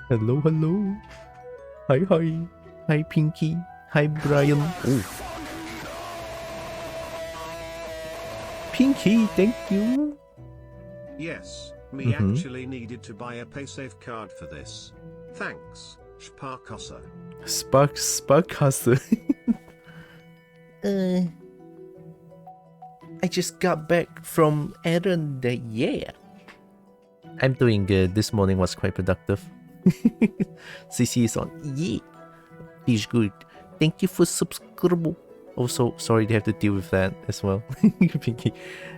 Hello, hello. Hi, hi. Hi, Pinky. Hi, Brian. Oh. Pinky, thank you. Yes, me actually needed to buy a paysafe card for this. Thanks, Sparkossa. Sparkcaster. I just got back from errand. Yeah. I'm doing good. This morning was quite productive. CC is on. Yeah. Feels good. Thank you for subscribing. Also, sorry to have to deal with that as well. Pinky.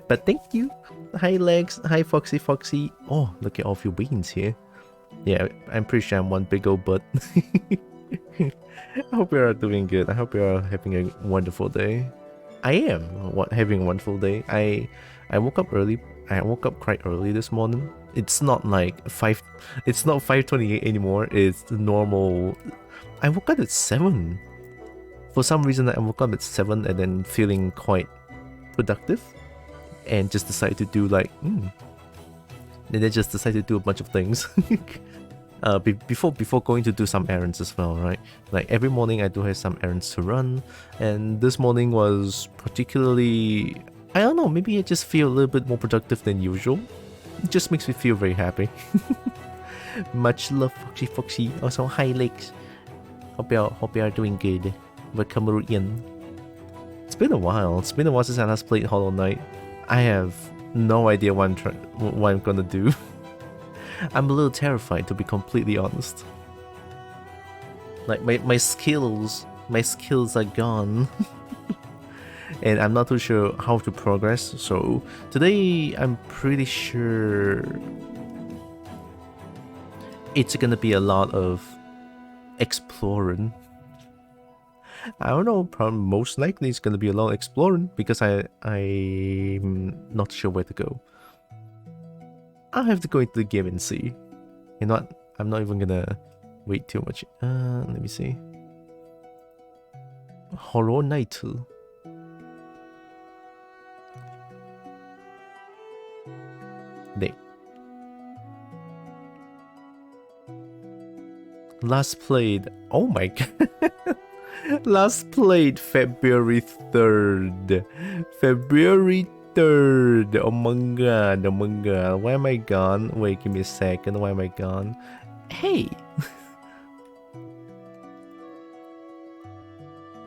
But thank you. Hi, Legs. Hi, Foxy Foxy. Oh, look at all of your wings here. Yeah, I'm pretty sure I'm one big old butt. I hope you are doing good. I hope you are having a wonderful day. I am having a wonderful day. I woke up early. I woke up quite early this morning. It's not like 5. It's not 5:28 anymore. It's the normal. I woke up at 7. For some reason, I woke up at 7 and then feeling quite productive, and just decided to do like. And then just decided to do a bunch of things. Before going to do some errands as well, right? Like every morning I do have some errands to run, and this morning was particularly, I don't know, maybe I just feel a little bit more productive than usual. It just makes me feel very happy. Much love, Foxy Foxy. Also, hi Lex. Hope you are doing good. Welcome in. It's been a while. It's been a while since I last played Hollow Knight. I have no idea what I'm gonna do. I'm a little terrified, to be completely honest. Like my skills are gone. And I'm not too sure how to progress. So today I'm pretty sure it's gonna be a lot of exploring. I don't know, probably most likely it's gonna be a lot of exploring because I'm not sure where to go. I'll have to go into the game and see. You know what? I'm not even gonna wait too much. Let me see. Hollow Knight 2. There. Last played. Oh my god. Last played February 3rd. February 3rd. Oh my god. Oh my god. Why am I gone? Wait, give me a second. Why am I gone? Hey.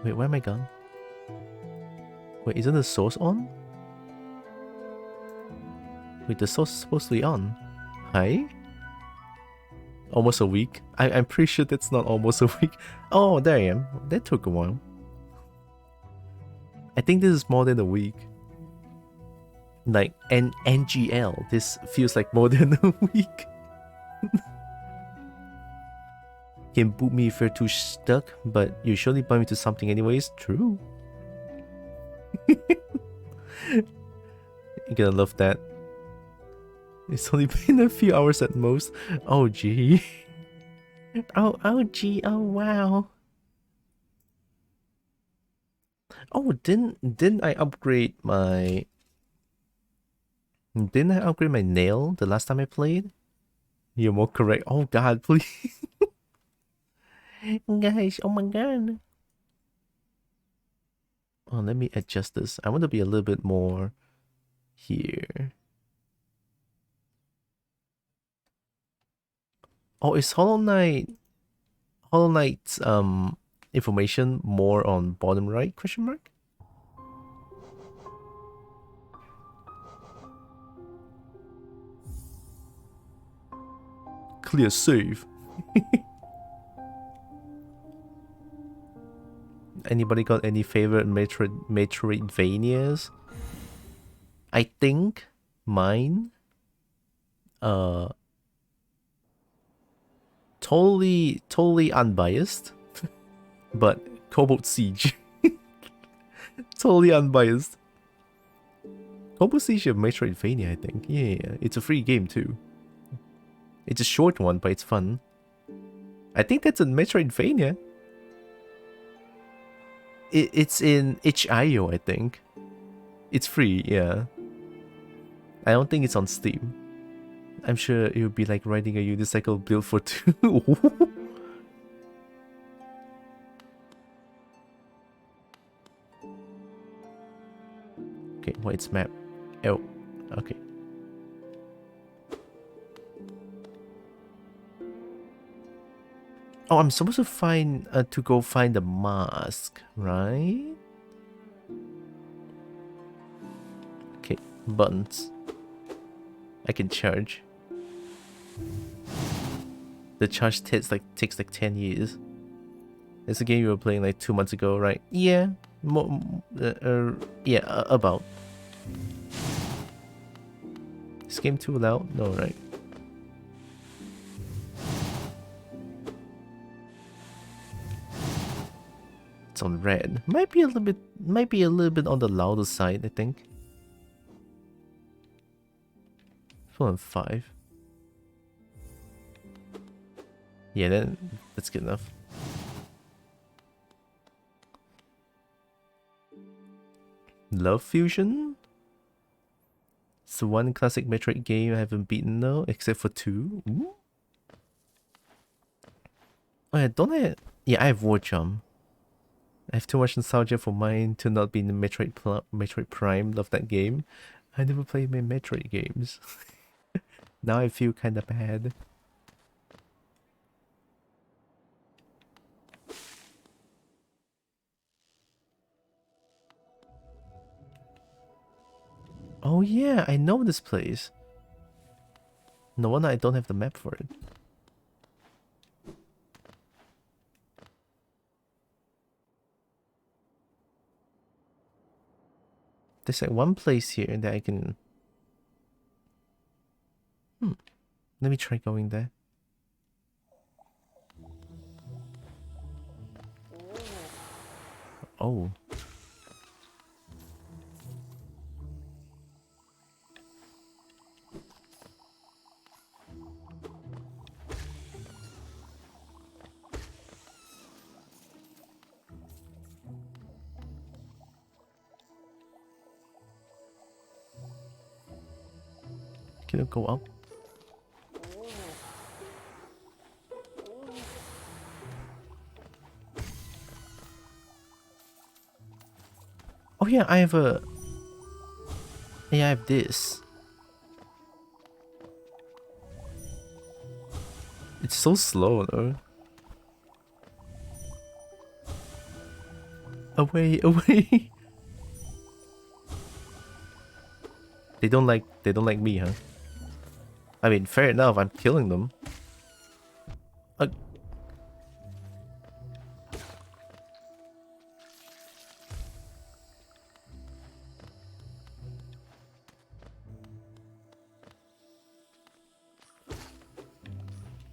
Wait, why am I gone? Wait, isn't the source on? Wait, the source is supposed to be on. Hi? Almost a week? I'm pretty sure that's not almost a week. Oh, there I am. That took a while. I think this is more than a week. Like, NGL. This feels like more than a week. Can boot me if you're too stuck, but you surely bump into something anyways. True. You're gonna love that. It's only been a few hours at most. Oh gee. Oh gee. Oh wow. Oh, didn't I upgrade my? Didn't I upgrade my nail the last time I played? You're more correct. Oh god, please. Guys, oh my god. Oh, let me adjust this. I want to be a little bit more here. Oh, is Hollow Knight's information more on bottom right, question mark? Clear save. Anybody got any favorite Metroidvanias? I think mine totally unbiased, but Cobalt Siege. Totally unbiased. Cobalt Siege of Metroidvania, I think. Yeah, it's a free game too. It's a short one, but it's fun. I think that's a Metroidvania. It's in itch.io, I think. It's free, yeah. I don't think it's on Steam. I'm sure it would be like riding a unicycle built for two. Okay, what's map? Oh, okay. Oh, I'm supposed to find to go find the mask, right? Okay, buttons. I can charge. The charge takes like 10 years. It's a game you were playing like 2 months ago, right? Yeah, yeah, about. Is this game too loud? No, right? It's on red. Might be a little bit on the louder side, I think. 4 and 5. Yeah, then that's good enough. Love Fusion? It's the one classic Metroid game I haven't beaten though, except for 2. Ooh. Oh yeah, don't I? Yeah, I have War Jump. I have too much nostalgia for mine to not be in the Metroid Prime of that game. I never played my Metroid games. Now I feel kinda bad. Oh yeah, I know this place. No wonder I don't have the map for it. There's like one place here that I can... Let me try going there. Oh. Can it go up? Oh yeah, I have a... Yeah, I have this. It's so slow though. Away, away. They don't like me, huh? I mean, fair enough, I'm killing them.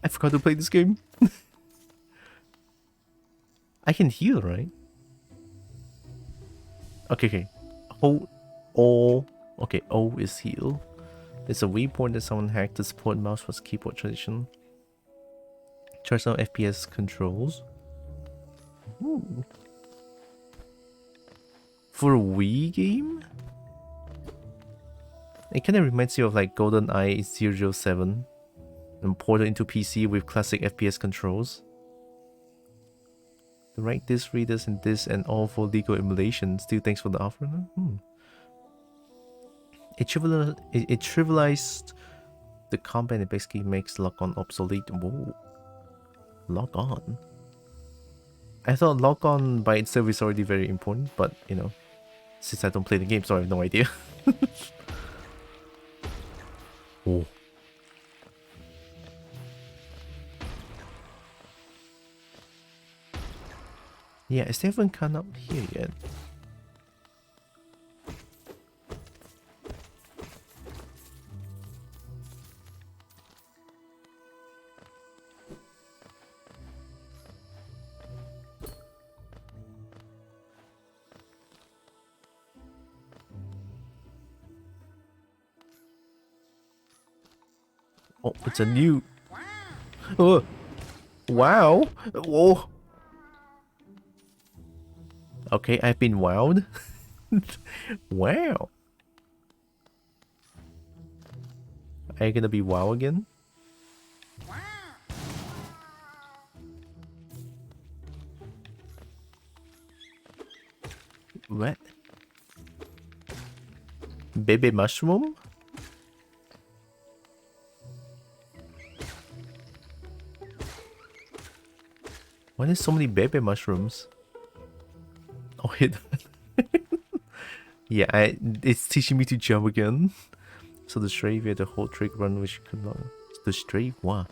I forgot to play this game. I can heal, right? Okay. Hold O. Okay, O is heal. It's a waypoint that someone hacked to support mouse plus keyboard transition. Charge some FPS controls. Ooh. For a Wii game? It kind of reminds you of like GoldenEye 007 and ported into PC with classic FPS controls. The right disc readers and this and all for legal emulation. Still thanks for the offer. It trivialized the combat and basically makes lock-on obsolete. Whoa. Lock-on? I thought lock-on by itself is already very important, but you know, since I don't play the game, so I have no idea. Oh. Yeah, is there even come up here yet? Oh, it's a new... Oh! Wow! Whoa! Okay, I've been wowed. Wow! Are you gonna be WoW again? What? Baby mushroom? Why there's so many baby mushrooms? Oh, it. Yeah, it's teaching me to jump again. So the strafe, had the whole trick run which could not. The strafe, what?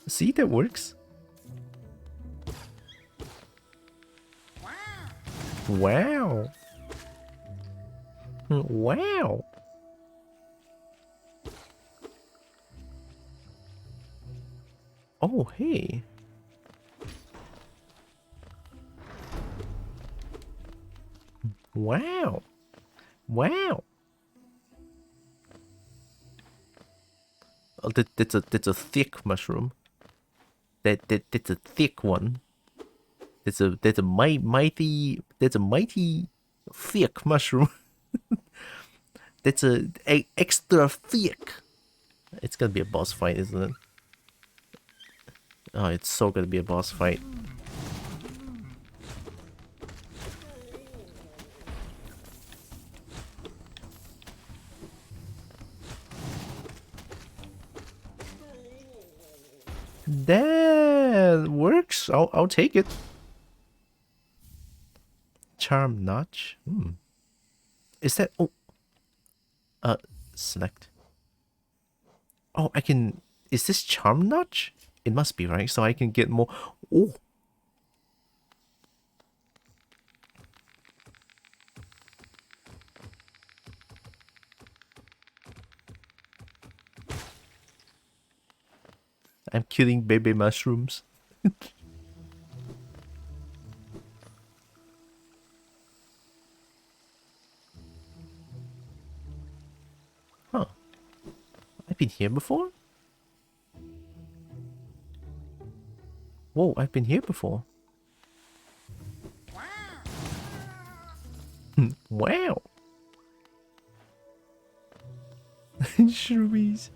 See, that works. Wow. Wow. Oh, hey. Wow. Wow. Oh, that's a thick mushroom. That's a thick one. That's a mighty thick mushroom. That's a extra thick. It's gonna be a boss fight, isn't it? Oh, it's so gonna be a boss fight. That works. I'll take it. Charm notch. Is that select. Oh, I can. Is this charm notch? It must be, right? So I can get more. Oh. I'm killing baby mushrooms. Huh. I've been here before? Whoa, I've been here before. Wow. Shroomies.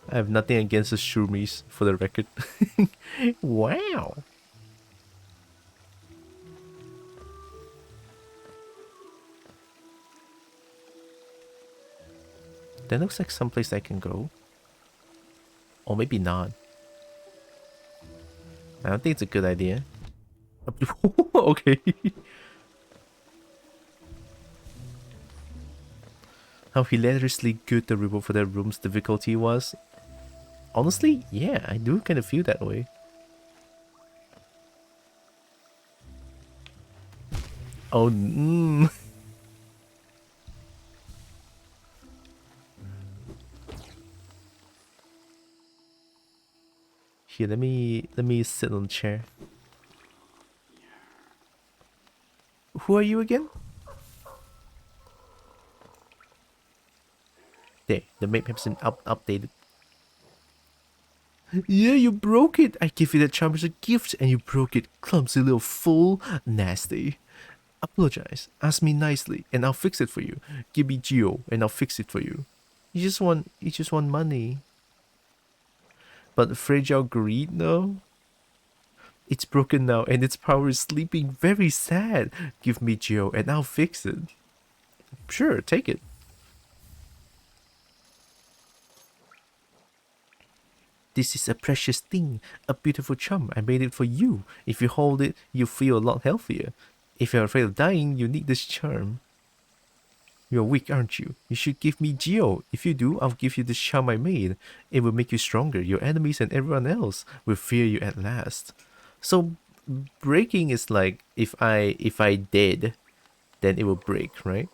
I have nothing against the shroomies, for the record. Wow. That looks like someplace I can go. Or maybe not. I don't think it's a good idea. Okay. How hilariously good the reward for that room's difficulty was. Honestly, yeah, I do kind of feel that way. Oh, Here, let me sit on the chair. Who are you again? There, the map has been updated. Yeah, you broke it. I gave you that charm as a gift and you broke it. Clumsy little fool. Nasty. Apologize. Ask me nicely and I'll fix it for you. Give me Geo and I'll fix it for you. You just want money. But fragile greed, no? It's broken now and its power is sleeping very sad. Give me Geo and I'll fix it. Sure, take it. This is a precious thing, a beautiful charm. I made it for you. If you hold it, you feel a lot healthier. If you're afraid of dying, you need this charm. You're weak, aren't you? You should give me Geo. If you do, I'll give you this charm I made. It will make you stronger. Your enemies and everyone else will fear you at last. So, breaking is like if I did, then it will break, right?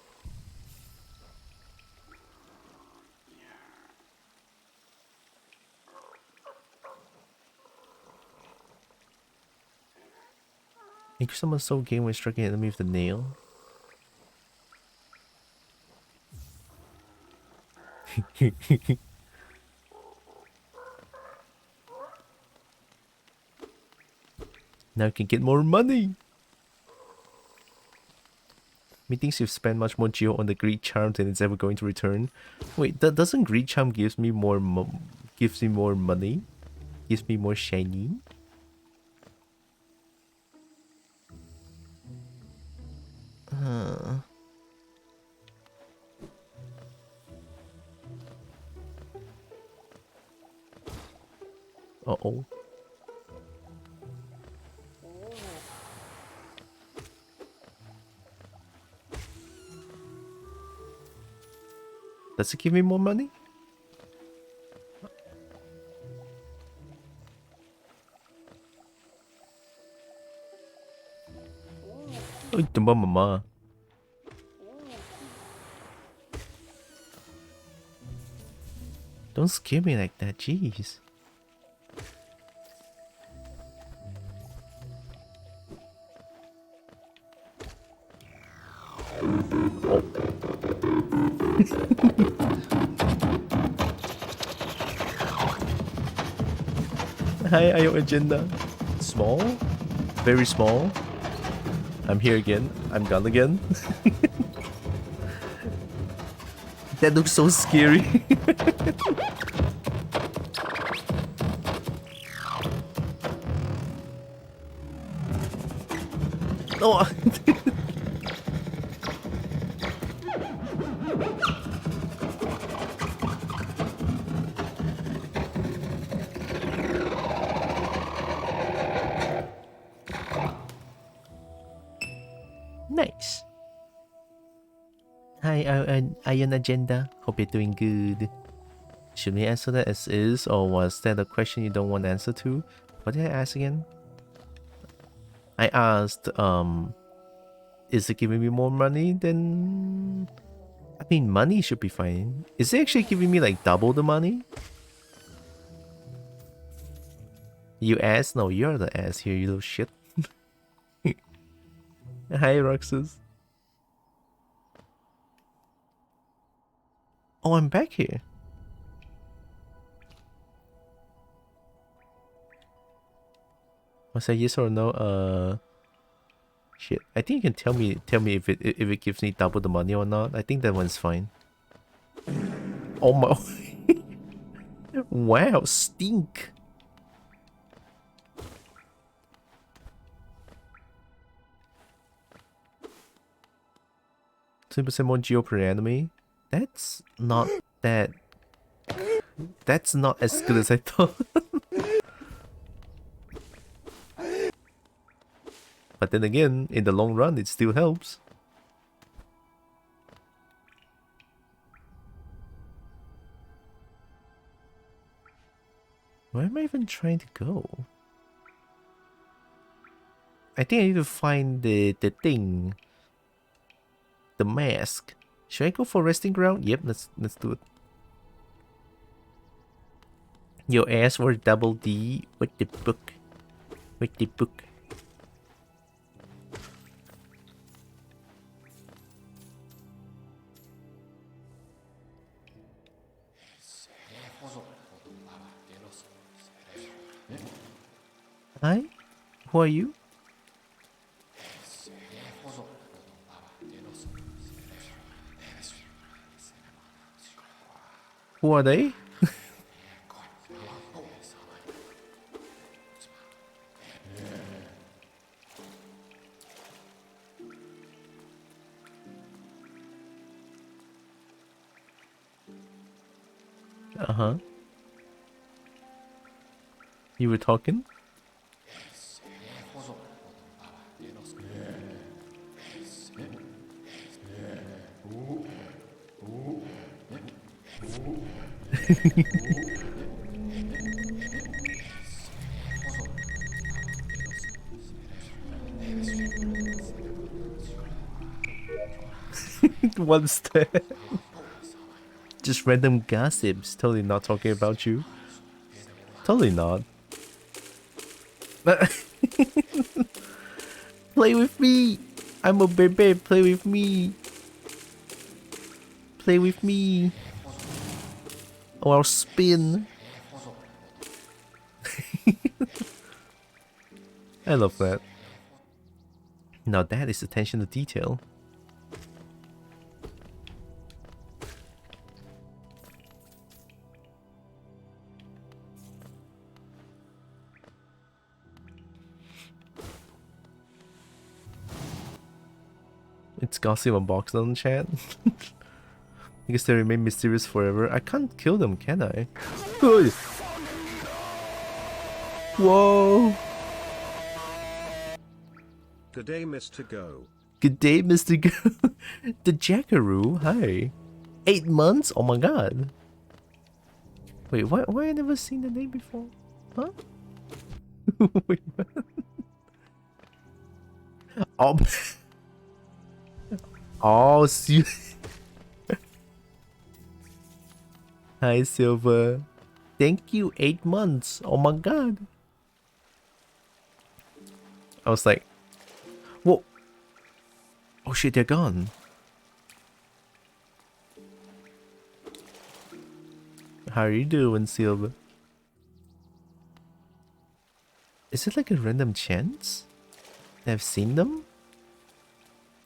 Increase someone's soul gain when striking an enemy with the nail. Now you can get more money. Methinks you've spent much more geo on the greed charm than it's ever going to return. Wait, that doesn't greed charm gives me more gives me more money? Gives me more shiny? Uh-oh. Does it give me more money? Uy, tumba mama. Don't scare me like that, jeez. Hi, Ayo Agenda. Small? Very small. I'm here again. I'm gone again. That looks so scary. Oh. Nice. Hi, Iron Agenda. Hope you're doing good. Should we answer that as is, or was that a question you don't want to answer to? What did I ask again? I asked, is it giving me more money? Then, I mean, money should be fine. Is it actually giving me like double the money? You ass? No, you're the ass here, you little shit. Hi, Roxas. Oh, I'm back here. Was that yes or no? Shit. I think you can tell me if it gives me double the money or not. I think that one's fine. Oh my. Wow, stink. 10% more geo per enemy. That's not that. That's not as good as I thought. But then again, in the long run, it still helps. Where am I even trying to go? I think I need to find the thing. The mask. Should I go for resting ground? Yep, let's do it. Your ass for double D with the book. With the book. Hi? Who are you? Who are they? Uh-huh. You were talking? What's that? Just random gossips. Totally not talking about you. Totally not. Play with me! I'm a baby. Play with me. Play with me. Or spin. I love that. Now that is attention to detail. It's gossip on box on chat. I guess they remain mysterious forever. I can't kill them, can I? Oi. Whoa! Good day, Mr. Go. Good day, Mr. Go. The Jackaroo, hi. 8 months? Oh my god. Wait, why I never seen the name before? Huh? Wait, what? Oh, oh, hi, Silver. Thank you, 8 months. Oh my god. I was like, whoa. Oh shit, they're gone. How are you doing, Silver? Is it like a random chance that I've seen them?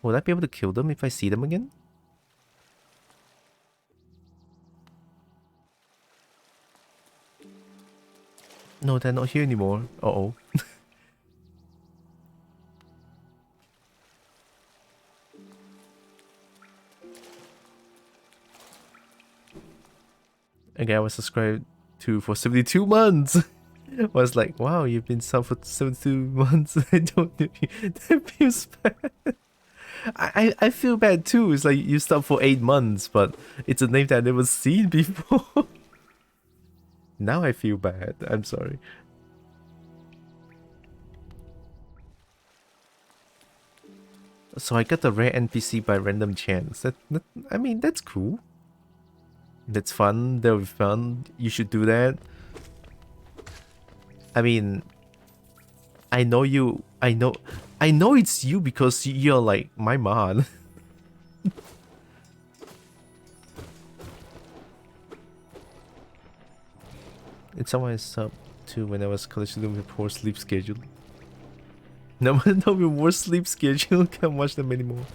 Would I be able to kill them if I see them again? No, they're not here anymore. Uh-oh. Okay, I was subscribed to for 72 months. I was like, wow, you've been sub for 72 months. I don't know. That feels bad. I feel bad too. It's like you stop for 8 months, but it's a name that I've never seen before. Now I feel bad. I'm sorry. So I got the rare NPC by random chance. I mean, that's cool. That's fun. That'll be fun. You should do that. I mean, I know you. I know it's you because you're like my mod. It's someone I sub to when I was collecting with poor sleep schedule. No, no, with more sleep schedule, can't watch them anymore.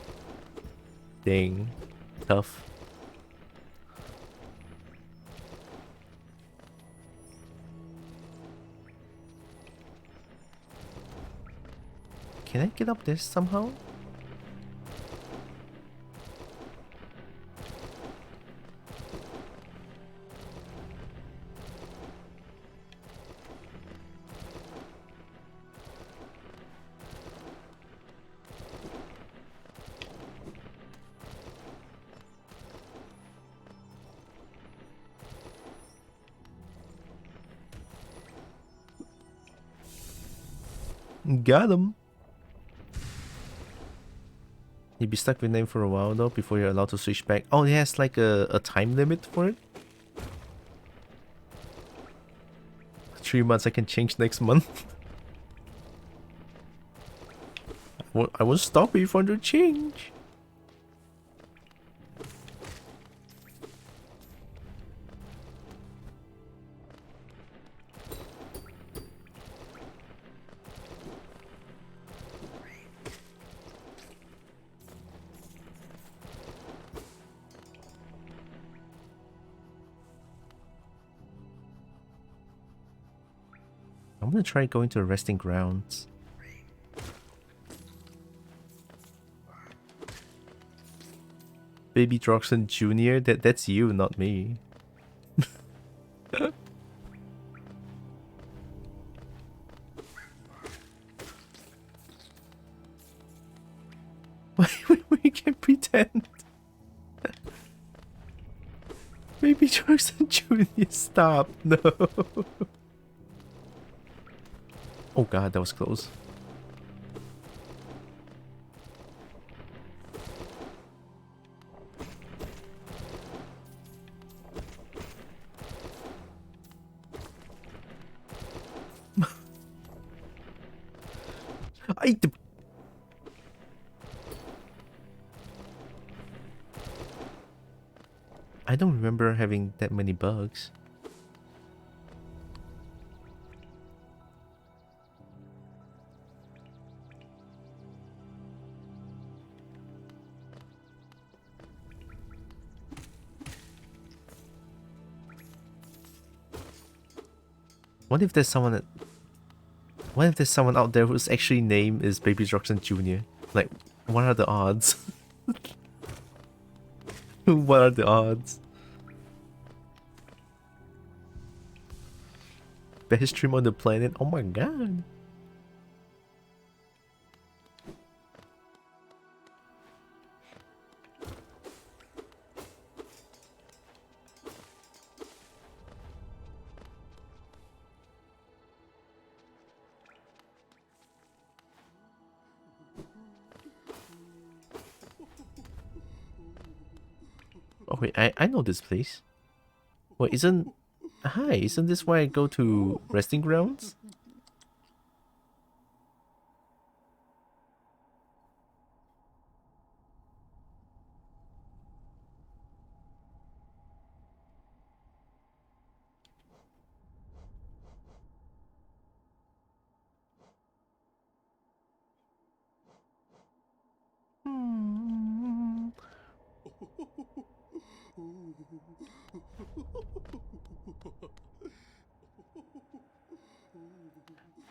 Dang, tough. Can I get up this somehow? Got him. You'd be stuck with name for a while though before you're allowed to switch back. Oh, it has like a time limit for it. 3 months. I can change next month. I won't stop you from the change. I'm gonna try going to the resting grounds. Baby Droxen Jr. That's you, not me. We can pretend. Baby Droxen Jr. Stop. No. Oh god, that was close. I don't remember having that many bugs. What if there's someone that... What if there's someone out there whose actually name is Baby Droxen Jr.? Like, what are the odds? What are the odds? Best stream on the planet? Oh my god. Oh wait, I know this place. Wait, isn't... Hi, isn't this where I go to resting grounds?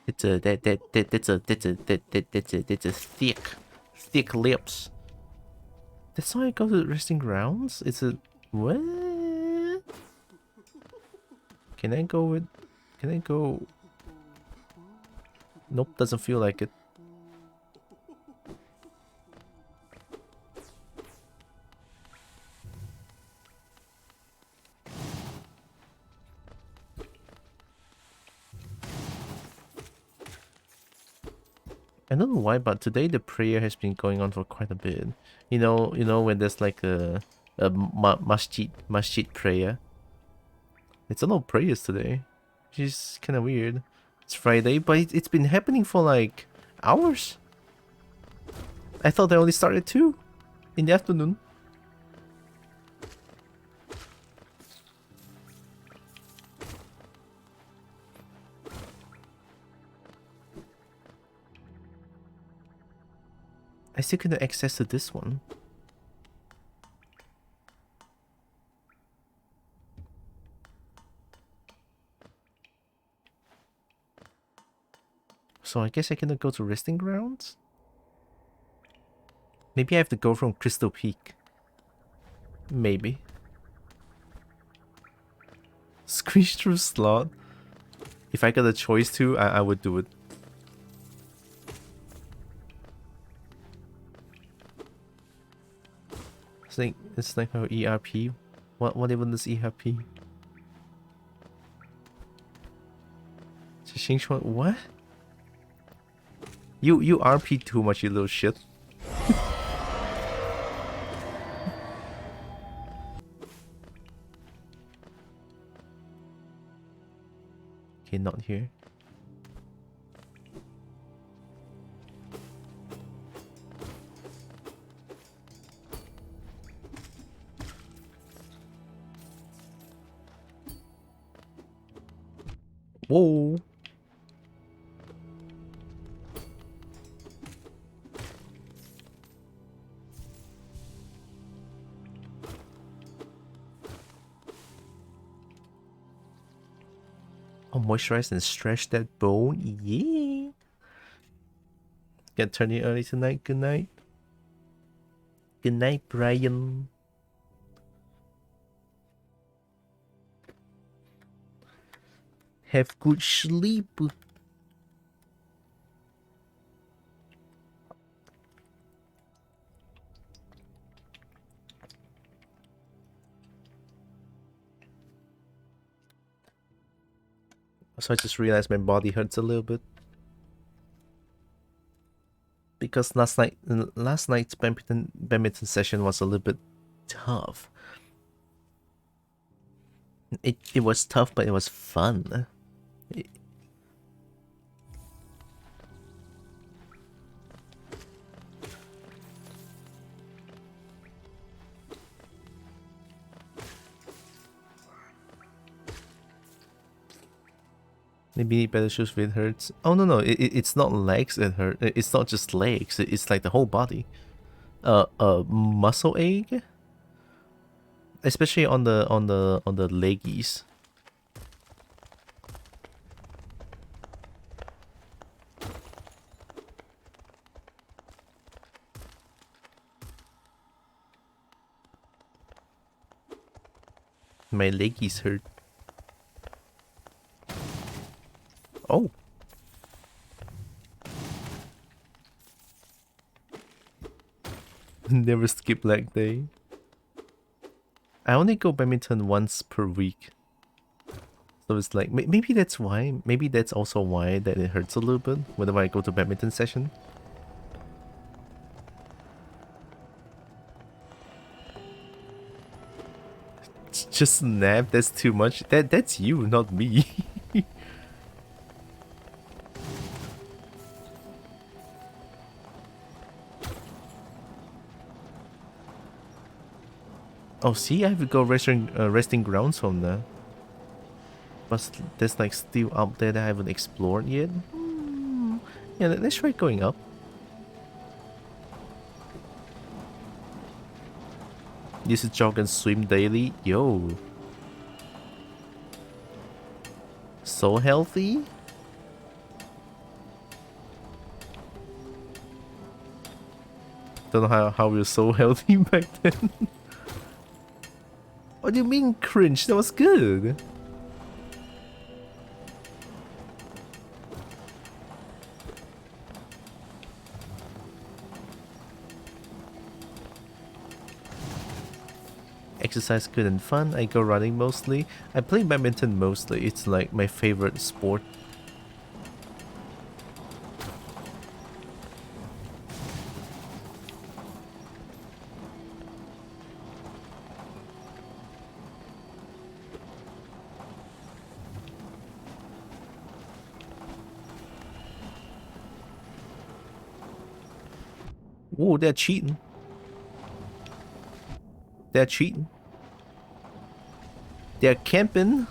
It's a that's a thick lips. That's why I go to resting grounds? It's a what? Can I go with... Can I go... Nope, doesn't feel like it. I don't know why, but today the prayer has been going on for quite a bit. You know when there's like a masjid prayer. It's a lot of prayers today, which is kind of weird. It's Friday, but it's been happening for like hours. I thought they only started at 2 in the afternoon. I still couldn't access to this one. So I guess I cannot go to resting grounds? Maybe I have to go from Crystal Peak. Maybe. Squeeze through slot? If I got a choice to, I would do it. It's like our ERP. What even is ERP? What? You RP too much, you little shit. Okay, not here. Whoa. Oh, moisturize and stretch that bone. Yeah. Get turning early tonight. Good night. Good night, Brian. Have good sleep. So I just realized my body hurts a little bit. Because last night's badminton session was a little bit tough. It was tough, but it was fun. Maybe better shoes if it hurts. Oh no, it's not legs that hurt. It's not just legs. It's like the whole body. Muscle ache, especially on the leggies. My leggies hurt. Oh. Never skip leg day. I only go badminton once per week. So it's like, maybe that's why. Maybe that's also why that it hurts a little bit whenever I go to badminton session. Just snap, that's too much. That's you, not me. Oh, see, I have to go resting grounds from there. But there's like still up there that I haven't explored yet. Yeah, let's try going up. This is jog and swim daily. Yo. So healthy? Don't know how we were so healthy back then. What do you mean cringe? That was good. Exercise good and fun. I go running mostly. I play badminton mostly. It's like my favorite sport. Whoa, they're cheating. They're cheating. They're camping.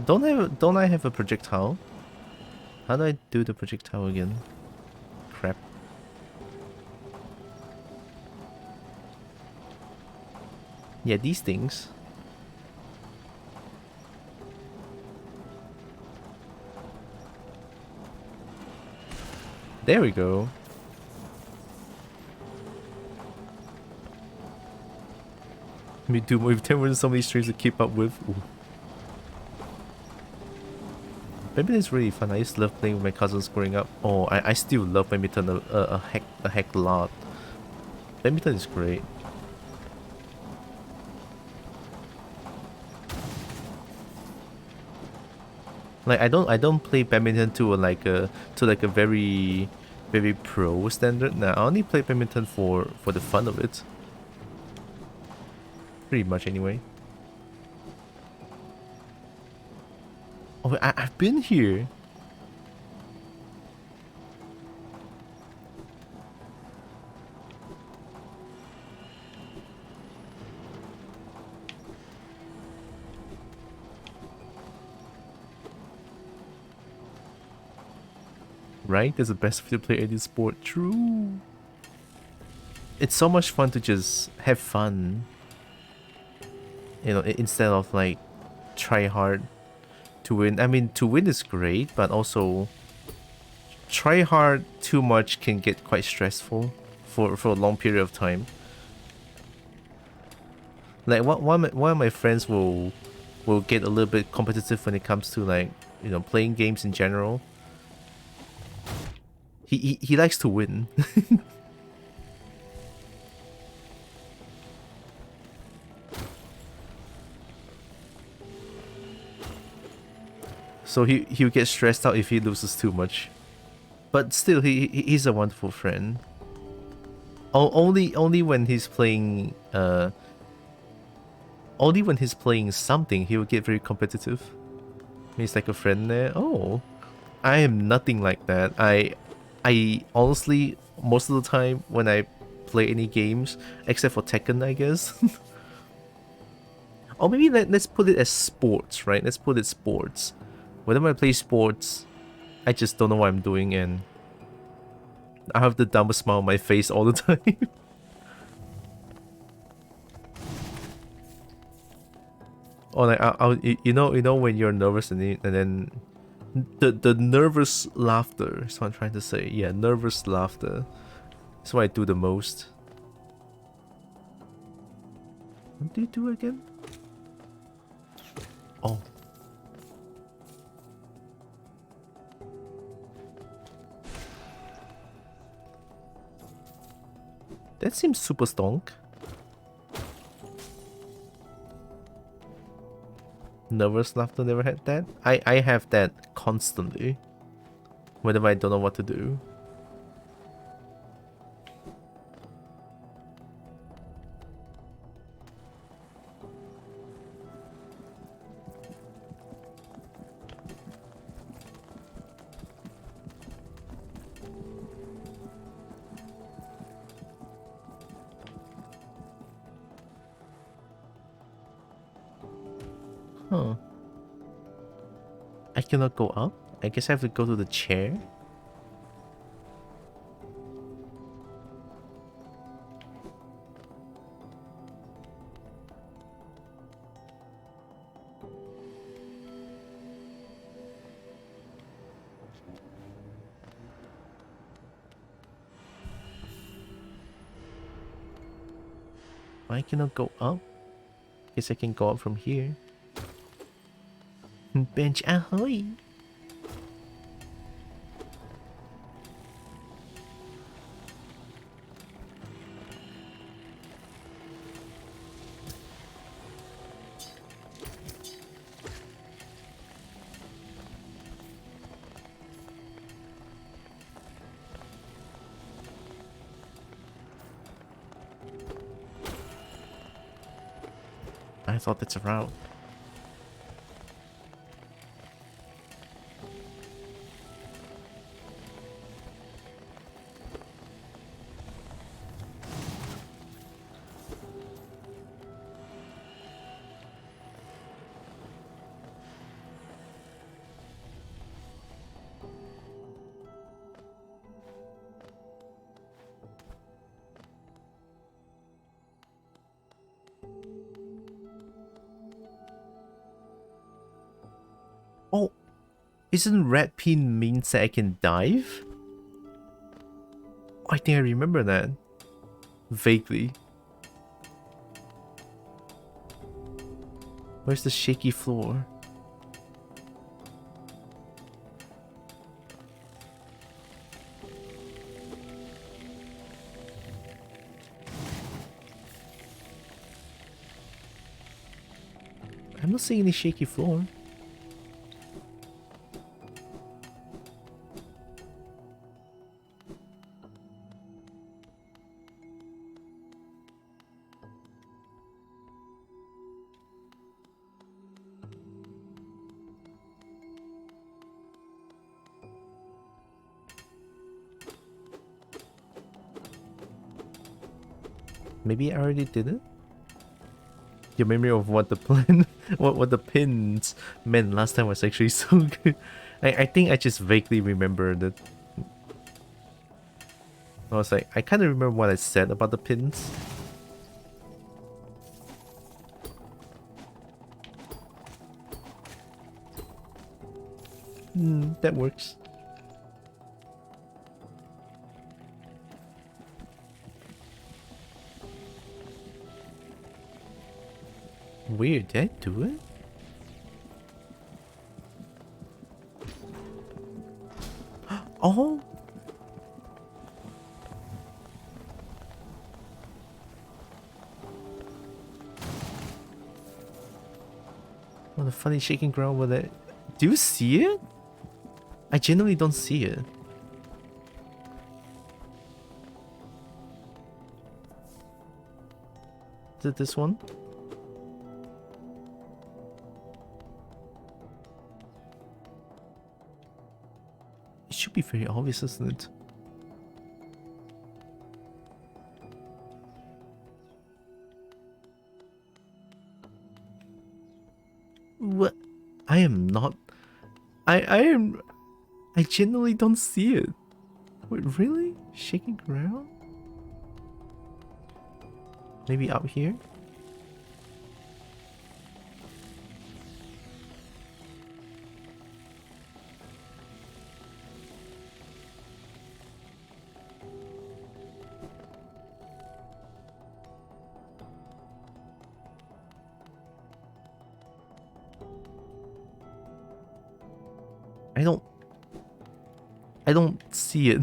Don't I have a projectile? How do I do the projectile again? Crap. Yeah, these things. There we go. Me too. With 10 wins, so many streams to keep up with. Ooh. Badminton is really fun. I used to love playing with my cousins growing up. Oh, I still love badminton a heck lot. Badminton is great. Like I don't play badminton to a very pro standard. Nah, I only play badminton for the fun of it. Pretty much anyway. Oh, I've been here. Right? That's the best way to play any sport. True. It's so much fun to just have fun. You know, instead of like try hard to win. I mean, to win is great, but also try hard too much can get quite stressful for a long period of time. Like one of my friends will get a little bit competitive when it comes to like, you know, playing games in general. He likes to win. So he'll get stressed out if he loses too much. But still, he's a wonderful friend. Only when he's playing only when he's playing something he'll get very competitive. He's like a friend there. Oh, I am nothing like that. I honestly, most of the time when I play any games, except for Tekken, I guess. Or maybe let's put it as sports, right? Let's put it sports. Whenever I play sports, I just don't know what I'm doing and I have the dumbest smile on my face all the time. Or like you know when you're nervous and then the nervous laughter is what I'm trying to say. Yeah, nervous laughter. That's what I do the most. What do you do again? Oh. That seems super stonk. Nervous laughter, never had that. I have that constantly. Whenever I don't know what to do. Huh. I cannot go up? I guess I have to go to the chair? I cannot go up? Guess I can go up from here. Bench ahoy! I thought that's a route. Oh, isn't red pin means that I can dive? I think I remember that. Vaguely. Where's the shaky floor? I'm not seeing any shaky floor. Maybe I already did it? Your memory of what the plan, what the pins meant last time was actually so good. I think I just vaguely remembered it. I was like, I kind of remember what I said about the pins. That works. Weird, did I do it? Oh! What a funny shaking ground with it. Do you see it? I genuinely don't see it. Is it this one? It should be very obvious, isn't it? I am not. I genuinely don't see it. Wait, really? Shaking around? Maybe up here? I don't see it.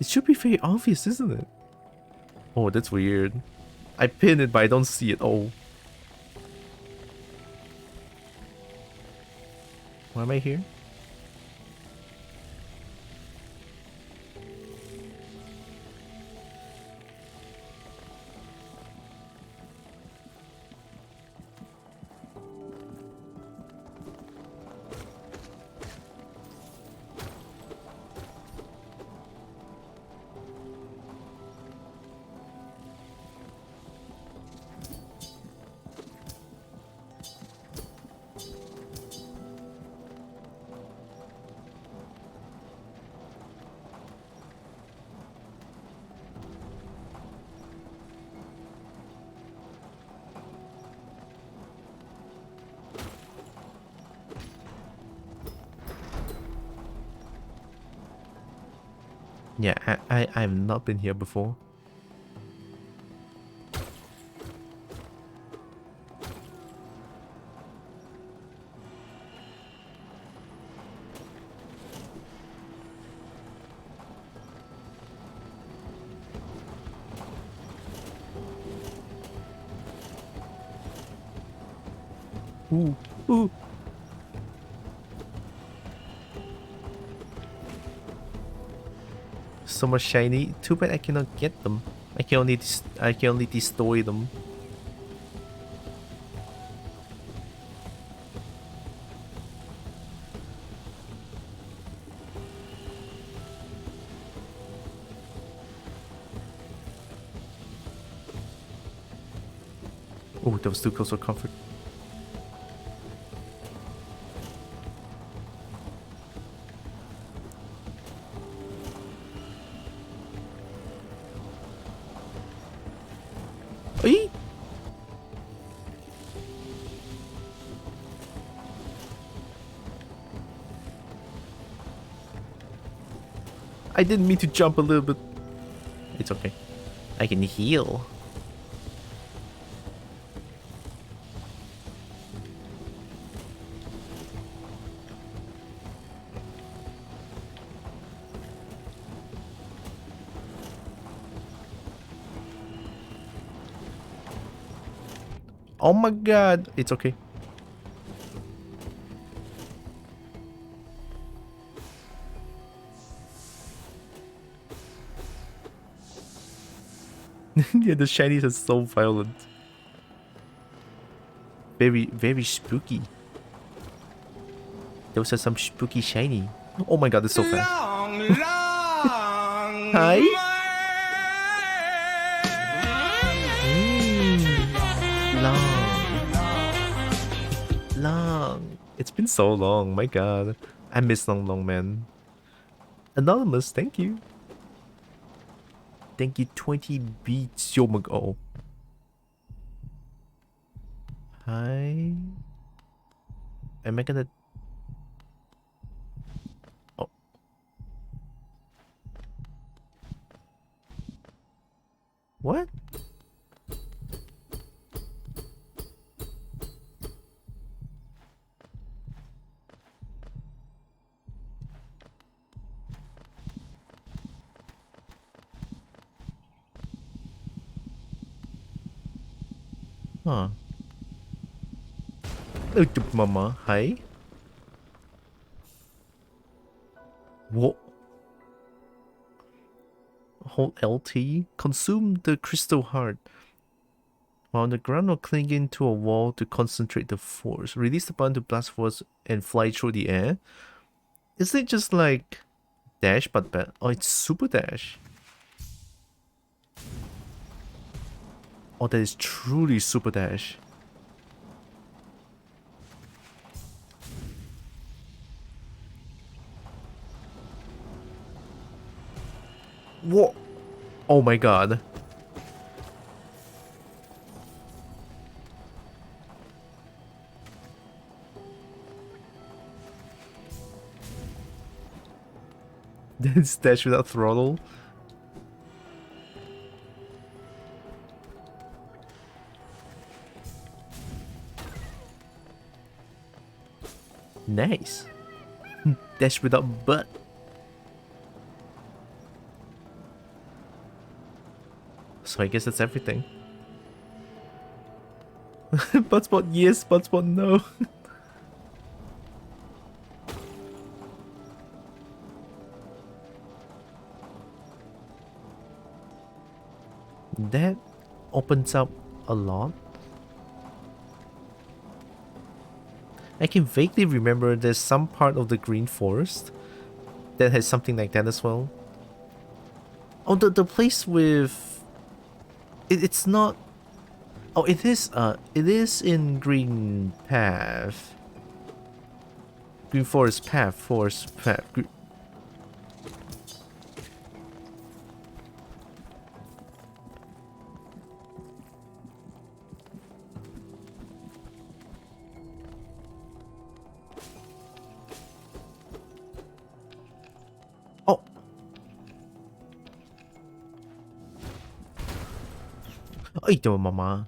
It should be very obvious, isn't it? Oh, that's weird. I pinned it, but I don't see it. Oh. Why am I here? Yeah, I've not been here before. Ooh, ooh. So much shiny. Too bad I cannot get them. I can only destroy them. Oh, that was too close for comfort. Ay! I didn't mean to jump a little bit. It's okay. I can heal. Oh my god. It's okay. Yeah, the shinies are so violent. Very, very spooky. Those are some spooky shiny. Oh my god, it's so fast. Hi? Long. It's been so long, my god. I miss Long man. Anonymous, thank you. Thank you, 20 beats. Oh my god. Hi. Am I gonna... Oh. What? Huh. Mama, hi. What? Hold LT. Consume the crystal heart. While on the ground or clinging to a wall to concentrate the force. Release the button to blast force and fly through the air. Is it just like dash but bad? Oh, it's super dash. Oh, that is truly super dash. Whoa! Oh my god. That's dash without throttle. Nice. Dash without butt. So I guess that's everything. Butt spot yes, butt spot no. That opens up a lot. I can vaguely remember there's some part of the Green Forest that has something like that as well. Oh, the place with... it's not... Oh, it is in Green Path. Green Forest Path, Forest Path. Oh! Ay, ito mama.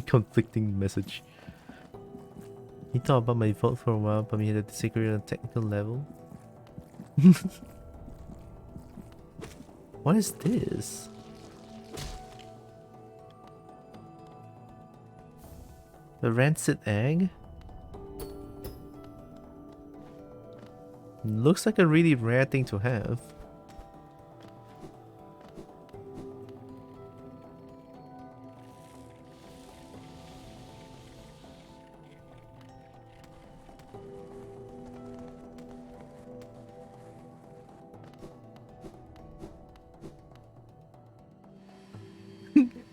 Conflicting message. You thought about my vote for a while, but we had to disagree on a technical level. What is this? The rancid egg? Looks like a really rare thing to have.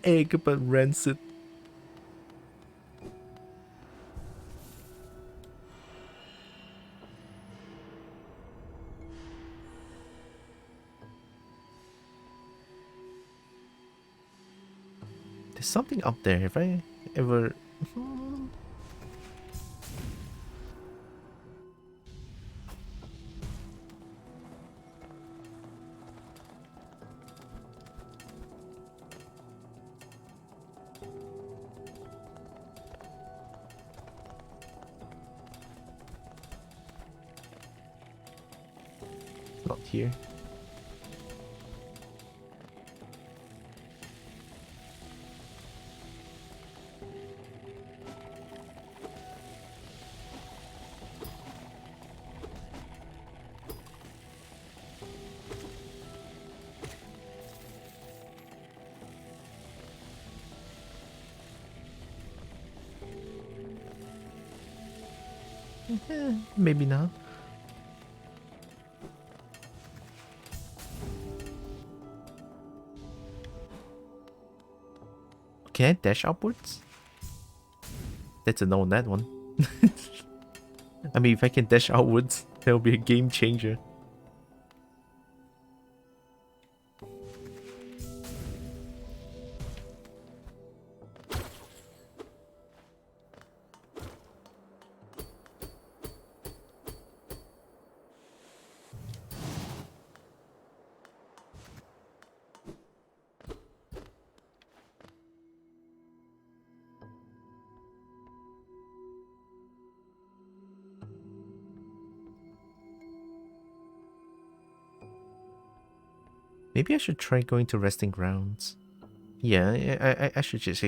Egg but rancid. There's something up there. Have I ever... Not here. Maybe not. Can I dash upwards? That's a no on that one. I mean, if I can dash outwards, that'll be a game changer. Maybe I should try going to resting grounds. Yeah, I should just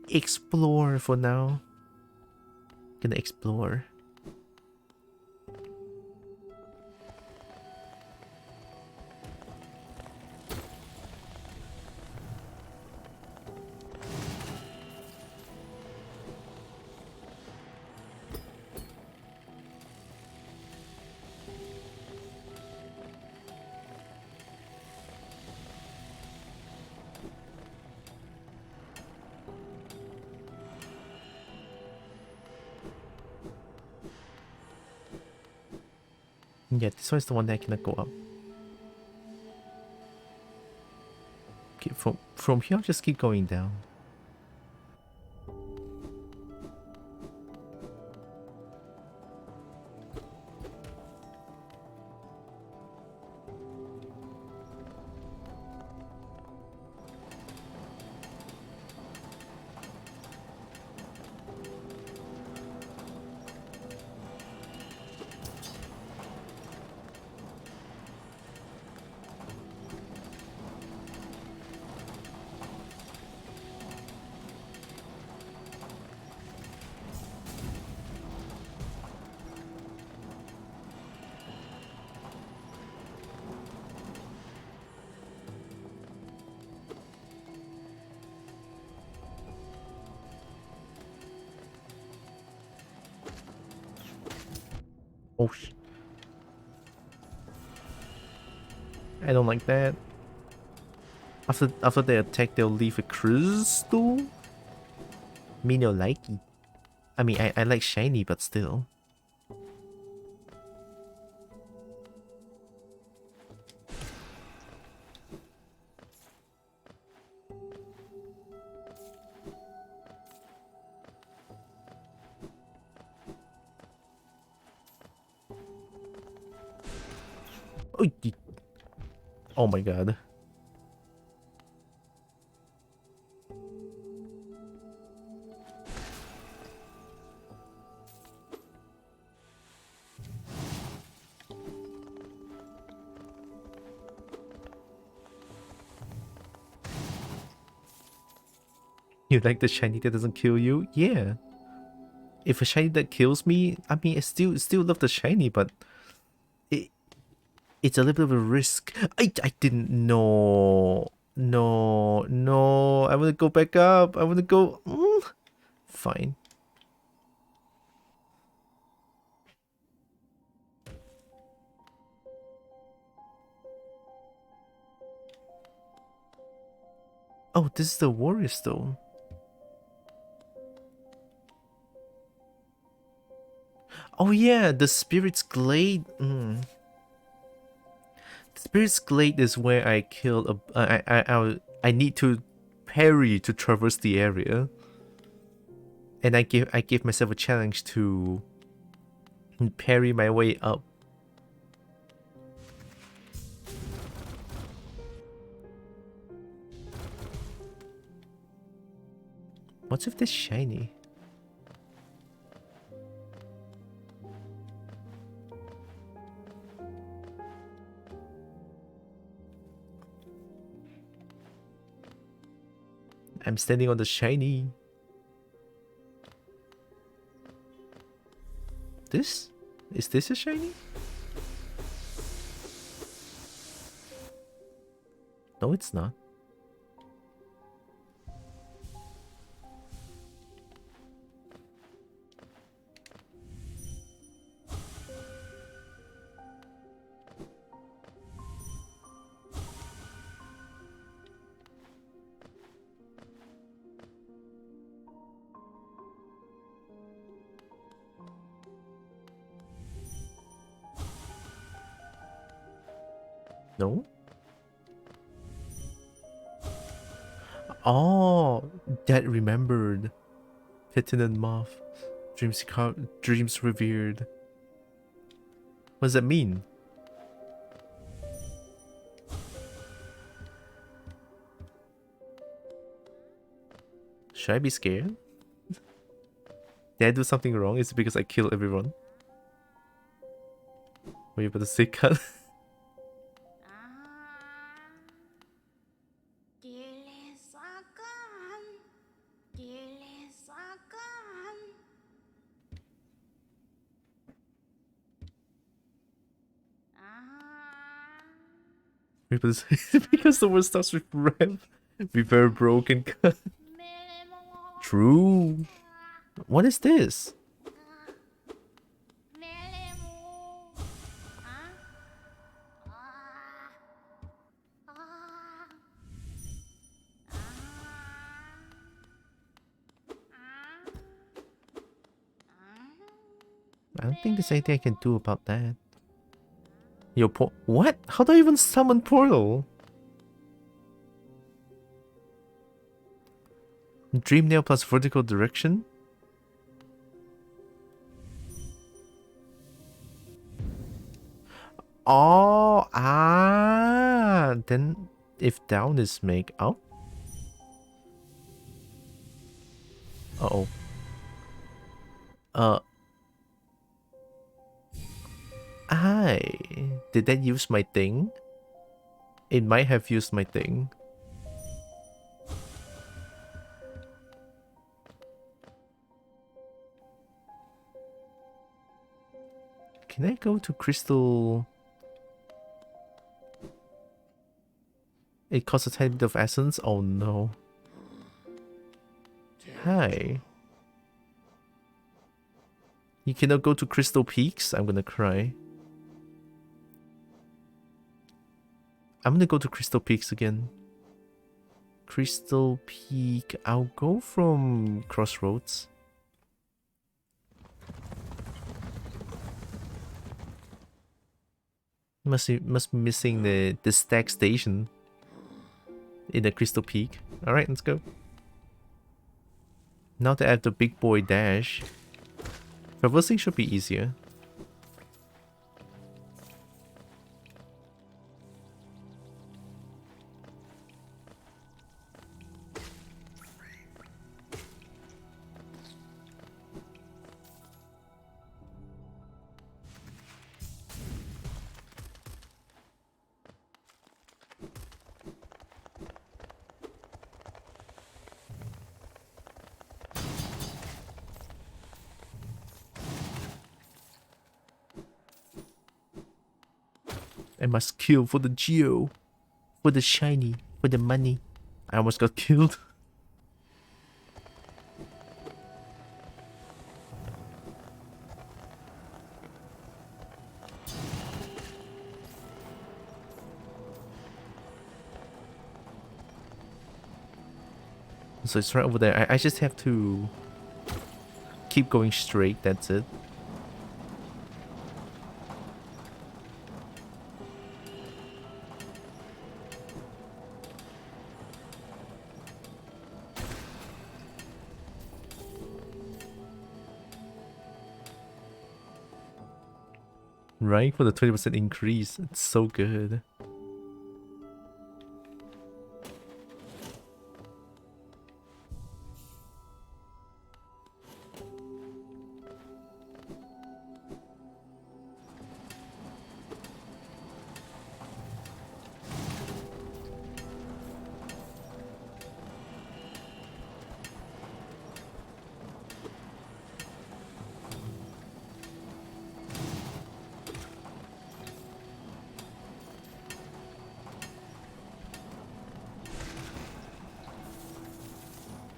explore for now. Gonna explore. Yeah, this one is the one that I cannot go up. Okay, from here I'll just keep going down. Oh I don't like that. After they attack, they'll leave a crystal? Me no likey. I mean, I like shiny, but still. Oh, oh my god. You like the shiny that doesn't kill you? Yeah. If a shiny that kills me, I mean, I still love the shiny, but it's a little bit of a risk. I didn't know. No. I want to go back up. I want to go. Fine. Oh, this is the warrior stone. Oh yeah, the spirit's glade. Spirit's Glade is where I kill I need to parry to traverse the area. And I give myself a challenge to parry my way up. What's with this shiny? I'm standing on the shiny. This? Is this a shiny? No, it's not. No? Oh, that remembered. Pittinen Moth. Dreams revered. What does that mean? Should I be scared? Did I do something wrong? Is it because I kill everyone? Were you about to say cut? Because the word starts with rev. Be very broken. True. What is this? I don't think there's anything I can do about that. Your what? How do I even summon portal? Dream nail plus vertical direction? Oh, then if down is make up? Uh-oh. Did that use my thing? It might have used my thing. Can I go to crystal? It costs a tiny bit of essence? Oh no. Hi. You cannot go to Crystal Peaks? I'm gonna cry. I'm gonna go to Crystal Peaks again. Crystal Peak. I'll go from Crossroads. Must be missing the stack station in the Crystal Peak. Alright, let's go. Now that I have the big boy dash, traversing should be easier. I must kill for the geo, for the shiny, for the money. I almost got killed. So it's right over there. I just have to keep going straight, that's it. Right, for the 20% increase. It's so good.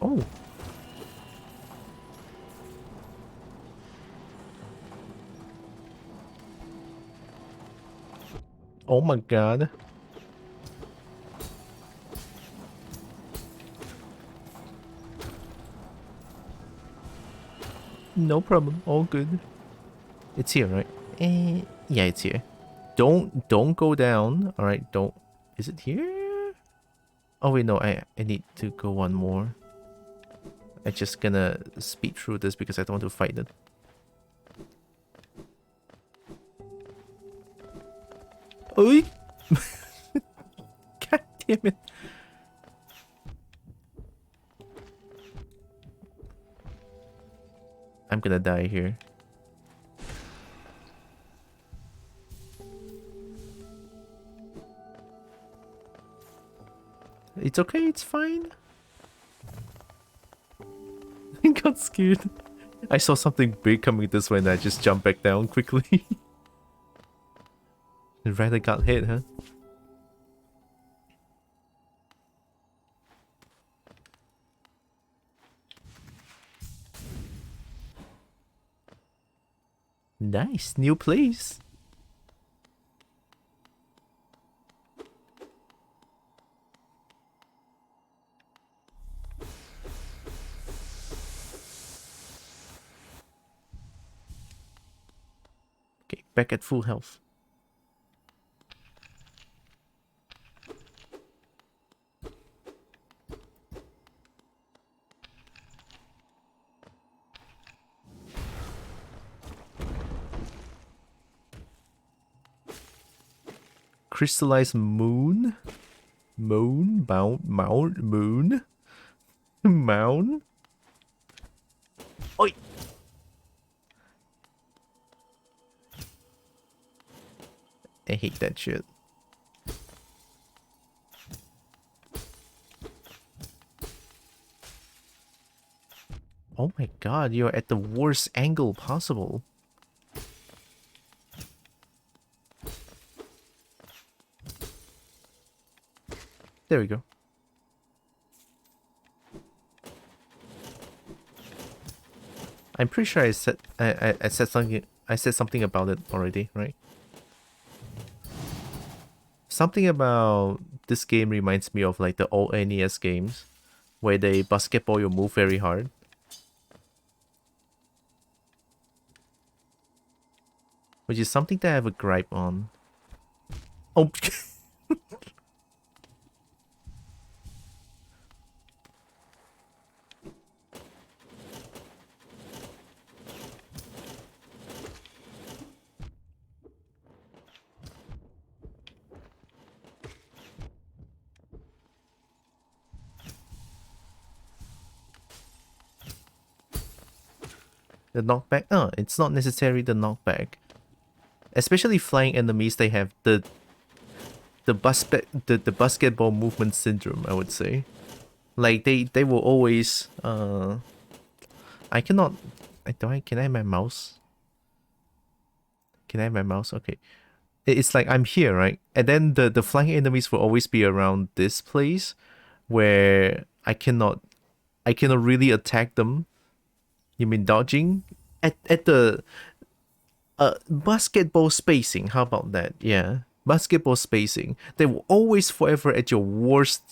Oh. Oh my god. No problem. All good. It's here, right? Yeah, it's here. Don't go down. All right, don't. Is it here? Oh wait, no. I need to go one more. I'm just gonna speed through this because I don't want to fight it. Oi! God damn it. I'm gonna die here. It's okay, it's fine. I got scared. I saw something big coming this way and I just jumped back down quickly. Rather got hit, huh? Nice, new place. Okay, back at full health. Crystallized moon? Moon? Mount? Moon? Mound? Oi! I hate that shit. Oh my god, you're at the worst angle possible. There we go. I'm pretty sure I said I said something about it already, right? Something about this game reminds me of like the old NES games where they basketball you move very hard. Which is something that I have a gripe on. Oh the knockback? Oh, it's not necessarily the knockback. Especially flying enemies, they have the basketball movement syndrome, I would say. Like they will always I cannot can I have my mouse? Can I have my mouse? Okay. It's like I'm here, right? And then the flying enemies will always be around this place where I cannot really attack them. You mean dodging? At the basketball spacing, how about that? Yeah. Basketball spacing. They will always forever at your worst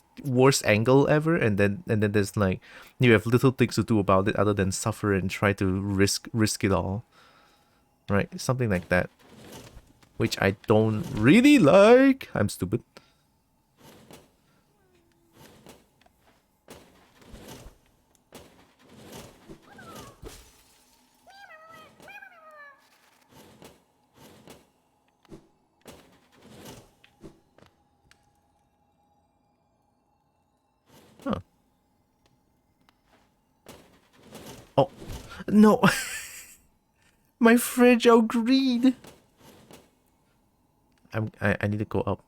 angle ever, and then there's like you have little things to do about it other than suffer and try to risk it all. Right? Something like that. Which I don't really like. I'm stupid. Huh. Oh, no. My fragile greed. I need to go up.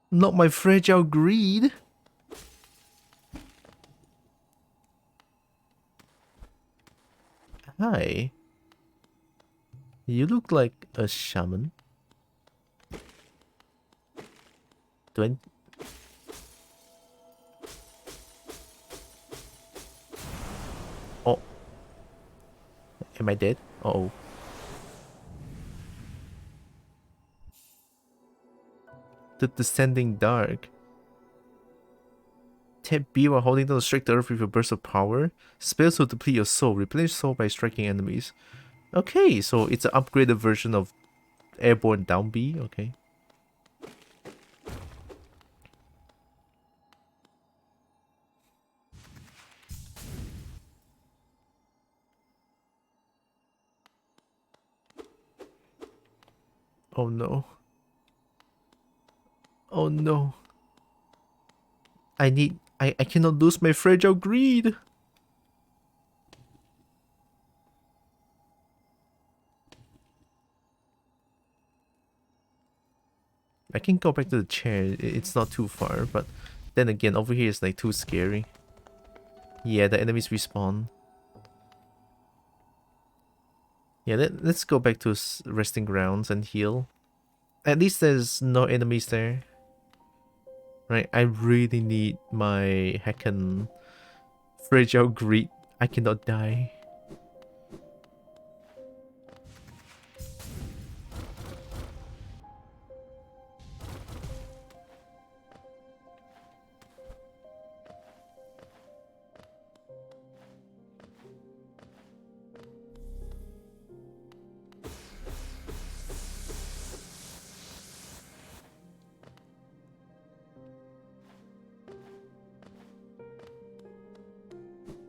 Not my fragile greed. Hi. You look like a shaman. Oh. Am I dead? Uh-oh. The Descending Dark. Tap B while holding down to strike the earth with a burst of power. Spells will deplete your soul. Replenish soul by striking enemies. Okay, so it's an upgraded version of Airborne Down B. Okay. Oh no. Oh no. I cannot lose my fragile greed. I can go back to the chair. It's not too far, but then again, over here is like too scary. Yeah, the enemies respawn. Yeah, let's go back to resting grounds and heal. At least there's no enemies there. Right, I really need my heckin' fragile greed. I cannot die.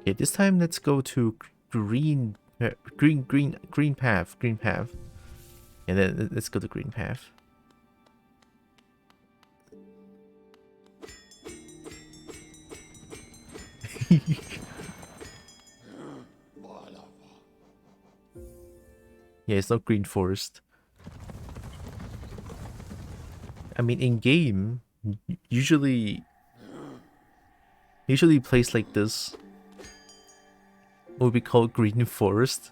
Okay, this time let's go to green path. And then let's go to green path. Yeah, it's not green forest. I mean, in game, usually place like this would be called green forest.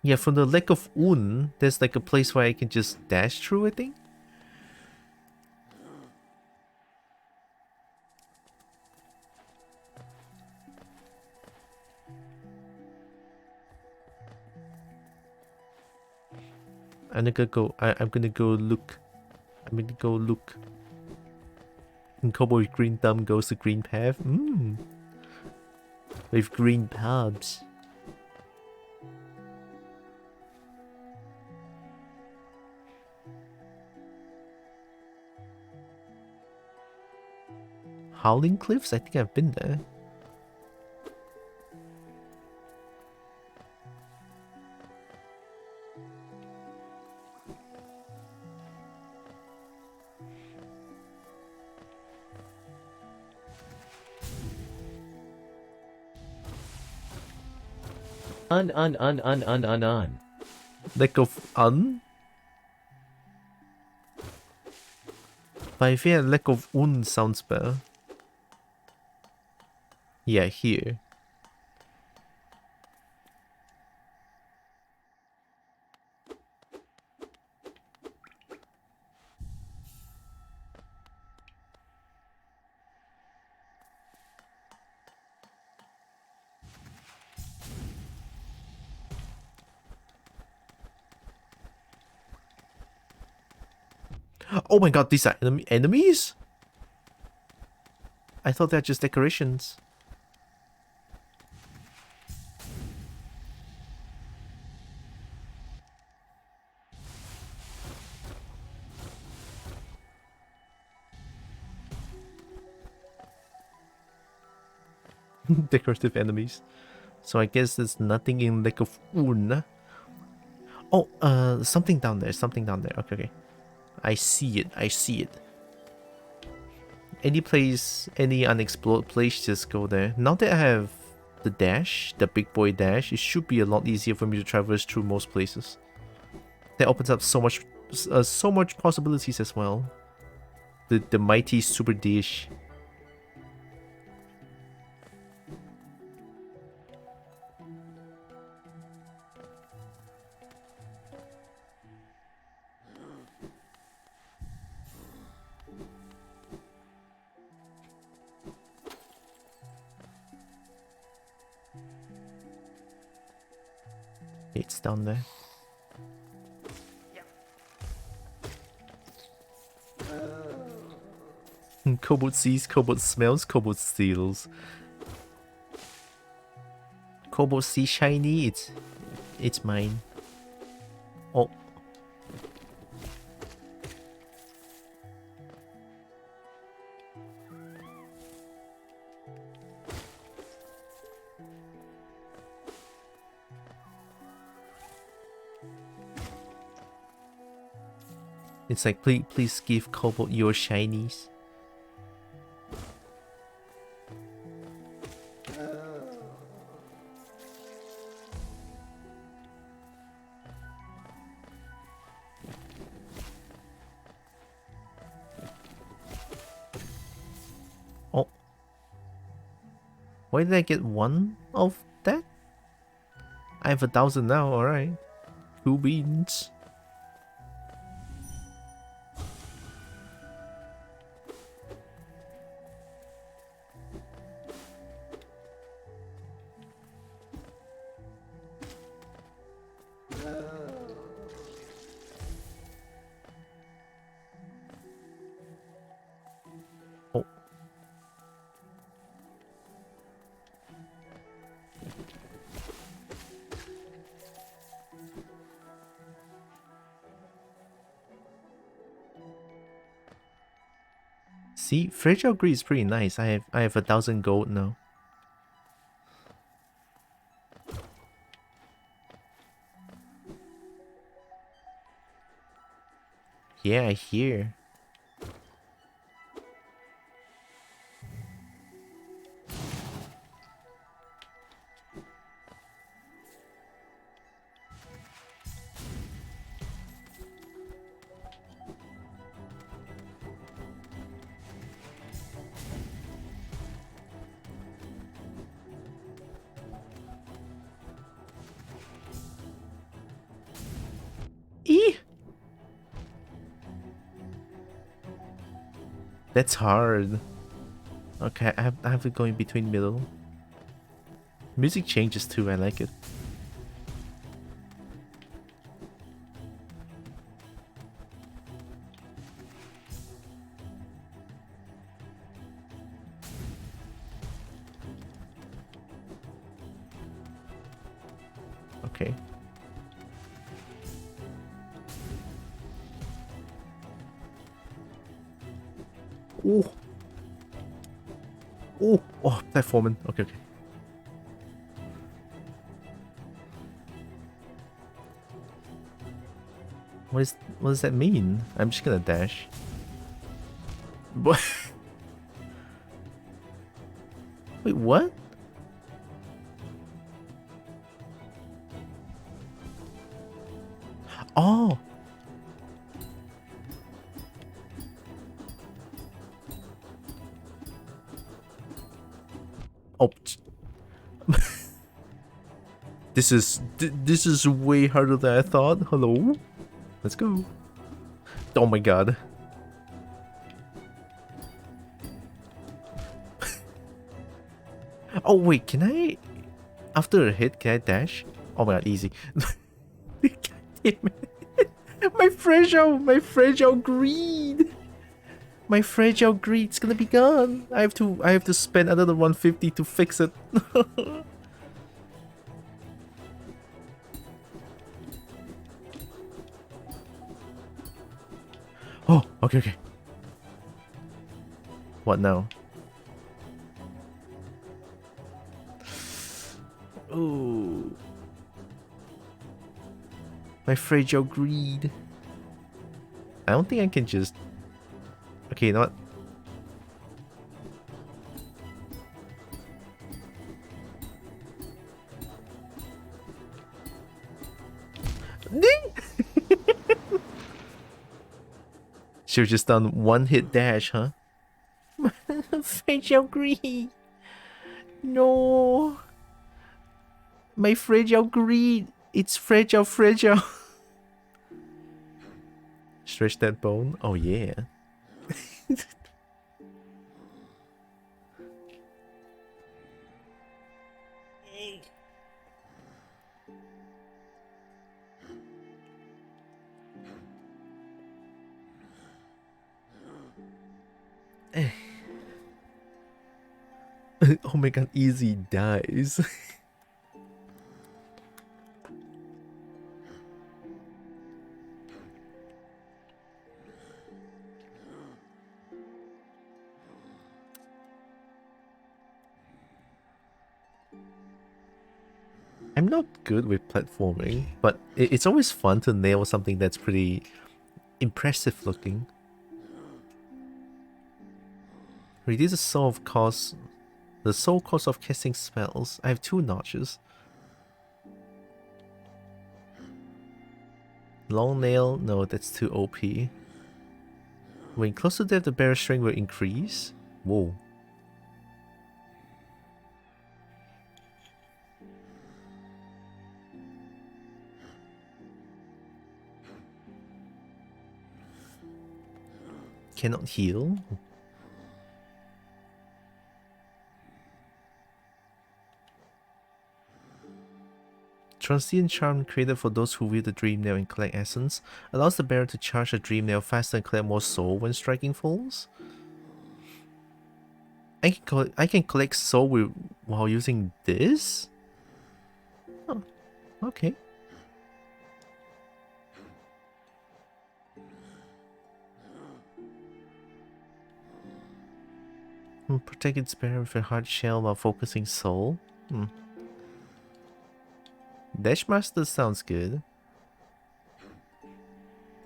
Yeah, from the Lake of Un, there's like a place where I can just dash through, I think. I'm gonna go. I'm gonna go look. I'm gonna go look. And Cowboy Green Thumb goes to green path. With green pubs. Howling Cliffs? I think I've been there. On. Lake of Un? But I feel Lake of Un sounds better. Yeah, here. Oh my god, these are enemies? I thought they're just decorations. Decorative enemies. So I guess there's nothing in Lake of Un. Oh, something down there. Something down there. Okay, okay. I see it. I see it. Any place, any unexplored place, just go there. Now that I have the dash, the big boy dash, it should be a lot easier for me to traverse through most places. That opens up so much possibilities as well. The mighty super dish. It's down there. Cobalt sees, Cobalt smells, Cobalt steals. Cobalt see shiny, it's mine. Oh. It's like, please give Cobalt your shinies. Oh. Why did I get one of that? I have 1,000 now, alright. Cool beans. Oh. See, fragile greed is pretty nice. I have 1,000 gold now. Yeah, I hear. Eee! That's hard. Okay, I have to go in between middle. Music changes too, I like it. Okay. Ooh. Ooh. Oh, platforming. Okay, okay. What does that mean? I'm just gonna dash. What? Wait, what? Oh. Oh. This is way harder than I thought. Hello. Let's go. Oh my god. Oh wait, can I... After a hit, can I dash? Oh my god, easy. God damn it. My fragile greed. My fragile greed's gonna be gone. I have to spend another 150 to fix it. Oh, okay, okay. What now? Ooh. My fragile greed. I don't think I can just... Okay, you know what? Should've just done one hit dash, huh? Fragile greed. No. My fragile greed. It's fragile. Stretch that bone. Oh yeah. Oh my god, easy dies. I'm not good with platforming, but it's always fun to nail something that's pretty impressive looking. Reduce the soul cost of casting spells. I have 2 notches. Long nail, no, that's too OP. When close to death, the bearer strength will increase. Whoa. Cannot heal. Transient Charm created for those who wield the Dream Nail and collect essence allows the bearer to charge the Dream Nail faster and collect more soul when striking foes. I can collect soul while using this? Oh, okay. Protect its bearer with a hard shell while focusing soul. Dashmaster sounds good.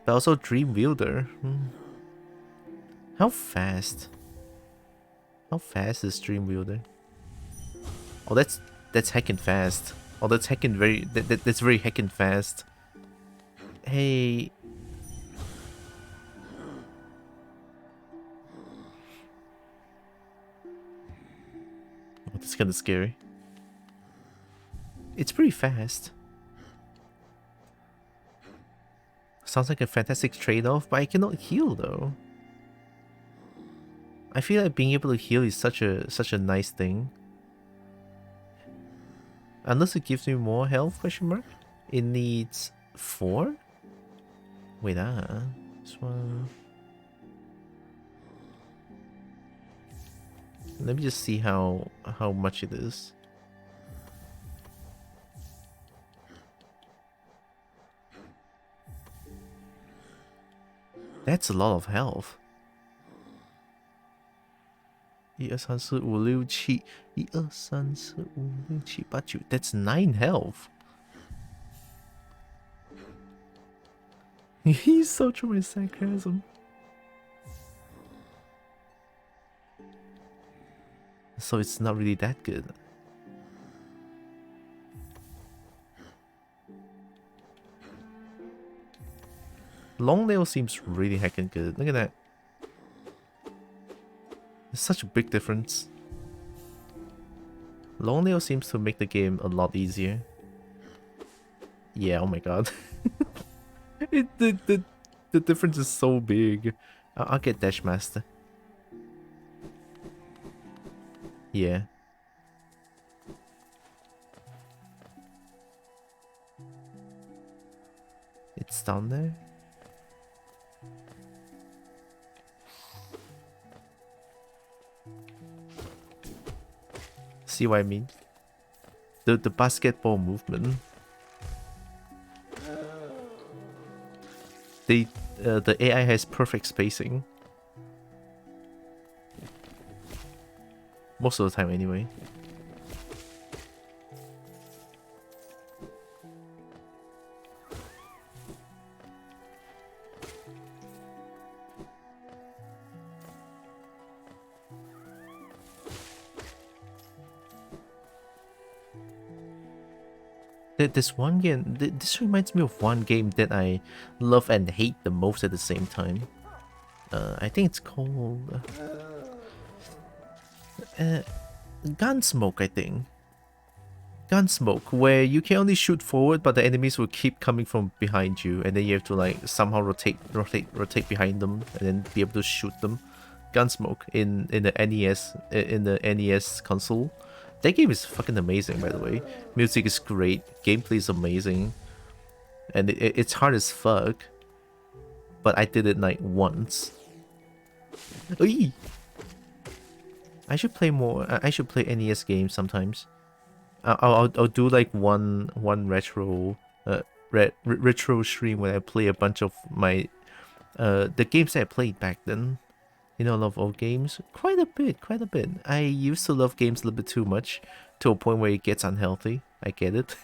But also Dream Wielder. How fast? How fast is Dream Wielder? Oh, that's heckin' fast. Oh, that's heckin' that's very heckin' fast. Hey. Oh, that's kind of scary. It's pretty fast. Sounds like a fantastic trade-off, but I cannot heal though. I feel like being able to heal is such a nice thing. Unless it gives me more health, question mark? It needs 4? Wait, this one. Let me just see how much it is. That's a lot of health. 1 2 3 4 5 6 7 1 2 3 4 5 6 7 8 9 That's 9 health. He's such my sarcasm. So it's not really that good. Long nail seems really heckin' good. Look at that. There's such a big difference. Long nail seems to make the game a lot easier. Yeah, oh my god. The difference is so big. I'll get Dash Master. Yeah. It's down there. See what I mean? The basketball movement. The AI has perfect spacing. Most of the time anyway. This one game, this reminds me of one game that I love and hate the most at the same time. I think it's called Gunsmoke, I think. Gunsmoke, where you can only shoot forward, but the enemies will keep coming from behind you, and then you have to like somehow rotate behind them, and then be able to shoot them. Gunsmoke in the NES console. That game is fucking amazing, by the way. Music is great, gameplay is amazing, and it's hard as fuck. But I did it like once. Oy! I should play more. I should play NES games sometimes. I'll do like one retro retro stream where I play a bunch of my the games that I played back then. You know, I love old games quite a bit. I used to love games a little bit too much, to a point where it gets unhealthy. I get it.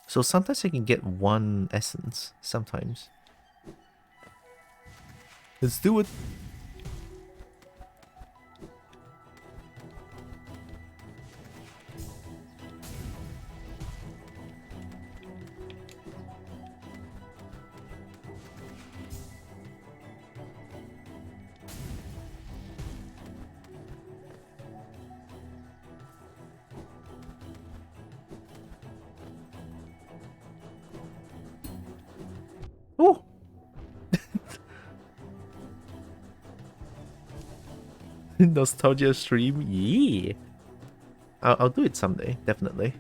So sometimes I can get 1 essence. Sometimes. Let's do it. Oh! Nostalgia stream? Yeah! I'll do it someday, definitely.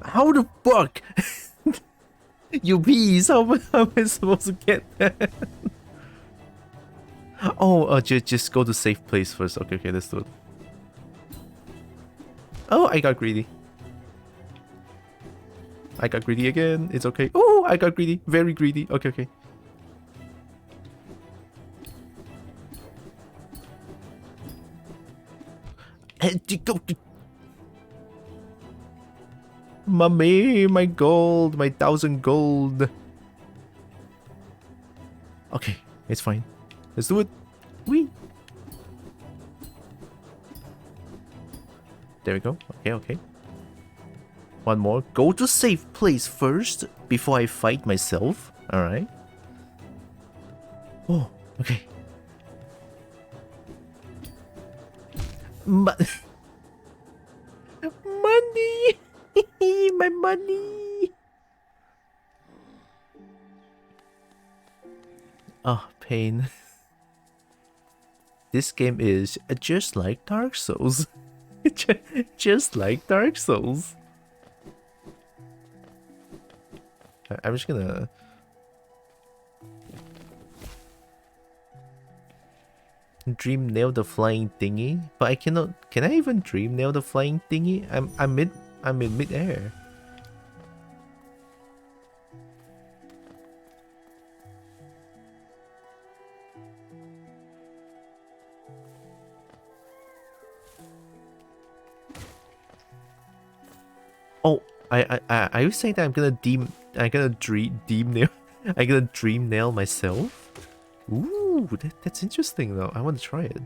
How the fuck? You bees, how am I supposed to get that? Oh, just go to safe place first. Okay, let's do it. Oh, I got greedy. I got greedy again. It's okay. Oh, I got greedy. Very greedy. Okay, okay. Mommy, my gold, my 1,000 gold. Okay, it's fine. Let's do it. Wee. There we go. Okay, okay. One more. Go to safe place first before I fight myself. Alright. Oh, okay. Money! My money! Oh, pain. This game is just like Dark Souls. Just like Dark Souls. I'm just gonna... Dream nail the flying thingy, but I cannot. Can I even dream nail the flying thingy? I'm in mid-air. Oh, are you saying that I'm gonna dream nail? I'm gonna dream nail myself? Ooh, that's interesting though. I want to try it.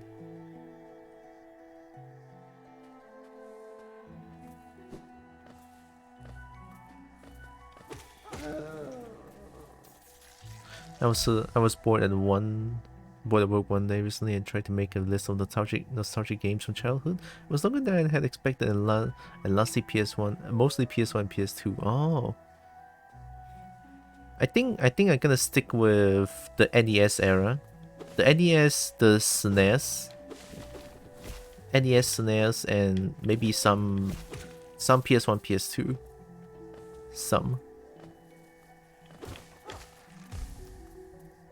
I was bored at work one day recently and tried to make a list of nostalgic games from childhood. It was longer than I had expected and lastly PS1, mostly PS1 and PS2. Oh. I think I'm gonna stick with the NES era. The NES, the SNES. NES, SNES, and maybe some PS1, PS2. Some.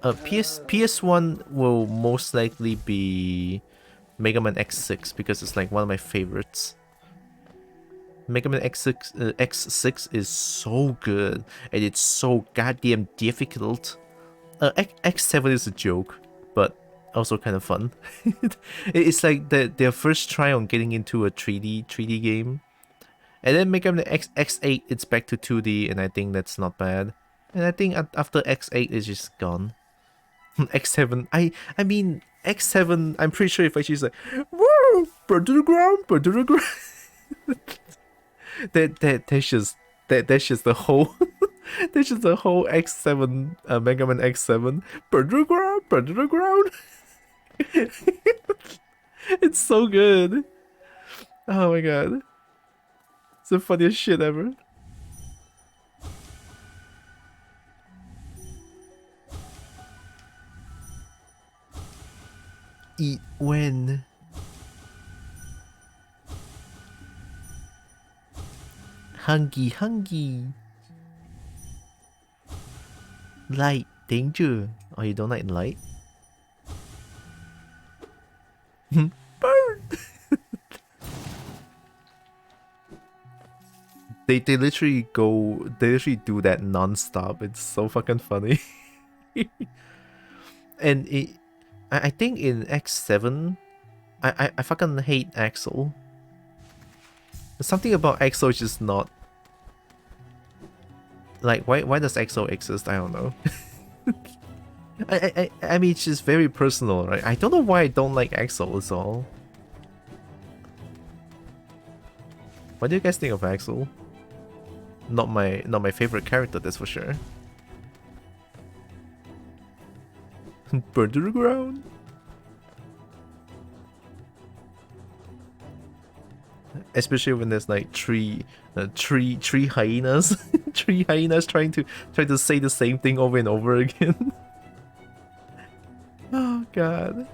PS1 will most likely be Mega Man X6 because it's like one of my favorites. Mega Man X6 X6 is so good and it's so goddamn difficult. X7 is a joke, but also kind of fun. It's like their first try on getting into a 3D game, and then Mega Man X8 it's back to 2D, and I think that's not bad. And I think after X8 it's just gone. X7, I mean X7. I'm pretty sure if I choose like, whoa, burn to the ground, burn to the ground. That's just the whole that's just the whole X7 Mega Man X7. Burn to the ground, burn to the ground. It's so good. Oh my god. It's the funniest shit ever. Eat when? Hungry. Light, danger. Oh, you don't like light? Burn! They literally do that non-stop. It's so fucking funny. And I think in X7, I fucking hate Axel. Something about Axel is just not like why does Axel exist? I don't know. I mean it's just very personal, right? I don't know why I don't like Axel is all. What do you guys think of Axel? Not my favorite character, that's for sure. Burn to the ground. Especially when there's like three hyenas, three hyenas trying to say the same thing over and over again. Oh god.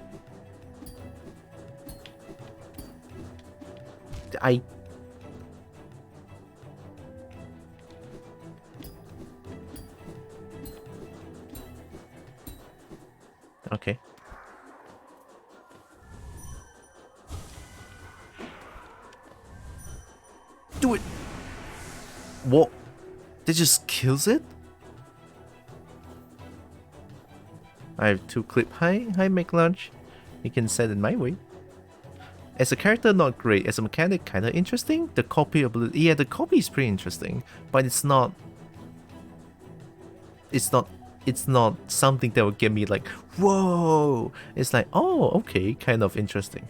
Okay. What? That just kills it? I have 2 clip. Hi, make lunch. You can send it my way. As a character, not great. As a mechanic, kinda interesting. The copy ability, yeah, the copy is pretty interesting, but it's not. It's not something that will get me like, whoa. It's like, oh, okay, kind of interesting.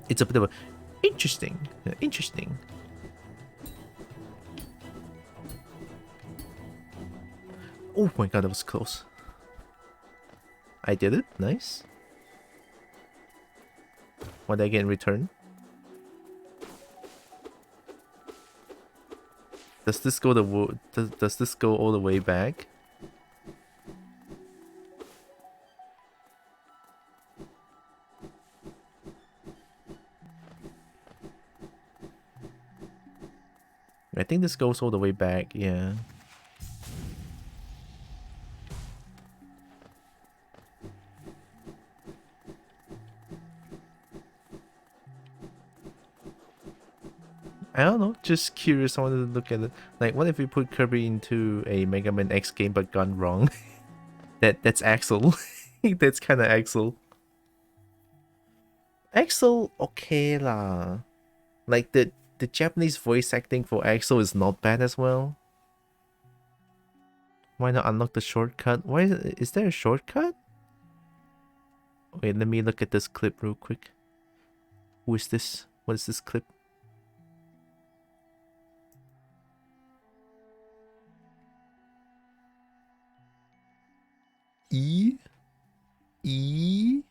It's a bit of a interesting. Oh my god, that was close. I did it. Nice. What did I get in return? Does this go does this go all the way back? I think this goes all the way back, yeah. I don't know, just curious. I wanted to look at it. Like, what if we put Kirby into a Mega Man X game but gone wrong? That's Axel. That's kind of Axel. Axel, okay lah. Like the Japanese voice acting for Axel is not bad as well. Why not unlock the shortcut? Why is there a shortcut? Wait, let me look at this clip real quick. Who is this? What is this clip? E? E?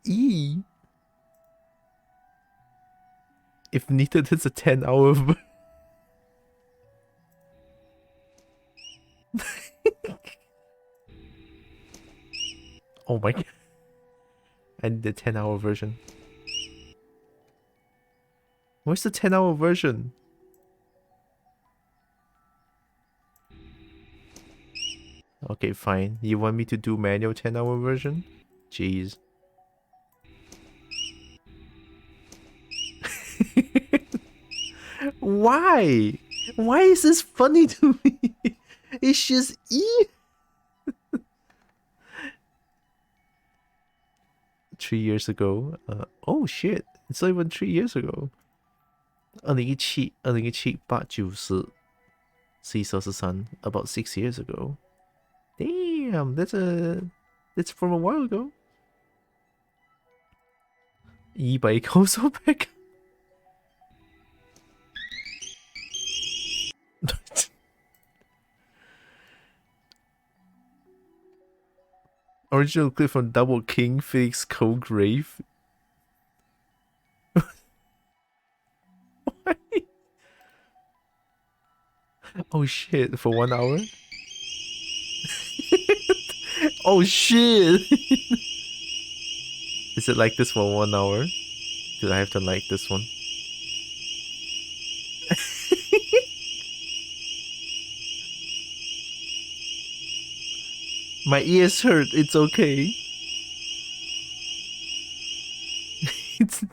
E? If needed, it's a 10-hour. Oh my god. I need the 10-hour version. Where's the 10-hour version? Okay, fine. You want me to do manual 10-hour version? Jeez. Why? Why is this funny to me? It's just E. 3 years ago. Oh shit! It's not even 3 years ago. 2017, 8、9、10、11、8、9、10、11、13 about 6 years ago. Damn, that's from a while ago. 200 console back. Original clip from Double King, Felix Cograve. Oh shit, for 1 hour? Oh shit! Is it like this for 1 hour? Do I have to like this one? My ears hurt, it's okay. It's...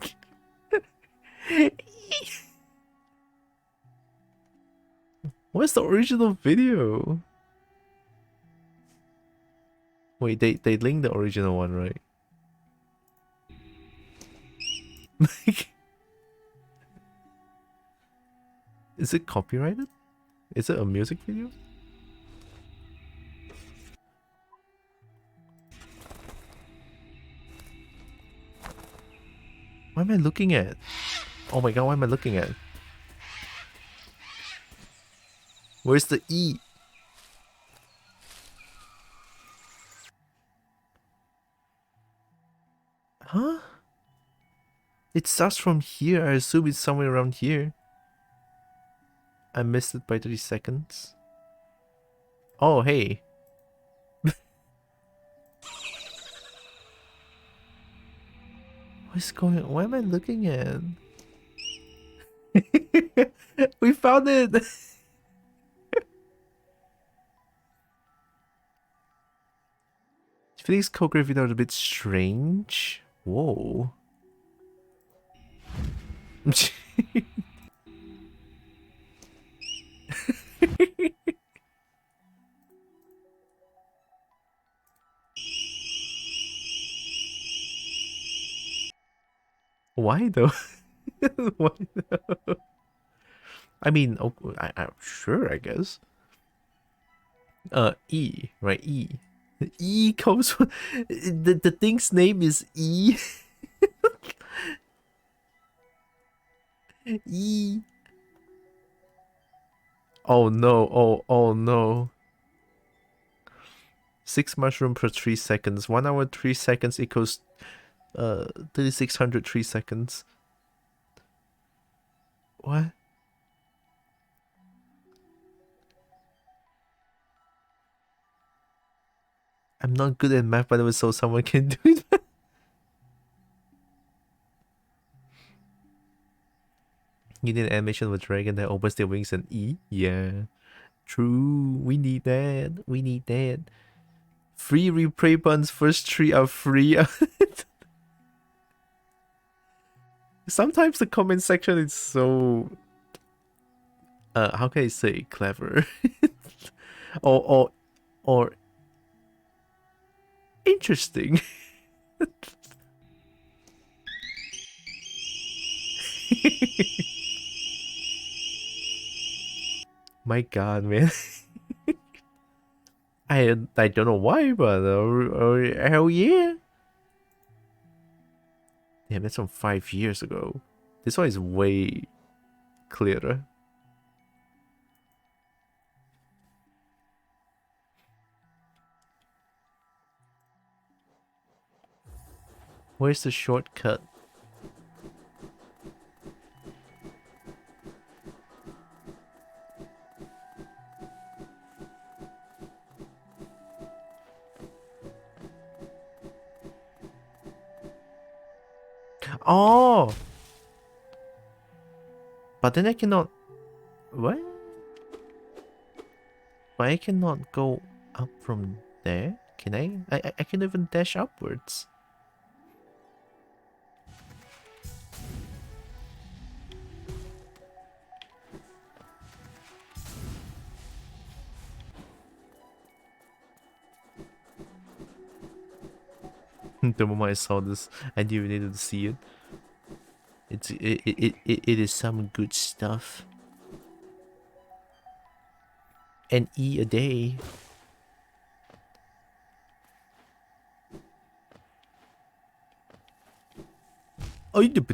What's the original video? Wait, they linked the original one, right? Is it copyrighted? Is it a music video? What am I looking at? Oh my god, what am I looking at? Where's the E? Huh? It starts from here. I assume it's somewhere around here. I missed it by 30 seconds. Oh, hey. What's going on? What am I looking at? We found it! Felix co-gravity are a bit strange. Whoa. Why though? Why though? I mean, oh, I'm sure, I guess. E, right? E. E comes from the thing's name is E. E. Oh no! Oh no! 6 mushroom per 3 seconds. 1 hour 3 seconds equals 3600 3 seconds. What? I'm not good at math, by the way, so someone can do it. You need an animation of a dragon that opens their wings and E? Yeah. True. We need that. We need that. Free replay buttons. First 3 are free. Sometimes the comment section is so... how can I say clever? or interesting. My god, man. I don't know why, but hell yeah. Damn, that's from 5 years ago. This one is way clearer. Where's the shortcut? Oh! But then I cannot... What? But I cannot go up from there? Can I? I can even dash upwards. The moment I saw this, I knew we needed to see it. It is some good stuff. An E a day. Oh, you do.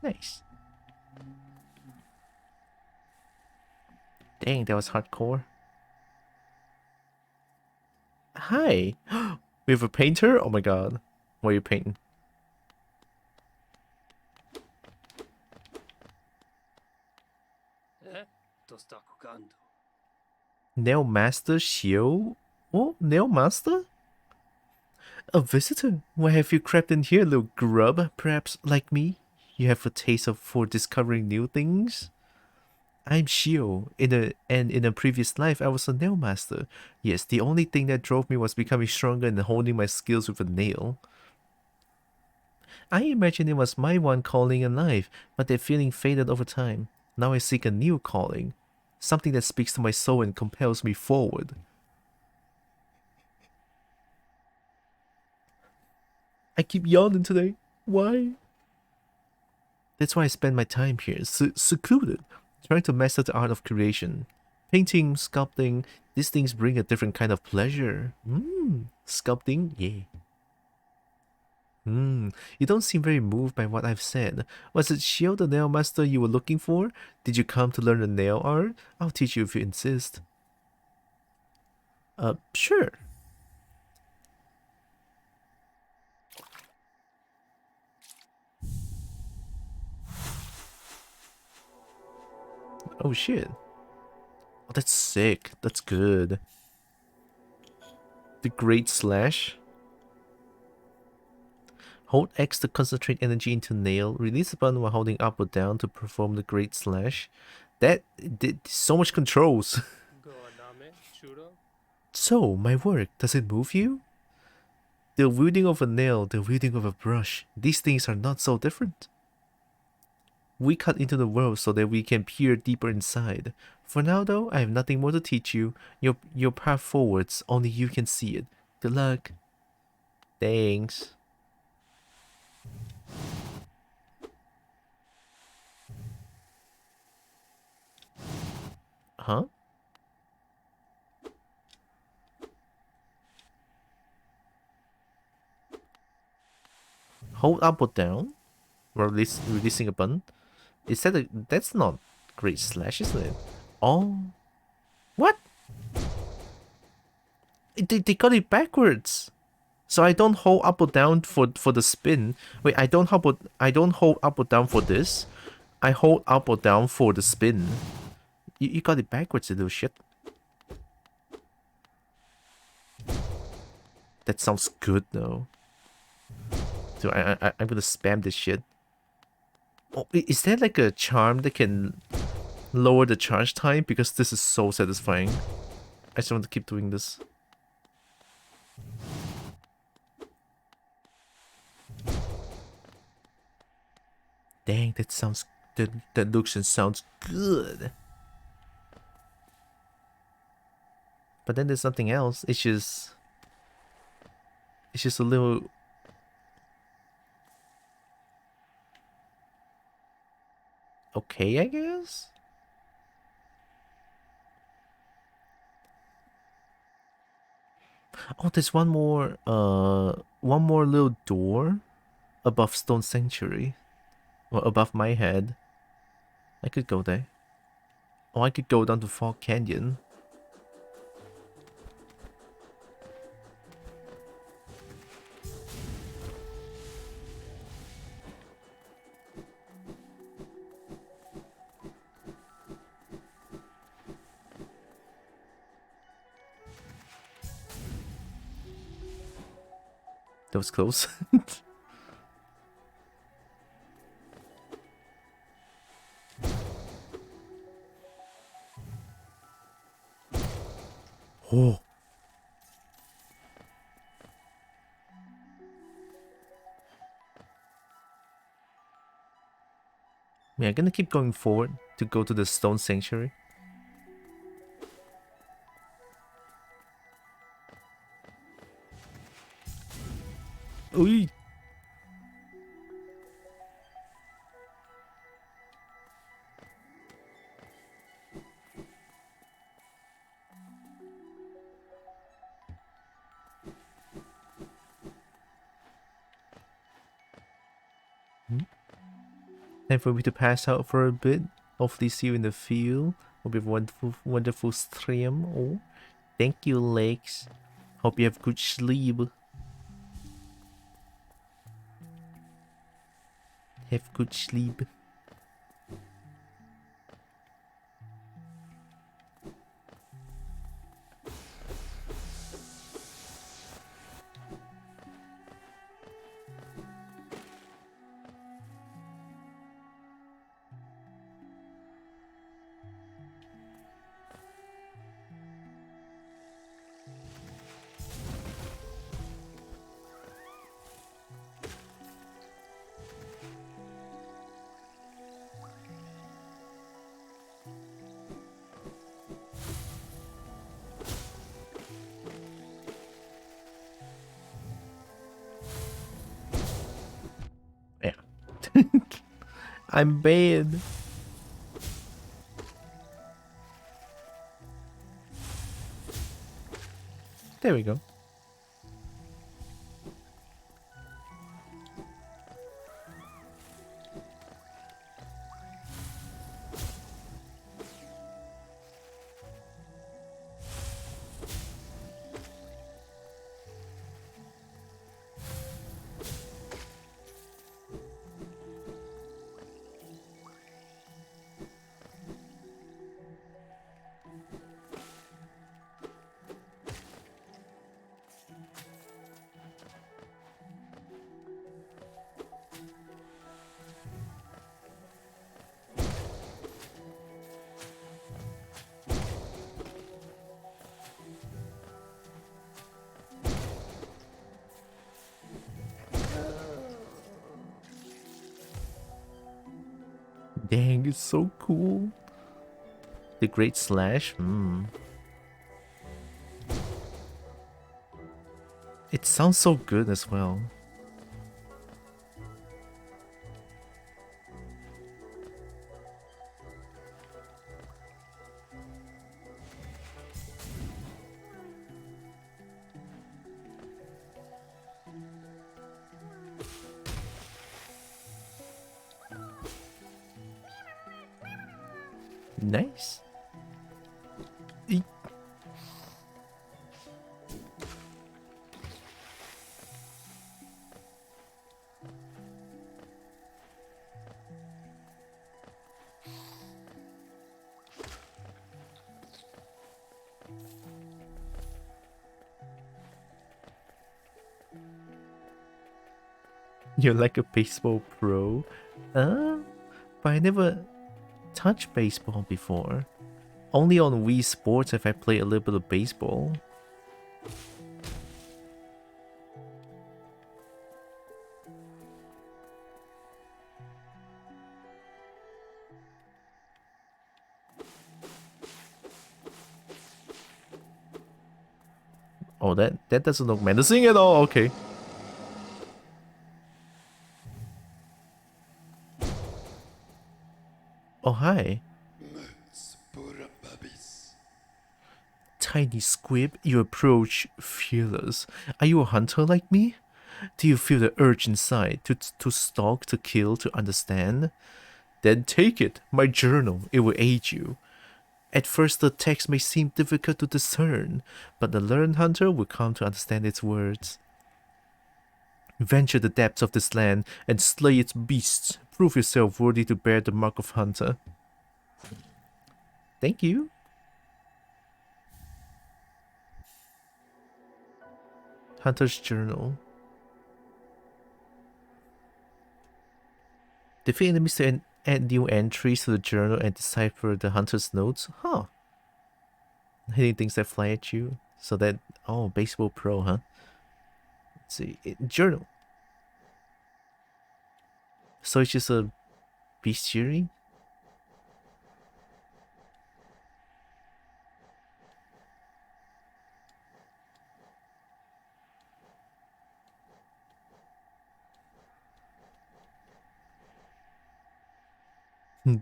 Nice. Dang, that was hardcore. Hi. We have a painter? Oh my god. What are you painting? Nail Master Shio? Oh, Nail Master? A visitor? Why have you crept in here, little grub? Perhaps, like me, you have a taste for discovering new things? I'm Shio. In a previous life, I was a nail master. Yes, the only thing that drove me was becoming stronger and honing my skills with a nail. I imagined it was my one calling in life, but that feeling faded over time. Now I seek a new calling. Something that speaks to my soul and compels me forward. I keep yawning today. Why? That's why I spend my time here, secluded, trying to master the art of creation. Painting, sculpting, these things bring a different kind of pleasure. Sculpting? Yeah. You don't seem very moved by what I've said. Was it Shio the nail master you were looking for? Did you come to learn the nail art? I'll teach you if you insist. Sure. Oh shit. Oh, that's sick. That's good. The Great Slash. Hold X to concentrate energy into nail. Release the button while holding up or down to perform the Great Slash. That did so much controls. So, my work, does it move you? The wielding of a nail, the wielding of a brush, these things are not so different. We cut into the world so that we can peer deeper inside. For now though, I have nothing more to teach you. Your path forwards, only you can see it. Good luck. Thanks. Huh? Hold up or down? Releasing a button? Is that that's not Great Slash, isn't it? Oh. What? They got it backwards. So I don't hold up or down for the spin. Wait, I don't hold up or down for this. I hold up or down for the spin. You got it backwards, you little shit. That sounds good though. So I'm gonna spam this shit. Oh, is there like a charm that can lower the charge time? Because this is so satisfying. I just want to keep doing this. Dang, that looks and sounds good. But then there's something else. It's just a little. Okay, I guess. Oh, there's one more little door above Stone Sanctuary. Well, above my head. I could go there. Or I could go down to Fog Canyon. That was close. Oh. Yeah, I'm gonna keep going forward to go to the Stone Sanctuary. Oi! Time for me to pass out for a bit. Hopefully see you in the field. Hope you have a wonderful stream. Oh, thank you, Lex. Hope you have good sleep. Have good sleep. Yeah. I'm bad. There we go. Dang, it's so cool. The Great Slash? It sounds so good as well. Nice. You're like a baseball pro? But I never touched baseball before. Only on Wii Sports have I played a little bit of baseball. Oh, that doesn't look menacing at all. Okay. Oh, hi. Tiny squib, you approach fearless. Are you a hunter like me? Do you feel the urge inside to stalk, to kill, to understand? Then take it, my journal, it will aid you. At first the text may seem difficult to discern, but the learned hunter will come to understand its words. Venture the depths of this land and slay its beasts. Prove yourself worthy to bear the mark of hunter. Thank you. Hunter's Journal. Defeat enemies to add new entries to the journal and decipher the hunter's notes. Huh. Hitting things that fly at you. So that... Oh, Baseball Pro, huh? Let's see. Journal. So it's just a bestiary?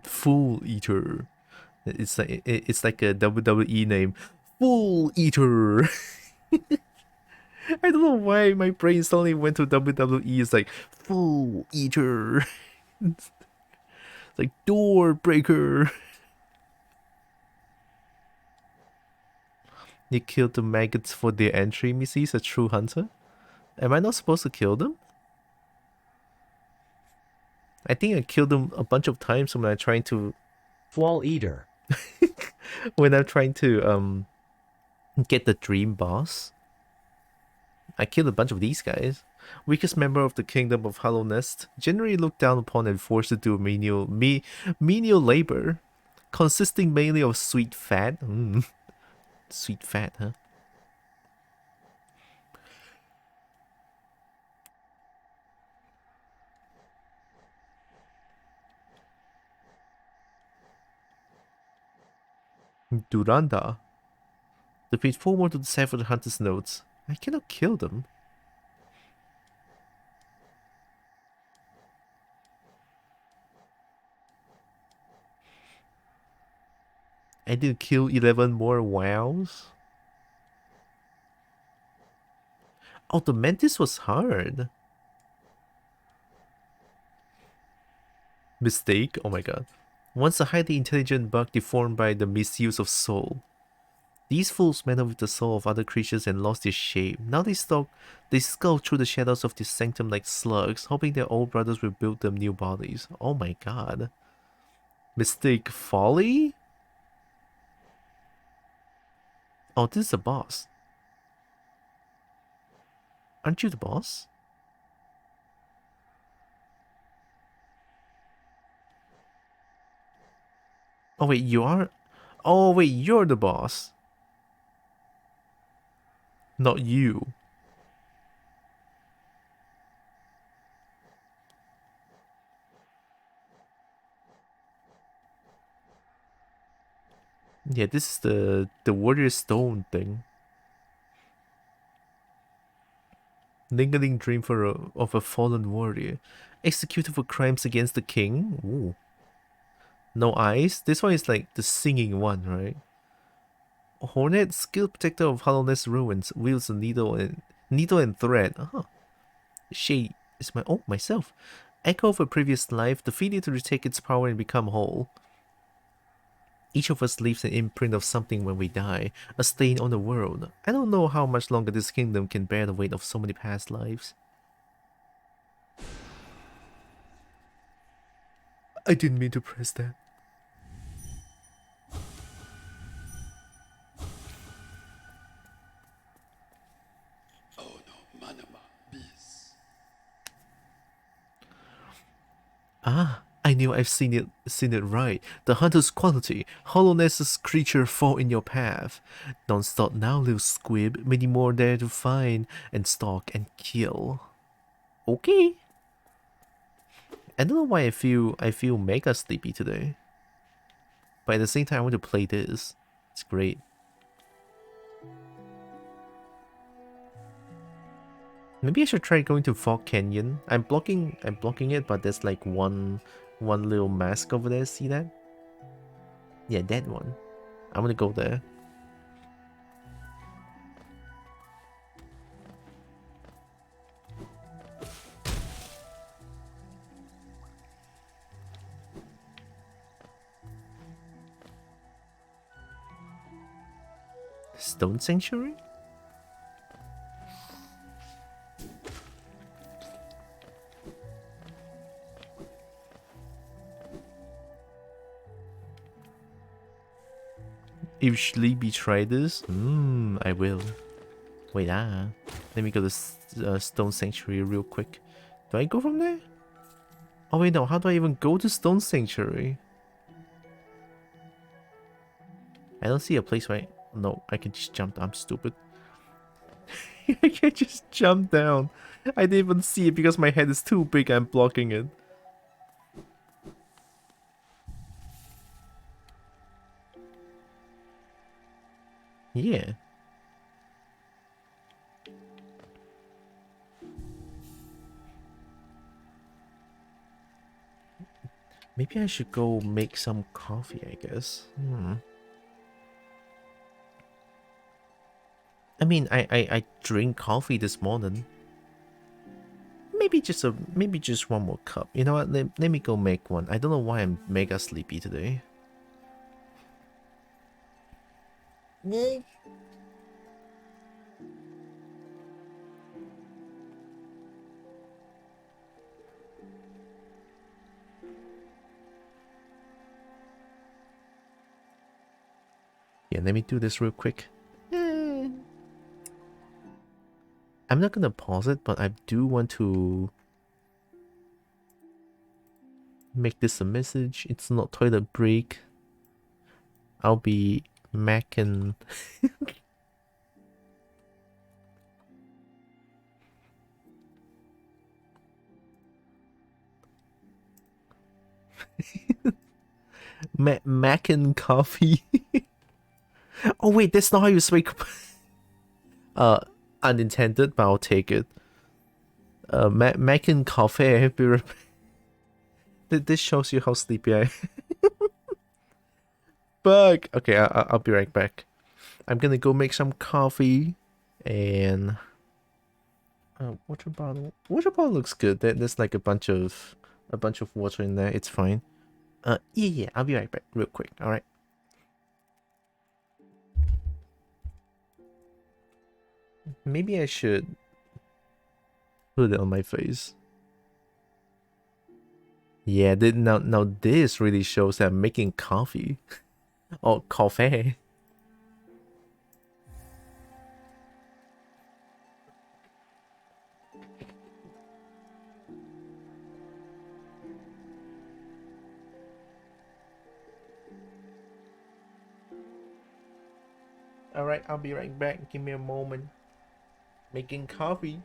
Fool Eater. It's like a WWE name. Fool Eater. I don't know why my brain suddenly went to WWE. It's like Fool Eater. It's like Door Breaker. You killed the maggots for their entry, Missy's a true hunter? Am I not supposed to kill them? I think I killed them a bunch of times when I'm trying to... Fool Eater. When I'm trying to get the dream boss. I killed a bunch of these guys. Weakest member of the kingdom of Hollow Nest, generally looked down upon and forced to do menial labor, consisting mainly of sweet fat. Sweet fat, huh? Duranda. Defeat 4 more to decipher the hunter's notes. I cannot kill them. I did kill 11 more wows. Oh, the Mantis was hard. Mistake? Oh my god. Once a highly intelligent bug deformed by the misuse of soul. These fools meddled with the soul of other creatures and lost their shape. Now they skulk through the shadows of this sanctum like slugs, hoping their old brothers will build them new bodies. Oh my god. Mistake Folly? Oh, this is the boss. Aren't you the boss? Oh wait, you are? Oh wait, you're the boss. Not you. Yeah, this is the warrior stone thing. Lingering dream of a fallen warrior, executed for crimes against the king. Ooh. No eyes. This one is like the singing one, right? Hornet, skilled protector of Hollowness ruins, wields a needle and thread. She is myself. Echo of a previous life, defeated to retake its power and become whole. Each of us leaves an imprint of something when we die, a stain on the world. I don't know how much longer this kingdom can bear the weight of so many past lives. I didn't mean to press that. Oh no, Manama, bees. I knew I've seen it right. The hunter's quality. Hollowness's creature fall in your path. Don't stop now, little squib. Many more there to find and stalk and kill. Okay. I don't know why I feel mega sleepy today. But at the same time I want to play this. It's great. Maybe I should try going to Fog Canyon. I'm blocking it, but there's like one little mask over there, see that? Yeah, that one. I'm gonna go there. Stone Sanctuary? If Sleepy try this, I will. Wait, let me go to Stone Sanctuary real quick. Do I go from there? Oh wait, no. How do I even go to Stone Sanctuary? I don't see a place, right? No, I can just jump. I'm stupid. I can just jump down. I didn't even see it because my head is too big. I'm blocking it. Yeah. Maybe I should go make some coffee, I guess. I mean, I drink coffee this morning. Maybe just one more cup. You know what? Let me go make one. I don't know why I'm mega sleepy today. Yeah, let me do this real quick. I'm not gonna pause it, but I do want to make this a message. It's not toilet break. I'll be macking. Mackin coffee. Oh wait, that's not how you speak. Unintended, but I'll take it. Mackin coffee. This shows you how sleepy I am. Bug. Okay, I'll be right back. I'm gonna go make some coffee and water bottle. Water bottle looks good. There's like a bunch of water in there. It's fine. Yeah. I'll be right back, real quick. All right. Maybe I should put it on my face. Yeah. Now this really shows that I'm making coffee. Oh, coffee. All right. I'll be right back. Give me a moment. Making coffee.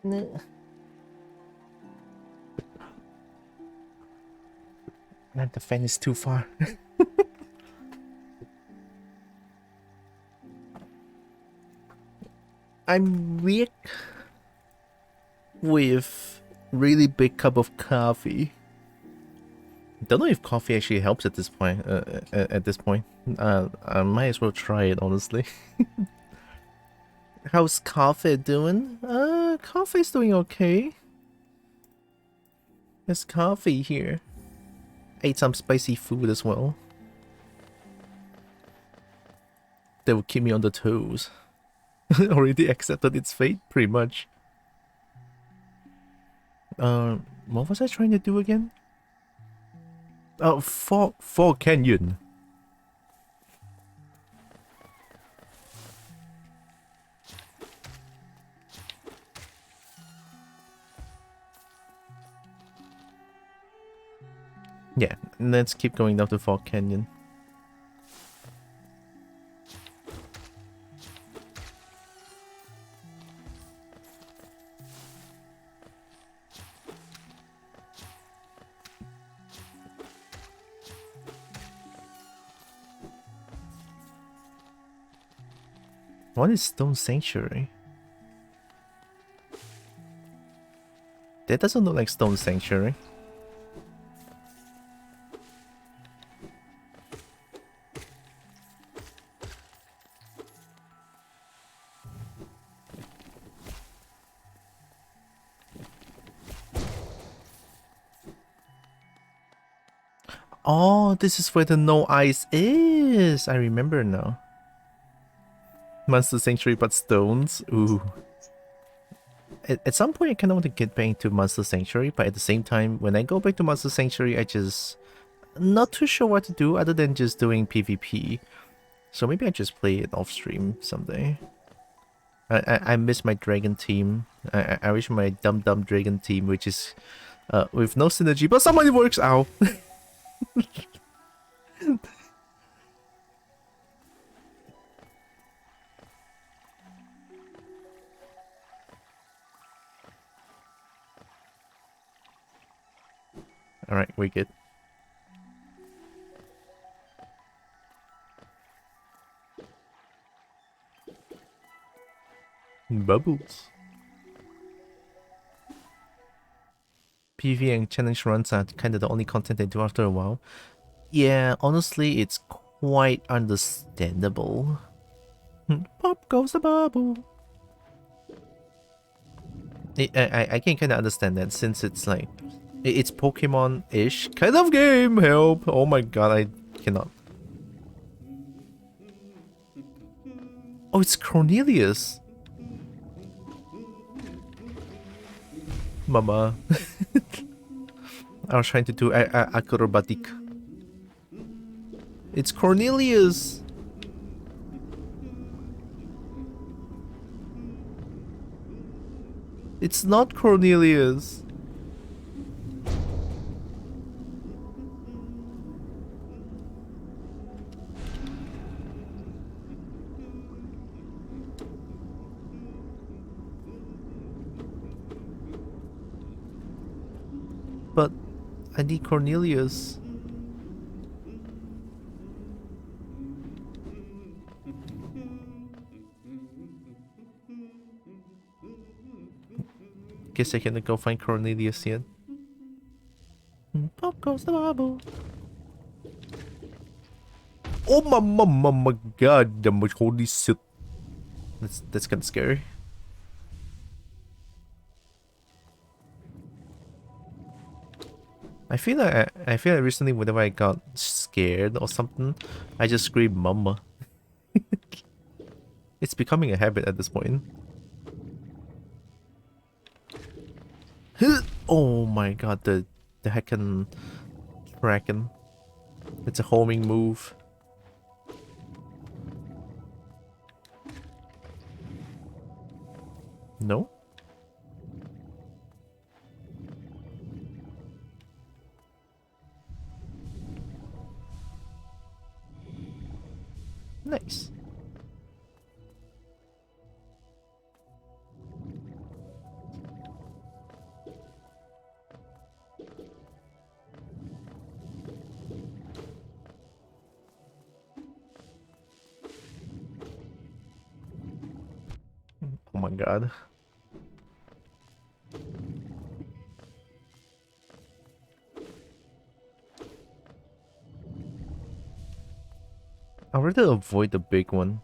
No. Man, the fan is too far. I'm weak with really big cup of coffee. Don't know if coffee actually helps at this point. I might as well try it, honestly. How's coffee doing? Coffee's doing okay. There's coffee here. Ate some spicy food as well. That will keep me on the toes. Already accepted its fate, pretty much. What was I trying to do again? Oh, Fog Canyon. Yeah, let's keep going down to Fog Canyon. What is Stone Sanctuary? That doesn't look like Stone Sanctuary. Oh, this is where the no ice is. I remember now. Monster Sanctuary but stones. Ooh. At some point I kind of want to get back to Monster Sanctuary, but at the same time, when I go back to Monster Sanctuary, I just not too sure what to do other than just doing PvP. So maybe I just play it off stream someday. I miss my dragon team. I wish my dumb dragon team, which is with no synergy, but somebody works out. Alright, we're good. Bubbles. PvP and challenge runs are kind of the only content I do after a while. Yeah, honestly, it's quite understandable. Pop goes the bubble. I can kind of understand that since it's like it's Pokemon-ish kind of game. Help! Oh my god, I cannot. Oh, it's Cornelius. Mama. I was trying to do acrobatic. It's Cornelius. It's not Cornelius. But I need Cornelius. Guess I can go find Cornelius yet. Pop goes the bubble. Oh my god, holy shit. That's kinda scary. I feel like recently whenever I got scared or something, I just scream mama. It's becoming a habit at this point. Oh my god, the heckin' Kraken. It's a homing move. No? Nice. Oh my god. I'd rather avoid the big one.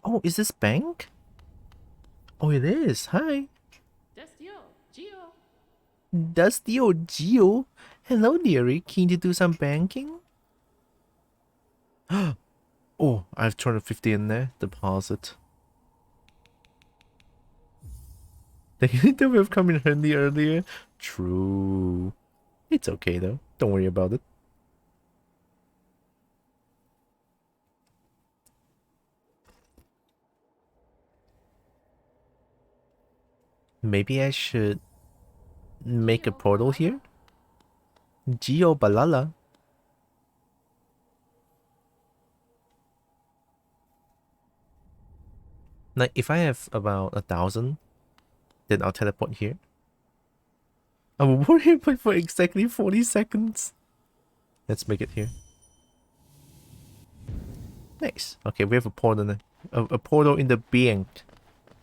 Oh, is this bank? Oh, it is. Hi. Dusty or Geo? Hello, dearie. Keen to do some banking? Oh, I've 250 in there. Deposit. They would have come in handy earlier. True. It's okay though. Don't worry about it. Maybe I should make a portal here? Geo Balala. Like, if I have about 1,000, then I'll teleport here. I will worry about for exactly 40 seconds. Let's make it here. Nice. Okay, we have a portal in the bank.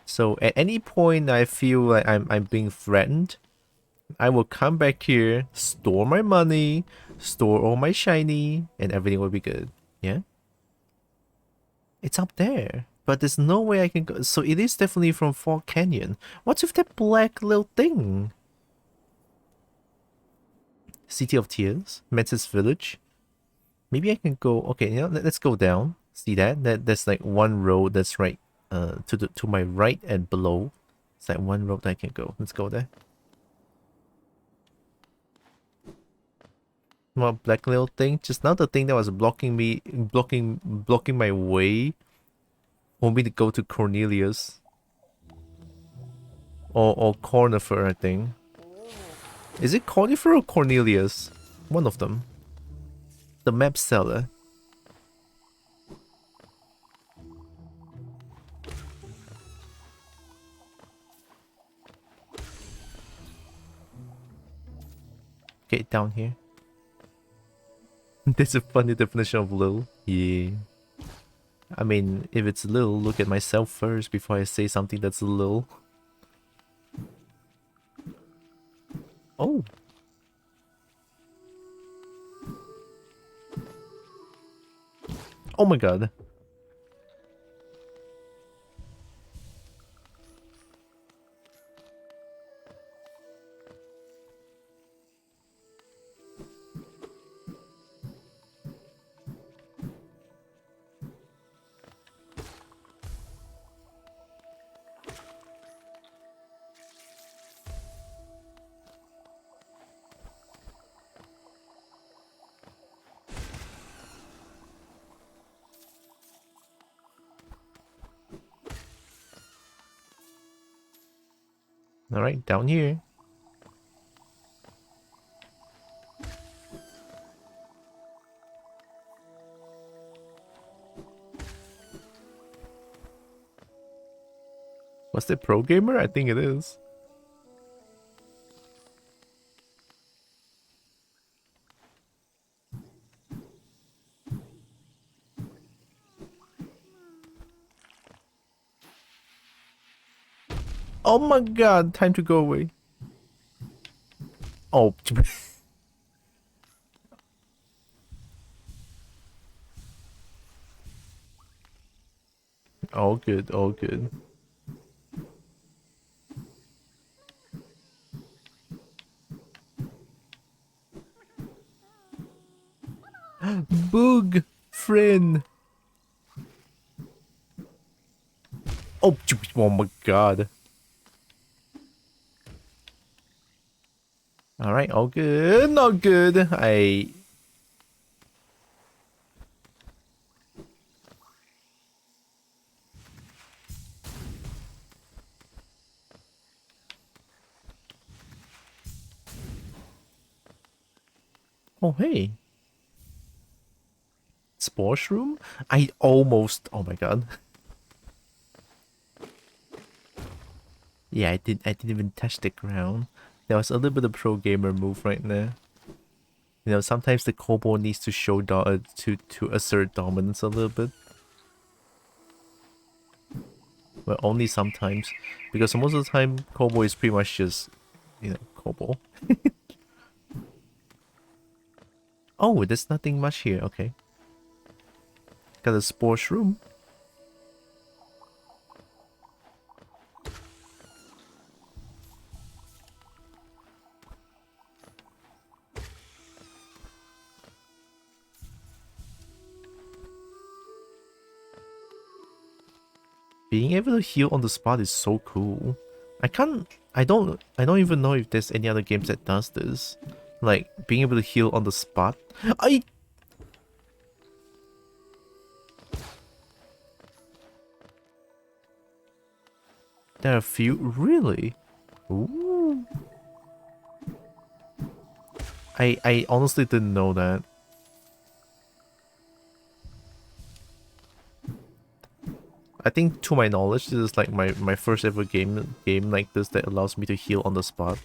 So at any point I feel like I'm being threatened, I will come back here, store my money, store all my shiny, and everything will be good. Yeah? It's up there. But there's no way I can go. So it is definitely from Fort Canyon. What's with that black little thing? City of Tears, Metis Village. Maybe I can go. Okay, you know, let's go down. See that? There's like one road that's right, to my right and below. It's like one road I can go. Let's go there. What black little thing? Just now the thing that was blocking me, blocking my way. Want me to go to Cornelius or Cornifer, I think. Is it Cornifer or Cornelius? One of them. The map seller. Okay, down here. That's a funny definition of Lil. Yeah. I mean, if it's Lil, look at myself first before I say something that's Lil. Oh. Oh my god. Alright, down here. What's the pro gamer? I think it is. Oh my god, time to go away. Oh. All good, all good. Boog, friend. Oh, oh my god. Alright, all good, not good. Oh, hey. Sports room? I almost... Oh my god. Yeah, I didn't even touch the ground. There was a little bit of pro gamer move right there. You know, sometimes the Kobo needs to show to assert dominance a little bit. Well, only sometimes. Because most of the time, Kobo is pretty much just, you know, Kobo. Oh, there's nothing much here. Okay. Got a sports room. Being able to heal on the spot is so cool. I don't even know if there's any other games that does this. Like being able to heal on the spot. There are a few, really? Ooh. I honestly didn't know that. I think to my knowledge, this is like my first ever game like this that allows me to heal on the spot.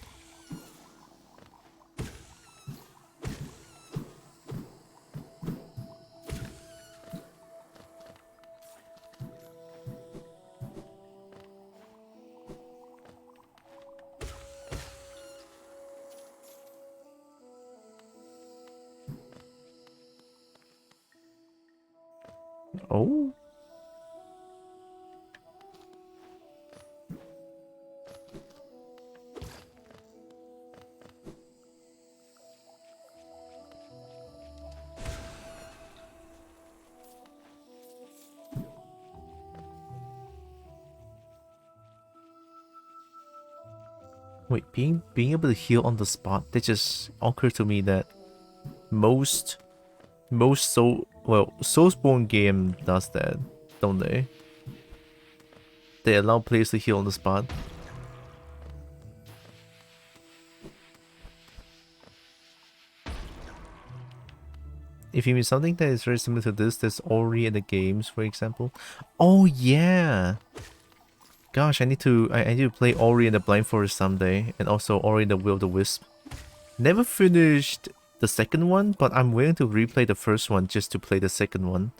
Oh. Wait, being able to heal on the spot, that just occurred to me that most Soulsborne game does that, don't they? They allow players to heal on the spot. If you mean something that is very similar to this, there's Ori in the games, for example. Oh yeah! Gosh, I need to play Ori in the Blind Forest someday, and also Ori in the Will of the Wisp. Never finished the second one, but I'm willing to replay the first one just to play the second one.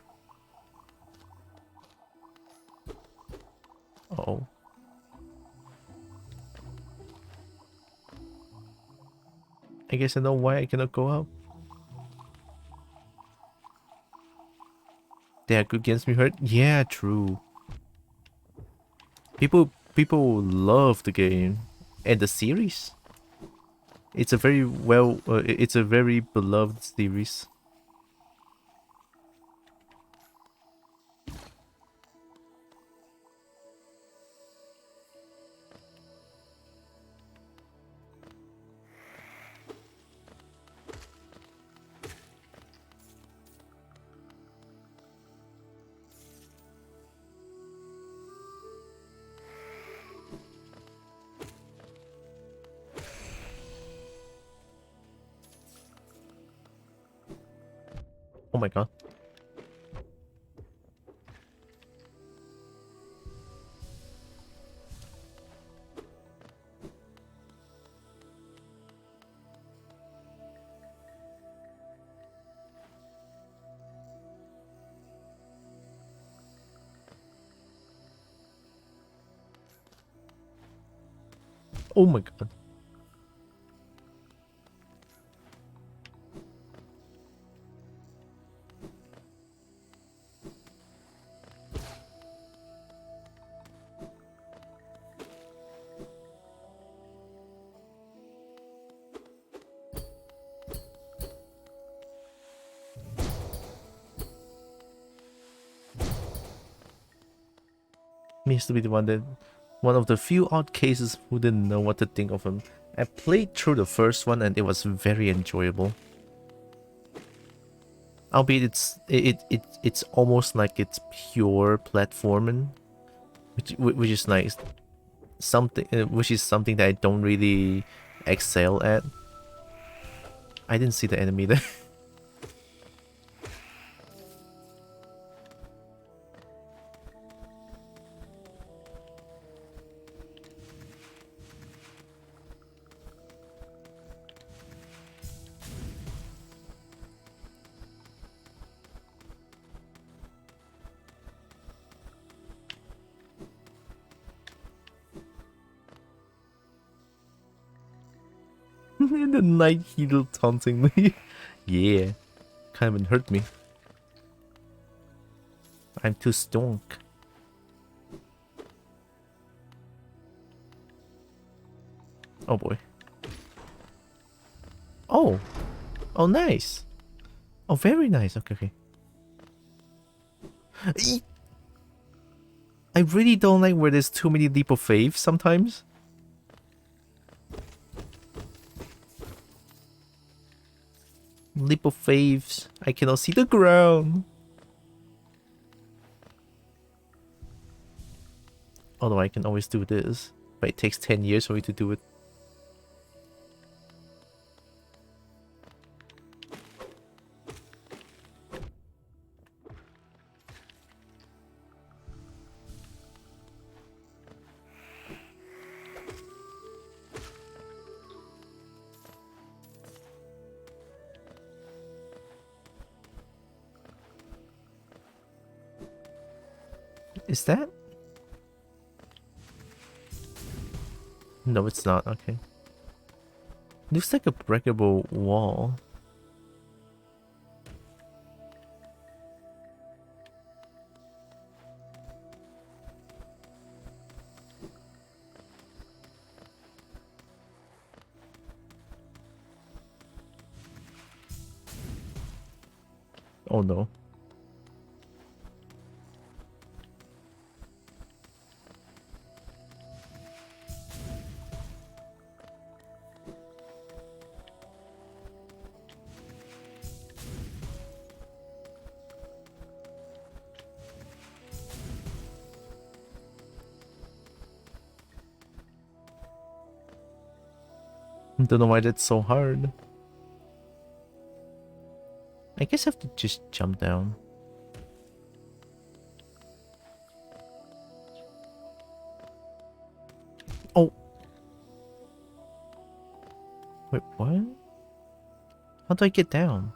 Uh-oh. I guess I know why I cannot go up. They are good against me hurt? Yeah, true. People love the game and the series. It's a very it's a very beloved series. Oh my god. Oh my god. Me used to be the one of the few odd cases who didn't know what to think of him. I played through the first one and it was very enjoyable. Albeit it's almost like it's pure platforming, which is nice. Which is something that I don't really excel at. I didn't see the enemy there. And the Night Hero taunting me. Yeah, kind of hurt me. I'm too stonk. Oh boy. Oh. Oh, nice. Oh, very nice. Okay, okay. I really don't like where there's too many leap of faith sometimes. Leap of faiths. I cannot see the ground. Although I can always do this. But it takes 10 years for me to do it. Is that? No, it's not. Okay. Looks like a breakable wall. Oh no. Don't know why that's so hard. I guess I have to just jump down. Oh! Wait, what? How do I get down?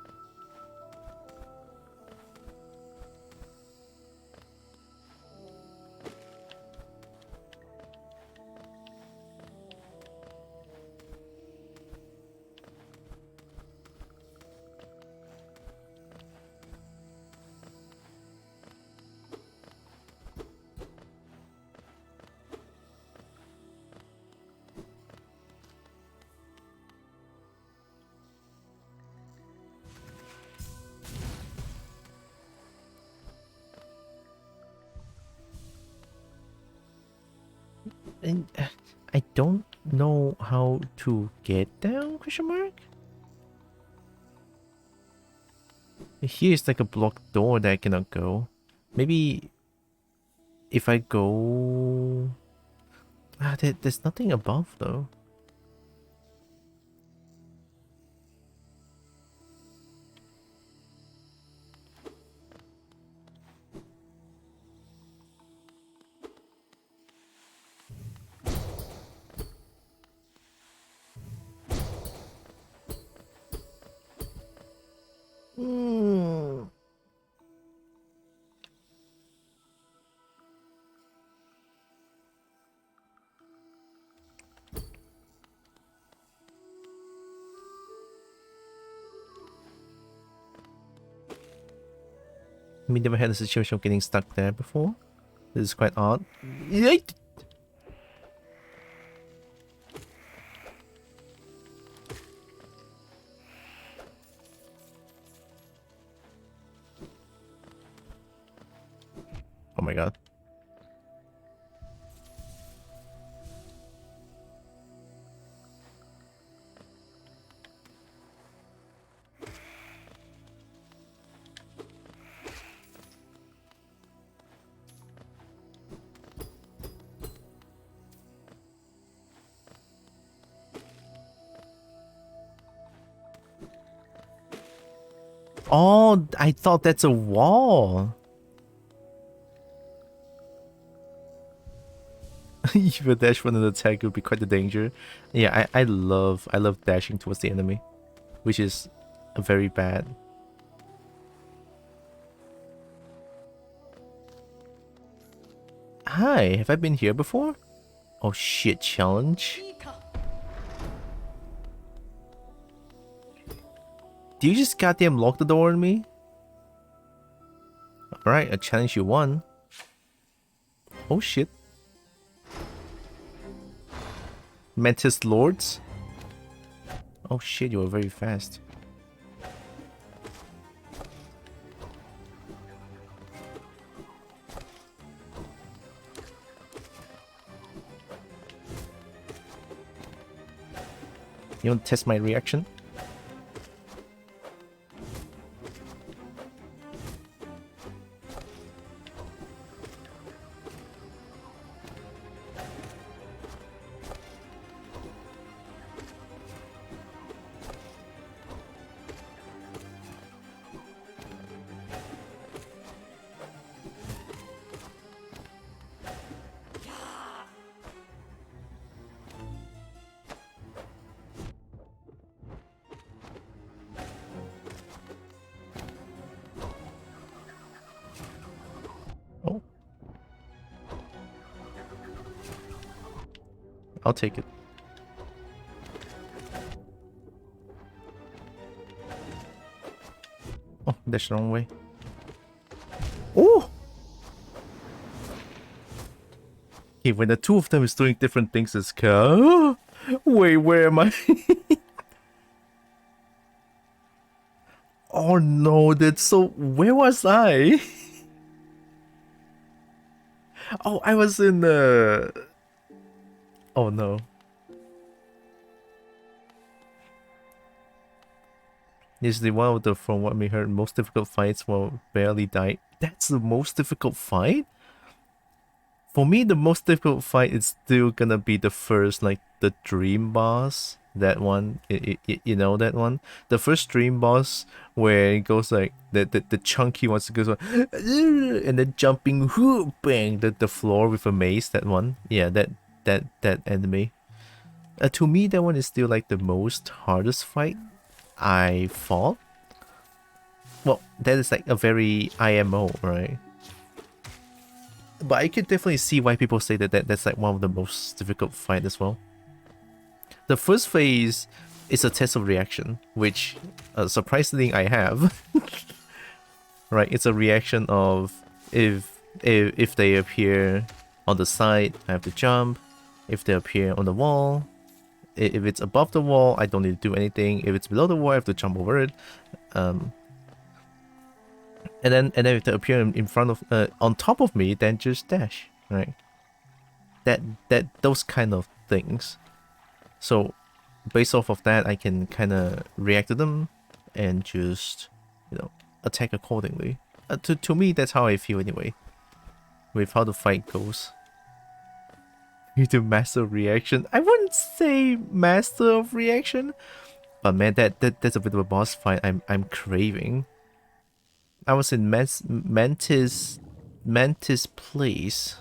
And I don't know how to get down, question mark? Here's like a blocked door that I cannot go. Maybe if I go... there's nothing above though. Hmm. We never had a situation of getting stuck there before. This is quite odd. Yeet! Oh my god. Oh, I thought that's a wall. If you dash one an attack, it would be quite a danger. Yeah, I love dashing towards the enemy, which is very bad. Hi, have I been here before? Oh shit, challenge. Do you just goddamn lock the door on me? Alright, a challenge you won. Oh shit. Mantis Lords? Oh shit, you were very fast. You want to test my reaction? I'll take it. Oh, that's the wrong way. Oh! Okay, when the two of them is doing different things, it's wait, where am I? Oh no, that's so... Where was I? Oh, I was in the... Oh no. This is the one of the, from what we heard, most difficult fights will barely die. That's the most difficult fight? For me, the most difficult fight is still gonna be the first, like, the dream boss. That one, you know that one? The first dream boss where it goes like the chunky ones goes like, and then jumping bang the floor with a mace. That one, yeah, that enemy. To me, that one is still like the most hardest fight I fought. Well, that is like a very IMO, right? But I could definitely see why people say that's like one of the most difficult fight as well. The first phase is a test of reaction, which surprisingly I have. Right, it's a reaction of if they appear on the side, I have to jump. If they appear on the wall, if it's above the wall, I don't need to do anything. If it's below the wall, I have to jump over it. And then if they appear in front of on top of me, then just dash. Right. Those kind of things. So based off of that, I can kind of react to them and just, you know, attack accordingly. To me, that's how I feel anyway, with how the fight goes. You do master reaction. I wouldn't say master of reaction, but man, that's a bit of a boss fight I'm craving. I was in Mantis Place.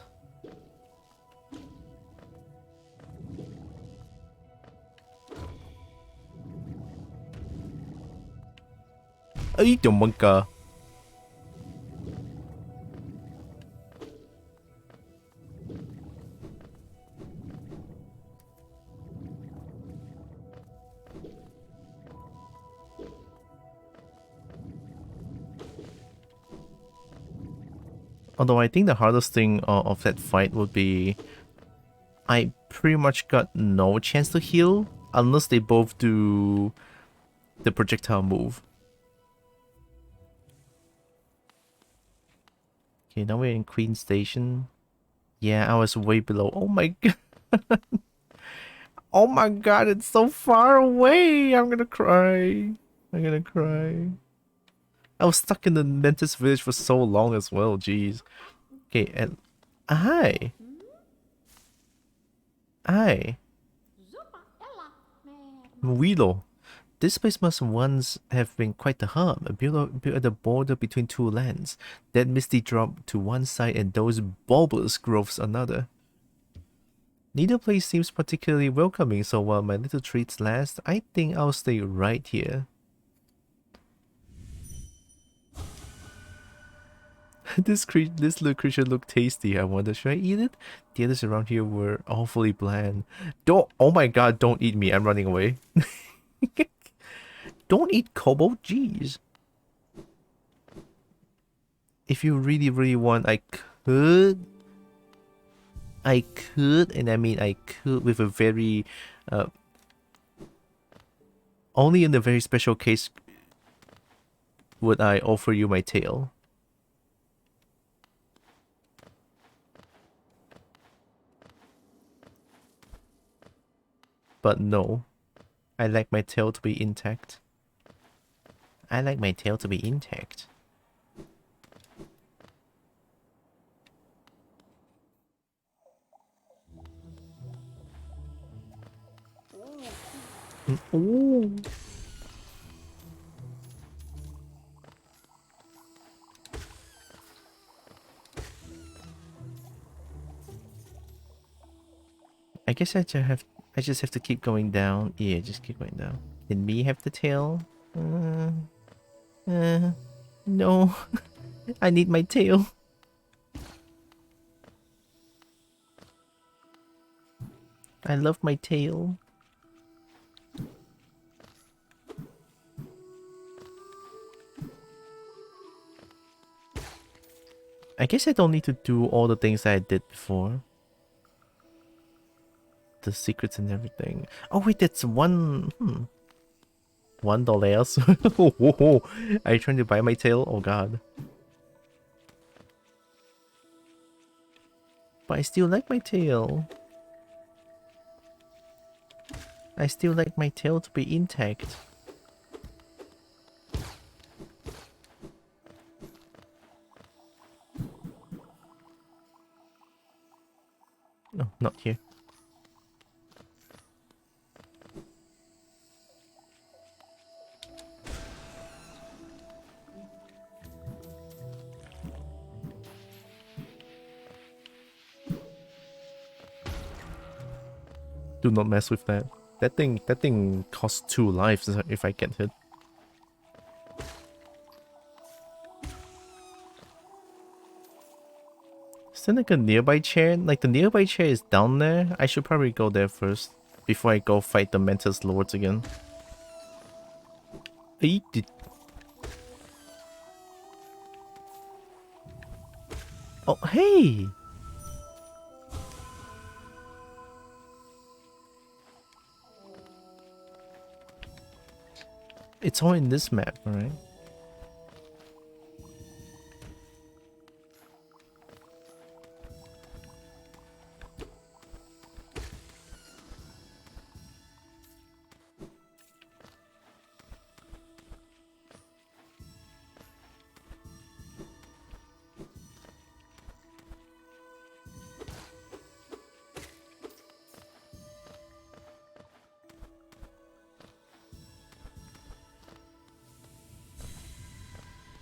Ay, tumbang ka. Although I think the hardest thing of that fight would be I pretty much got no chance to heal unless they both do the projectile move. Okay, now we're in Queen Station. Yeah, I was way below. Oh my god. Oh my god, it's so far away. I'm gonna cry. I'm gonna cry. I was stuck in the Mantis village for so long as well, jeez. Okay, and hi. Hi. Willow. This place must once have been quite the hub, built at the border between two lands. That misty drop to one side and those bulbous groves another. Neither place seems particularly welcoming, so while my little treats last, I think I'll stay right here. This little creature looked tasty. I wonder, should I eat it? The others around here were awfully bland. Don't, oh my god, don't eat me. I'm running away. Don't eat Kobo, jeez. If you really, really want, I could, and I mean I could with a very, only in a very special case would I offer you my tail. But no, I like my tail to be intact. I like my tail to be intact. Ooh. I guess I just have to keep going down. Yeah, just keep going down. Did me have the tail? No. I need my tail. I love my tail. I guess I don't need to do all the things that I did before. The secrets and everything. Oh wait, that's one... $1. Are you trying to buy my tail? Oh god. But I still like my tail. I still like my tail to be intact. No, not here. Do not mess with that. That thing costs 2 lives if I get hit. Is there like a nearby chair? Like the nearby chair is down there. I should probably go there first before I go fight the Mantis Lords again. Eat it. Oh, hey! It's all in this map, right?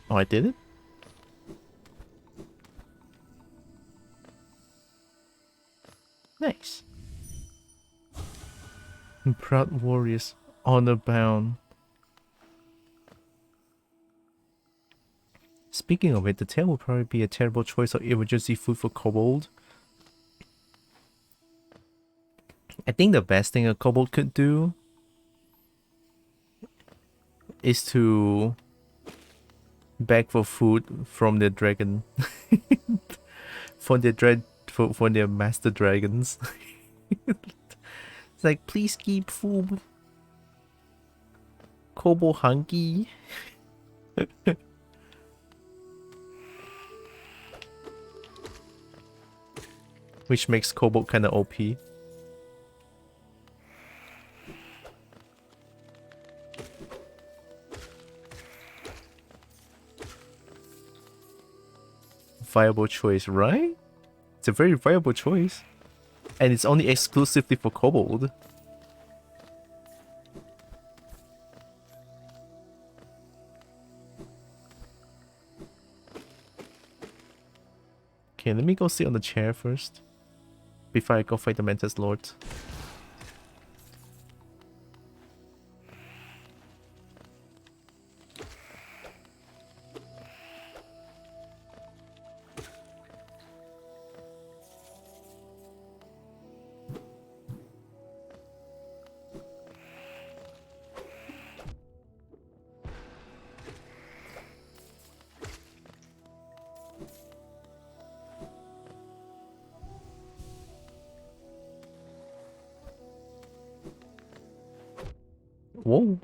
Oh, I did it? Nice. Proud warriors, honor bound. Speaking of it, the tail will probably be a terrible choice of emergency food for kobold. I think the best thing a kobold could do is to beg for food from their dragon. for their master dragons. It's like, please keep food. Kobo hungry. Which makes kobold kinda OP. Viable choice, right? It's a very viable choice. And it's only exclusively for kobold. Okay, let me go sit on the chair first. Before I go fight the Mantis Lord. Whoa.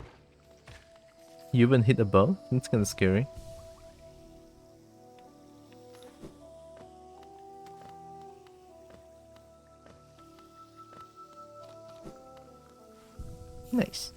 You even hit above? That's kinda scary. Nice.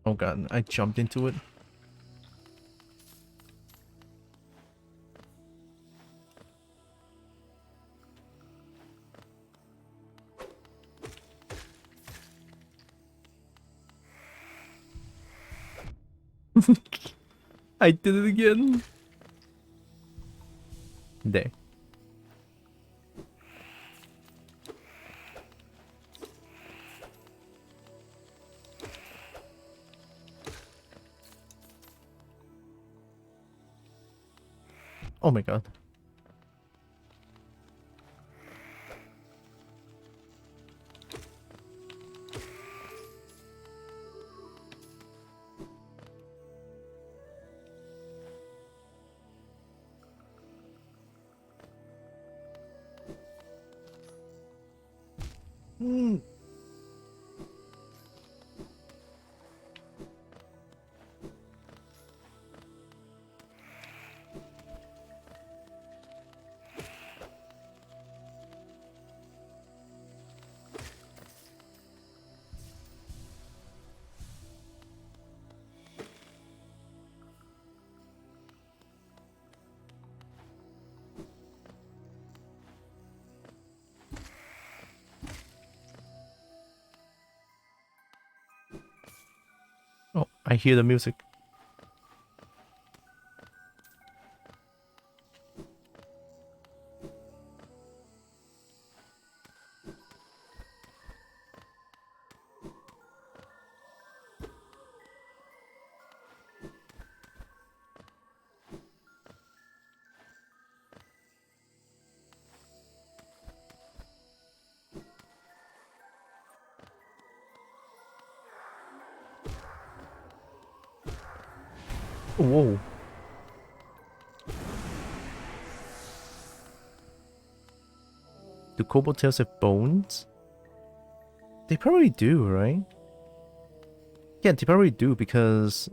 Oh god, I jumped into it. I did it again. There. Oh my god. I hear the music. Whoa. Do kobold tails have bones? They probably do, right? Yeah, they probably do because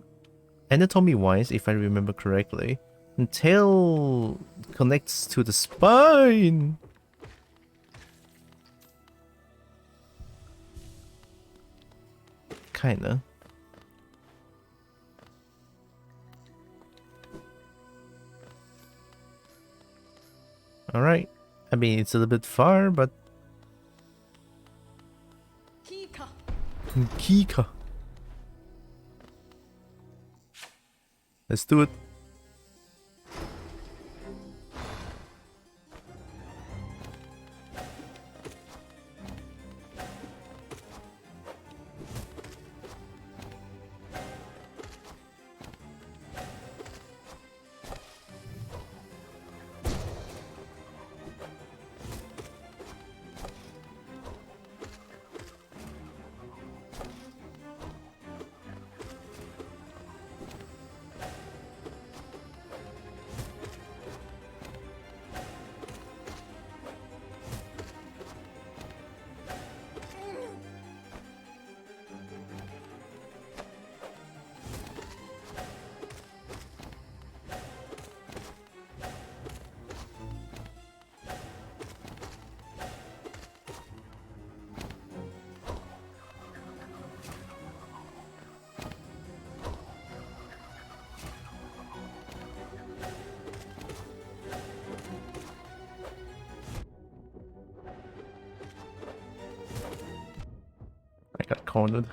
anatomy-wise, if I remember correctly, the tail connects to the spine. Kinda. Alright. I mean, it's a little bit far, but... Kika. Let's do it. I got cornered.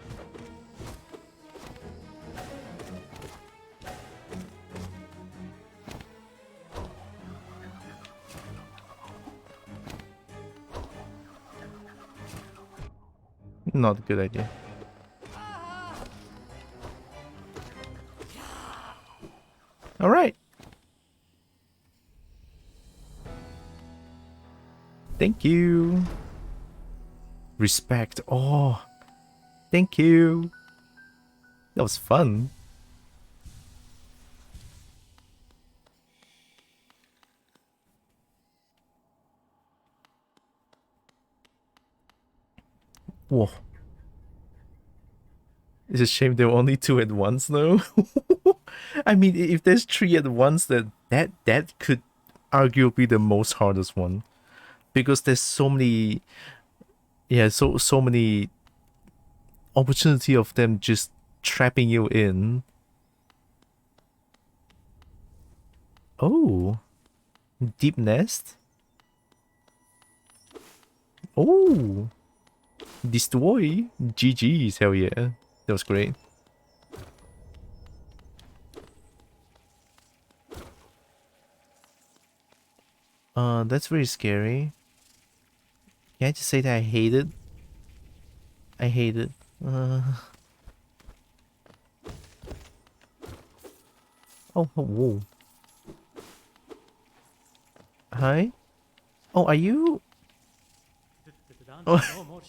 Not a good idea. Alright. Thank you. Respect. Oh. Thank you. That was fun. Whoa. It's a shame there were only 2 at once though. I mean, if there's 3 at once, then that could arguably be the most hardest one. Because there's so many... Yeah, so many opportunity of them just trapping you in. Oh. Deep nest? Oh. Destroy. GG's, hell yeah. That was great. That's very scary. Can I just say that I hate it? I hate it. Oh, whoa. Hi? Oh, are you? Oh,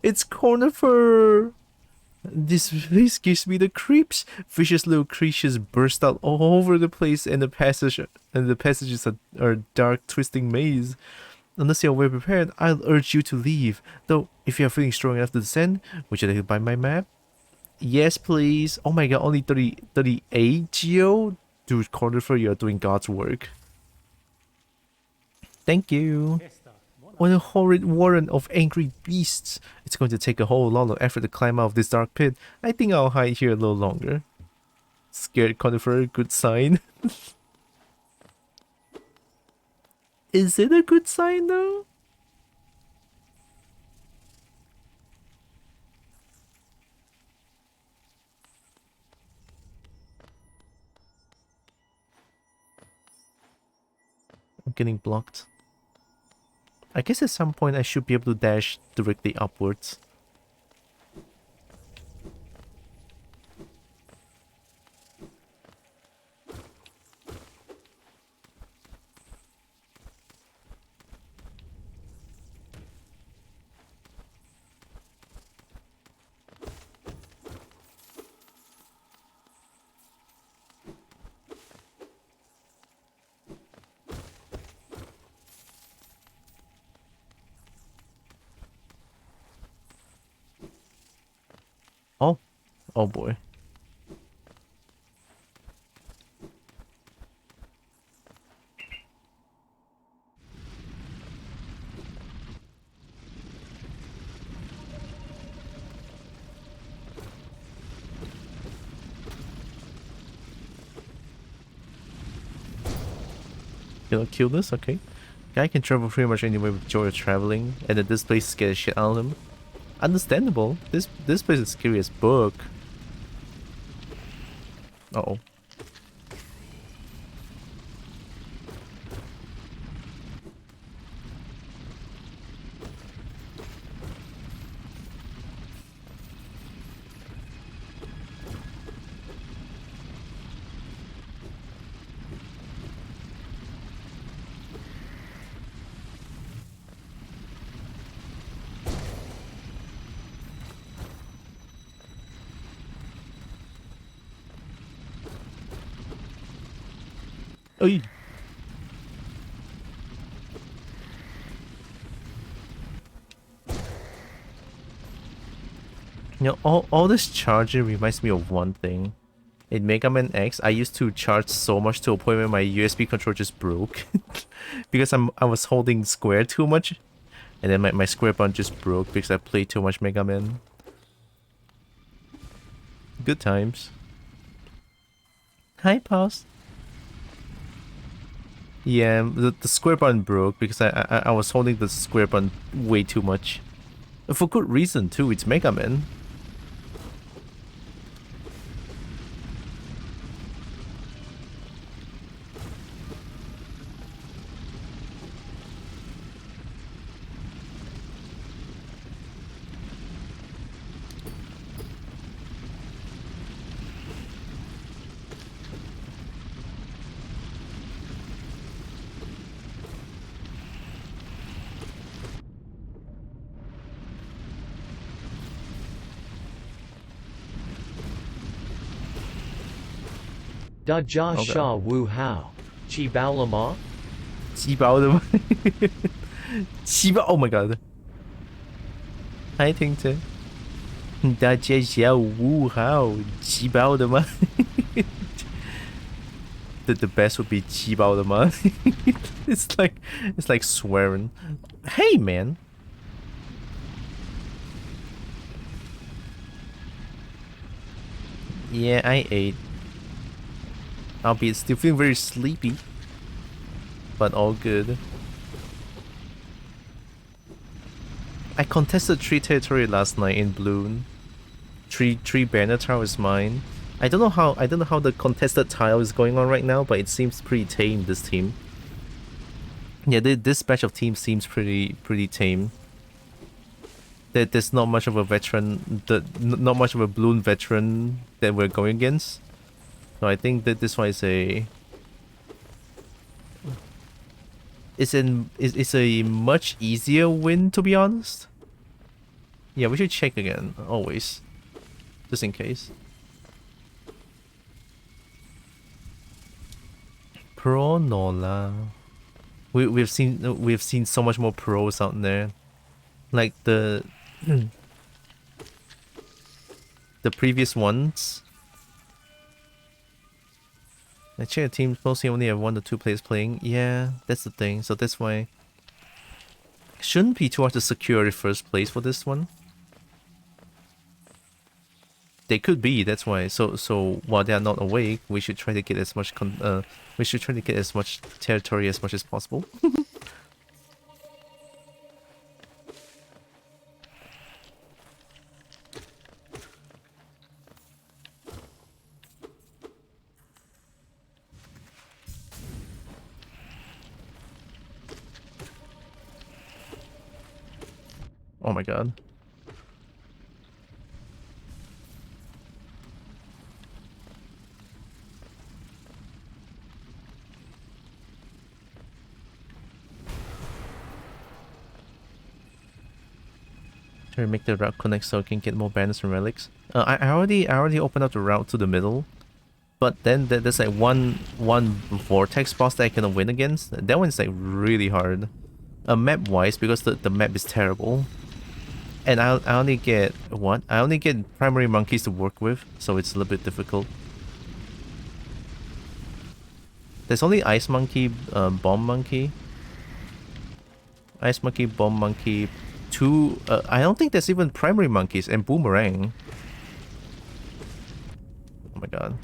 it's Cornifer! This place gives me the creeps. Vicious little creatures burst out all over the place, and the passages are a dark, twisting maze. Unless you're well prepared, I'll urge you to leave. Though, if you're feeling strong enough to descend, would you like to buy my map? Yes, please. Oh my god, only 38 Geo? Dude, Cornifer, you're doing God's work. Thank you. What a horrid warren of angry beasts. It's going to take a whole lot of effort to climb out of this dark pit. I think I'll hide here a little longer. Scared Conifer, good sign. Is it a good sign though? getting blocked. I guess at some point I should be able to dash directly upwards. Oh, oh boy. Kill this? Okay. Guy can travel pretty much anywhere with joy of traveling, and then this place scares shit out of him. Understandable. This place is scary as book. Uh-oh. Oy. You know, all this charging reminds me of one thing. In Mega Man X, I used to charge so much to a point where my USB controller just broke. Because I was holding square too much. And then my square button just broke because I played too much Mega Man. Good times. Hi, Pause. Yeah, the square button broke because I was holding the square button way too much. For good reason too, it's Mega Man. Da Jia Sha Wu Hao. Chi Bao Lama? 鸡包的吗？鸡包 ，Oh my god！ 还听着，大家下午好，鸡包的吗？The best would be 鸡包的吗？It's like swearing. Hey man. Yeah, I ate. Albeit still feeling very sleepy. But all good. I contested 3 territory last night in Bloon. 3 banner tile is mine. I don't know how the contested tile is going on right now, but it seems pretty tame, this team. Yeah, this batch of teams seems pretty tame. There's not much of a veteran, not much of a Bloon veteran that we're going against. So I think that this one is it's a much easier win, to be honest. Yeah, we should check again, always. Just in case. Pro Nola. We've seen so much more pros out there. Like the previous ones. Actually, a team mostly only have 1 or 2 players playing. Yeah, that's the thing. So that's why shouldn't be too hard to secure a first place for this one. They could be. That's why. So while they are not awake, we should try to get as much territory as much as possible. Oh my god. Try to make the route connect so I can get more banners and relics. I already opened up the route to the middle, but then there's like one vortex boss that I cannot win against. That one's like really hard. Map wise, because the map is terrible. And I only get what? I only get primary monkeys to work with, so it's a little bit difficult. There's only ice monkey, bomb monkey. Ice monkey, bomb monkey, two. I don't think there's even primary monkeys and boomerang. Oh my god.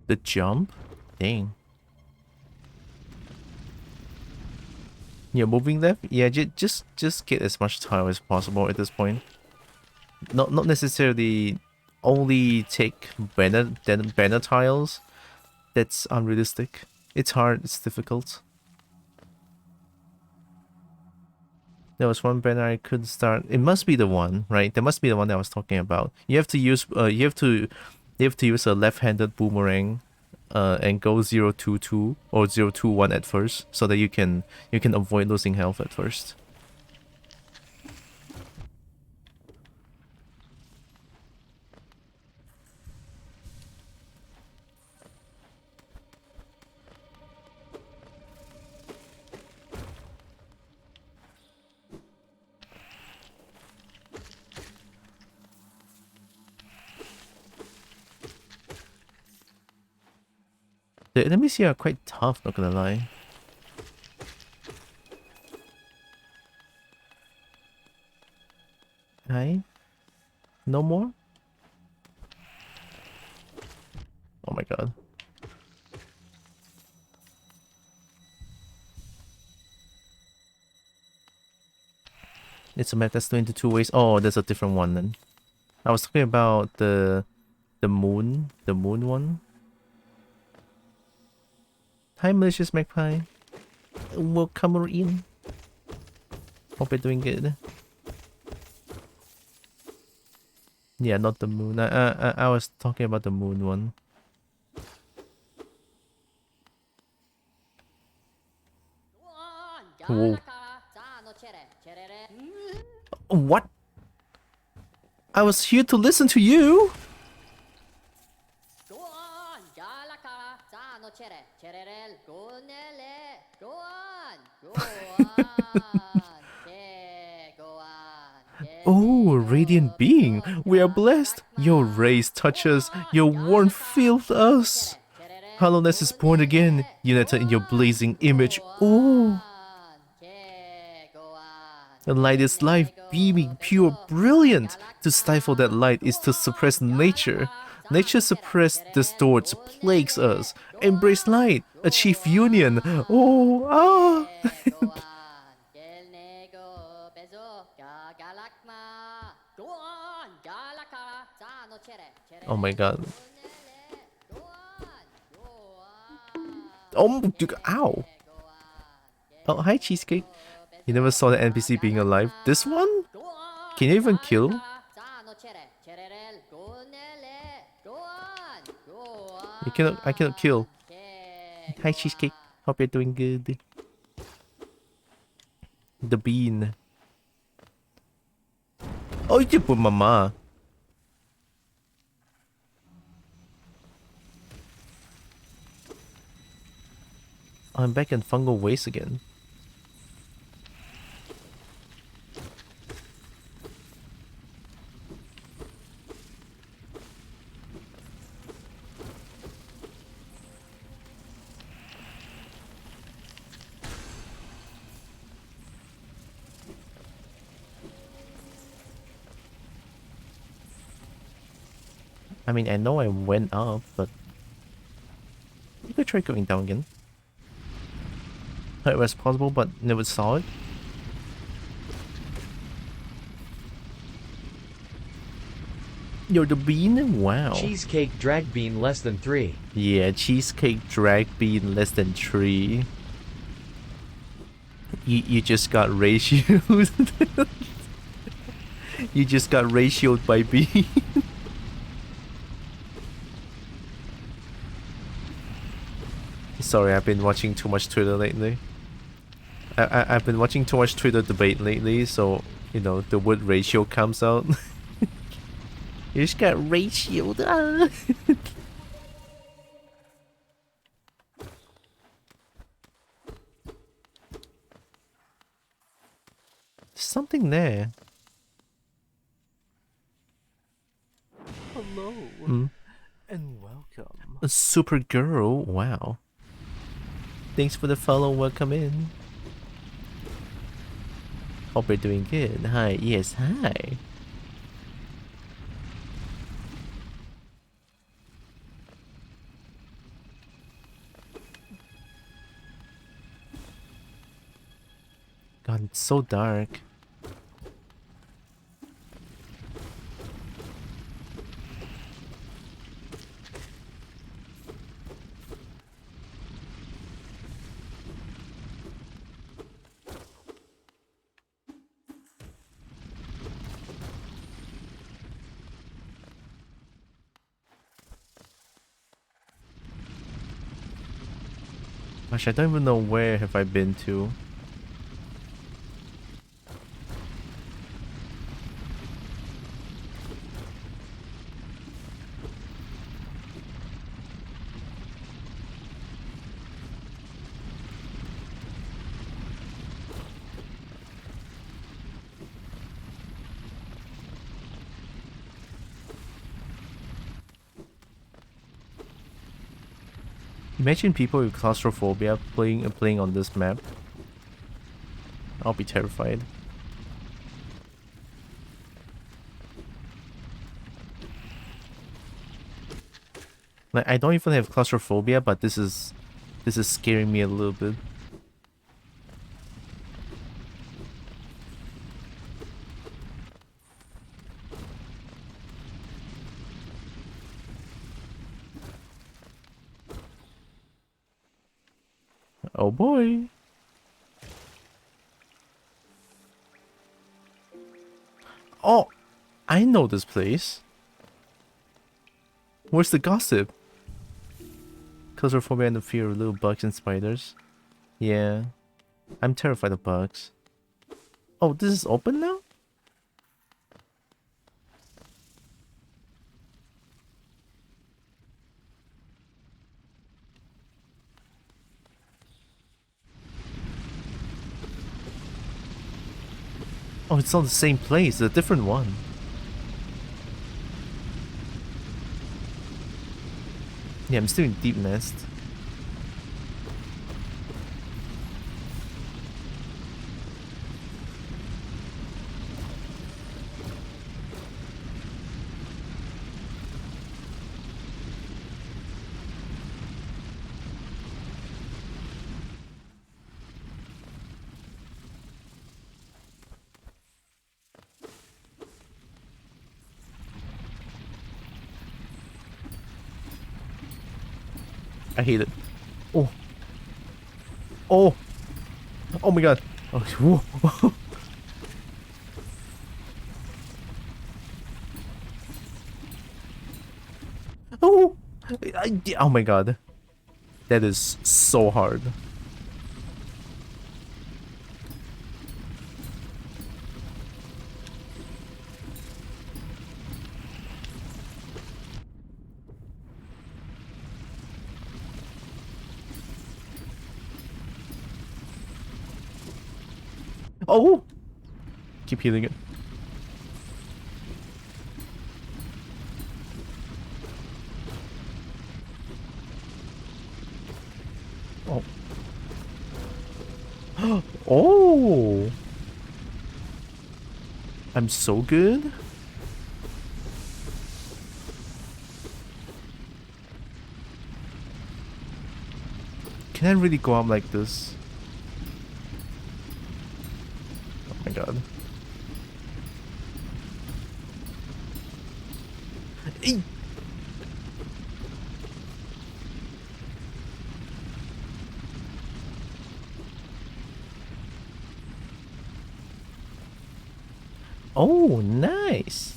The jump? Dang. Yeah, moving left? Yeah, just get as much tile as possible at this point. Not necessarily only take banner tiles. That's unrealistic. It's hard, it's difficult. There was one banner I could start. It must be the one, right? There must be the one that I was talking about. You have to use use a left-handed boomerang and go 0-2-2 or 0-2-1 at first, so that you can avoid losing health at first. The enemies here are quite tough, not gonna lie. Hi? No more? Oh my god. It's a map that's split into two ways. Oh, there's a different one then. I was talking about the moon one. Hi, malicious magpie. Welcome in. Hope you're doing good. Yeah, not the moon. I was talking about the moon one. Whoa. What? I was here to listen to you. Oh, radiant being, we are blessed. Your rays touch us, your warmth fills us. Hollowness is born again, united in your blazing image. Oh. The light is life, beaming, pure, brilliant. To stifle that light is to suppress nature. Nature suppressed, distorts, plagues us. Embrace light, achieve union. Oh, ah. Oh my god. Oh, ow. Oh, hi, Cheesecake. You never saw the NPC being alive. This one? Can you even kill? I cannot kill. Hi, Cheesecake. Hope you're doing good. The bean. Oh, you put mama. I'm back in fungal waste again. I mean, I know I went up, but you could try going down again. It was possible, but never saw it. You're the bean? Wow. Cheesecake drag bean less than 3. Yeah, cheesecake drag bean less than 3. You just got ratioed. You just got ratioed by bean. Sorry, I've been watching too much Twitter lately. I've been watching too much Twitter debate lately, so, you know, the word ratio comes out. You just got ratioed. Something there. Hello and welcome. A super girl? Wow. Thanks for the follow, welcome in. Hope you're doing good. Hi, yes, hi. God, it's so dark. Gosh, I don't even know where have I been to. Imagine people with claustrophobia playing on this map. I'll be terrified. Like, I don't even have claustrophobia, but this is scaring me a little bit. Oh boy. Oh, I know this place. Where's the gossip? Claustrophobia and the fear of little bugs and spiders. Yeah, I'm terrified of bugs. Oh, this is open now? Oh, it's not the same place, it's a different one. Yeah, I'm still in Deep Nest. I hate it. Oh. Oh. Oh my god. Oh, whoa. Oh. Oh my god. That is so hard. Oh! Keep healing it. Oh. Oh! I'm so good? Can I really go up like this? Oh my god. Eek. Oh, nice.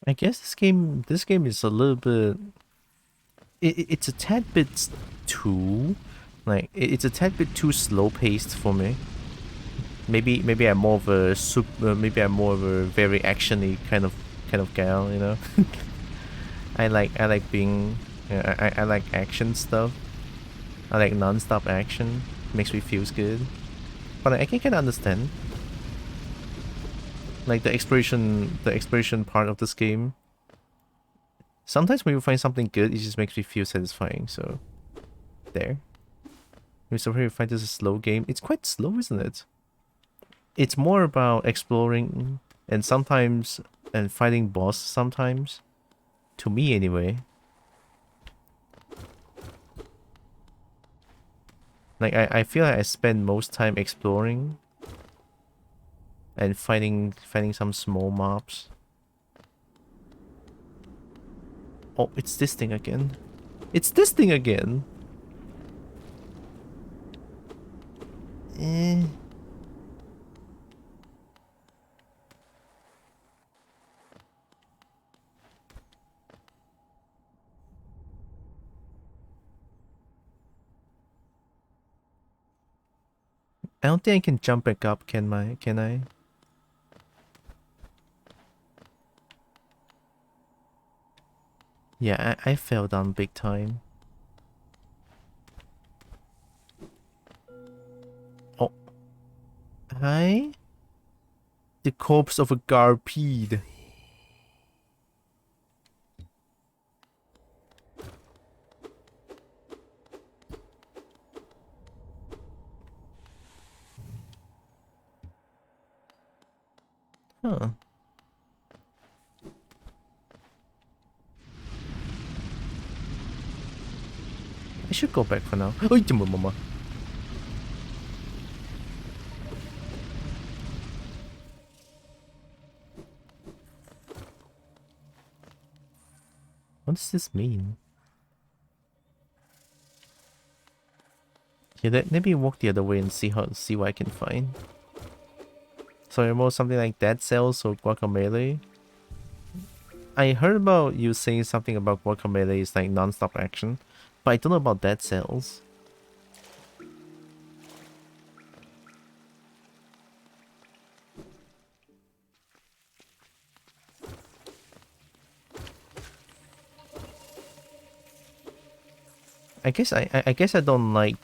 I guess this game is a little bit it's a tad bit too like it's a tad bit too slow paced for me. Maybe I'm more of a maybe I'm more of a very actiony kind of gal, you know. I like being I like action stuff. I like non-stop action. Makes me feels good. But I can kind of understand like the exploration part of this game. Sometimes when you find something good, it just makes me feel satisfying. So there. Maybe sometimes you find this a slow game. It's quite slow, isn't it? It's more about exploring and sometimes and fighting boss sometimes. To me anyway. Like I feel like I spend most time exploring and fighting some small mobs. Oh, it's this thing again. It's this thing again. Eh. I don't think I can jump back up, can I? Yeah, I fell down big time. Oh. Hi? The corpse of a garpede. Huh. I should go back for now. Oh, mama. What does this mean? Yeah, maybe walk the other way and see what I can find. So more something like Dead Cells or Guacamelee. I heard about you saying something about Guacamelee is like non-stop action, but I don't know about Dead Cells. I guess I don't like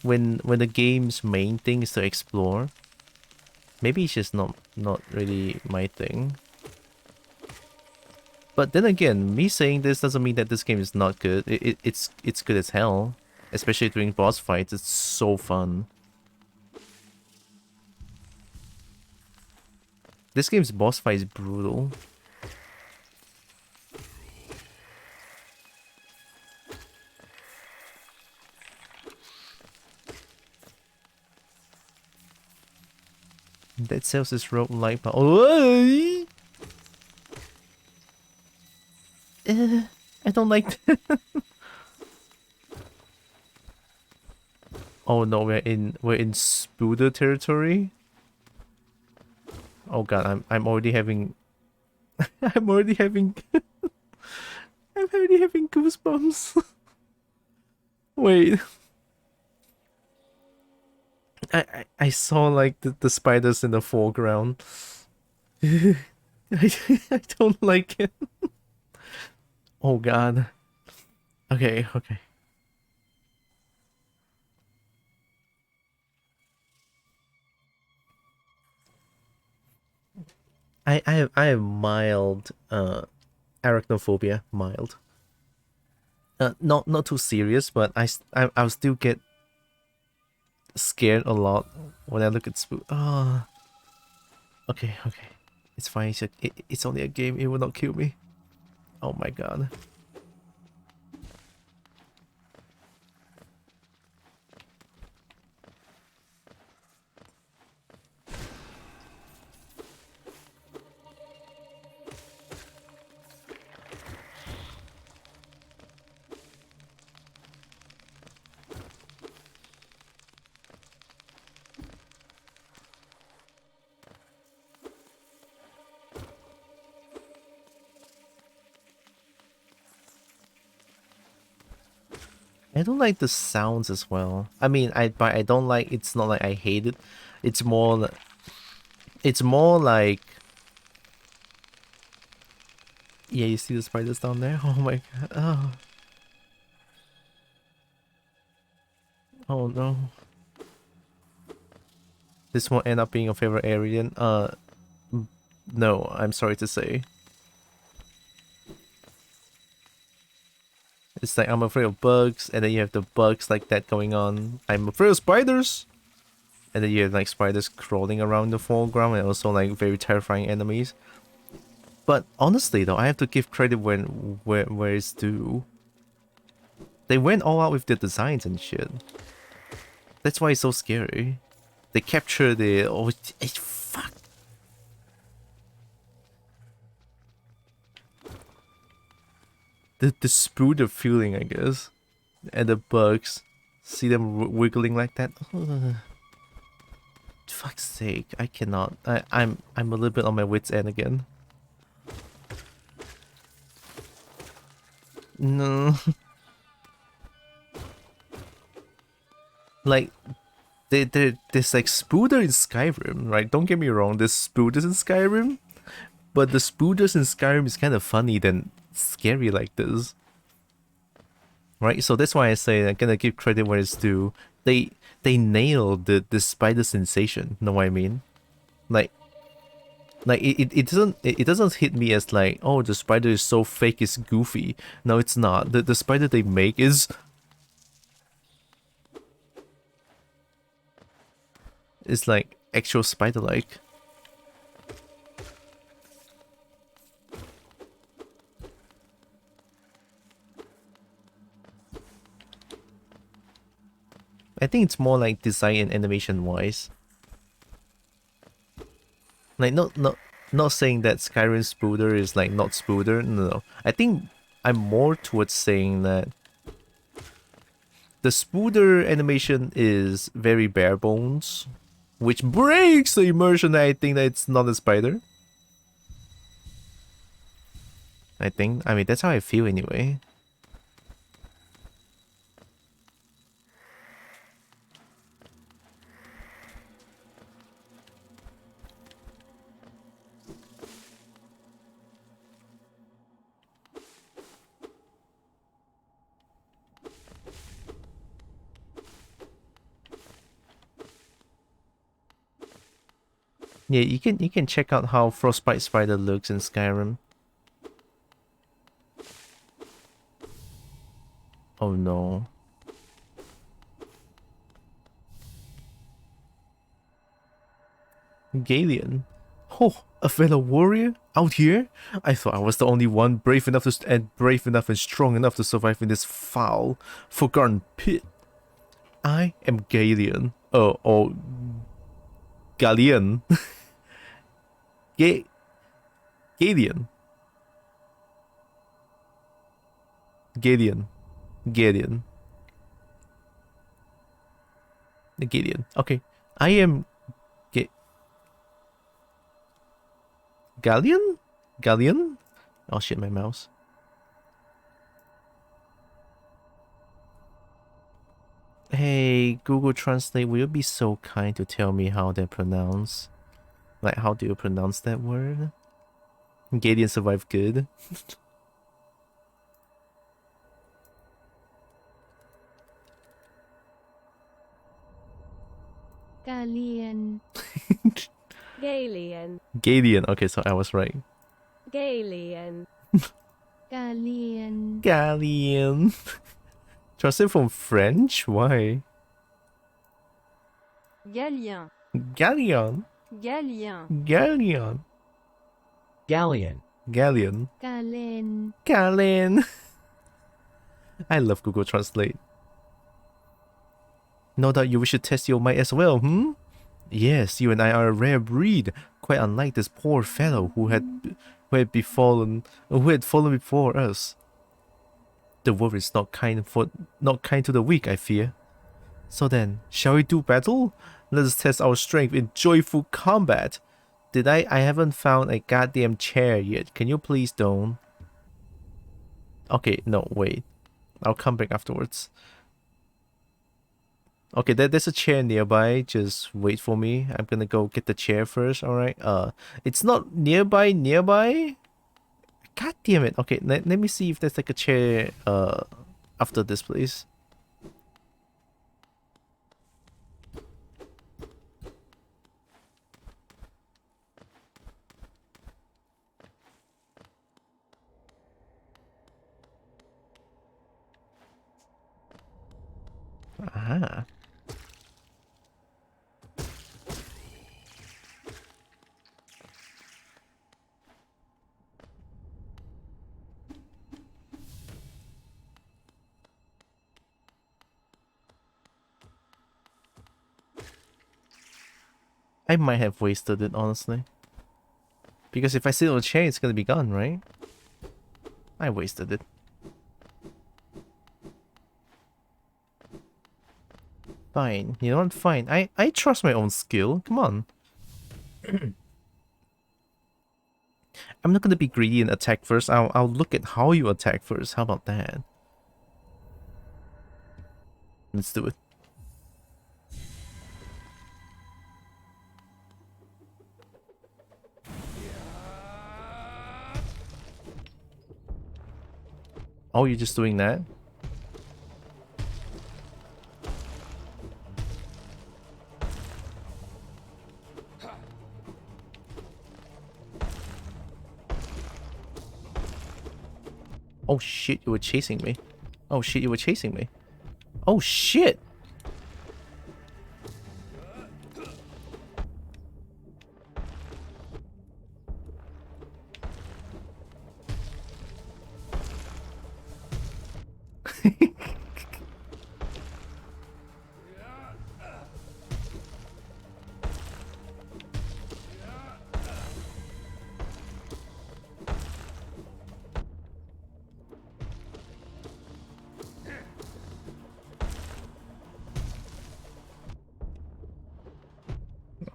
when the game's main thing is to explore. Maybe it's just not really my thing. But then again, me saying this doesn't mean that this game is not good. It's good as hell, especially during boss fights. It's so fun. This game's boss fight is brutal. That sells this rope light power. Oh, I don't like that. Oh no, we're in Spooder territory. Oh god, I'm already having I'm already having I'm already having goosebumps. Wait. I saw like the spiders in the foreground. I don't like it. Oh god. Okay. I have mild arachnophobia, mild. Not too serious, but I'll still get scared a lot when I look at spook. Ah, okay, it's fine. It's only a game. It will not kill me. Oh my god. I don't like the sounds as well. I mean, but I don't like. It's not like I hate it. It's more. It's more like. Yeah, you see the spiders down there? Oh my god. Oh. Oh no. This won't end up being your favorite alien. No, I'm sorry to say. It's like I'm afraid of bugs, and then you have the bugs like that going on. I'm afraid of spiders! And then you have like spiders crawling around the foreground and also like very terrifying enemies. But honestly though, I have to give credit where it's due. They went all out with the designs and shit. That's why it's so scary. They capture the... Oh, fuck. The spooder feeling, I guess. And the bugs. See them wiggling like that. Ugh. Fuck's sake, I cannot. I'm a little bit on my wit's end again. No. Like, there's like spooder in Skyrim, right? Don't get me wrong, there's spooders in Skyrim, but the spooders in Skyrim is kind of funny than scary like this. Right? So that's why I say I'm gonna give credit where it's due. They nailed the spider sensation, know what I mean? Like it doesn't hit me as like, oh, the spider is so fake, it's goofy. No, it's not. The spider they make is like actual spider-like. I think it's more like design and animation wise. Like not saying that Skyrim spooder is like not spooder. No. I think I'm more towards saying that the spooder animation is very bare bones, which breaks the immersion that I think that it's not a spider. I mean, that's how I feel anyway. Yeah, you can check out how Frostbite Spider looks in Skyrim. Oh no. Galian. Oh, a fellow warrior out here? I thought I was the only one brave enough and strong enough to survive in this foul, forgotten pit. I am Galian. Or Gallian. Galian. Galian. Galian. Galian. Okay. I am Gallian? Gallian? Oh shit, my mouse. Hey, Google Translate, will you be so kind to tell me how they pronounce? Like, how do you pronounce that word? Gadian survived good. Galian. Galian. Galian. Okay, so I was right. Galian. Galian. Galian. Translate from French? Why? Galien. Galleon. Galien. Galleon. Galleon. Galleon. Galen. Galen. I love Google Translate. No doubt you wish to test your might as well, hmm? Yes, you and I are a rare breed, quite unlike this poor fellow who had fallen before us. The world is not kind to the weak, I fear. So then, shall we do battle? Let us test our strength in joyful combat. I haven't found a goddamn chair yet. Can you please don't? Okay, no, wait. I'll come back afterwards. Okay, there's a chair nearby. Just wait for me. I'm gonna go get the chair first, alright? It's not nearby. God damn it. Okay, let me see if there's like a chair, after this place. Ah. I might have wasted it, honestly. Because if I sit on a chair, it's gonna be gone, right? I wasted it. Fine. You know what? Fine. I trust my own skill. Come on. I'm not gonna be greedy and attack first. I'll look at how you attack first. How about that? Let's do it. Oh, you're just doing that? Oh shit, you were chasing me. Oh shit, you were chasing me. Oh shit!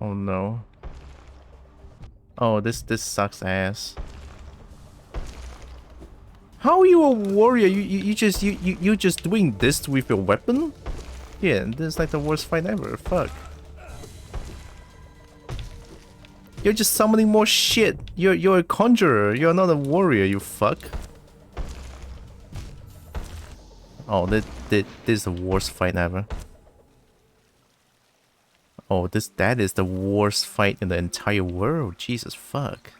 Oh no. Oh, this sucks ass. How are you a warrior? You just doing this with your weapon? Yeah, this is like the worst fight ever. Fuck. You're just summoning more shit. You're a conjurer. You're not a warrior, you fuck. Oh, this is the worst fight ever. Oh, that is the worst fight in the entire world. Jesus fuck.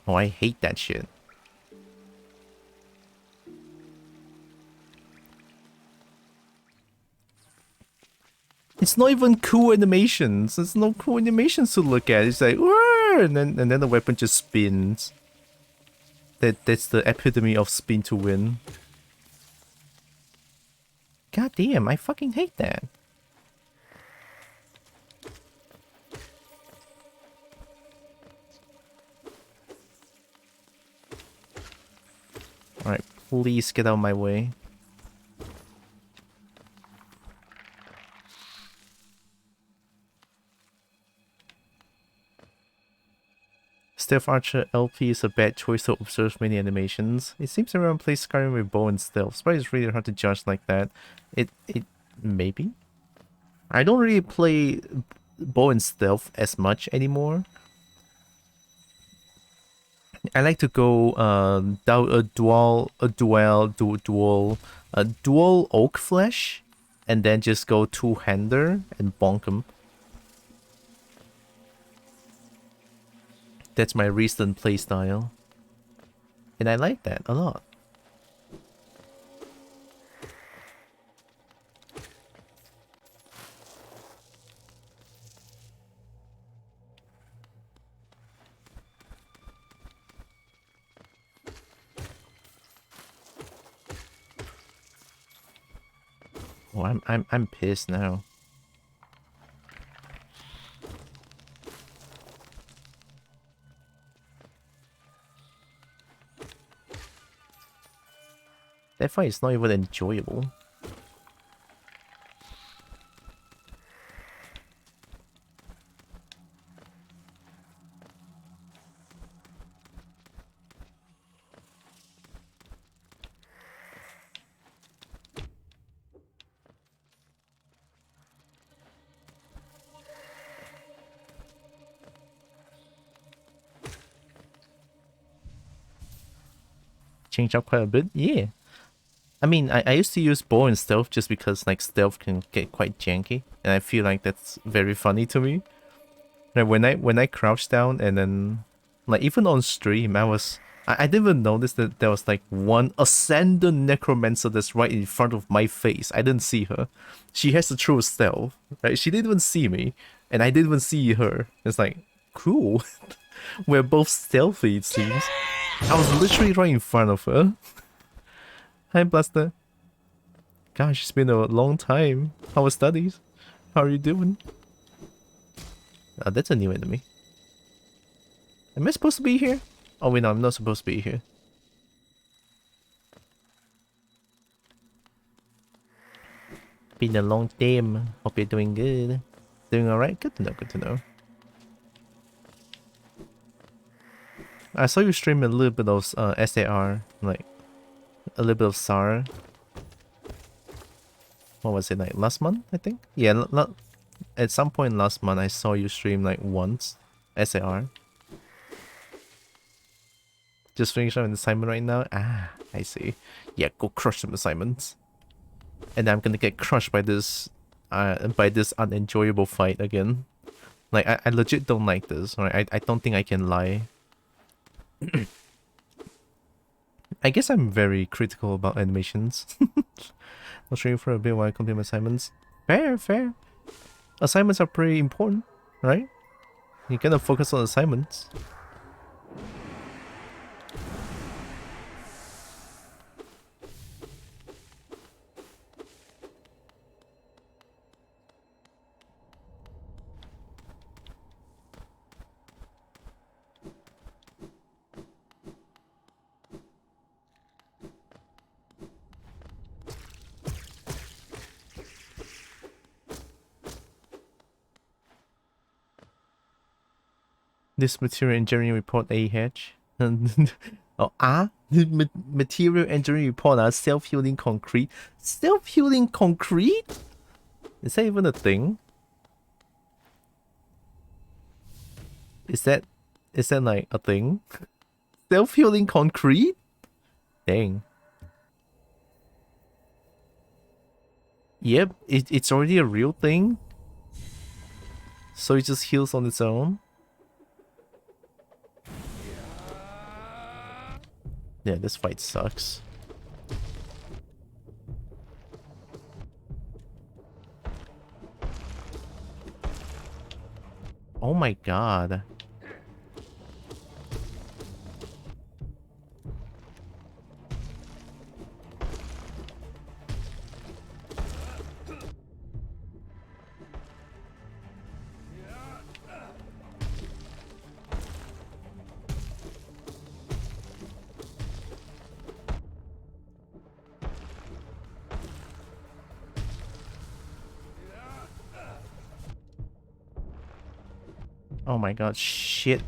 Oh, I hate that shit. It's not even cool animations. There's no cool animations to look at. It's like, and then the weapon just spins. That's the epitome of spin to win. God damn, I fucking hate that. Alright, please get out of my way. Stealth Archer LP is a bad choice to observe many animations. It seems everyone plays Skyrim with bow and stealth, but it's really hard to judge like that. It maybe? I don't really play bow and stealth as much anymore. I like to go dual oak flesh, and then just go two-hander and bonk them. That's my recent playstyle. And I like that a lot. Oh, I'm pissed now. That fight is not even enjoyable. Changed up quite a bit, yeah. I mean, I used to use bow and stealth just because like stealth can get quite janky, and I feel like that's very funny to me. Like when I crouch down and then like even on stream I didn't even notice that there was like one ascendant necromancer that's right in front of my face. I didn't see her. She has the true stealth, right? She didn't even see me, and I didn't even see her. It's like cool. We're both stealthy, it seems. I was literally right in front of her. Hi, Blaster. Gosh, it's been a long time. How are studies? How are you doing? Oh, that's a new enemy. Am I supposed to be here? Oh wait, no, I'm not supposed to be here. Been a long time. Hope you're doing good. Doing alright? Good to know, good to know. I saw you stream a little bit of SAR, like a little bit of SAR. What was it, like last month, I think? Yeah, at some point last month I saw you stream like once. SAR. Just finished an assignment right now? Ah, I see. Yeah, go crush some assignments. And I'm gonna get crushed by this unenjoyable fight again. Like, I legit don't like this, right? I don't think I can lie. I guess I'm very critical about animations. I'll show you for a bit while I complete my assignments. Fair, fair. Assignments are pretty important, right? You gotta focus on assignments. This material engineering report AH. Material engineering report self-healing concrete. Self-healing concrete? Is that even a thing? Is that like a thing? Self-healing concrete? Dang. Yep, it's already a real thing. So it just heals on its own. Yeah, this fight sucks. Oh my god. Oh my god, shit.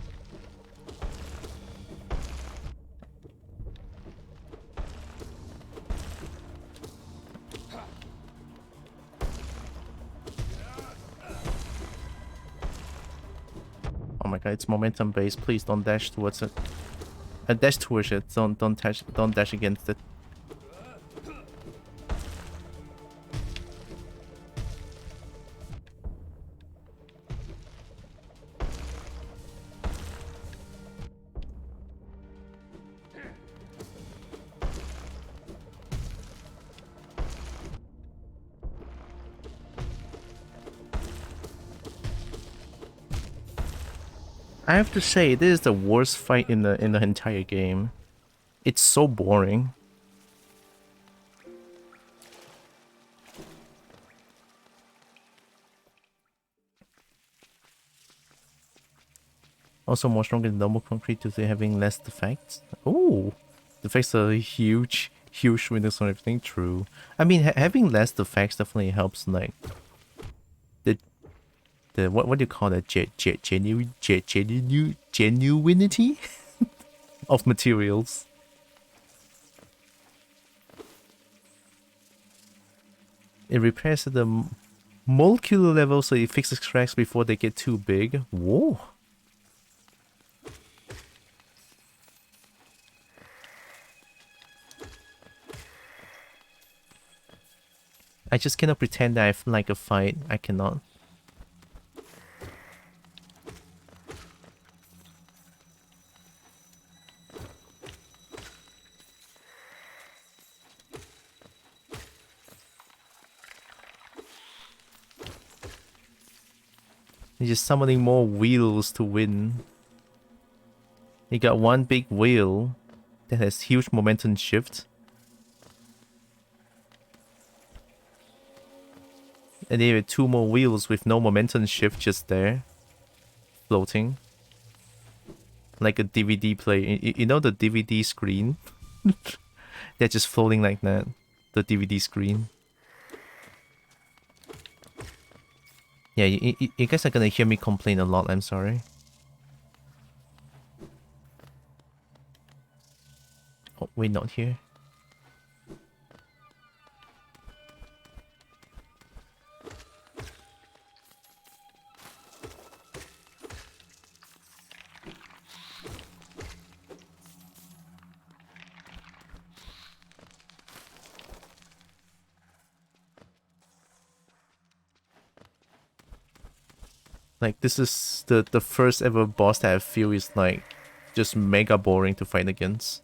Oh my god, it's momentum based. Please don't dash towards it. Dash towards it. Don't dash against it. I have to say, this is the worst fight in the entire game. It's so boring. Also more stronger than normal concrete due to having less defects. Oh, defects are huge winners on everything. True. I mean, having less defects definitely helps. Like the what do you call that? Genuinity of materials. It repairs at the molecular level, so it fixes cracks before they get too big. Whoa. I just cannot pretend that I like a fight. I cannot. You're just summoning more wheels to win. You got one big wheel that has huge momentum shift. And then you have two more wheels with no momentum shift just there. Floating. Like a DVD player. You know the DVD screen? They're just floating like that. The DVD screen. Yeah, you guys are gonna hear me complain a lot, I'm sorry. Oh, wait, not here. Like, this is the first ever boss that I feel is like just mega boring to fight against.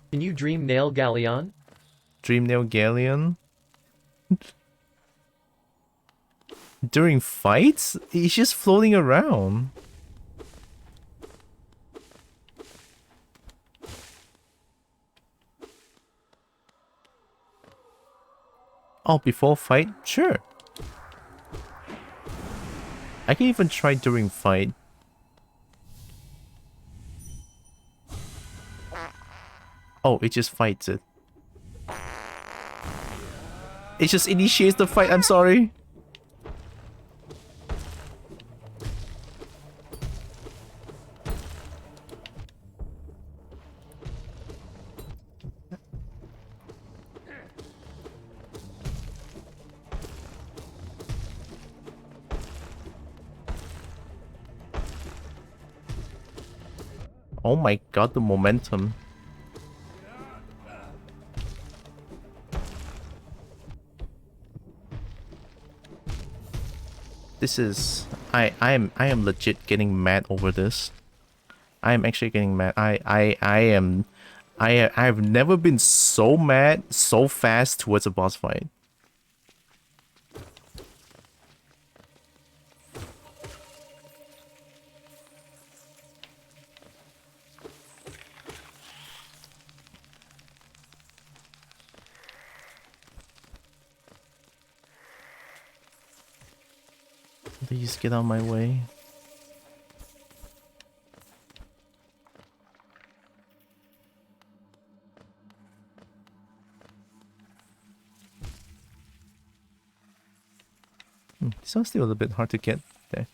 Can you dream Nail Galleon? Dreamnail Galleon? During fights? He's just floating around. Oh, before fight? Sure. I can even try during fight. Oh, it just fights it. It just initiates the fight, I'm sorry. Oh my god, the momentum. This is... I am legit getting mad over this. I am actually getting mad. I've never been so mad so fast towards a boss fight. Please get out of my way. This one's still a little bit hard to get there.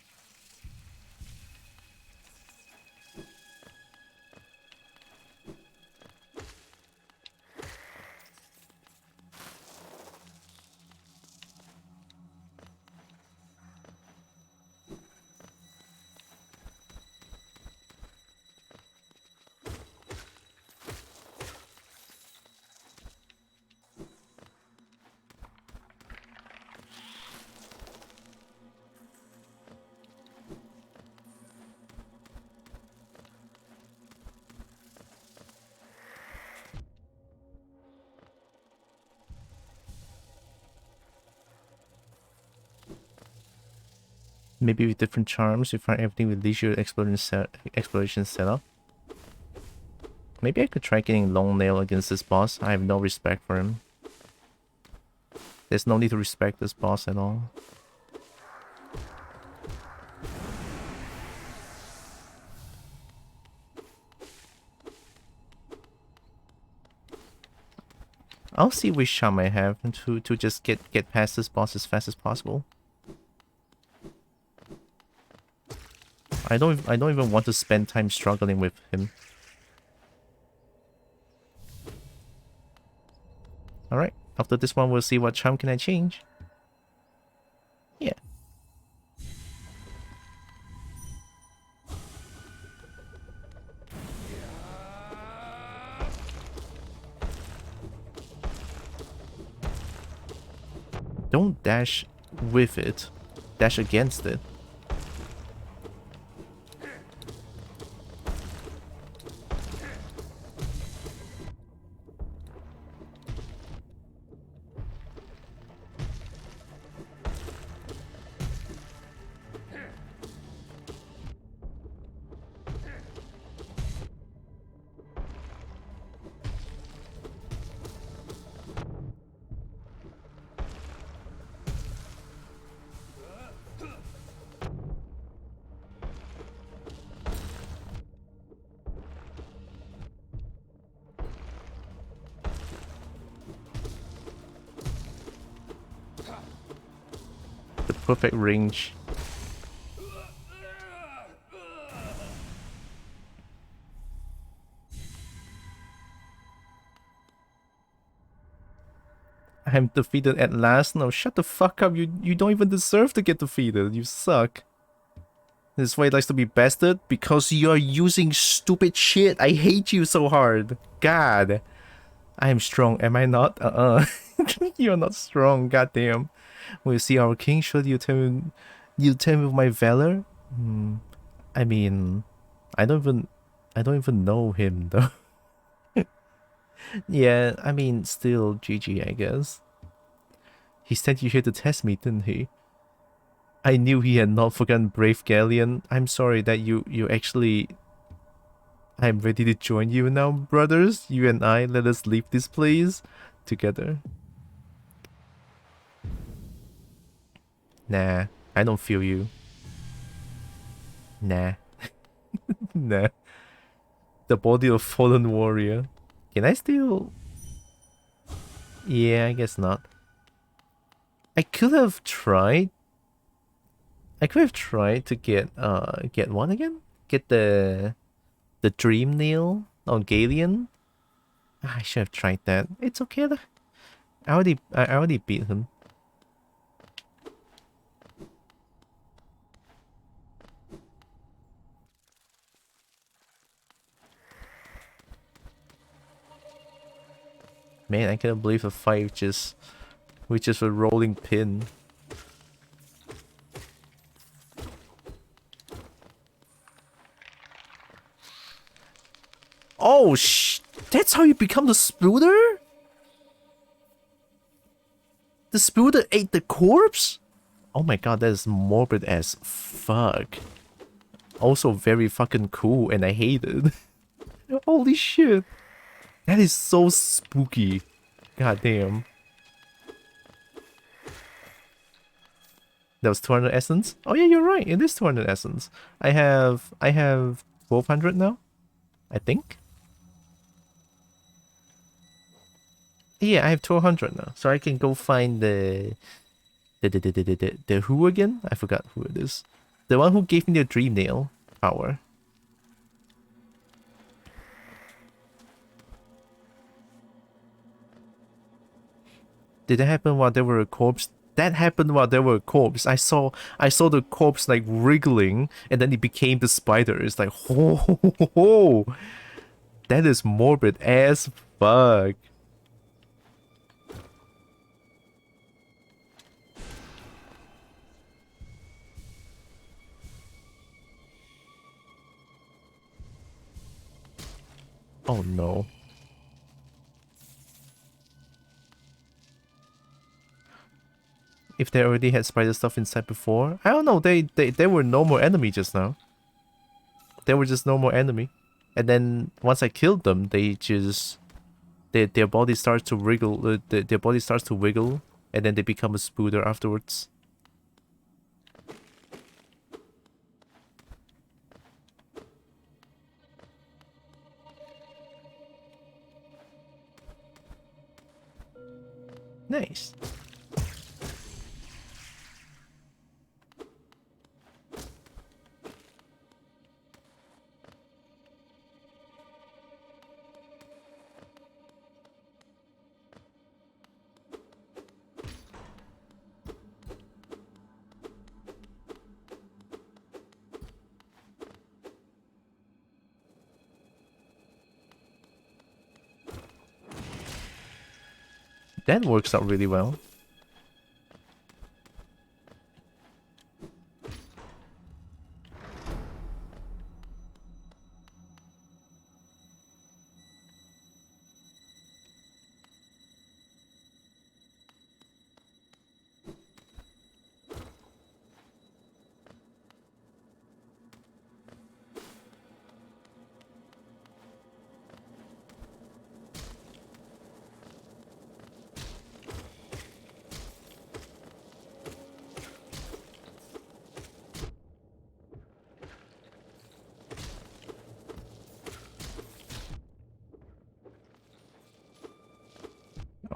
Maybe with different charms, we find everything with leisure exploration setup. Maybe I could try getting Long Nail against this boss. I have no respect for him. There's no need to respect this boss at all. I'll see which charm I have to just get past this boss as fast as possible. I don't even want to spend time struggling with him. Alright, after this one we'll see what charm can I change. Yeah. Don't dash with it. Dash against it. Perfect range. I'm defeated at last. No, shut the fuck up. You don't even deserve to get defeated. You suck. This way likes to be bested because you're using stupid shit. I hate you so hard. God. I am strong, am I not? You're not strong, goddamn. Will you see our king? Should you tell me with my valor? I mean, I don't even know him though. Yeah, I mean, still GG, I guess. He sent you here to test me, didn't he? I knew he had not forgotten Brave Galleon. I'm sorry that you actually... I'm ready to join you now, brothers. You and I, let us leave this place together. Nah, I don't feel you. Nah. Nah. The body of fallen warrior. Can I still... Yeah, I guess not. I could have tried to get one again? Get the Dream Nail on Galeon? I should have tried that. It's okay though. I already beat him. Man, I can't believe a fight with just a rolling pin. Oh that's how you become the Spooter? The Spooter ate the corpse? Oh my god, that is morbid as fuck. Also very fucking cool, and I hate it. Holy shit. That is so spooky. God damn. That was 200 essence? Oh yeah, you're right. It is 200 essence. I have 1200 now, I think. Yeah, I have 1200 now, so I can go find the who again? I forgot who it is. The one who gave me the Dream Nail power. Did that happen while there were a corpse? That happened while there were a corpse. I saw the corpse like wriggling, and then it became the spider. It's like, oh, that is morbid as fuck. Oh no. If they already had spider stuff inside before. I don't know, they were normal enemy just now. They were just normal enemy. And then once I killed them, they just their body starts to wriggle, their body starts to wiggle, and then they become a spooder afterwards. Nice. That works out really well.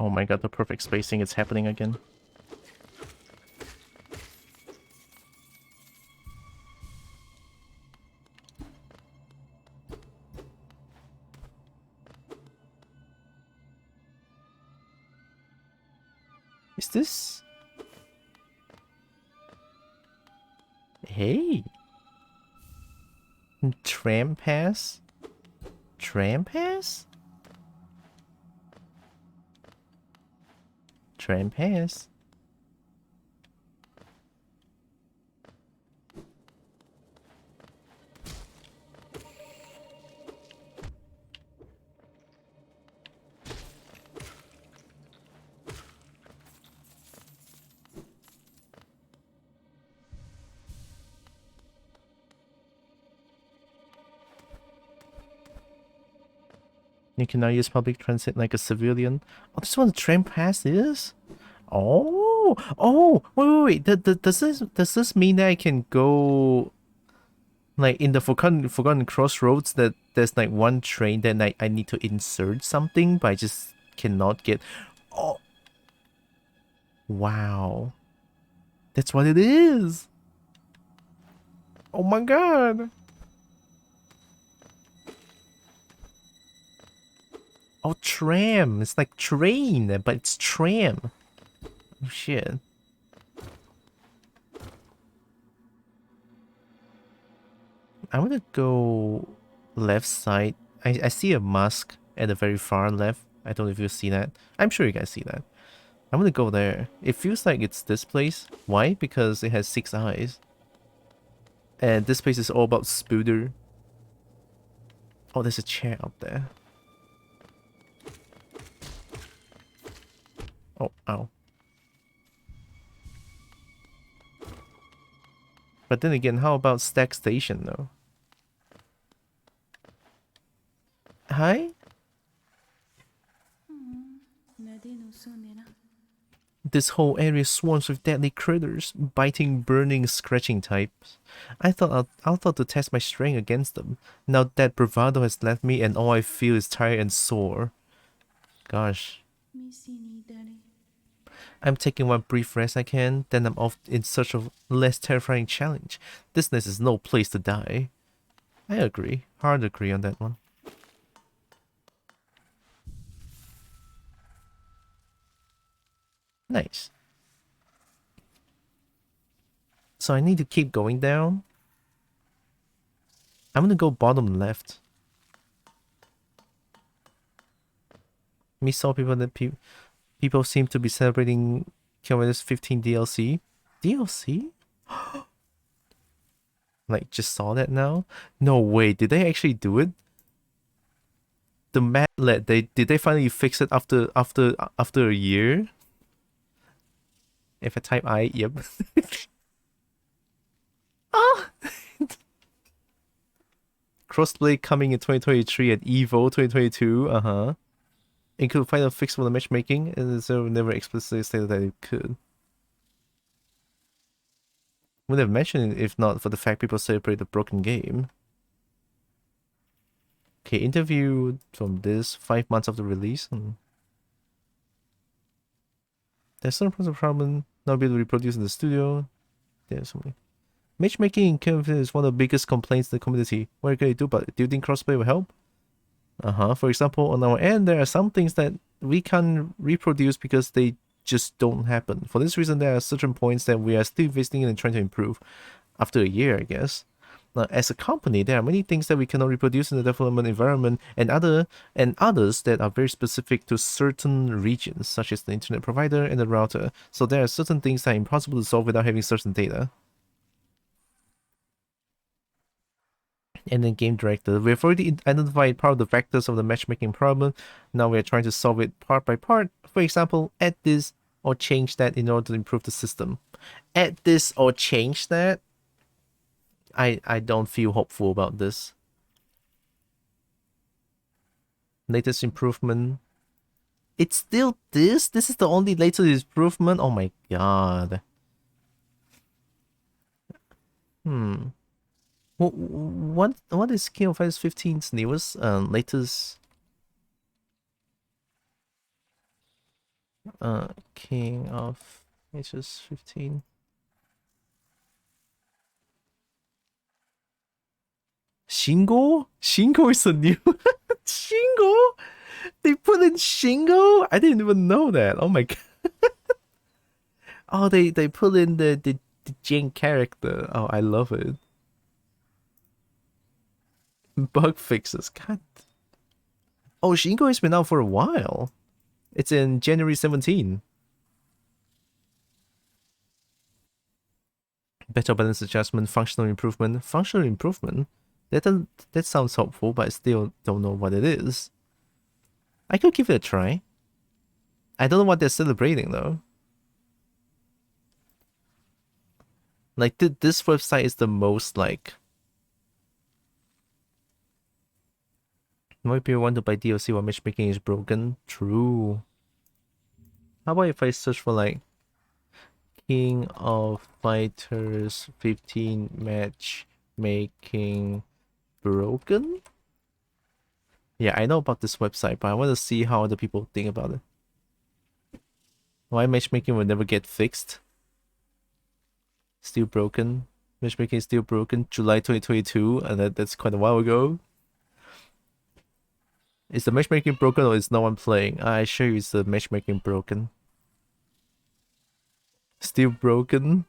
Oh my god, the perfect spacing is happening again. Is this... Hey! Tram pass? Tram pass? Tram pass. You can now use public transit like a civilian. Oh, this one tram pass is? Oh, oh, wait. Does this mean that I can go like in the Forgotten Crossroads? That there's like one train that I need to insert something, but I just cannot get. Oh, wow, that's what it is. Oh my god. Oh, tram. It's like train, but it's tram. Oh, shit. I'm gonna go left side. I see a mask at the very far left. I don't know if you see that. I'm sure you guys see that. I'm gonna go there. It feels like it's this place. Why? Because it has 6 eyes. And this place is all about spooder. Oh, there's a chair up there. Oh, ow. But then again, how about Stack Station though? Hi? This whole area swarms with deadly critters, biting, burning, scratching types. I thought to test my strength against them. Now that bravado has left me and all I feel is tired and sore. Gosh. I'm taking one brief rest I can, then I'm off in search of less terrifying challenge. This nest is no place to die. I agree. Hard agree on that one. Nice. So I need to keep going down. I'm gonna go bottom left. Me saw people that people seem to be celebrating Kilometers 15 DLC. DLC? Like, just saw that now? No way, did they actually do it? The Matlet, did they finally fix it after a year? If I type I, yep. Ah! Crossplay coming in 2023 at EVO 2022. It could find a fix for the matchmaking, and so never explicitly stated that it could. Would have mentioned it if not for the fact people celebrate the broken game. Okay, interview from this 5 months after release. There's some problem not be able to reproduce in the studio. There's something. Matchmaking in Kevin is one of the biggest complaints in the community. What can you do about it? Do you think crossplay will help? For example, on our end, there are some things that we can't reproduce because they just don't happen. For this reason, there are certain points that we are still investing in and trying to improve after a year, I guess. Now, as a company, there are many things that we cannot reproduce in the development environment and others that are very specific to certain regions, such as the internet provider and the router. So there are certain things that are impossible to solve without having certain data. And then game director, we've already identified part of the vectors of the matchmaking problem. Now we're trying to solve it part by part. For example, add this or change that in order to improve the system. Add this or change that? I don't feel hopeful about this. Latest improvement. It's still this? This is the only latest improvement? Oh my god. What is King of Fighters 15's newest latest King of Fighters 15? Shingo? Shingo is a new Shingo? They put in Shingo? I didn't even know that. Oh my god. Oh, they put in the Jin character. Oh, I love it. Bug fixes. God. Oh, Shingo has been out for a while. It's in January 17. Better balance adjustment, functional improvement. Functional improvement? That sounds hopeful, but I still don't know what it is. I could give it a try. I don't know what they're celebrating though. Like, this website is the most like... More people want to buy DLC while matchmaking is broken. True. How about if I search for like King of Fighters 15 matchmaking broken? Yeah, I know about this website, but I want to see how other people think about it. Why matchmaking will never get fixed? Still broken. Matchmaking is still broken. July 2022, and that's quite a while ago. Is the matchmaking broken or is no one playing? I assure you it's the matchmaking broken. Still broken.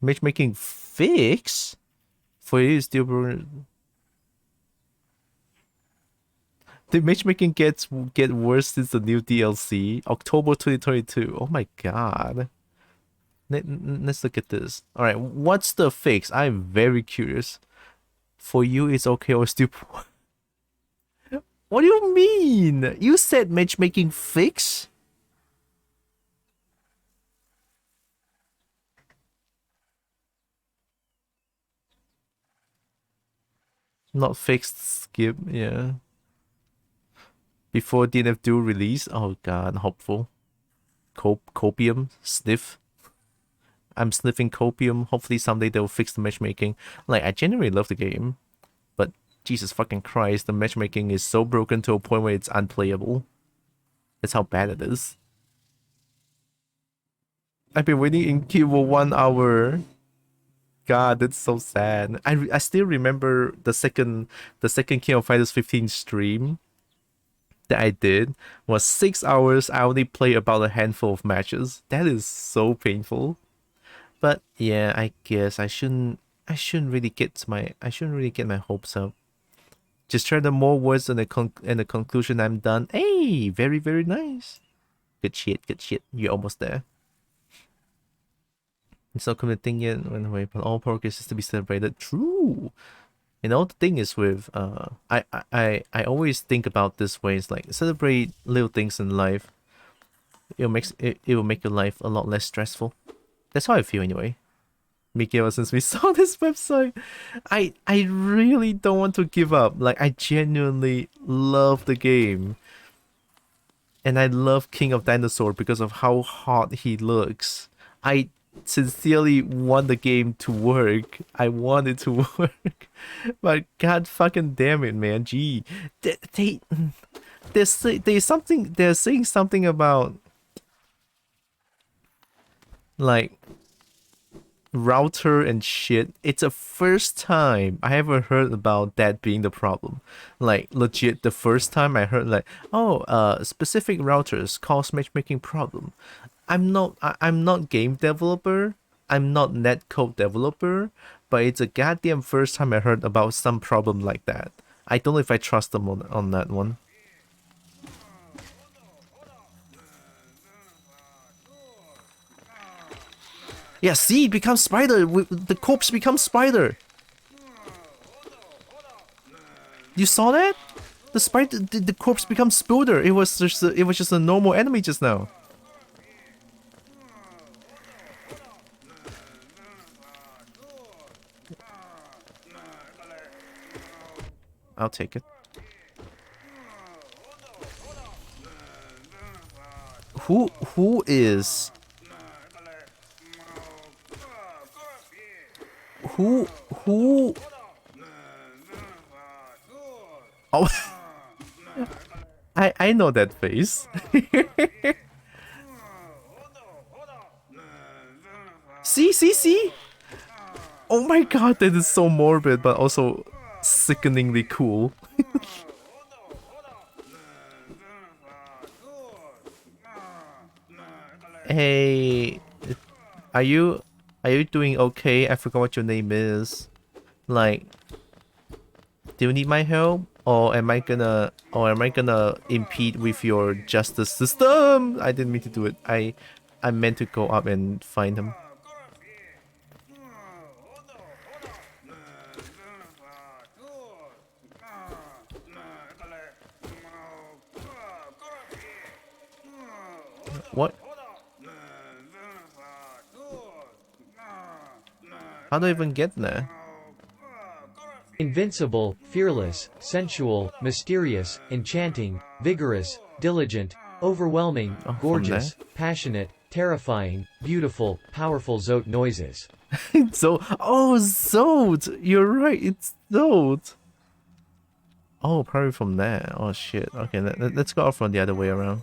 Matchmaking fix? For you, still broken. The matchmaking get worse since the new DLC. October 2022. Oh my god. Let's look at this. Alright, what's the fix? I'm very curious. For you, it's okay or still... What do you mean? You said matchmaking fix? Not fixed, skip, yeah. Before DNF Duel release? Oh god, hopeful. Copium, sniff. I'm sniffing copium. Hopefully someday they'll fix the matchmaking. Like, I genuinely love the game. But Jesus fucking Christ, the matchmaking is so broken to a point where it's unplayable. That's how bad it is. I've been waiting in queue for 1 hour. God, that's so sad. I still remember the second King of Fighters 15 stream that I did was 6 hours. I only played about a handful of matches. That is so painful. But yeah, I guess I shouldn't really get my hopes up. Just try the more words and the conclusion. I'm done. Hey, very very nice. Good shit. You're almost there. It's not committing yet. Anyway, but all progress is to be celebrated. True. And all the thing is with I always think about this way. It's like celebrate little things in life. it will make your life a lot less stressful. That's how I feel anyway. Miguel, since we saw this website, I really don't want to give up. Like, I genuinely love the game. And I love King of Dinosaur because of how hot he looks. I sincerely want the game to work. I want it to work. But god fucking damn it, man. Gee. They're saying something about like router and shit. It's the first time I ever heard about that being the problem. Like, legit, the first time I heard like, oh, specific routers cause matchmaking problem. I'm not game developer. I'm not netcode developer, but it's a goddamn first time I heard about some problem like that. I don't know if I trust them on that one. Yeah, see, it becomes spider. The corpse becomes spider. You saw that? The spider, the corpse becomes spider. It was just a normal enemy just now. I'll take it. Who is? Who? Oh, I know that face. See? Oh my god, that is so morbid, but also sickeningly cool. Hey, are you doing okay? I forgot what your name is. Like, do you need my help? Or am I gonna impede with your justice system? I didn't mean to do it. I meant to go up and find him. What? How do I even get there? Invincible, fearless, sensual, mysterious, enchanting, vigorous, diligent, overwhelming, gorgeous, passionate, terrifying, beautiful, powerful Zote noises. Zote! You're right, it's Zote! Oh, probably from there. Oh shit. Okay, let's go from the other way around.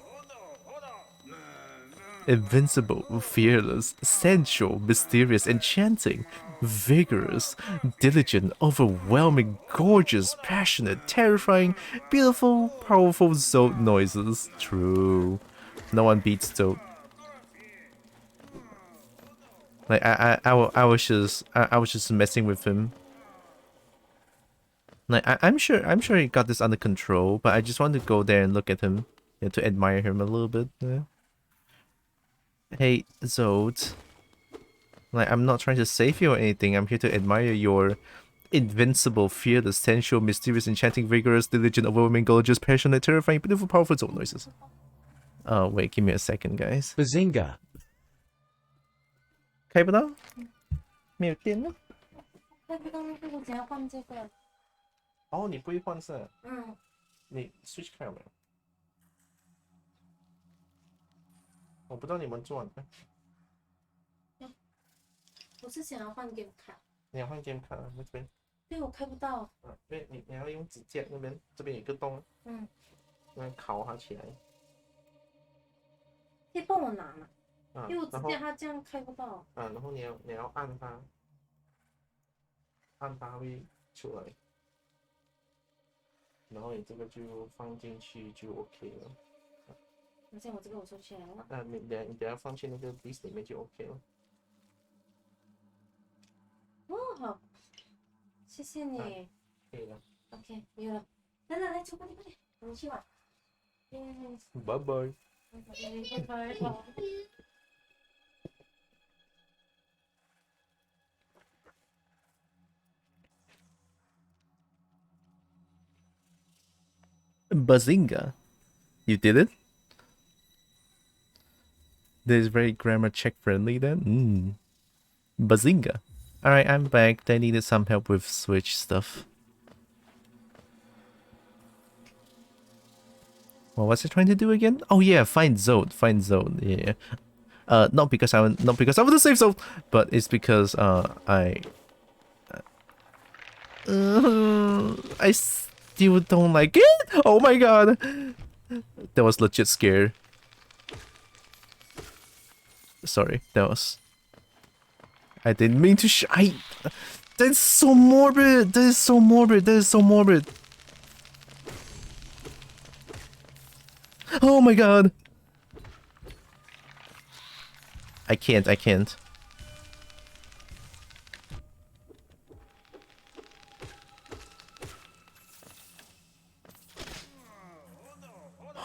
Invincible, fearless, sensual, mysterious, enchanting, vigorous, diligent, overwhelming, gorgeous, passionate, terrifying, beautiful, powerful Zote noises. True. No one beats Zote. Like I was just messing with him. Like I'm sure he got this under control, but I just wanted to go there and look at him, to admire him a little bit. Yeah. Hey, Zote. Like, I'm not trying to save you or anything. I'm here to admire your invincible, fearless, sensual, mysterious, enchanting, vigorous, diligent, overwhelming, gorgeous, passionate, terrifying, beautiful, powerful Zote noises. Oh, wait, give me a second, guys. Bazinga. 开不到？没有电了？开不到，我只要换这个。哦，你不会换色？嗯。你 switch 开有没有？我不知道你们做的。我是想要换 game 卡。你要换 game 卡啊？那这边。对，我开不到。啊，对，你要用指尖那边，这边有个洞。嗯。那烤它起来。可以帮我拿吗？啊。因为我指尖它这样开不到。啊，然后你要按它，按它会出来。然后你这个就放进去就 OK 了。那这样我这个我收起来了。你等下放去那个 list 里面就 OK 了。哦，好，谢谢你。可以了。OK， 有了。来，出快点，我们去玩。拜拜。拜拜。Bazinga! You did it? This is very grammar check friendly then. Bazinga. Alright, I'm back. I needed some help with Switch stuff. What was I trying to do again? Oh yeah, find zone. Find zone. Yeah. Not because I want to save zone, but it's because I still don't like it. Oh my god, that was legit scare. Sorry, that was. I didn't mean to. That's so morbid. That is so morbid. That is so morbid. Oh my god. I can't. I can't.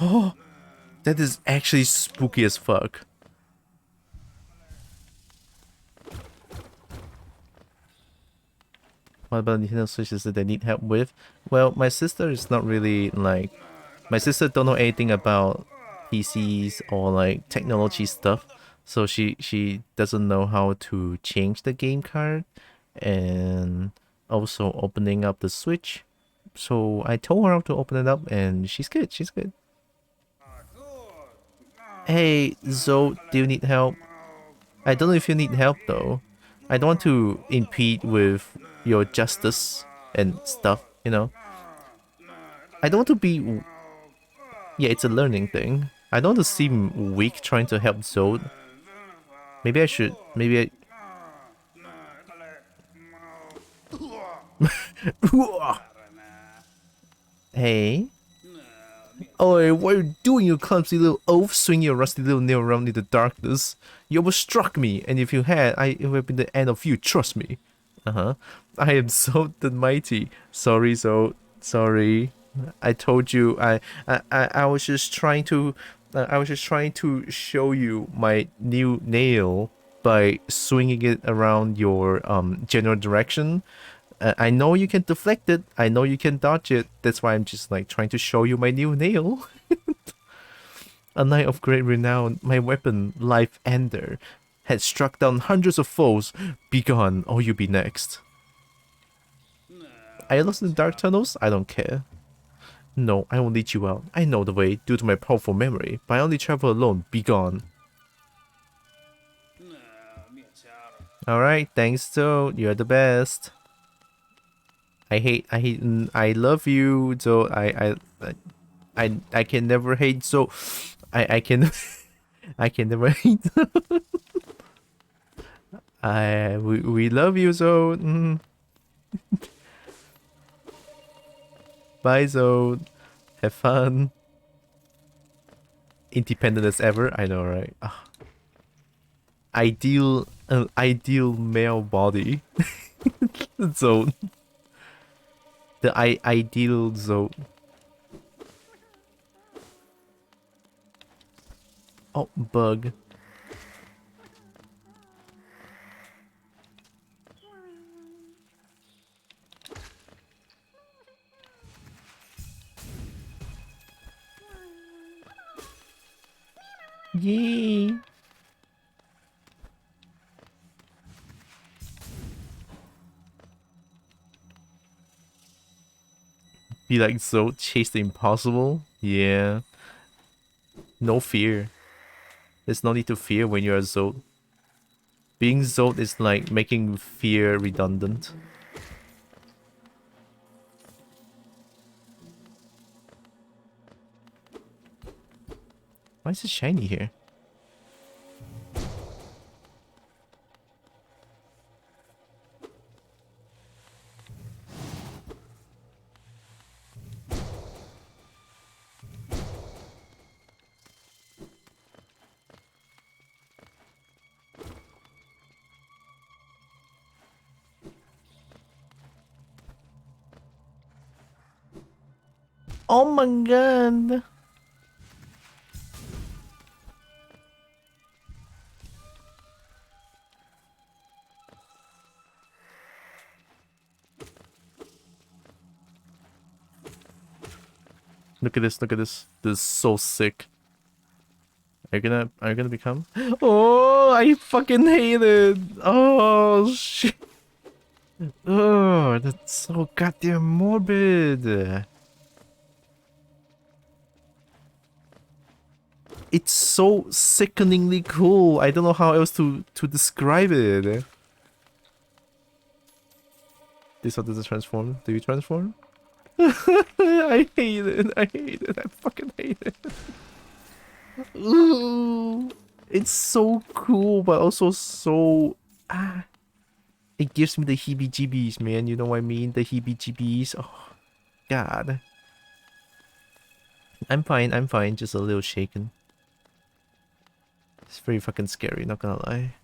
Oh, that is actually spooky as fuck. What about Nintendo Switches that they need help with? Well, my sister is not really like... My sister don't know anything about PCs or like technology stuff. So she doesn't know how to change the game card and also opening up the Switch. So I told her how to open it up and she's good, she's good. Hey, Zoe, do you need help? I don't know if you need help though. I don't want to impede with your justice and stuff, you know. I don't want to be... Yeah, it's a learning thing. I don't want to seem weak trying to help Zoe. Maybe I should... Maybe I... Hey? Oi, what are you doing, you clumsy little oaf, swinging your rusty little nail around in the darkness? You almost struck me, and if you had, it would have been the end of you, trust me. Uh-huh. I am so the mighty. Sorry, Zoe. Sorry. I told you, I was just trying to... I was just trying to show you my new nail by swinging it around your general direction. I know you can deflect it. I know you can dodge it. That's why I'm just like trying to show you my new nail. A knight of great renown, my weapon, Life Ender, had struck down hundreds of foes. Begone, or you be next. Are you lost in the dark tunnels? I don't care. No, I will lead you out. I know the way due to my powerful memory, but I only travel alone. Begone. Alright, thanks Joe. You're the best. I love you, so I can never hate, so I can I can never hate. We love you, so bye, Zone. Have fun. Independent as ever. I know, right? Ideal male body. Zone. The ideal Zone. Oh, bug. Yay! Be like so, chase the impossible? Yeah. No fear. There's no need to fear when you're a Zod. Being Zod is like making fear redundant. Why is it shiny here? Oh my god! Look at this, look at this. This is so sick. Are you gonna become? Oh, I fucking hate it. Oh shit. Oh, that's so goddamn morbid. It's so sickeningly cool. I don't know how else to describe it. This one doesn't transform. Do you transform? I hate it. I hate it. I fucking hate it. Ooh, it's so cool, but also so it gives me the heebie-jeebies, man. You know what I mean? The heebie-jeebies. Oh, God. I'm fine. I'm fine. Just a little shaken. It's very fucking scary. Not gonna lie.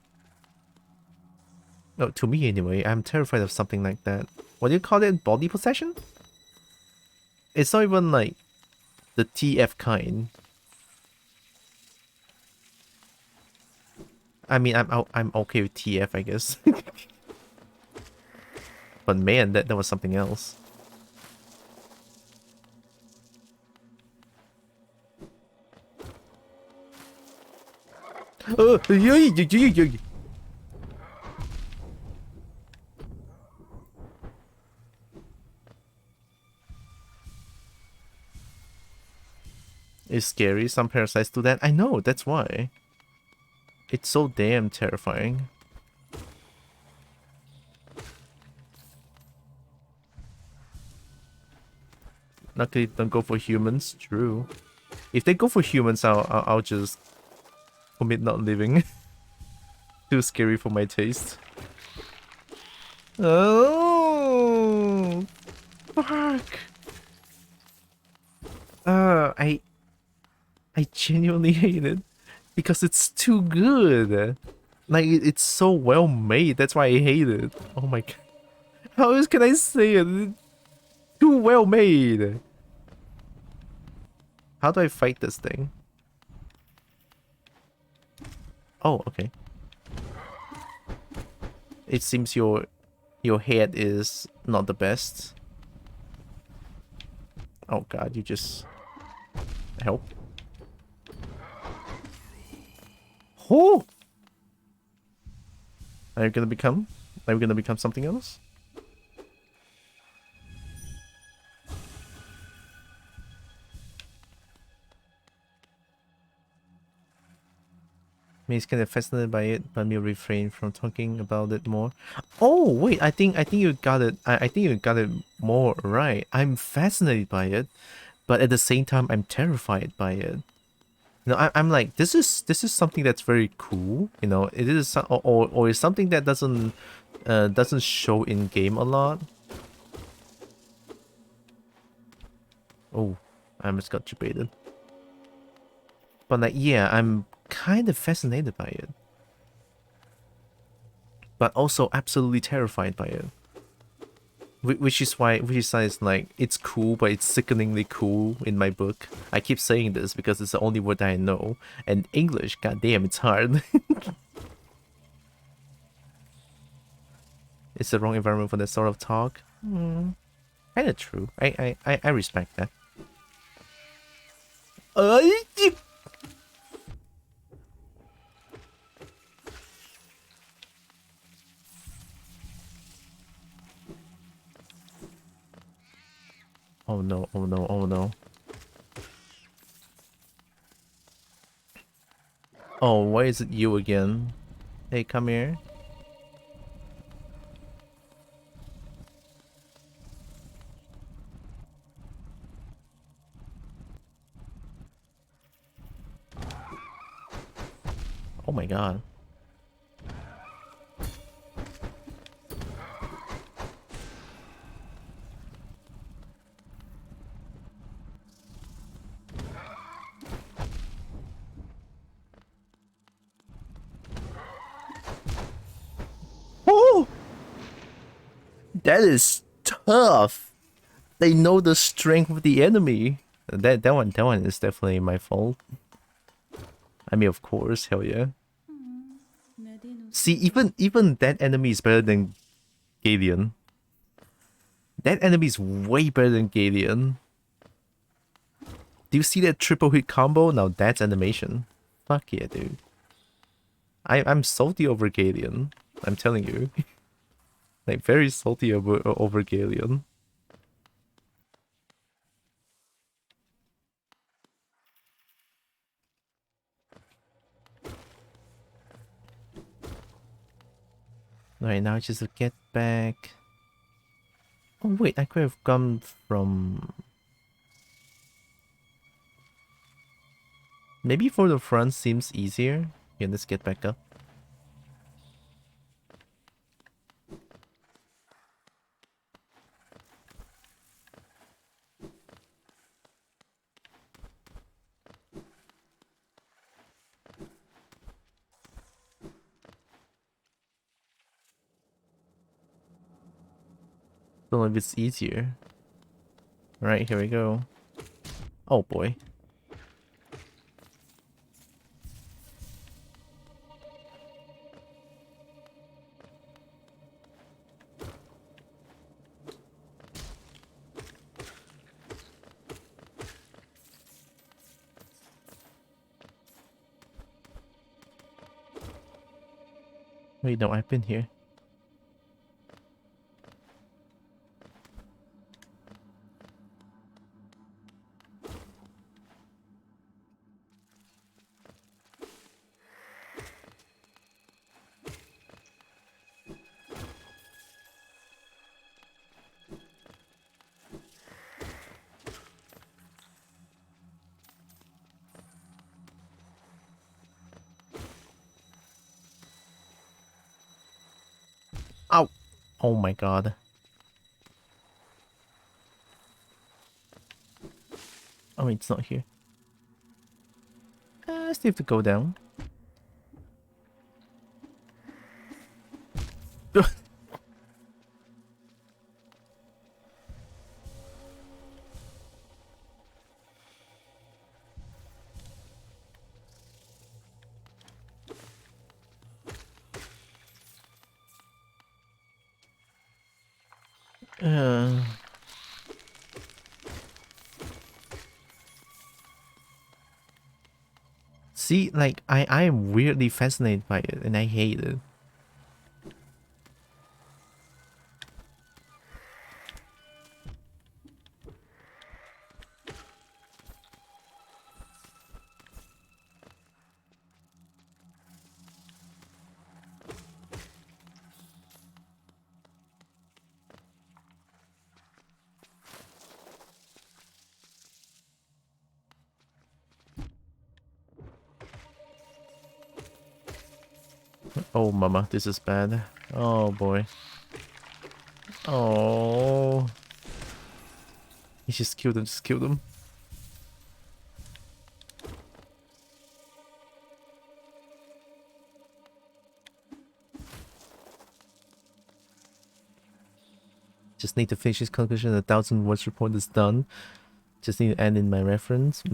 No, to me anyway. I'm terrified of something like that. What do you call it? Body possession? It's not even like the TF kind. I mean, I'm okay with TF, I guess. But man, that was something else. It's scary. Some parasites do that. I know, that's why. It's so damn terrifying. Luckily, don't go for humans. True. If they go for humans, I'll just commit not living. Too scary for my taste. Oh, fuck. I genuinely hate it because it's too good. Like it's so well made. That's why I hate it. Oh my god. How else can I say it? It's too well made. How do I fight this thing? Oh, okay. It seems your head is not the best. Oh god, you just help. Oh! Are you gonna become? Are you gonna become something else? He's kind of fascinated by it, but me refrain from talking about it more. Oh wait, I think you got it. I think you got it more right. I'm fascinated by it, but at the same time, I'm terrified by it. You know, I'm like, this is something that's very cool. You know, it is or is something that doesn't show in game a lot. Oh, I almost got debated. But like, yeah, I'm kind of fascinated by it, but also absolutely terrified by it. Which is why it's like, it's cool, but it's sickeningly cool in my book. I keep saying this because it's the only word that I know, and English, goddamn, it's hard. It's the wrong environment for that sort of talk. Kinda true. I respect that. Oh no, oh no, oh no. Oh, why is it you again? Hey, come here. Oh my god. Oh! That is tough. They know the strength of the enemy. That one is definitely my fault. I mean, of course, hell yeah. See, even that enemy is better than Galeon. That enemy is way better than Galeon. Do you see that triple hit combo? Now that's animation. Fuck yeah, dude. I'm salty over Galeon. I'm telling you. Like, very salty over Galeon. Alright, now just to get back. Oh wait, I could have come from... Maybe for the front seems easier. Yeah, let's get back up. Don't know if it's easier. Alright, here we go. Oh boy. Wait, no, I've been here. Ow! Oh my god. Oh, it's not here. I still have to go down. Uh... See, like, I am weirdly fascinated by it, and I hate it. Oh, mama, this is bad. Oh, boy. Oh. He just killed him, just killed him. Just need to finish his conclusion. 1,000 words report is done. Just need to end in my reference.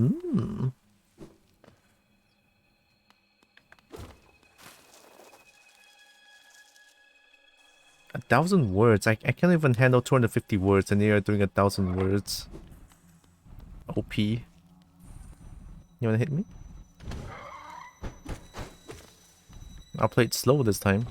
1,000 words. I can't even handle 250 words, and they are doing 1,000 words. OP. You wanna hit me? I'll play it slow this time.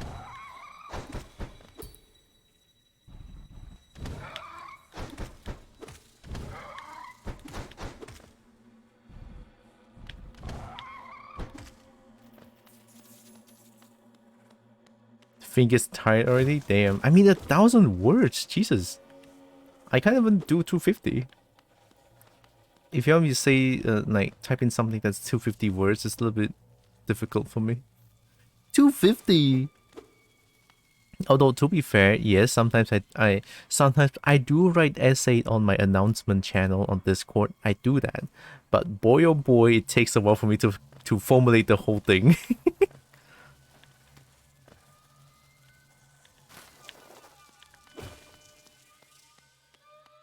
Fingers tired already? Damn. I mean, 1,000 words. Jesus. I can't even do 250. If you want me to say, like, type in something that's 250 words, it's a little bit difficult for me. 250! Although, to be fair, yes, sometimes sometimes I do write essay on my announcement channel on Discord. I do that. But boy oh boy, it takes a while for me to formulate the whole thing.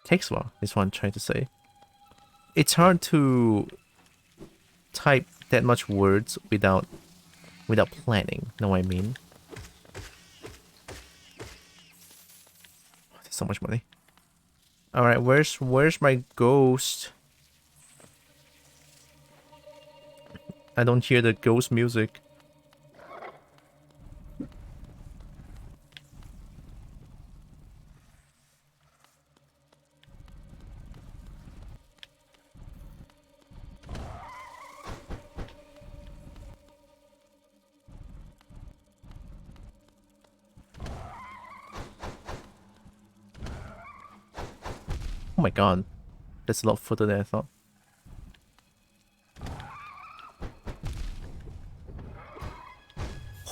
Takes a while, is what I'm trying to say. It's hard to type that much words without planning, know what I mean? There's so much money. Alright, where's my ghost? I don't hear the ghost music. Oh my god. That's a lot further than I thought.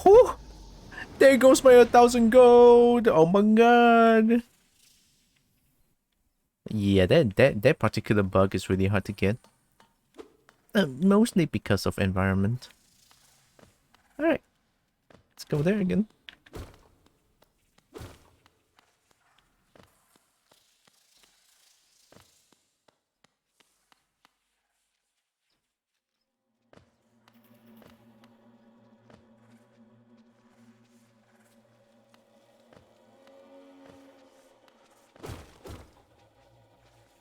Whew! There goes my 1,000 gold! Oh my god! Yeah, that particular bug is really hard to get. Mostly because of environment. Alright. Let's go there again.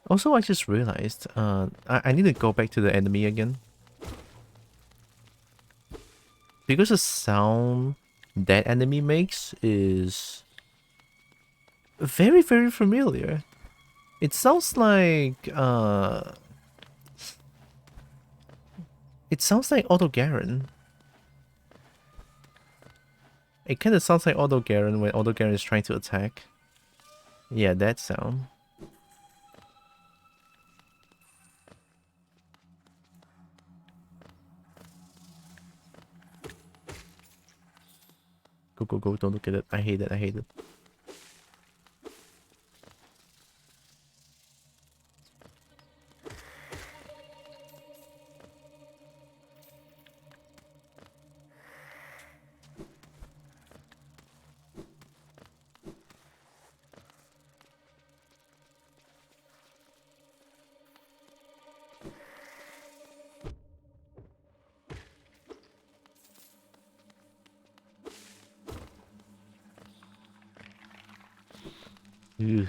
Also, I just realized, I need to go back to the enemy again. Because the sound that enemy makes is very, very familiar. It sounds like, it sounds like Auto Garen. It kind of sounds like Auto Garen when Auto Garen is trying to attack. Yeah, that sound. Go, go, go, don't look at it. I hate it, I hate it. Ugh.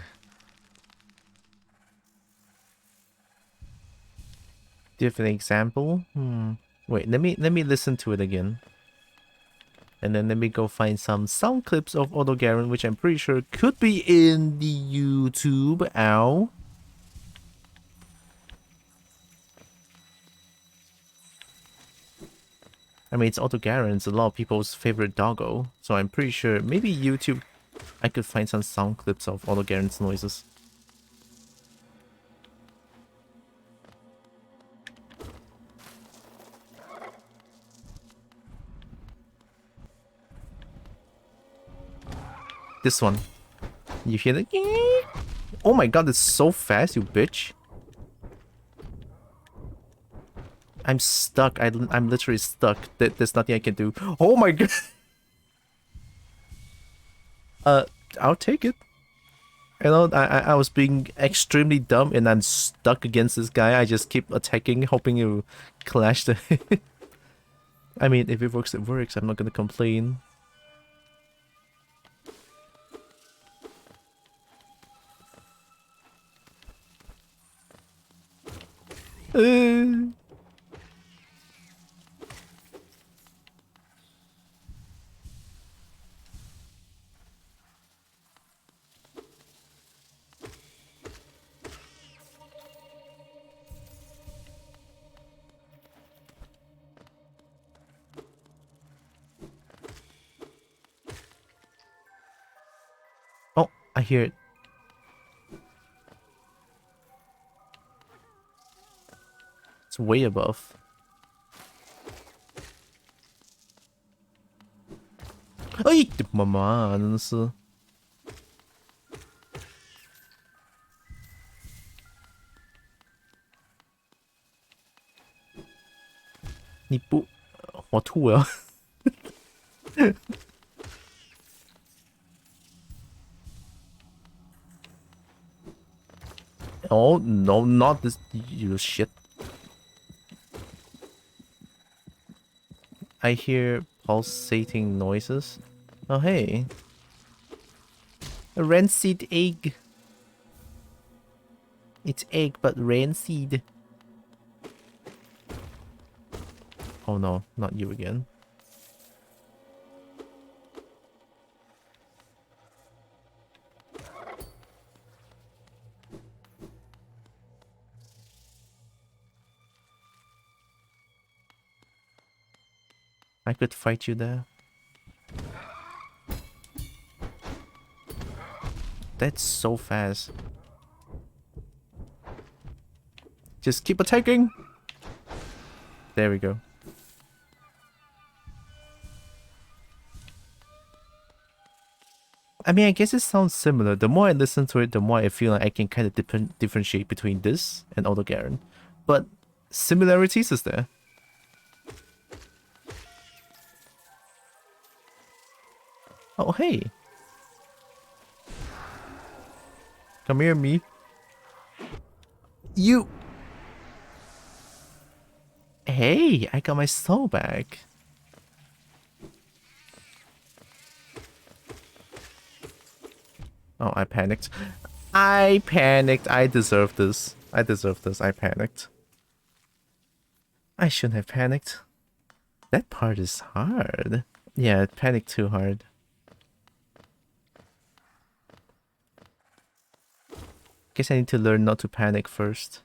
Do you have an example? Wait, let me listen to it again. And then let me go find some sound clips of Auto Garen, which I'm pretty sure could be in the YouTube. Ow. I mean, it's Auto Garen, it's a lot of people's favorite doggo. So I'm pretty sure maybe YouTube, I could find some sound clips of Auto Garen's noises. This one. You hear the... Oh my god, it's so fast, you bitch. I'm stuck. I'm literally stuck. There's nothing I can do. Oh my god. I'll take it. You know, I was being extremely dumb and I'm stuck against this guy. I just keep attacking, hoping to clash the... I mean, if it works, it works. I'm not gonna complain. Oh, I hear it. It's way above. Ay, 妈妈，真的是。你不，我吐了。Oh no, not this, you shit. I hear pulsating noises. Oh hey. A rancid egg. It's egg but rancid. Oh no, not you again. I could fight you there. That's so fast. Just keep attacking. There we go. I mean, I guess it sounds similar. The more I listen to it, the more I feel like I can kind of differentiate between this and Auto Garen. But similarities is there. Oh, hey. Come here, me. You. Hey, I got my soul back. Oh, I panicked. I panicked. I deserve this. I deserve this. I panicked. I shouldn't have panicked. That part is hard. Yeah, I panicked too hard. Guess I need to learn not to panic first.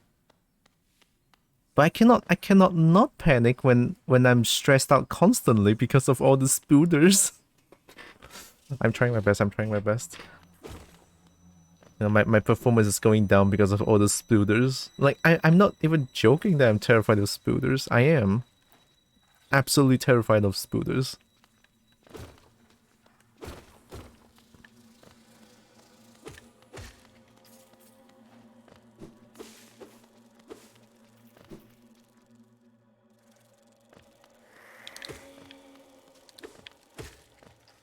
But I cannot not panic when I'm stressed out constantly because of all the spooters. I'm trying my best. I'm trying my best. You know, my performance is going down because of all the spooters. Like, I'm not even joking that I'm terrified of spooters. I am. Absolutely terrified of spooters.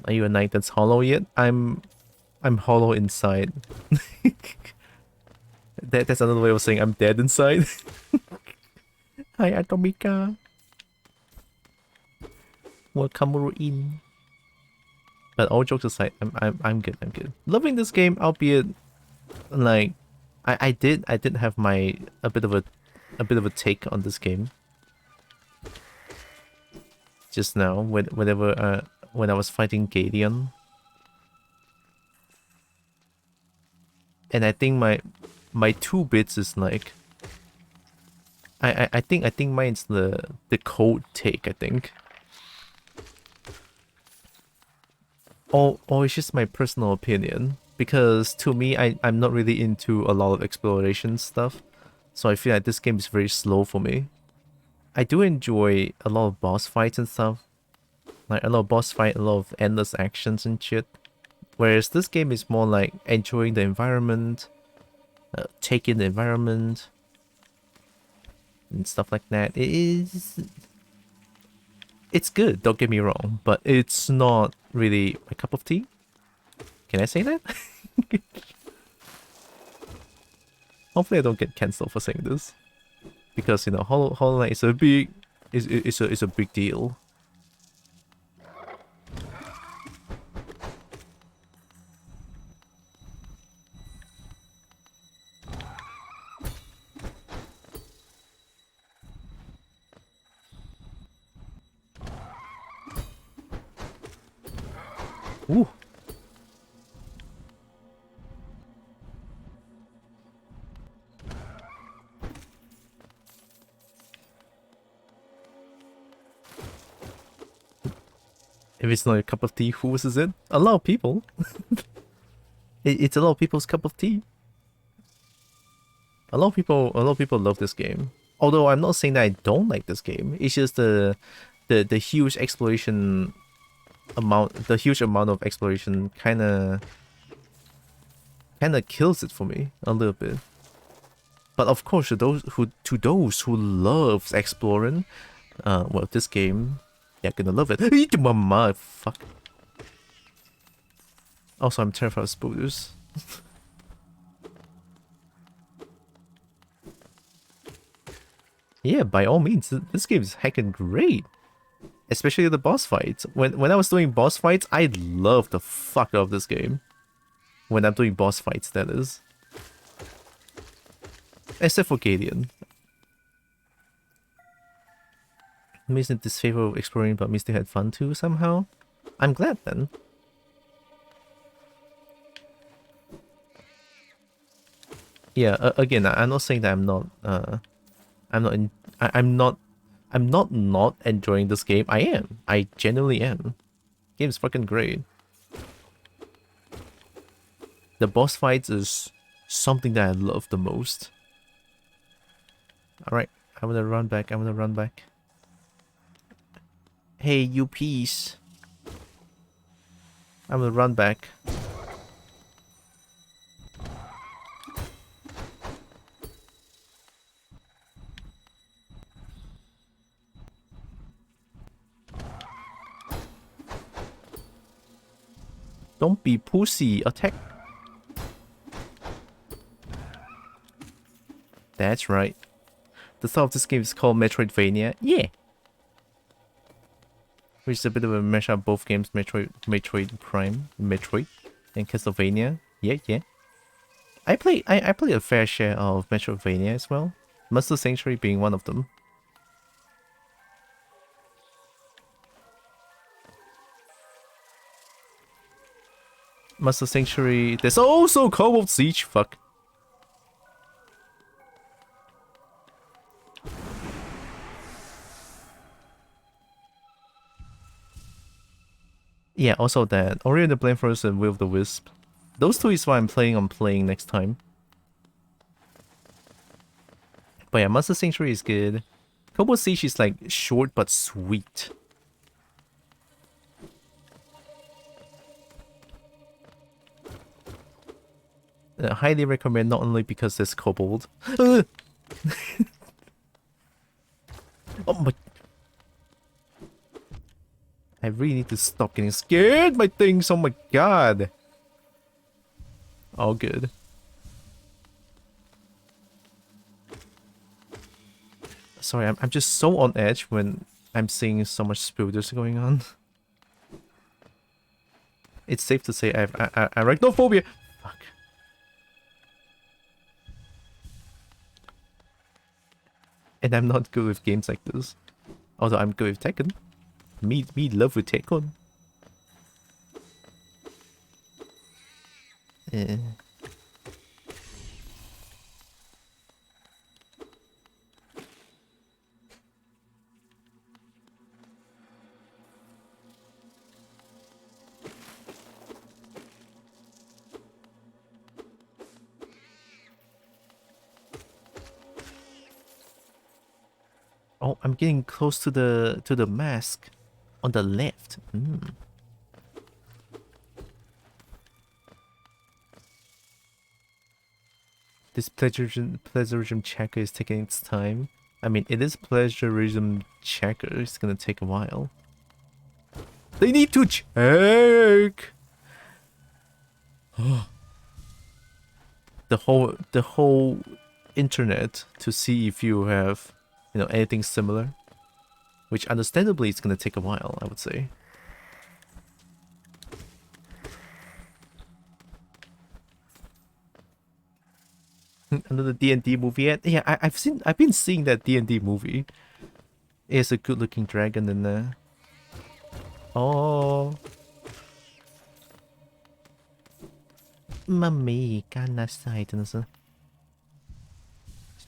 Are you a knight that's hollow yet? I'm hollow inside. That's another way of saying I'm dead inside. Hi, Atomika. Welcome in. But all jokes aside, I'm good. I'm good. Loving this game, albeit like I did have my a bit of a take on this game just now when I was fighting Gadion. And I think my 2 bits is like I think mine's the cold take, I think. Or it's just my personal opinion. Because to me I'm not really into a lot of exploration stuff. So I feel like this game is very slow for me. I do enjoy a lot of boss fights and stuff. Like a lot of boss fight, a lot of endless actions and shit. Whereas this game is more like enjoying the environment, taking the environment, and stuff like that. It's good, don't get me wrong, but it's not really my cup of tea. Can I say that? Hopefully I don't get cancelled for saying this. Because, you know, Hollow Knight is a big deal. Ooh. If it's not a cup of tea, whose is it? A lot of people. It's a lot of people's cup of tea. A lot of people love this game. Although I'm not saying that I don't like this game. It's just the huge exploration amount, the huge amount of exploration kind of kills it for me a little bit. But of course, to those who loves exploring, well, this game, you're gonna love it. Eat mama, fuck. Also, I'm terrified of spoilers. Yeah, by all means, this game is heckin' great. Especially the boss fights. When I was doing boss fights, I love the fuck out of this game. When I'm doing boss fights, that is. Except for Gadion. Means in disfavor of exploring, but me still had fun too somehow. I'm glad then. Yeah, again, I'm not saying that I'm not not enjoying this game. I am. I genuinely am. Game's fucking great. The boss fights is something that I love the most. Alright, I'm gonna run back. Hey, you piece. I'm gonna run back. Don't be pussy. Attack. That's right. The start of this game is called Metroidvania. Yeah. Which is a bit of a mashup of both games, Metroid Prime, Metroid, and Castlevania. Yeah, yeah. I play a fair share of Metroidvania as well. Master Sanctuary being one of them. Master Sanctuary. There's also Cobalt Siege. Fuck. Yeah, also that. Ori and the Blind Forest and Will of the Wisp. Those two is what I'm planning on playing next time. But yeah, Master Sanctuary is good. Cobalt Siege is like short but sweet. Highly recommend, not only because there's Kobold. Oh my... I really need to stop getting scared by things, oh my god. All good. Sorry, I'm just so on edge when I'm seeing so much spoilers going on. It's safe to say I have arachnophobia. Fuck. And I'm not good with games like this. Although I'm good with Tekken. Me love with Tekken. Oh, I'm getting close to the mask on the left. This plagiarism checker is taking its time. I mean, it is plagiarism checker. It's gonna take a while. They need to check. the whole internet to see if you have, you know, anything similar. Which understandably is gonna take a while, I would say. Another D&D movie yet? Yeah, I've been seeing that D&D movie. There's a good looking dragon in there. Oh. Mummy, kanasai.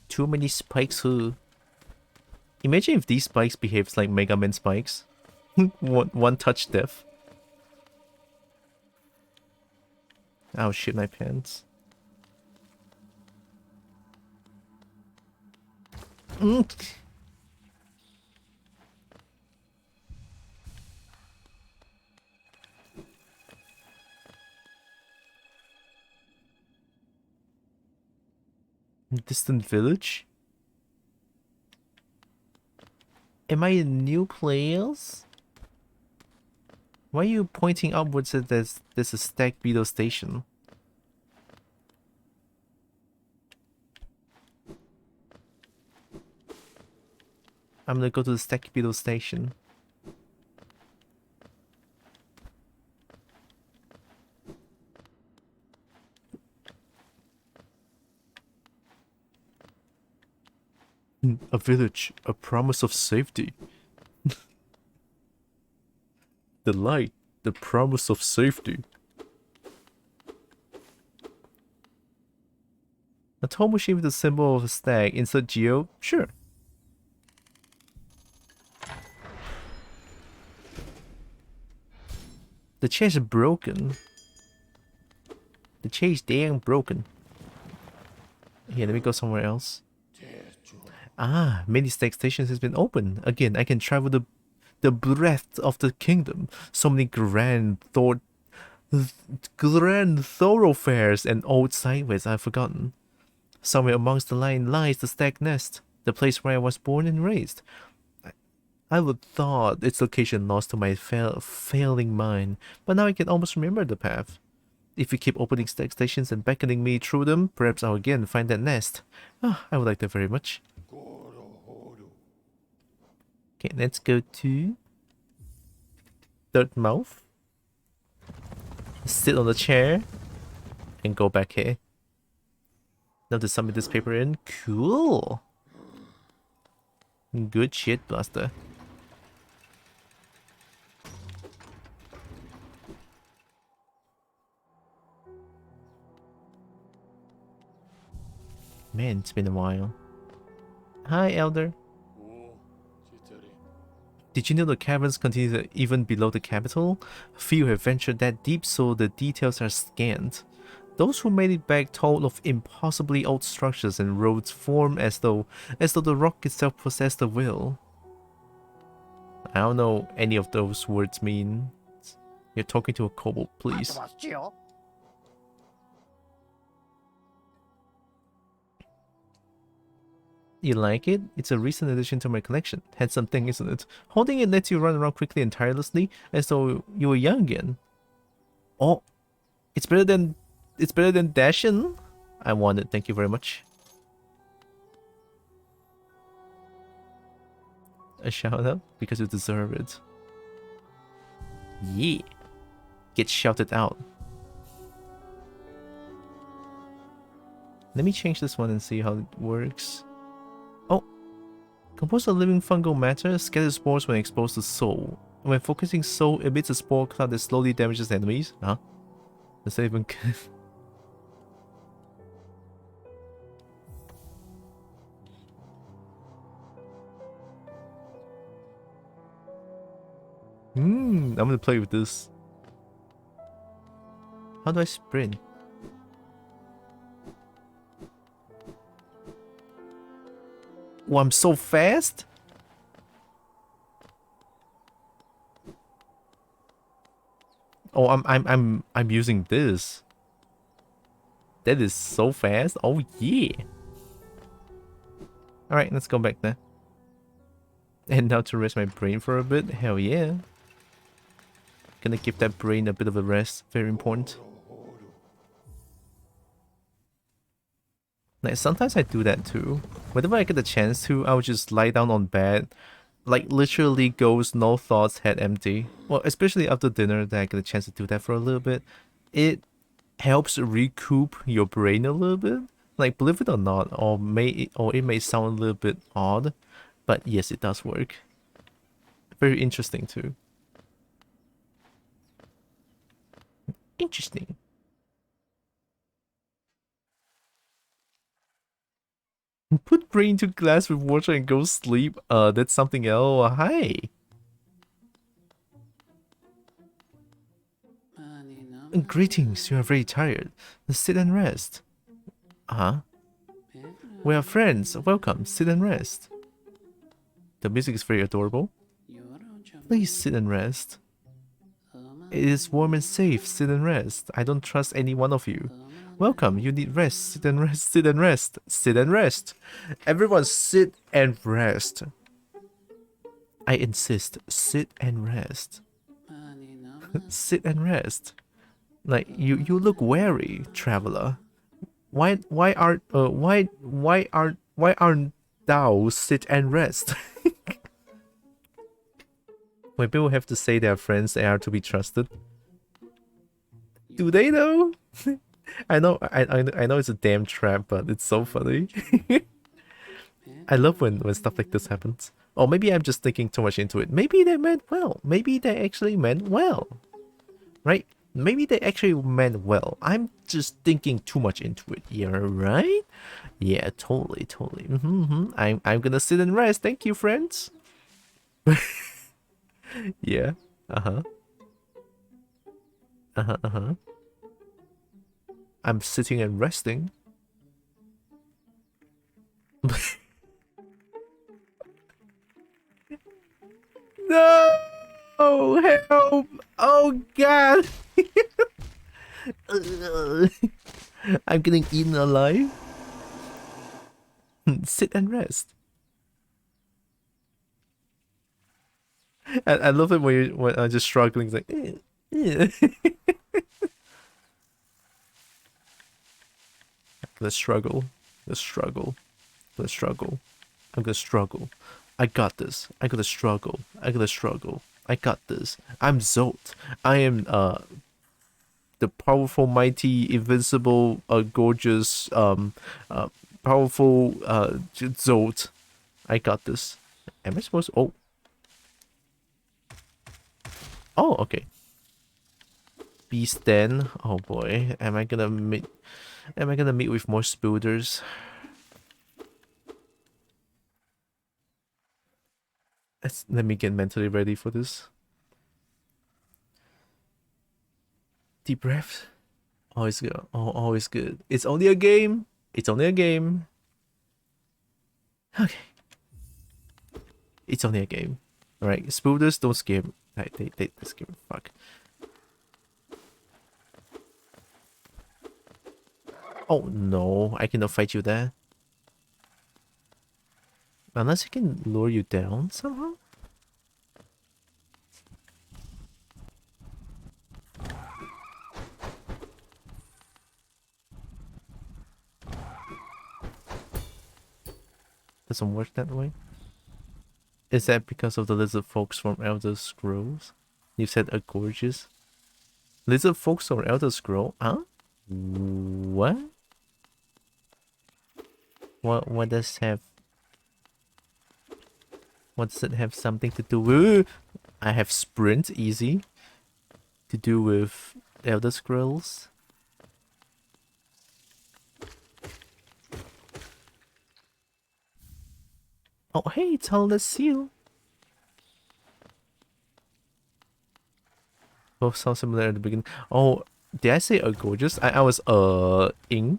Too many spikes. Imagine if these spikes behaves like Mega Man spikes. one touch death. Oh shit, my pants. Distant village? Am I in new players? Why are you pointing upwards at there's a Stack Beetle station? I'm gonna go to the Stack Beetle station. A village, a promise of safety. The light, the promise of safety. A toll machine with the symbol of a stag. Insert geo? Sure. The chair is broken. The chair is damn broken. Here, let me go somewhere else. Ah, many stag stations has been opened. Again, I can travel the breadth of the kingdom. So many grand thoroughfares and old sideways I've forgotten. Somewhere amongst the line lies the stag nest, the place where I was born and raised. I would thought its location lost to my failing mind, but now I can almost remember the path. If you keep opening stag stations and beckoning me through them, perhaps I'll again find that nest. Ah, I would like that very much. Okay, let's go to Third Mouth. Sit on the chair and go back here. Now to submit this paper in. Cool. Good shit, Blaster. Man, it's been a while. Hi, Elder. Did you know the caverns continue even below the capital? Few have ventured that deep, so the details are scant. Those who made it back told of impossibly old structures and roads formed as though the rock itself possessed a will. I don't know any of those words mean. You're talking to a kobold, please. You like it? It's a recent addition to my collection. Handsome thing, isn't it? Holding it lets you run around quickly and tirelessly, as though you were young again. Oh, it's better than dashing. I want it. Thank you very much. A shout out because you deserve it. Yeah, get shouted out. Let me change this one and see how it works. Oh, compose a living fungal matter, scatters spores when exposed to soul. When focusing soul, emits a spore cloud that slowly damages enemies. Huh? Does that even... I'm gonna play with this. How do I sprint? Oh, I'm so fast? Oh, I'm using this. That is so fast. Oh yeah. All right, let's go back there. And now to rest my brain for a bit. Hell yeah. Gonna give that brain a bit of a rest. Very important. Like, sometimes I do that too. Whenever I get the chance to, I'll just lie down on bed. Like, literally goes no thoughts, head empty. Well, especially after dinner, that I get a chance to do that for a little bit. It helps recoup your brain a little bit. Like, believe it or not, or it may sound a little bit odd, but yes, it does work. Very interesting too. Interesting. Put brain to glass with water and go sleep. That's something else. Hi. Greetings, you are very tired. Sit and rest. Huh? We are friends. Welcome, sit and rest. The music is very adorable. Please sit and rest. It is warm and safe. Sit and rest. I don't trust any one of you. Welcome. You need rest. Sit and rest. Sit and rest. Sit and rest. Everyone sit and rest. I insist. Sit and rest. Sit and rest. Like, you look weary, traveler. Why aren't thou sit and rest? When people have to say they are friends, they are to be trusted. Do they though? I know it's a damn trap, but it's so funny. I love when stuff like this happens. Or maybe I'm just thinking too much into it. Maybe they meant well. Maybe they actually meant well. Right? Maybe they actually meant well. I'm just thinking too much into it. Yeah, right? Yeah, totally, totally. I'm gonna sit and rest. Thank you, friends. Yeah. Uh-huh. Uh-huh. I'm sitting and resting. No! Oh, help! Oh, God! I'm getting eaten alive. Sit and rest. I love it when I'm just struggling. It's like, let's struggle. Let's struggle. Let's struggle. I'm gonna struggle. I got this. I gotta struggle. I gotta struggle. I got this. I'm Zolt. I am the powerful, mighty, invincible, gorgeous, powerful Zolt. I got this. Am I supposed to... Oh. Oh, okay. Beast Den. Oh boy. Am I gonna meet with more spooders? Let me get mentally ready for this. Deep breath. Always good. Oh, always good. It's only a game. It's only a game. Okay. It's only a game. Alright. Spooders don't scare me. They scare me. Fuck. Oh no. I cannot fight you there. Unless I can lure you down somehow? Doesn't work that way? Is that because of the lizard folks from Elder Scrolls? You said are gorgeous? Lizard folks from Elder Scroll? Huh? What? What does have... What does it have something to do with? I have sprint, easy. To do with Elder Scrolls. Oh, hey, it's Hulda Seal. Both sound similar at the beginning. Oh, did I say gorgeous? I was ing.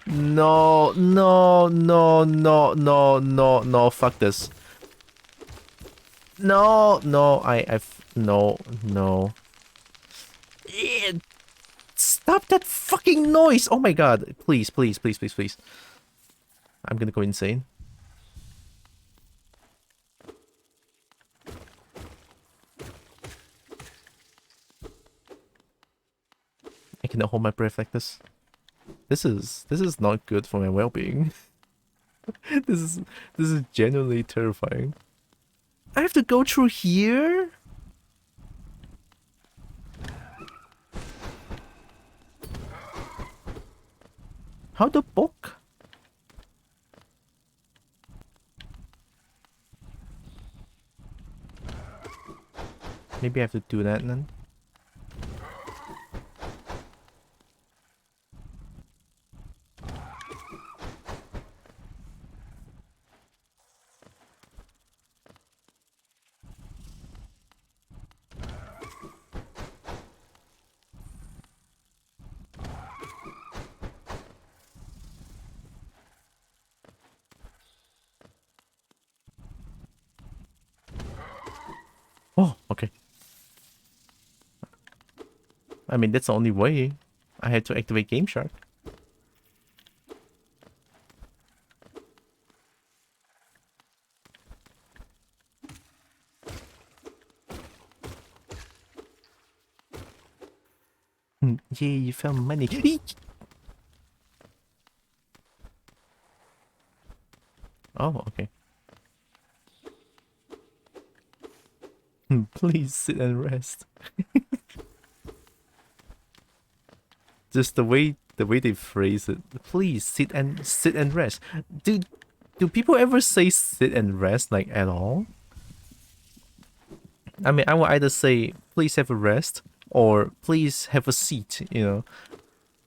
No, no, no, no, no, no, no, fuck this. No, no, no, no. Stop that fucking noise! Oh my god. Please, please, please, please, please. I'm gonna go insane. I cannot hold my breath like this. This is not good for my well-being. This is genuinely terrifying. I have to go through here? How the book? Maybe I have to do that then. Oh, okay. I mean, that's the only way. I had to activate Game Shark. Yay, you found money. Oh, okay. Please sit and rest. Just the way they phrase it. Please sit and rest. Dude, Do people ever say sit and rest, like, at all? I mean, I will either say, please have a rest, or please have a seat, you know?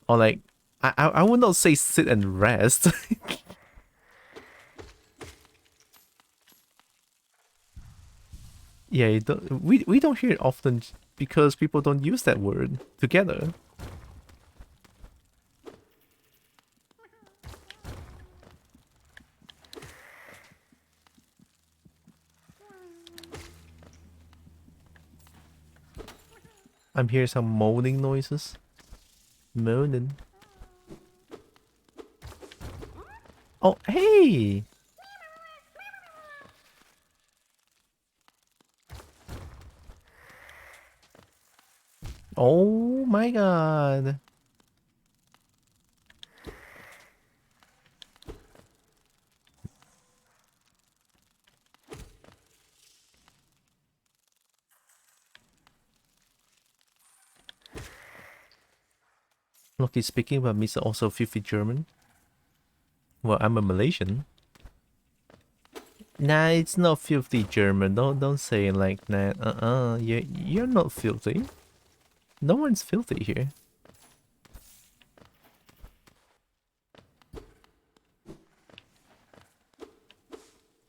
Or like, I would not say sit and rest. Yeah, we don't hear it often because people don't use that word together. I'm hearing some moaning noises. Moaning. Oh, hey! Oh my god. Look, he's speaking about me, also filthy German. Well, I'm a Malaysian. Nah, it's not filthy German. Don't say it like that. You're not filthy. No one's filthy here.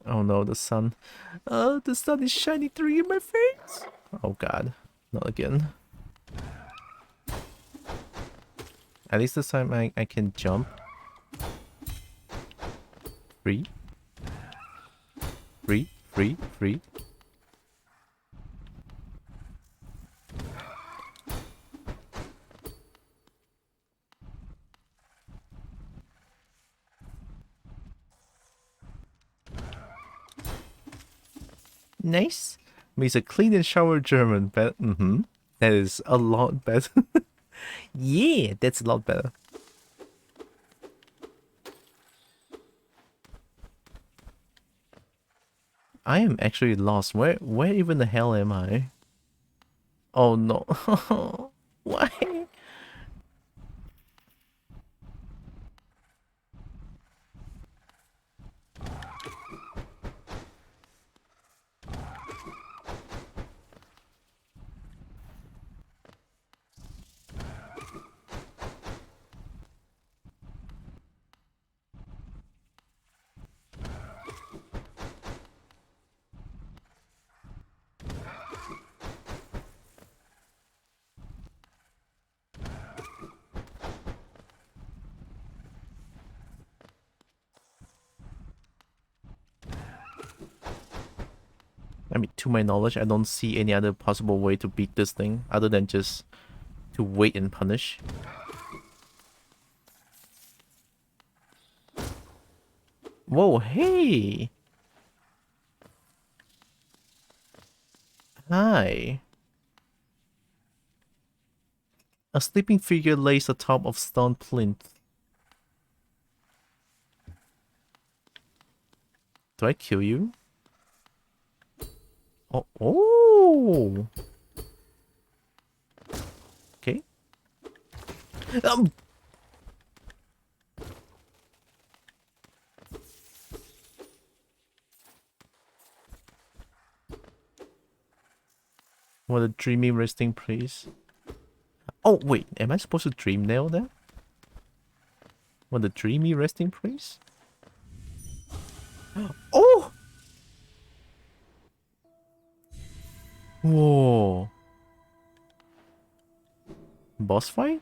Oh no, the sun. The sun is shining through in my face. Oh god, not again. At least this time I can jump. Free. Free, free, free. Nice. Means a clean and shower German. But that is a lot better. Yeah, that's a lot better. I am actually lost. Where even the hell am I? Oh no. Why? I mean, to my knowledge, I don't see any other possible way to beat this thing other than just to wait and punish. Whoa, hey! Hi. A sleeping figure lays atop of stone plinth. Do I kill you? Oh, oh! Okay. What a dreamy resting place. Oh, wait, am I supposed to dream nail that? What a dreamy resting place? Oh! Whoa. Boss fight?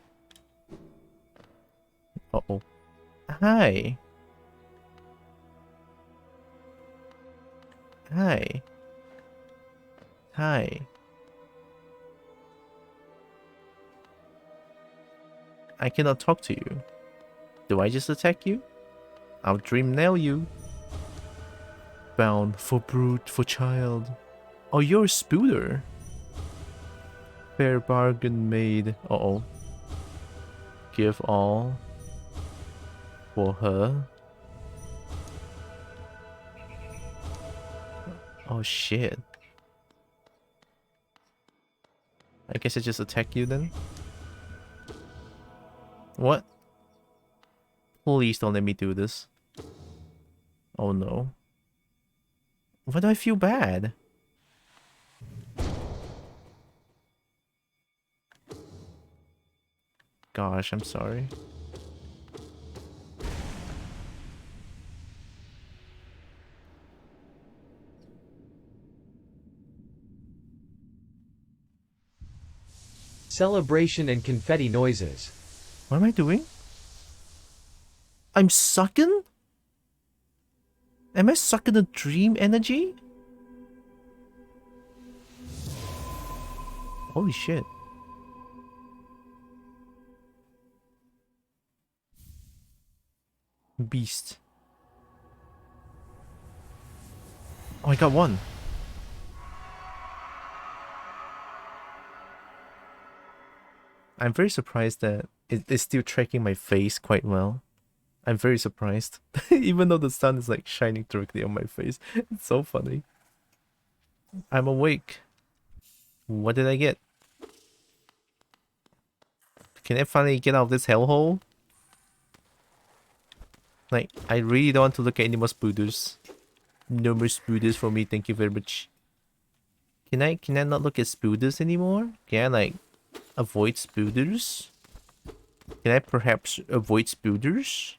Uh-oh. Hi. Hi. Hi. I cannot talk to you. Do I just attack you? I'll dream nail you. Bound for brute for child. Oh, you're a spooter. Fair bargain made. Uh-oh. Give all for her. Oh shit. I guess I just attack you then? What? Please don't let me do this. Oh no. Why do I feel bad? Gosh, I'm sorry. Celebration and confetti noises. What am I doing? I'm sucking? Am I sucking the dream energy? Holy shit. Beast. Oh, I got one. I'm very surprised that it's still tracking my face quite well. I'm very surprised. Even though the sun is like shining directly on my face. It's so funny. I'm awake. What did I get? Can I finally get out of this hellhole? Like, I really don't want to look at any more spooders. No more spooders for me, thank you very much. Can I not look at spooders anymore? Can I like avoid spooders? Can I perhaps avoid spooders?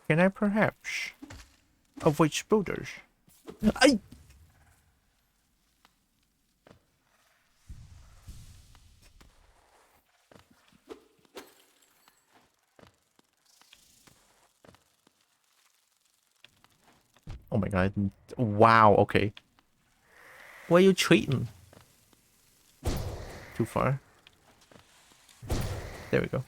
Can I perhaps avoid spooders? I. Oh my god. Wow, okay. Why are you cheating? Too far. There we go.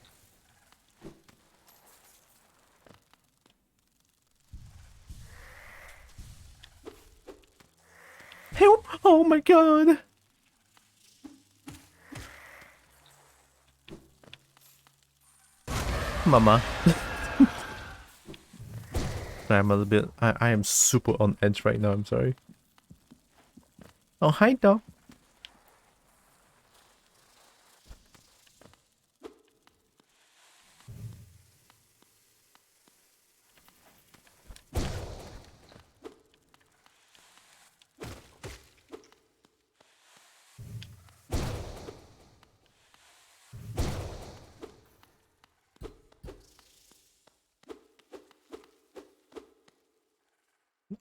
Help! Oh my god! Mama. I'm a little bit... I am super on edge right now, I'm sorry. Oh, hi, dog.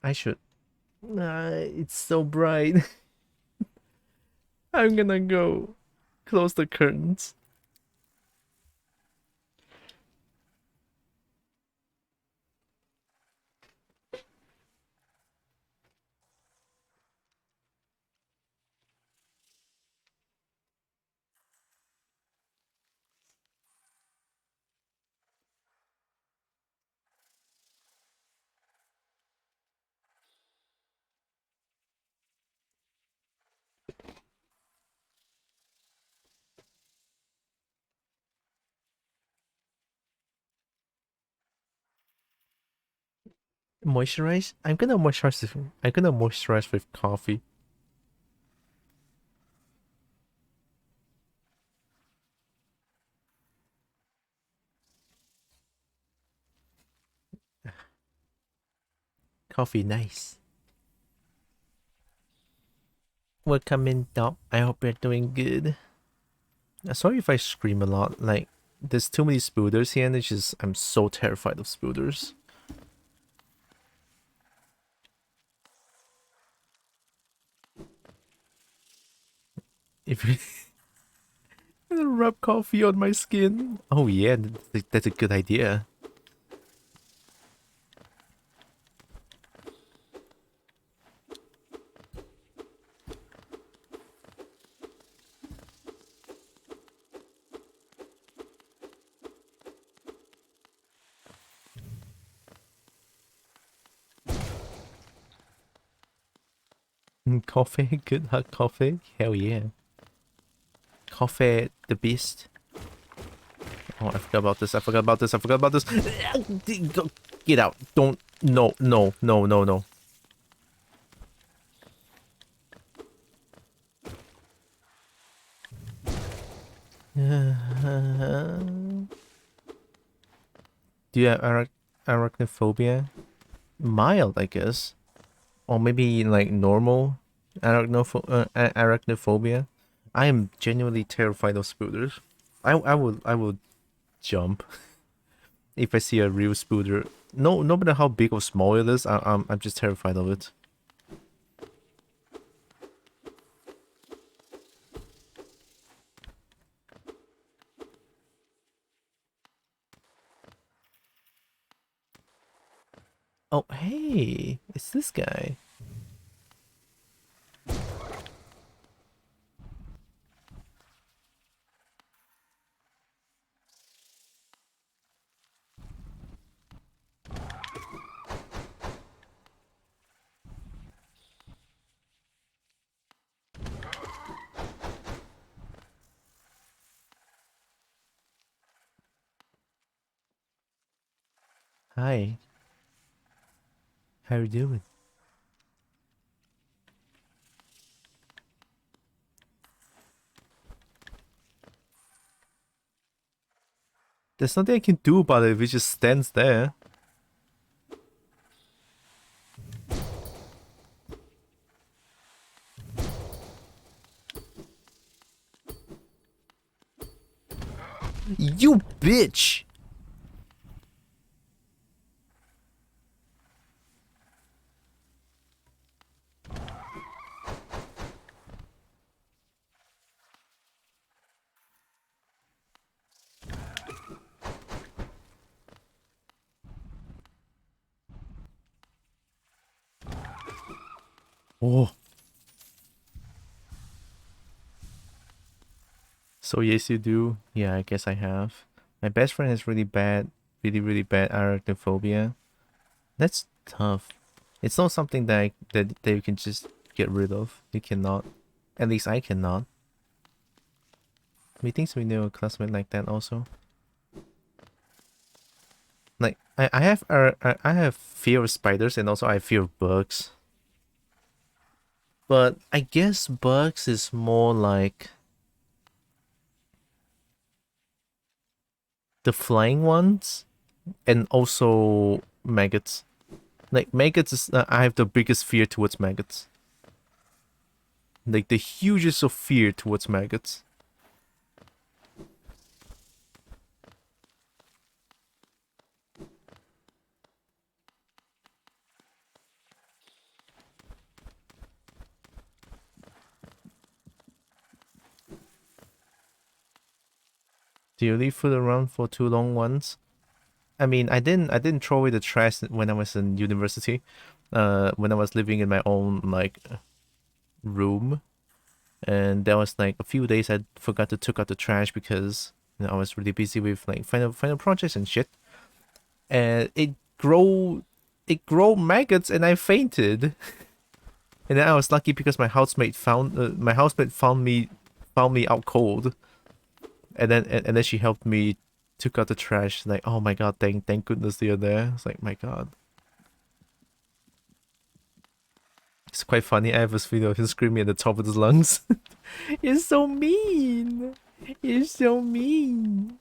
I should... it's so bright. I'm gonna go close the curtains. Moisturize? I'm gonna moisturize with coffee. Coffee, nice. Welcome in, Doc. I hope you're doing good. Sorry if I scream a lot. Like, there's too many spooders here, and it's just I'm so terrified of spooders. If you rub coffee on my skin. Oh yeah, that's a good idea. Coffee, good hot coffee. Hell yeah. Coffee, the beast. Oh, I forgot about this. I forgot about this. I forgot about this. Get out. Don't. No, no, no, no, no. Do you have arachnophobia? mild, I guess. Or maybe like normal arachnophobia. I am genuinely terrified of spooters. I would jump if I see a real spooter. No matter how big or small it is, I'm just terrified of it. Oh, hey, it's this guy. Hi, how you doing? There's nothing I can do about it if it just stands there. You bitch! Oh. So yes, you do. Yeah, I guess I have. My best friend has really bad, really bad arachnophobia. That's tough. It's not something that you can just get rid of. You cannot. At least I cannot. Methinks we know a classmate like that also. Like I have fear of spiders and also I have fear of bugs. But I guess bugs is more like the flying ones and also maggots. Like maggots is I have the biggest fear towards maggots. Like the hugest of fear towards maggots. Do you leave food around for too long once? I mean, I didn't throw away the trash when I was in university. When I was living in my own like room, and there was like a few days I forgot to took out the trash because I was really busy with like final projects and shit. And it grow maggots and I fainted. And then I was lucky because my housemate found me out cold. And then she helped me took out the trash. Like, oh my god, thank goodness they're there. It's like, my god. It's quite funny. I have this video of him screaming at the top of his lungs. You're so mean. You're so mean.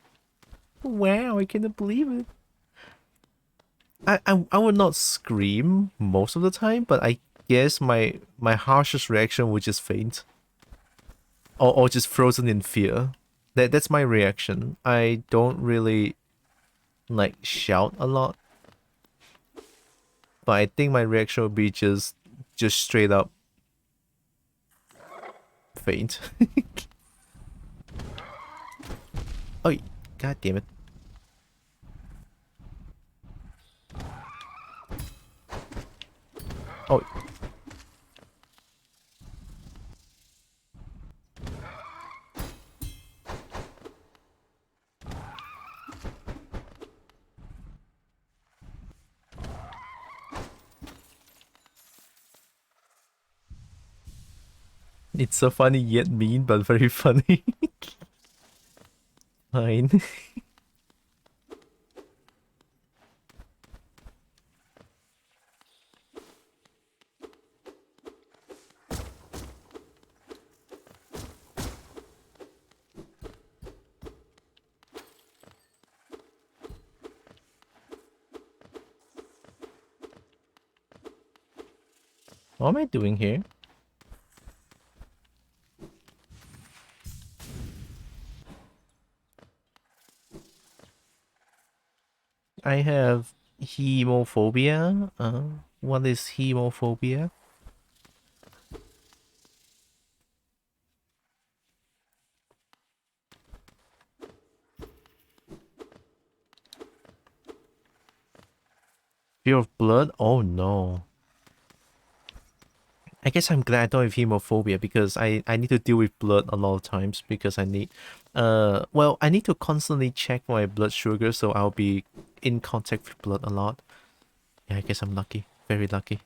Wow, I cannot believe it. I would not scream most of the time, but I guess my harshest reaction would just faint. Or just frozen in fear. That's my reaction. I don't really like shout a lot. But I think my reaction would be just straight up faint. Oh, god damn it. Oh. It's so funny yet mean, but very funny. Fine. What am I doing here? I have hemophobia. What is hemophobia? Fear of blood? Oh no. I guess I'm glad I don't have hemophobia because I need to deal with blood a lot of times because I need well, I need to constantly check my blood sugar, so I'll be in contact with blood a lot. Yeah, I guess I'm lucky. Very lucky.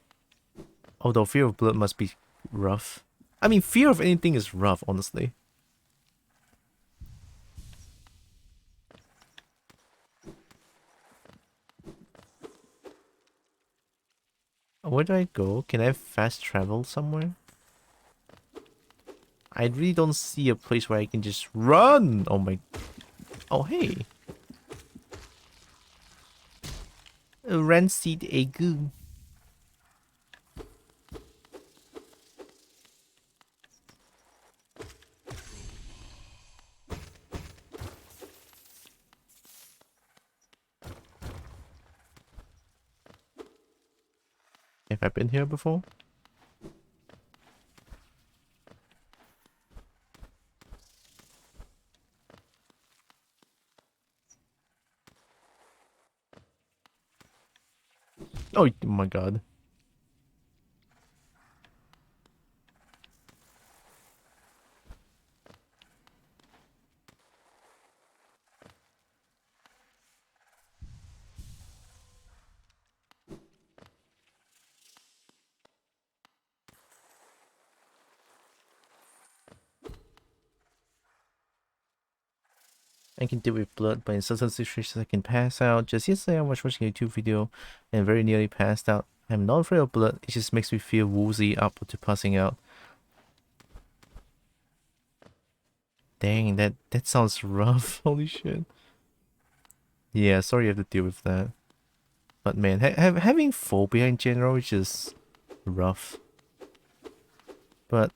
Although fear of blood must be rough. I mean, fear of anything is rough, honestly. Where do I go? Can I fast travel somewhere? I really don't see a place where I can just run! Oh my... Oh, hey! A rancid egg. Have I been here before? Oh my god. I can deal with blood, but in certain situations I can pass out. Just yesterday I was watching a YouTube video and very nearly passed out. I'm not afraid of blood, it just makes me feel woozy up to passing out. Dang, that sounds rough. Holy shit. Yeah, sorry you have to deal with that. But man, having phobia in general is just rough. But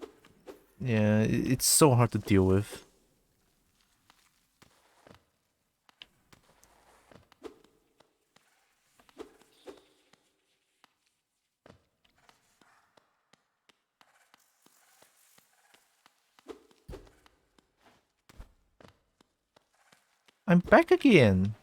yeah, it's so hard to deal with. I'm back again.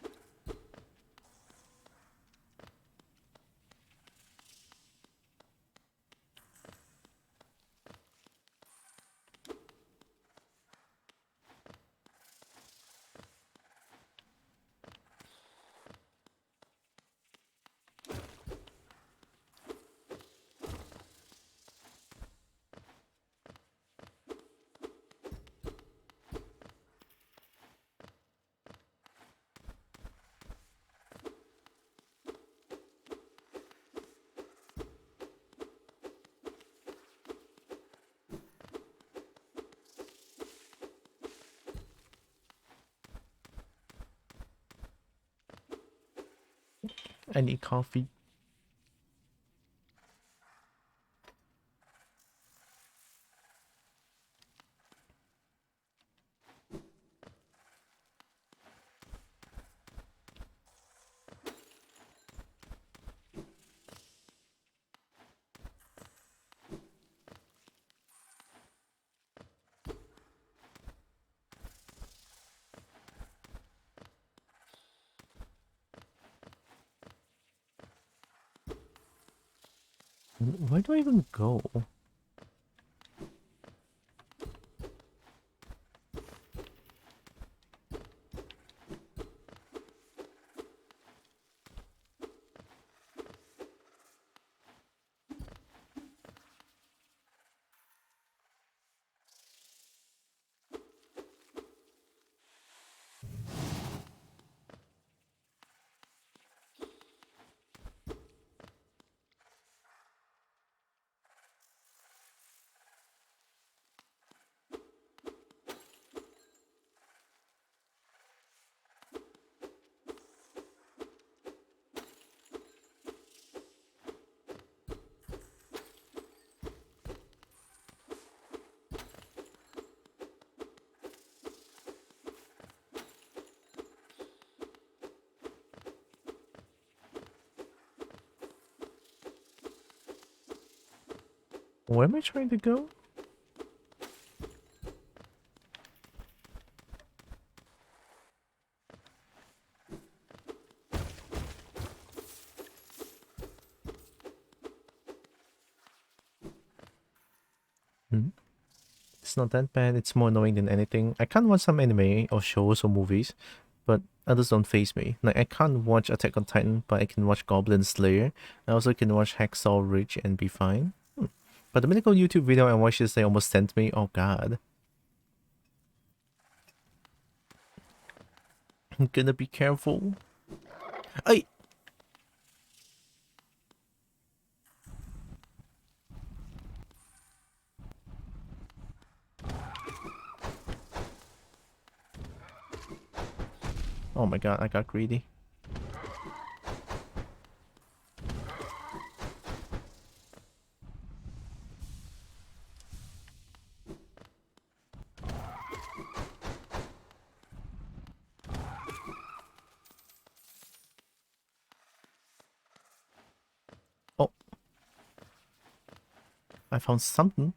I need coffee. Where do I even go? Where am I trying to go? It's not that bad. It's more annoying than anything. I can't watch some anime or shows or movies, but others don't faze me. Like, I can't watch Attack on Titan, but I can watch Goblin Slayer. I also can watch Hacksaw Ridge and be fine. But the medical YouTube video I watched yesterday almost sent me. Oh god. I'm gonna be careful. Ay! Oh my god, I got greedy. Oh. I found something.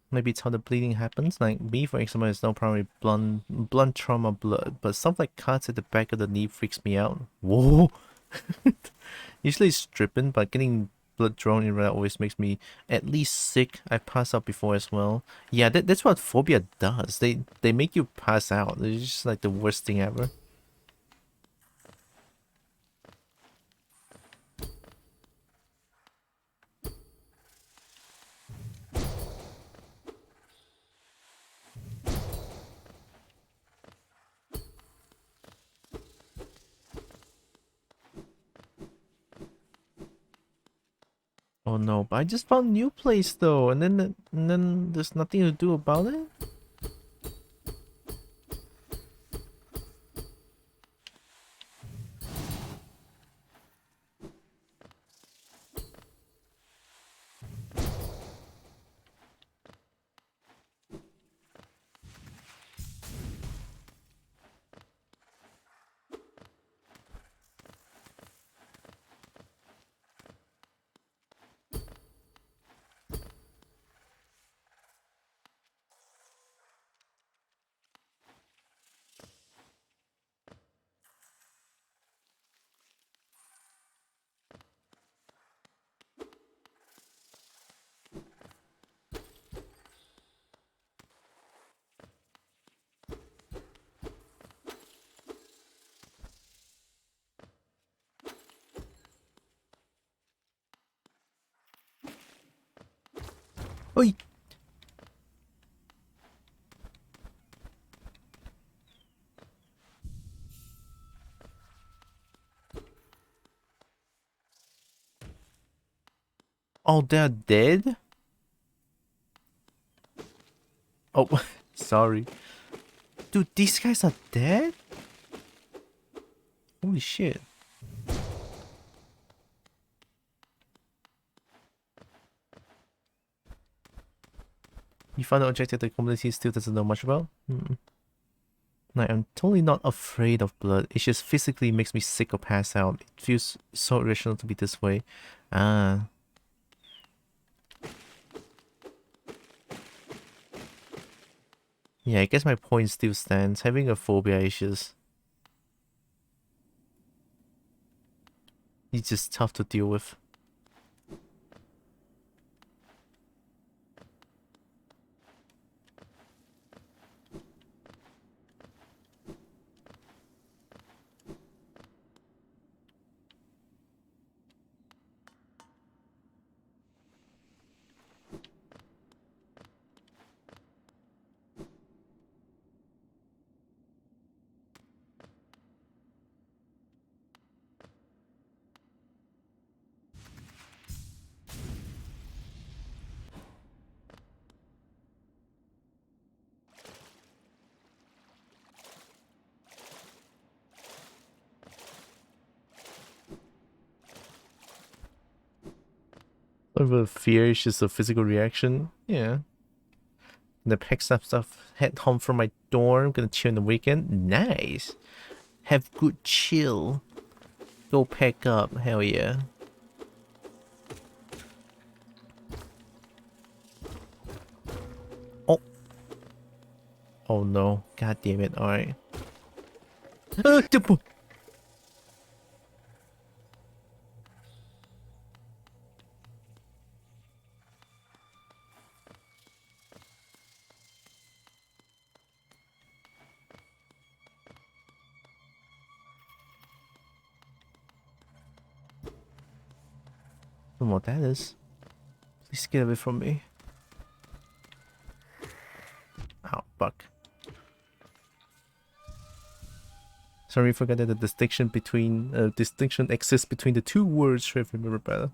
Maybe it's how the bleeding happens. Like me, for example, is no probably blunt trauma blood, but stuff like cuts at the back of the knee freaks me out. Whoa! Usually it's dripping, but getting blood drawn in that always makes me at least sick. I passed out before as well. Yeah, that's what phobia does. They make you pass out. It's just like the worst thing ever. Oh no, but I just found a new place though, and then there's nothing to do about it? Oi! Oh, they're dead? Oh, sorry. Dude, these guys are dead? Holy shit. You found an objective the community still doesn't know much about? Like, I'm totally not afraid of blood. It just physically makes me sick or pass out. It feels so irrational to be this way. Ah. Yeah, I guess my point still stands. Having a phobia is just... It's just tough to deal with. Sort of a fear is just a physical reaction. Yeah. The pack stuff head home from my dorm. Gonna chill in the weekend. Nice. Have good chill. Go pack up. Hell yeah. Oh. Oh no. God damn it. Alright. I don't know what that is. Please get away from me. Ow, fuck. Sorry, I forgot that the distinction exists between the two words. Should I remember better?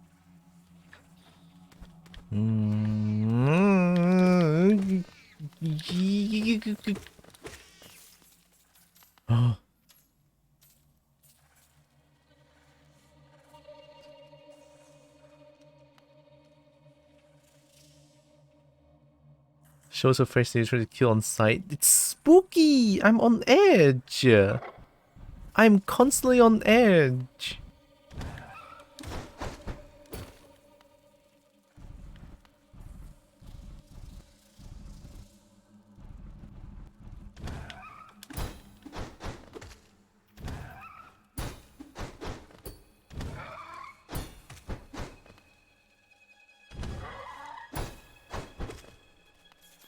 Oh. Shows a face nature to kill on sight. It's spooky! I'm on edge! I'm constantly on edge!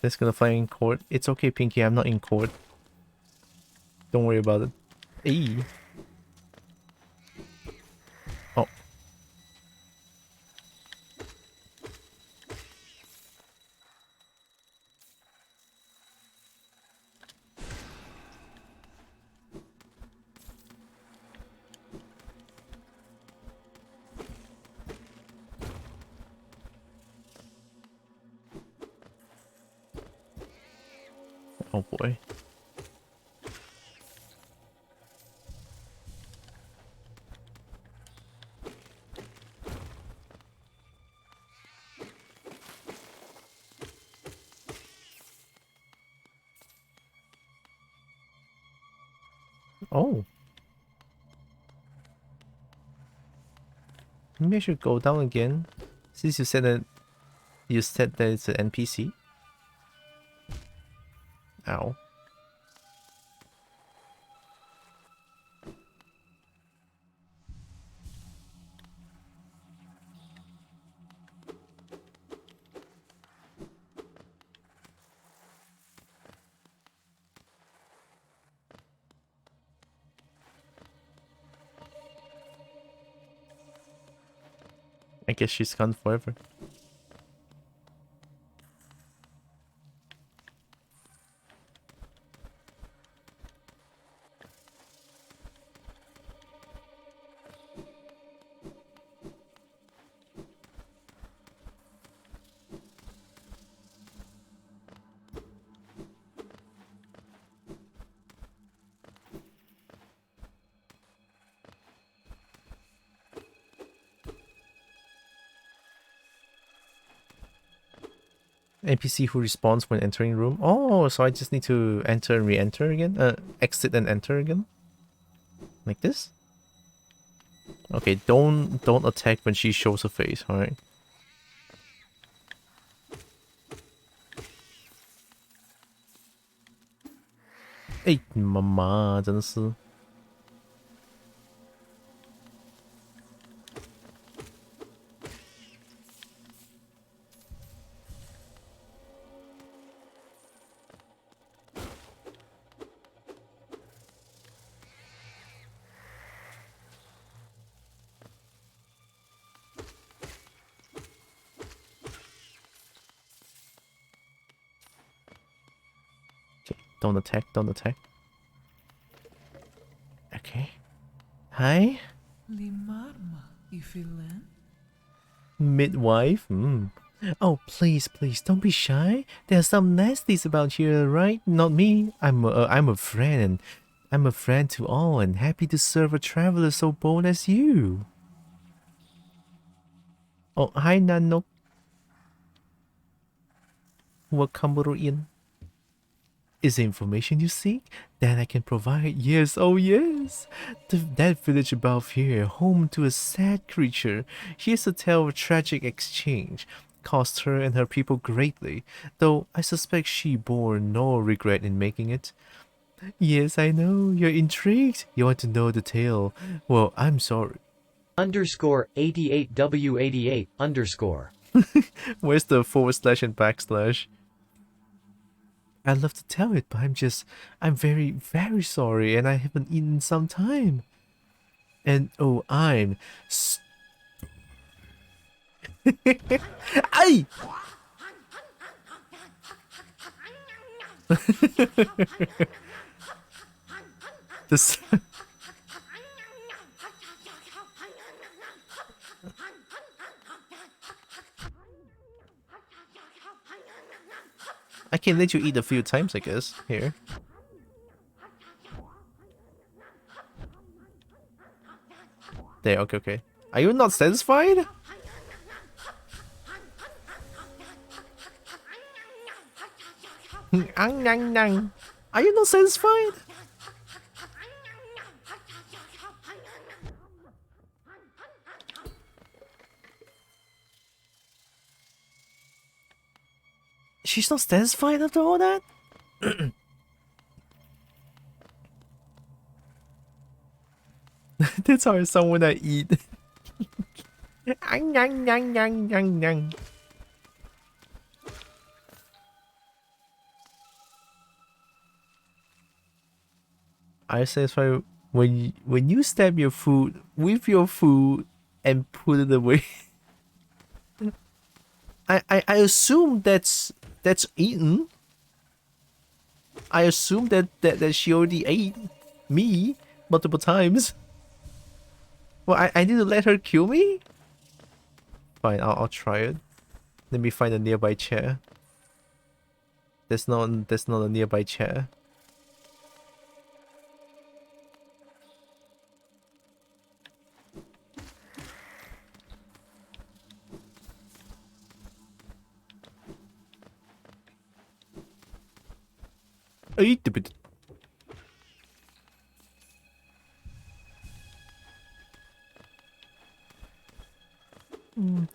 That's gonna fly in court. It's okay, Pinky, I'm not in court. Don't worry about it. Hey. Oh. Oh boy. Oh. Maybe I should go down again. Since you said that it's an NPC. Ow. I guess she's gone forever. NPC who respawns when entering room. Oh, so I just need to enter and re-enter again? Exit and enter again? Like this? Okay, don't attack when she shows her face, alright? Hey, 妈妈，真的是。Don't attack, don't attack. Okay. Hi? Midwife? Oh, please, don't be shy. There's some nasties about here, right? Not me. I'm a friend. I'm a friend to all and happy to serve a traveler so bold as you. Oh, hi, Nanok. Welcome in. is the information you seek? That I can provide? Yes, oh yes. That village above here, home to a sad creature. Here's a tale of a tragic exchange. Cost her and her people greatly, though I suspect she bore no regret in making it. Yes, I know. You're intrigued. You want to know the tale. Well, I'm sorry. Underscore 88W88 underscore. Where's the forward slash and backslash? I'd love to tell it, but I'm very, very sorry, and I haven't eaten some time. And oh, I'm. Ay! This. I can let you eat a few times, I guess. Here. There, okay, okay. Are you not satisfied? Are you not satisfied? She's not satisfied after all that? That's how someone I eat. I satisfy when you stab your food with your food and put it away. I assume that's eaten. I assume that she already ate me multiple times. Well, I need to let her kill me? Fine, I'll try it. Let me find a nearby chair. There's not a nearby chair. Eat the bit.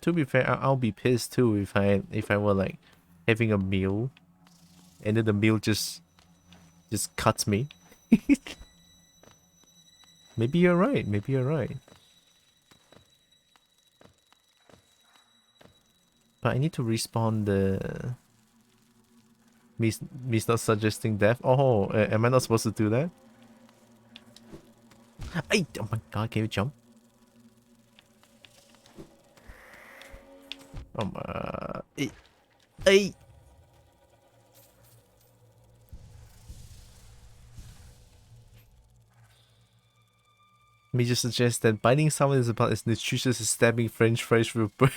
To be fair, I'll be pissed too if I were like having a meal and then the meal just cuts me. Maybe you're right. Maybe you're right. But I need to respawn the. Me's not suggesting death. Oh, am I not supposed to do that? Ay, oh my god! Can you jump? Ay. Me just suggest that biting someone is about as nutritious as stabbing French fries with a bird.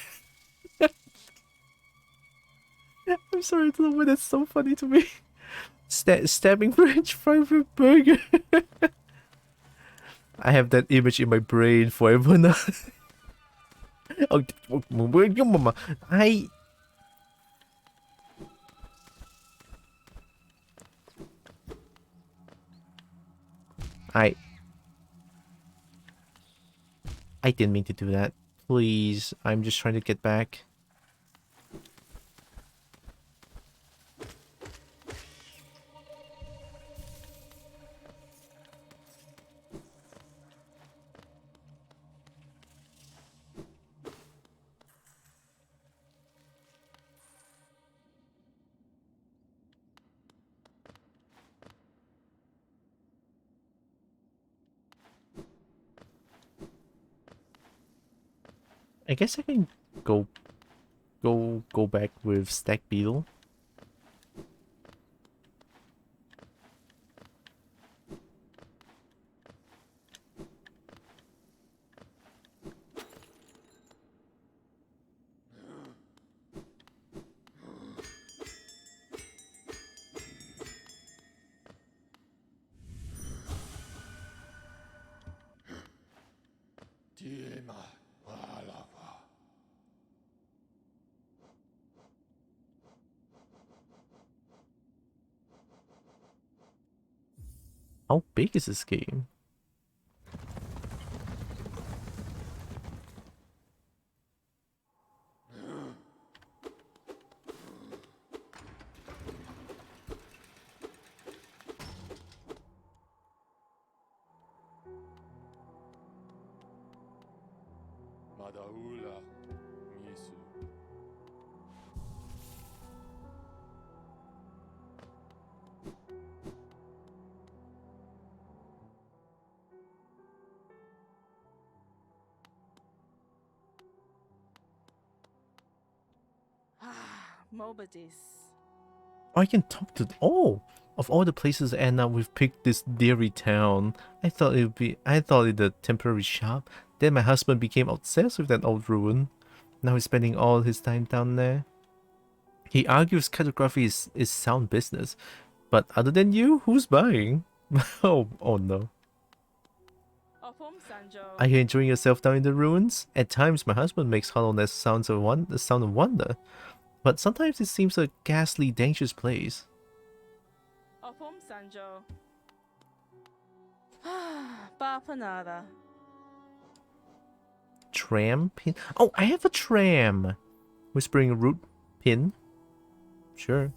I'm sorry, I don't know why that's so funny to me. Stabbing French fries with a burger. I have that image in my brain forever now. Oh, I didn't mean to do that. Please, I'm just trying to get back. I guess I can go back with Stack Beetle. How big is this game? Madaula, Misu. Mobadis. I can talk to. Oh, of all the places to end up, we've picked this dairy town. I thought it a temporary shop. Then my husband became obsessed with that old ruin. Now he's spending all his time down there. He argues cartography is sound business, but other than you, who's buying? Oh no. Opum Sanjo. Are you enjoying yourself down in the ruins? At times, my husband makes hollowness sounds of the sound of wonder, but sometimes it seems a ghastly, dangerous place. Opum Sanjo. Bapanada. Tram pin? Oh, I have a tram! Whispering root pin? Sure.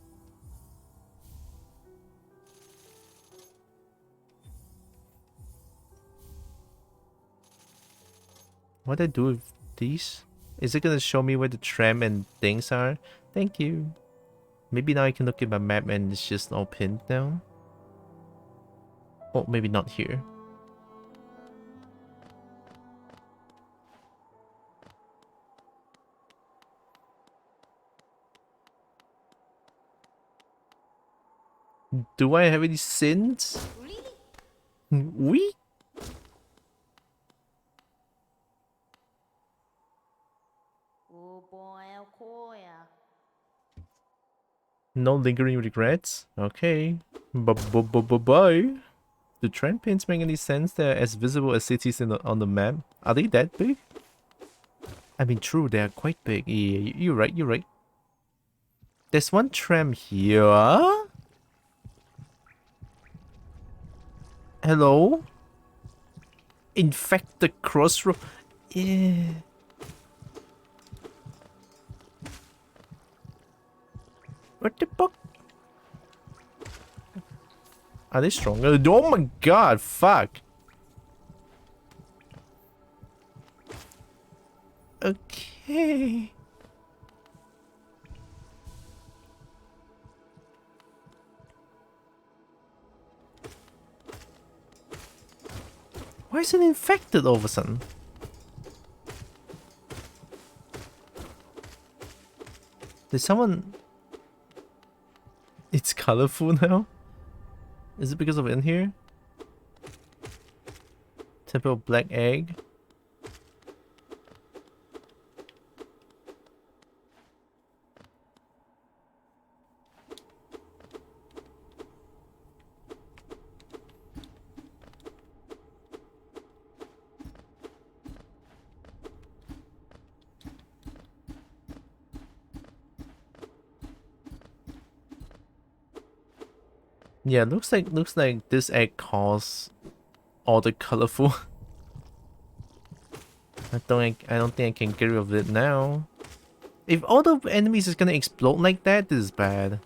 What do I do with these? Is it gonna show me where the tram and things are? Thank you. Maybe now I can look at my map and it's just all pinned down. Oh, maybe not here. Do I have any sins? We? No lingering regrets? Okay. Bye. Do trend pins make any sense? They're as visible as cities on the map. Are they that big? I mean, true, they are quite big. Yeah, you're right. There's one tram here. Hello? Infected crossroad. Yeah. What the fuck? Are they stronger? Oh my god, fuck. Okay. Why is it infected all of a sudden? Did someone... It's colorful now? Is it because of in here? Temple black egg? Yeah, looks like this egg caused all the colorful. I don't think I can get rid of it now. If all the enemies is gonna explode like that, this is bad.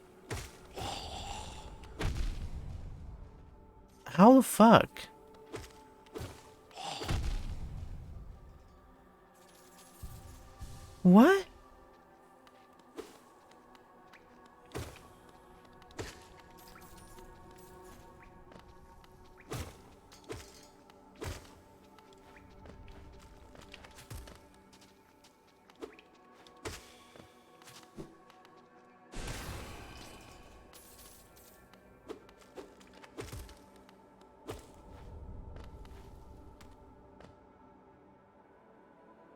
How the fuck? What?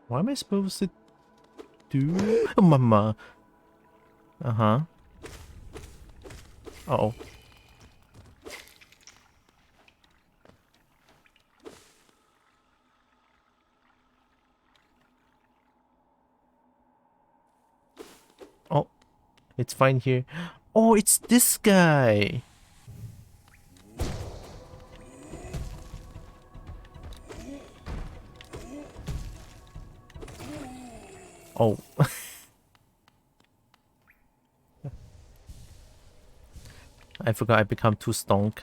What am I supposed to do? Oh, mama. Uh-huh. Uh-oh. Oh, it's fine here. Oh, it's this guy. Oh. I forgot I become too stonk.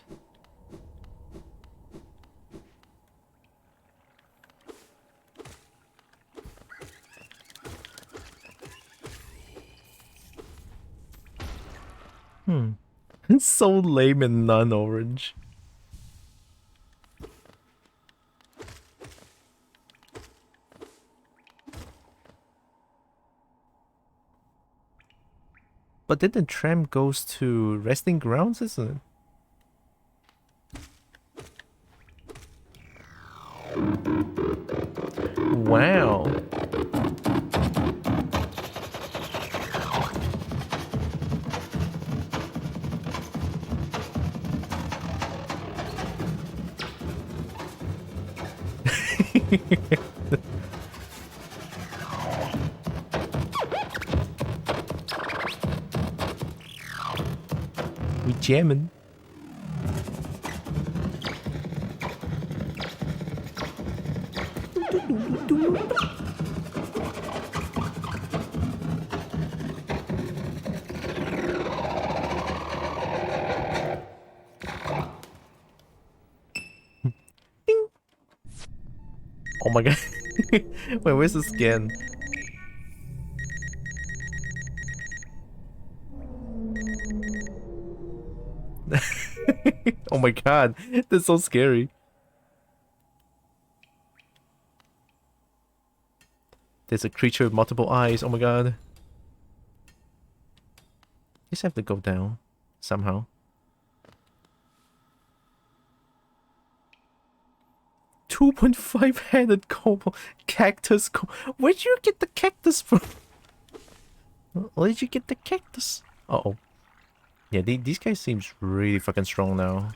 It's so lame and non-orange. But then the tram goes to resting grounds, isn't it? Wow. We jamming. Ding. Oh my god. Wait, where's the scan? Oh my god, that's so scary. There's a creature with multiple eyes, oh my god. Just have to go down somehow. 2.5-headed kobold cactus. Where'd you get the cactus from? Where'd you get the cactus? Uh-oh. Yeah, these guys seems really fucking strong now.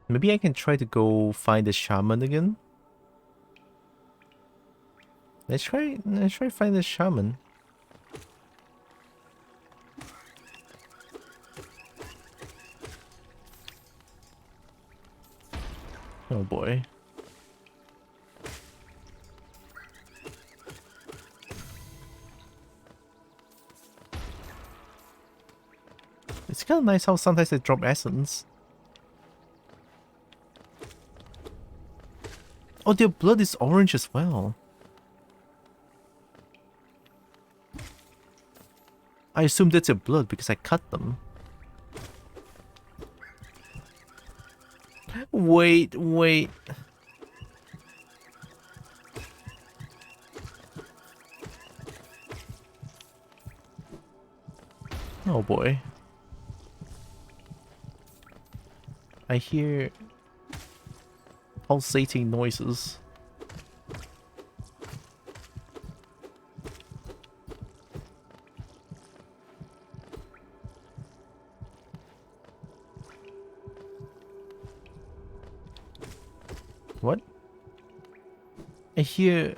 Maybe I can try to go find the shaman again. Let's try find the shaman. Oh boy. It's kind of nice how sometimes they drop essence. Oh, their blood is orange as well. I assume that's their blood because I cut them. Wait. Oh boy. I hear pulsating noises. What? I hear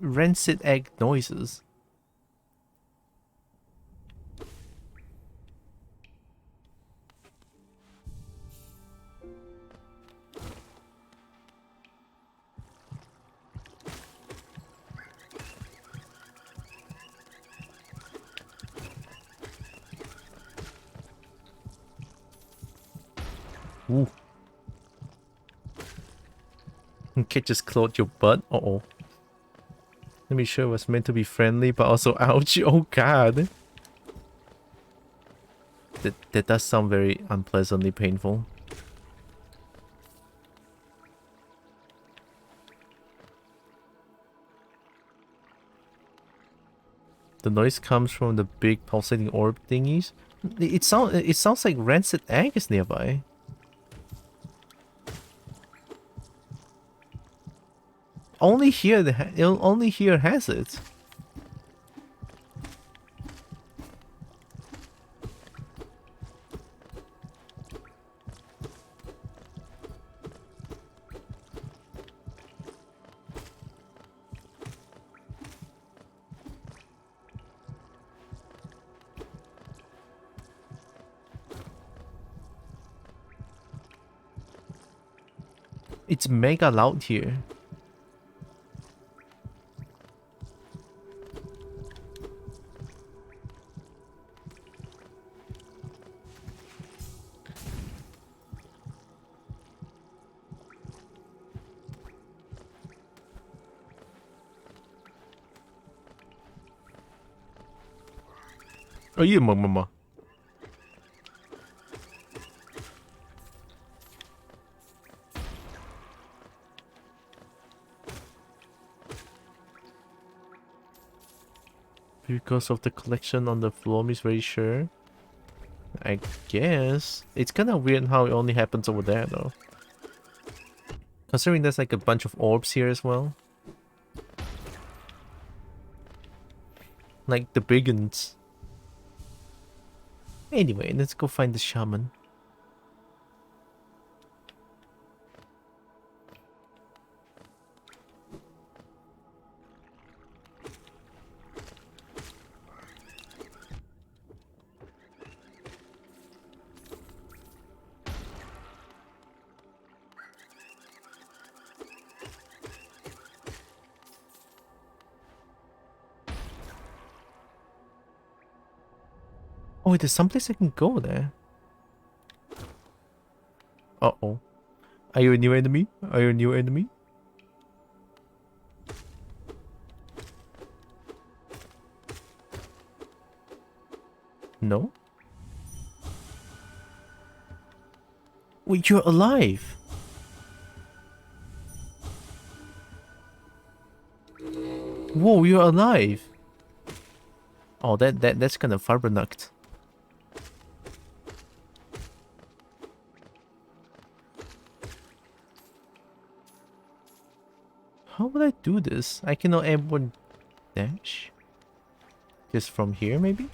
rancid egg noises. Ooh. Kid just clawed your butt? Uh-oh. Let me show it was meant to be friendly, but also ouch. Oh god. That does sound very unpleasantly painful. The noise comes from the big pulsating orb thingies. It sounds like rancid egg is nearby. Only here has it. It's mega loud here. Oh, yeah, mama. Because of the collection on the floor, is very sure. I guess. It's kind of weird how it only happens over there, though. Considering there's like a bunch of orbs here as well. Like the big ones. Anyway, let's go find the shaman. Oh, wait, there's someplace I can go there. Uh-oh. Are you a new enemy? Are you a new enemy? No? Wait, you're alive! Whoa, you're alive! Oh, that's kind of farbernucked. How would I do this? I cannot airborne dash? Just from here, maybe?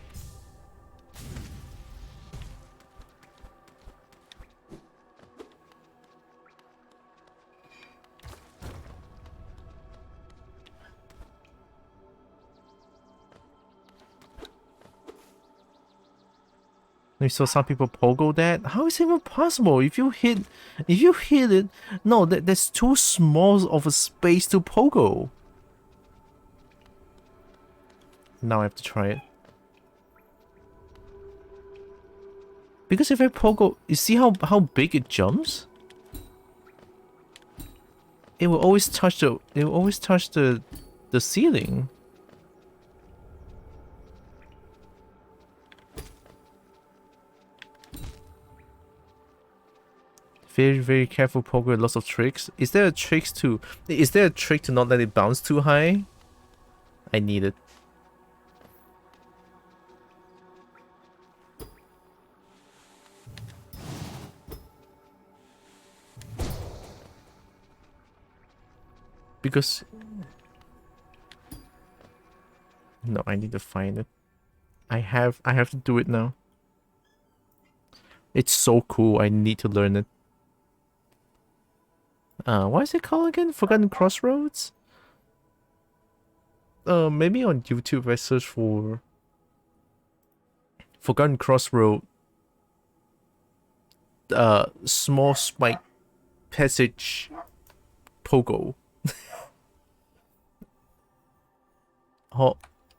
We saw some people pogo that. How is it even possible? If you hit it, no, that's too small of a space to pogo. Now I have to try it. Because if I pogo, you see how big it jumps? It will always touch the ceiling. Very, very careful pogo with lots of tricks. Is there a trick to not let it bounce too high? I need it. Because no, I need to find it. I have to do it now. It's so cool. I need to learn it. What is it called again? Forgotten Crossroads? Maybe on YouTube I search for Forgotten Crossroad. Small spike passage pogo.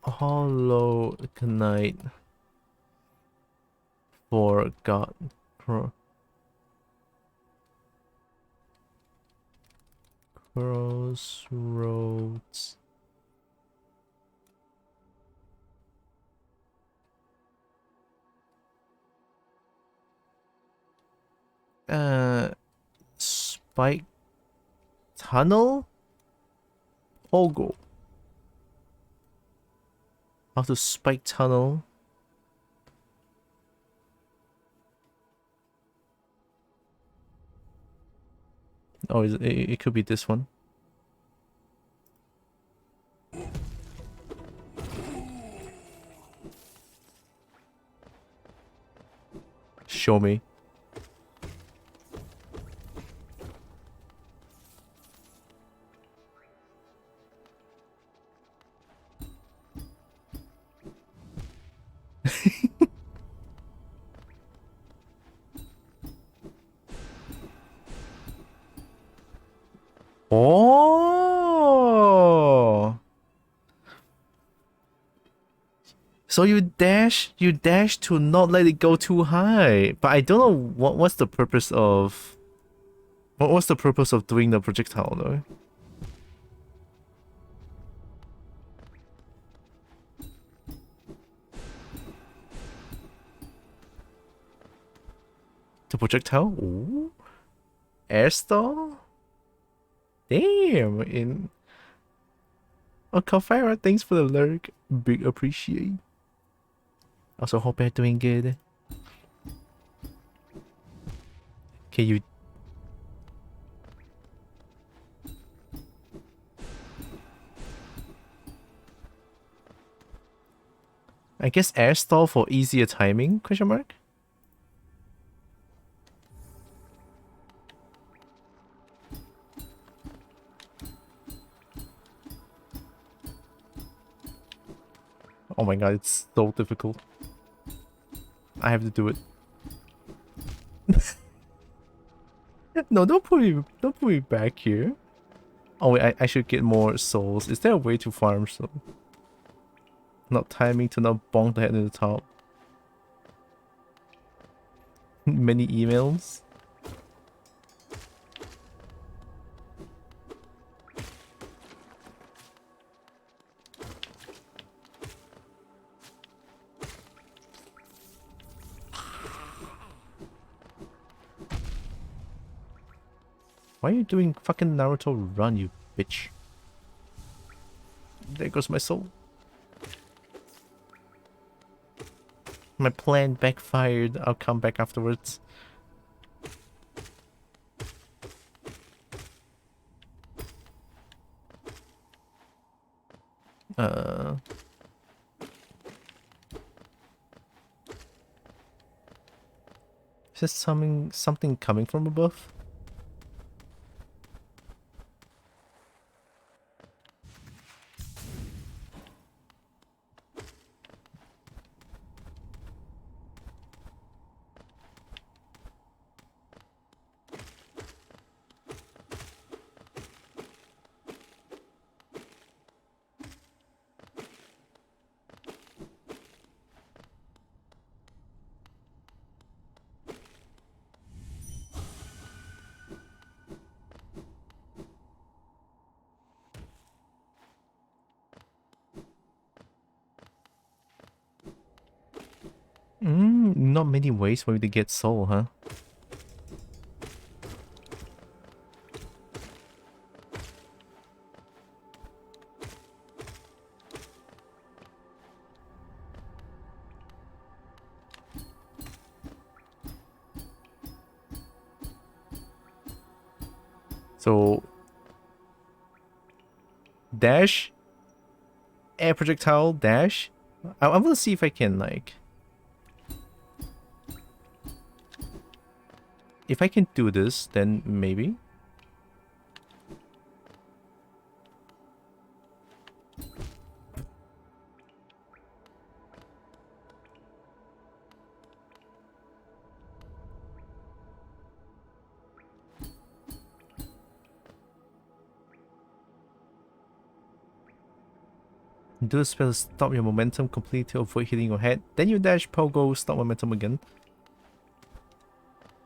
Hollow Knight. Forgotten Crossroads. Spike Tunnel? Pogo. After Spike Tunnel. Oh, it could be this one. Show me. Oh. So you dash to not let it go too high. But I don't know what's the purpose of what's the purpose of doing the projectile though? The projectile? Ooh. Air stall? Damn. Oh, Kalfira, thanks for the lurk. Big appreciate. Also hope you're doing good. Okay, you... I guess air stall for easier timing, question mark? Oh my god, it's so difficult. I have to do it. No, don't put me back here. Oh wait, I should get more souls. Is there a way to farm so? Not timing to not bonk the head in the top. Many emails. Why are you doing fucking Naruto run, you bitch? There goes my soul. My plan backfired. I'll come back afterwards. Is there something coming from above? Not many ways for you to get soul, huh? So... dash? Air projectile, dash? I'm gonna see if I can, like... if I can do this, then maybe. Do the spell to stop your momentum completely to avoid hitting your head. Then you dash pogo, stop momentum again.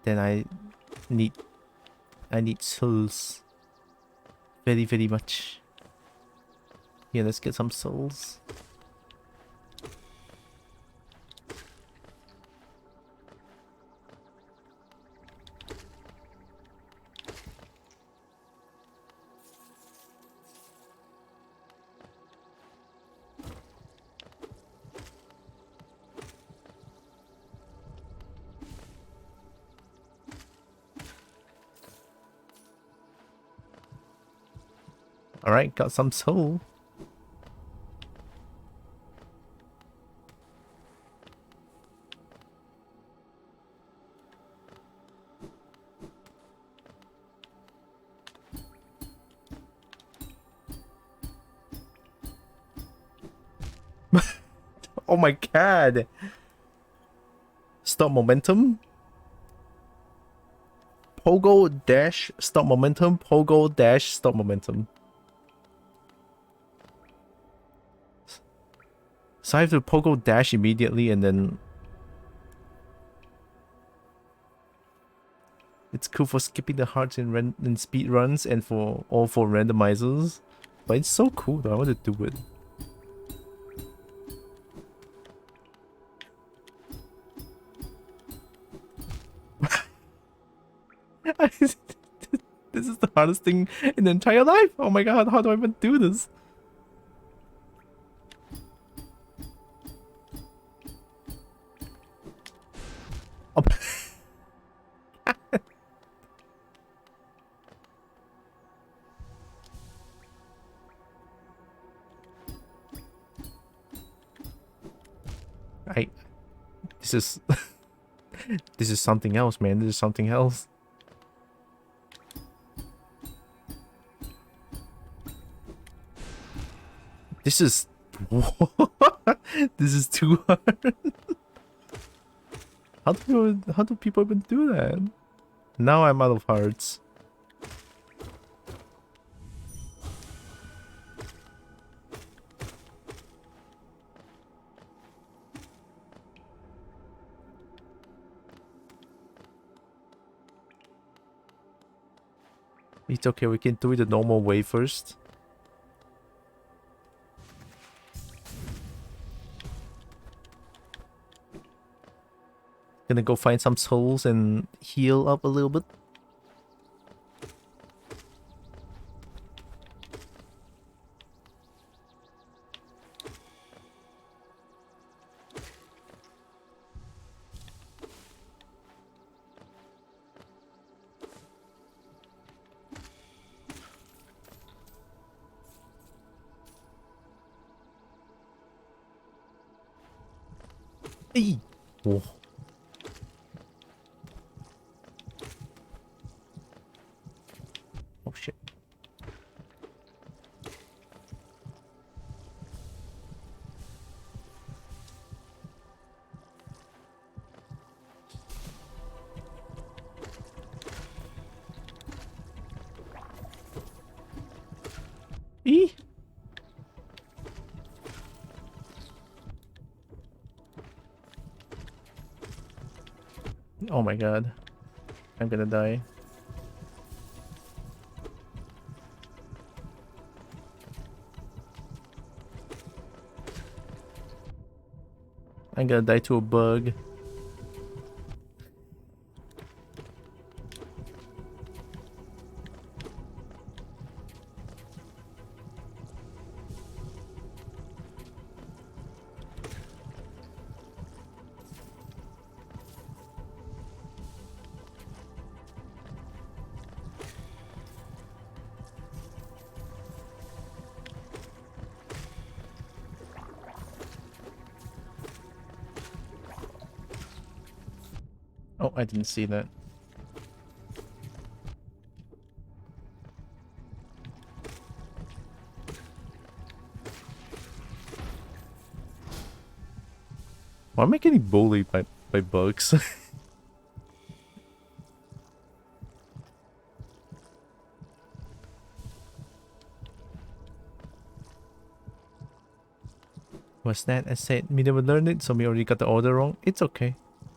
Then I need souls. Very, very much. Yeah, let's get some souls. Alright, got some soul. Oh my god! Stop momentum? Pogo dash stop momentum, pogo dash stop momentum. So I have to pogo dash immediately and then... It's cool for skipping the hearts in speed runs and for randomizers. But it's so cool though, I want to do it. This is the hardest thing in the entire life. Oh my god, how do I even do this? Oh. This is this is something else, man. This is something else. This is this is too hard. How do people even do that? Now I'm out of hearts. It's okay, we can do it the normal way first. Gonna go find some souls and heal up a little bit. Hey! Oh. Oh shit. Eee! Oh my god. I'm gonna die. I'm gonna die to a bug. Oh, I didn't see that. Why am I getting bullied by bugs? What's that? I said we never learned it, so we already got the order wrong. It's okay.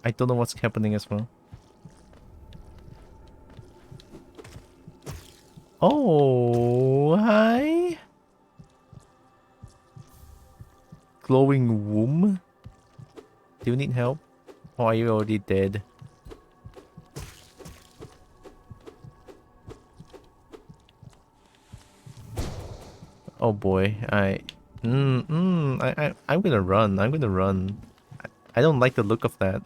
I don't know what's happening as well. Oh, hi. Glowing womb? Do you need help? Or are you already dead? Oh boy, I'm gonna run. I'm gonna run. I don't like the look of that.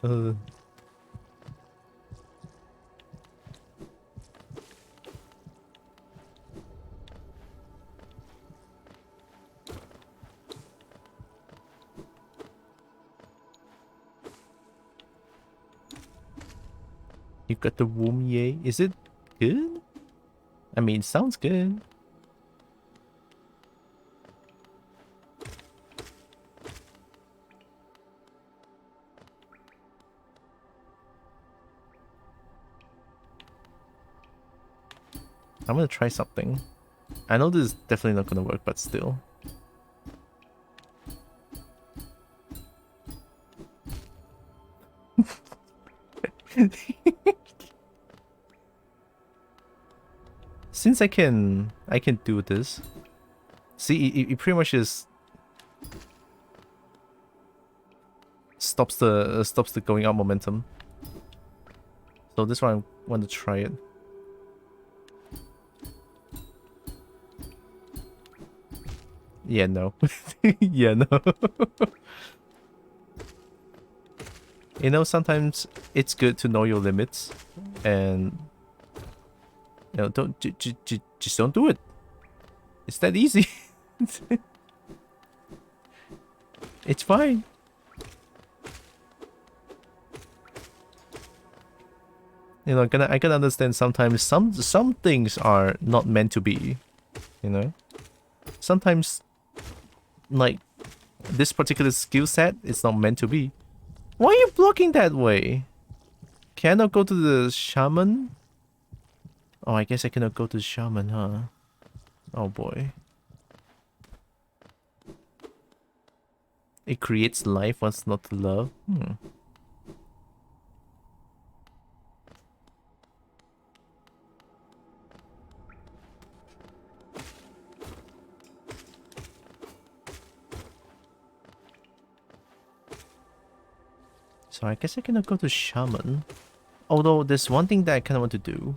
You got the womb, yay. Is it good? I mean, sounds good. I'm gonna try something. I know this is definitely not gonna work, but still. Since I can do this. See, it pretty much just stops the going up momentum. So this one I want to try it. Yeah, no. Yeah, no. You know, sometimes it's good to know your limits, and you know, don't just don't do it. It's that easy. It's fine. You know, I can understand sometimes some things are not meant to be. You know, sometimes like this particular skill set is not meant to be. Why are you blocking that way? Can I not go to the shaman? Oh, I guess I cannot go to the shaman, huh? Oh boy. It creates life, wants not to love. So I guess I cannot go to shaman. Although there's one thing that I kinda want to do.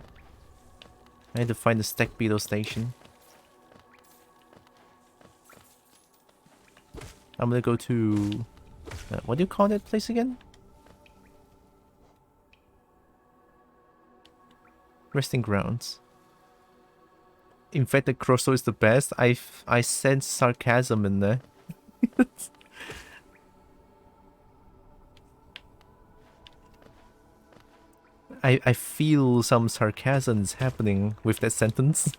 I need to find the stack beetle station. I'm gonna go to... what do you call that place again? Resting grounds. In fact, the Crosso is the best. I sense sarcasm in there. I feel some sarcasm is happening with that sentence.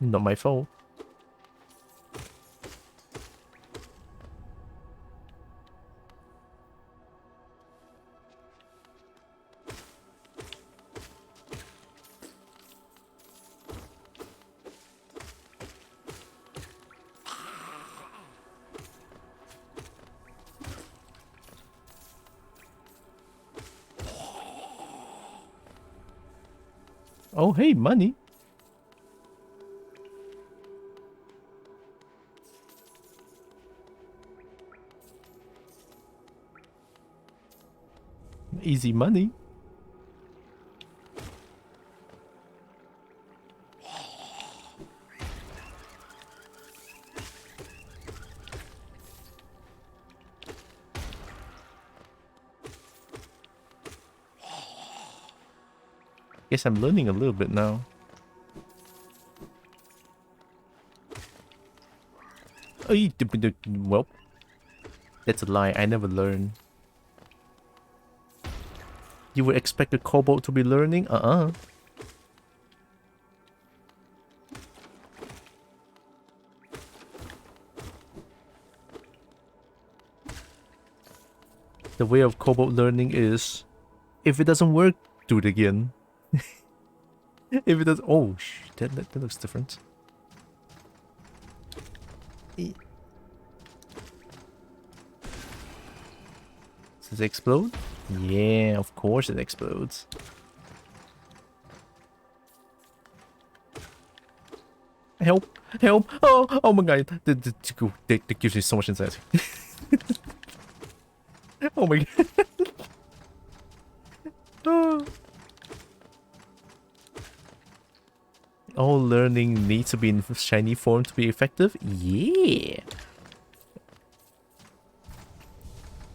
Not my fault. Oh, hey, money. Easy money. Guess I'm learning a little bit now. Well, that's a lie. I never learn. You would expect a kobold to be learning? The way of kobold learning is, if it doesn't work, do it again. If it does, oh, that looks different. Does it explode? Yeah, of course it explodes. Help! Help! Oh my god! That gives me so much anxiety. Oh my god. All learning needs to be in shiny form to be effective? Yeah!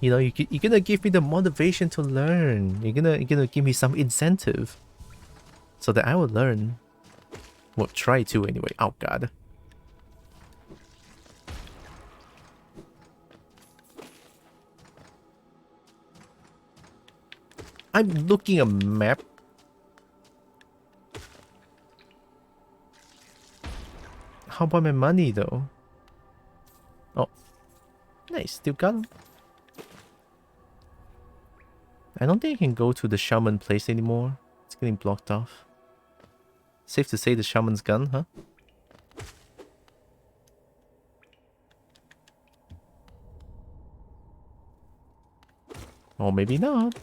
You know, you're gonna give me the motivation to learn. You're gonna give me some incentive. So that I will learn. Well, try to anyway. Oh god. I'm looking at a map. How about my money though? Oh, nice, still got 'em. I don't think I can go to the shaman place anymore. It's getting blocked off. Safe to say the shaman's gone, huh? Or maybe not.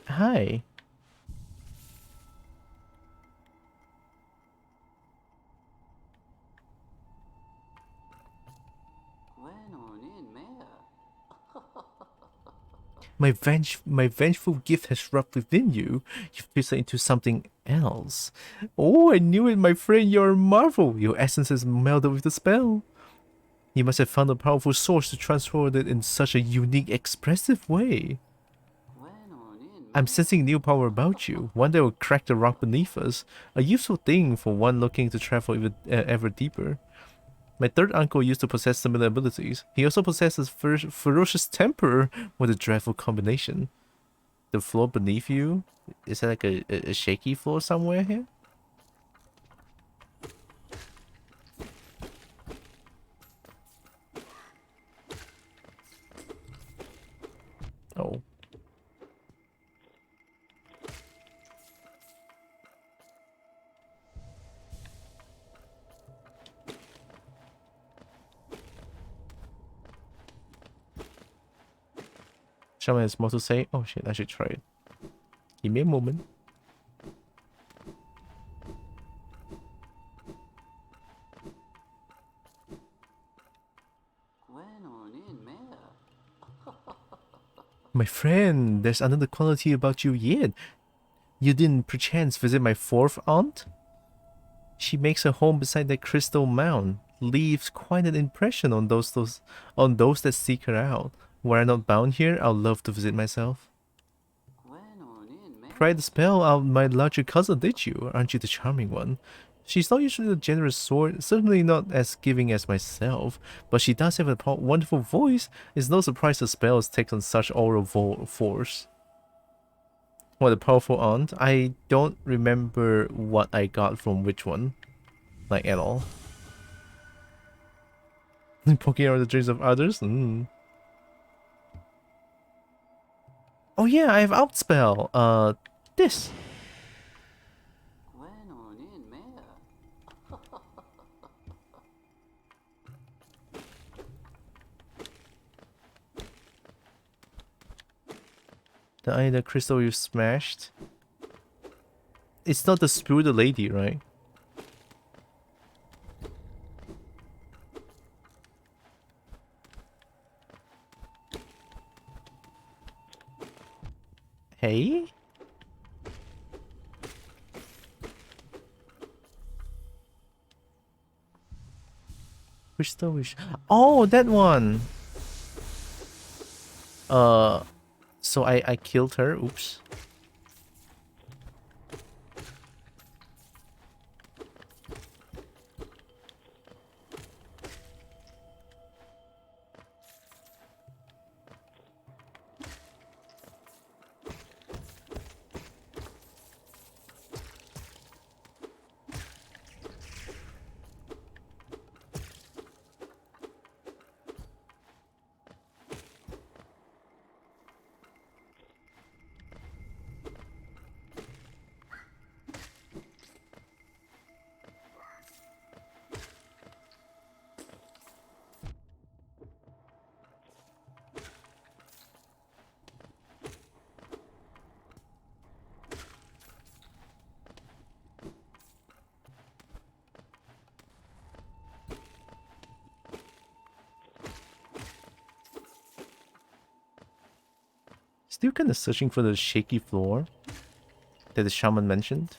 Hi. My vengeful gift has wrapped within you. You've twisted into something else. Oh, I knew it, my friend. You're a marvel. Your essence has melded with the spell. You must have found a powerful source to transform it in such a unique, expressive way. I'm sensing new power about you, one that will crack the rock beneath us. A useful thing for one looking to travel even, ever deeper. My third uncle used to possess similar abilities. He also possesses ferocious temper with a dreadful combination. The floor beneath you? Is that like a shaky floor somewhere here? Oh. Shaman has more to say. Oh shit, I should try it. Give me a moment. My friend, there's another quality about you yet. You didn't perchance visit my fourth aunt? She makes her home beside that crystal mound, leaves quite an impression on those that seek her out. Were I not bound here, I'd love to visit myself. Tried the spell out my larger cousin, did you? Aren't you the charming one? She's not usually a generous sort, certainly not as giving as myself, but she does have a wonderful voice. It's no surprise the spells take on such oral force. What a powerful aunt. I don't remember what I got from which one. Like, at all. Poking out the dreams of others? Oh yeah, I have outspell. This. The crystal you smashed. It's not the Spew the Lady, right? Hey? Crystal wish. Oh, that one. So I killed her. Oops. Still kind of searching for the shaky floor that the shaman mentioned.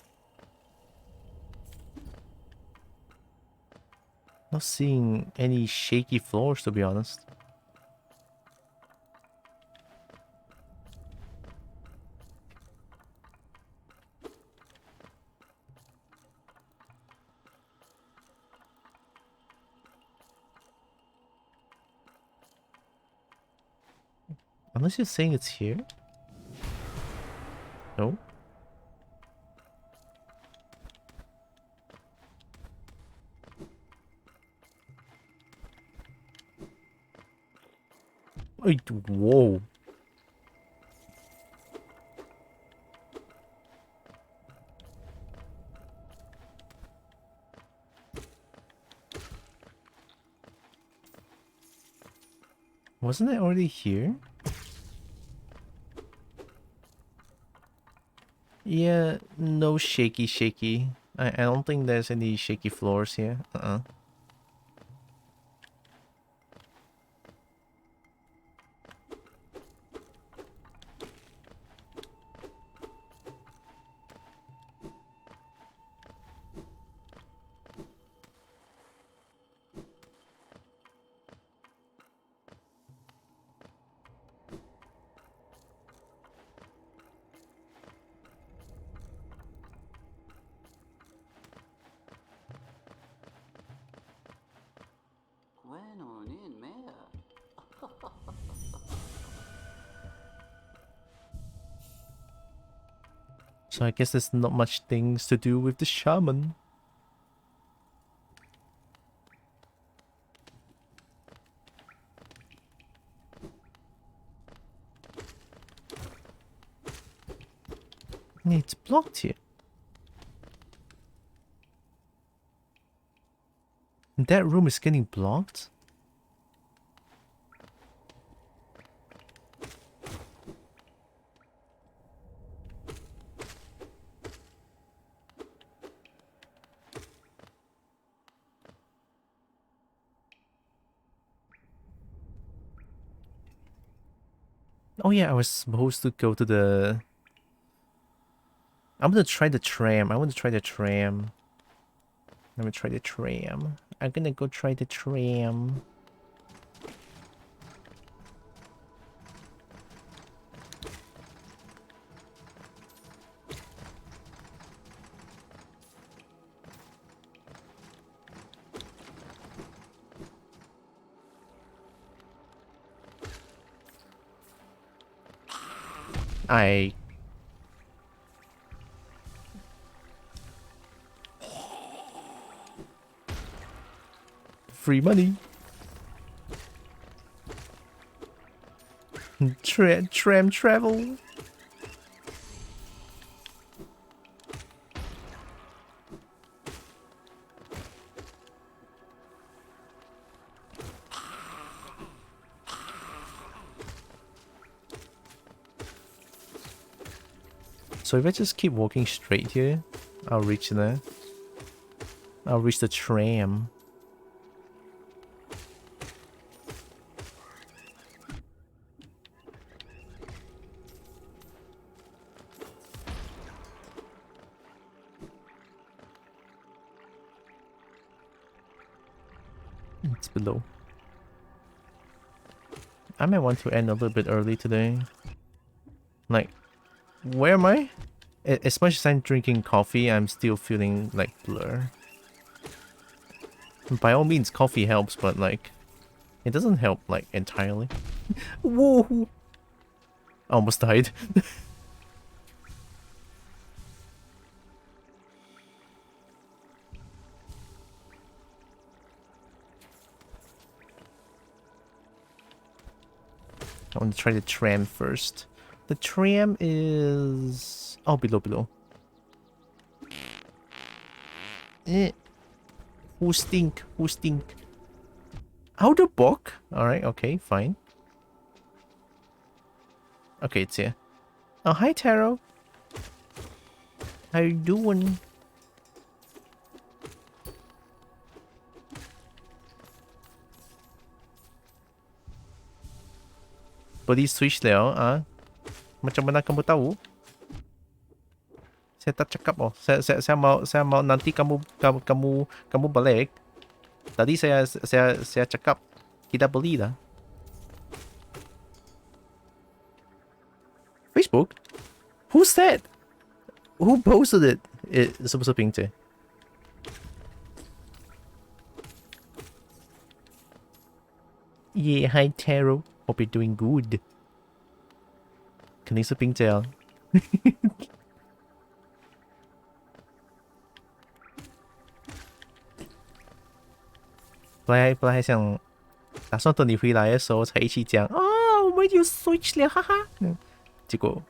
Not seeing any shaky floors, to be honest. Unless you're saying it's here? No? Wait, whoa. Wasn't it already here? Yeah, no shaky. I don't think there's any shaky floors here. So I guess there's not much things to do with the shaman. It's blocked here. That room is getting blocked? Oh yeah, I was supposed to go to the... I'm gonna try the tram. I want to try the tram. Let me try the tram. I'm gonna go try the tram. Free money. Tram travel. So if I just keep walking straight here, I'll reach there. I'll reach the tram. It's below. I might want to end a little bit early today. Like, where am I? As much as I'm drinking coffee, I'm still feeling like blur. By all means, coffee helps, but like, it doesn't help like entirely. Whoa! Almost died. I want to try the tram first. The tram is... Oh, below. Who stink? Outer book? Alright, okay, fine. Okay, it's here. Oh, hi, Taro. How you doing? Body switch Leo, ah. Macam mana kamu tahu? Saya tak cakap oh. Saya mau nanti kamu balik. Tadi saya cakap kita beli dah. Facebook? Who's that? Who posted it? It's supposed to be. Yeah, hi Taro. Hope you're doing good. 肯定是冰姐啊。本来还想打算等你回来的时候才一起讲啊，我们有 Switch 了，哈哈。结果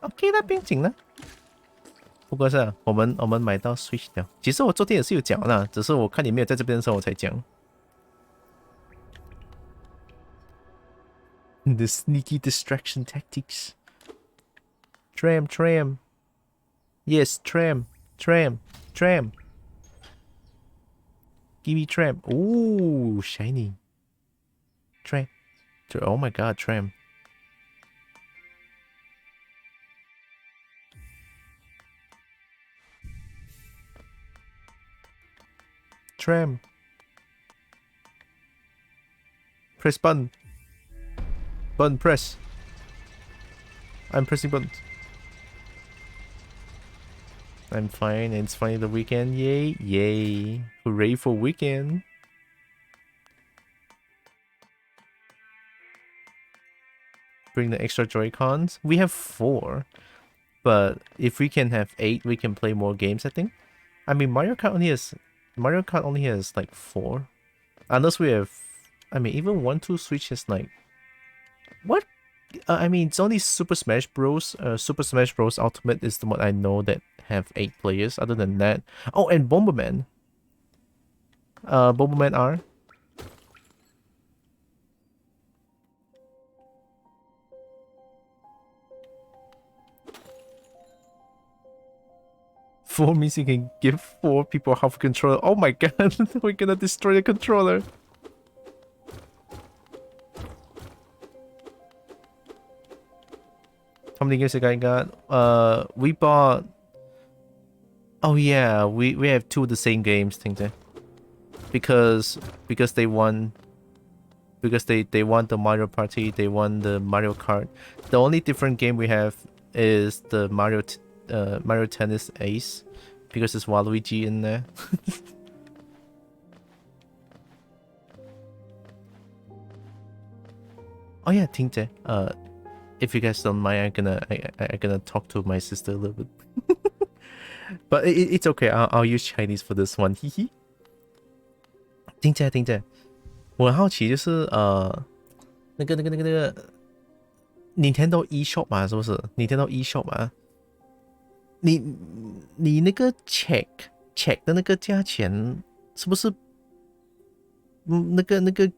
OK 啦，不用紧了。不过是啊，我们买到 Switch 了。其实我昨天也是有讲啦，只是我看你没有在这边的时候我才讲。The sneaky distraction tactics. Tram. Yes, tram. Give me tram. Ooh, shiny. Tram. Oh my god, tram. Tram. Press button. Button press. I'm pressing buttons. I'm fine. It's finally the weekend. Yay. Hooray for weekend. Bring the extra Joy-Cons. We have 4. But if we can have 8, we can play more games, I think. I mean, Mario Kart only has like 4. Unless we have, I mean, even 1-2 Switch is like, what? I mean, it's only Super Smash Bros. Super Smash Bros. Ultimate is the one I know that have 8 players. Other than that, oh, and Bomberman. Bomberman R. Four means you can give 4 people half a controller. Oh my god, we're gonna destroy the controller. How many games the guy got? We bought. Oh yeah, we have 2 of the same games, think they. Because they won. Because they won the Mario Party, they won the Mario Kart. The only different game we have is the Mario Tennis Ace, because there's Waluigi in there. Oh yeah, Tinte. If you guys don't mind, I'm gonna talk to my sister a little bit. But it's okay. I'll use Chinese for this one. Hehe. 听着，我很好奇，就是那个 Nintendo eShop 嘛，是不是 ？Nintendo eShop 嘛？你那个 check 的那个价钱，是不是那个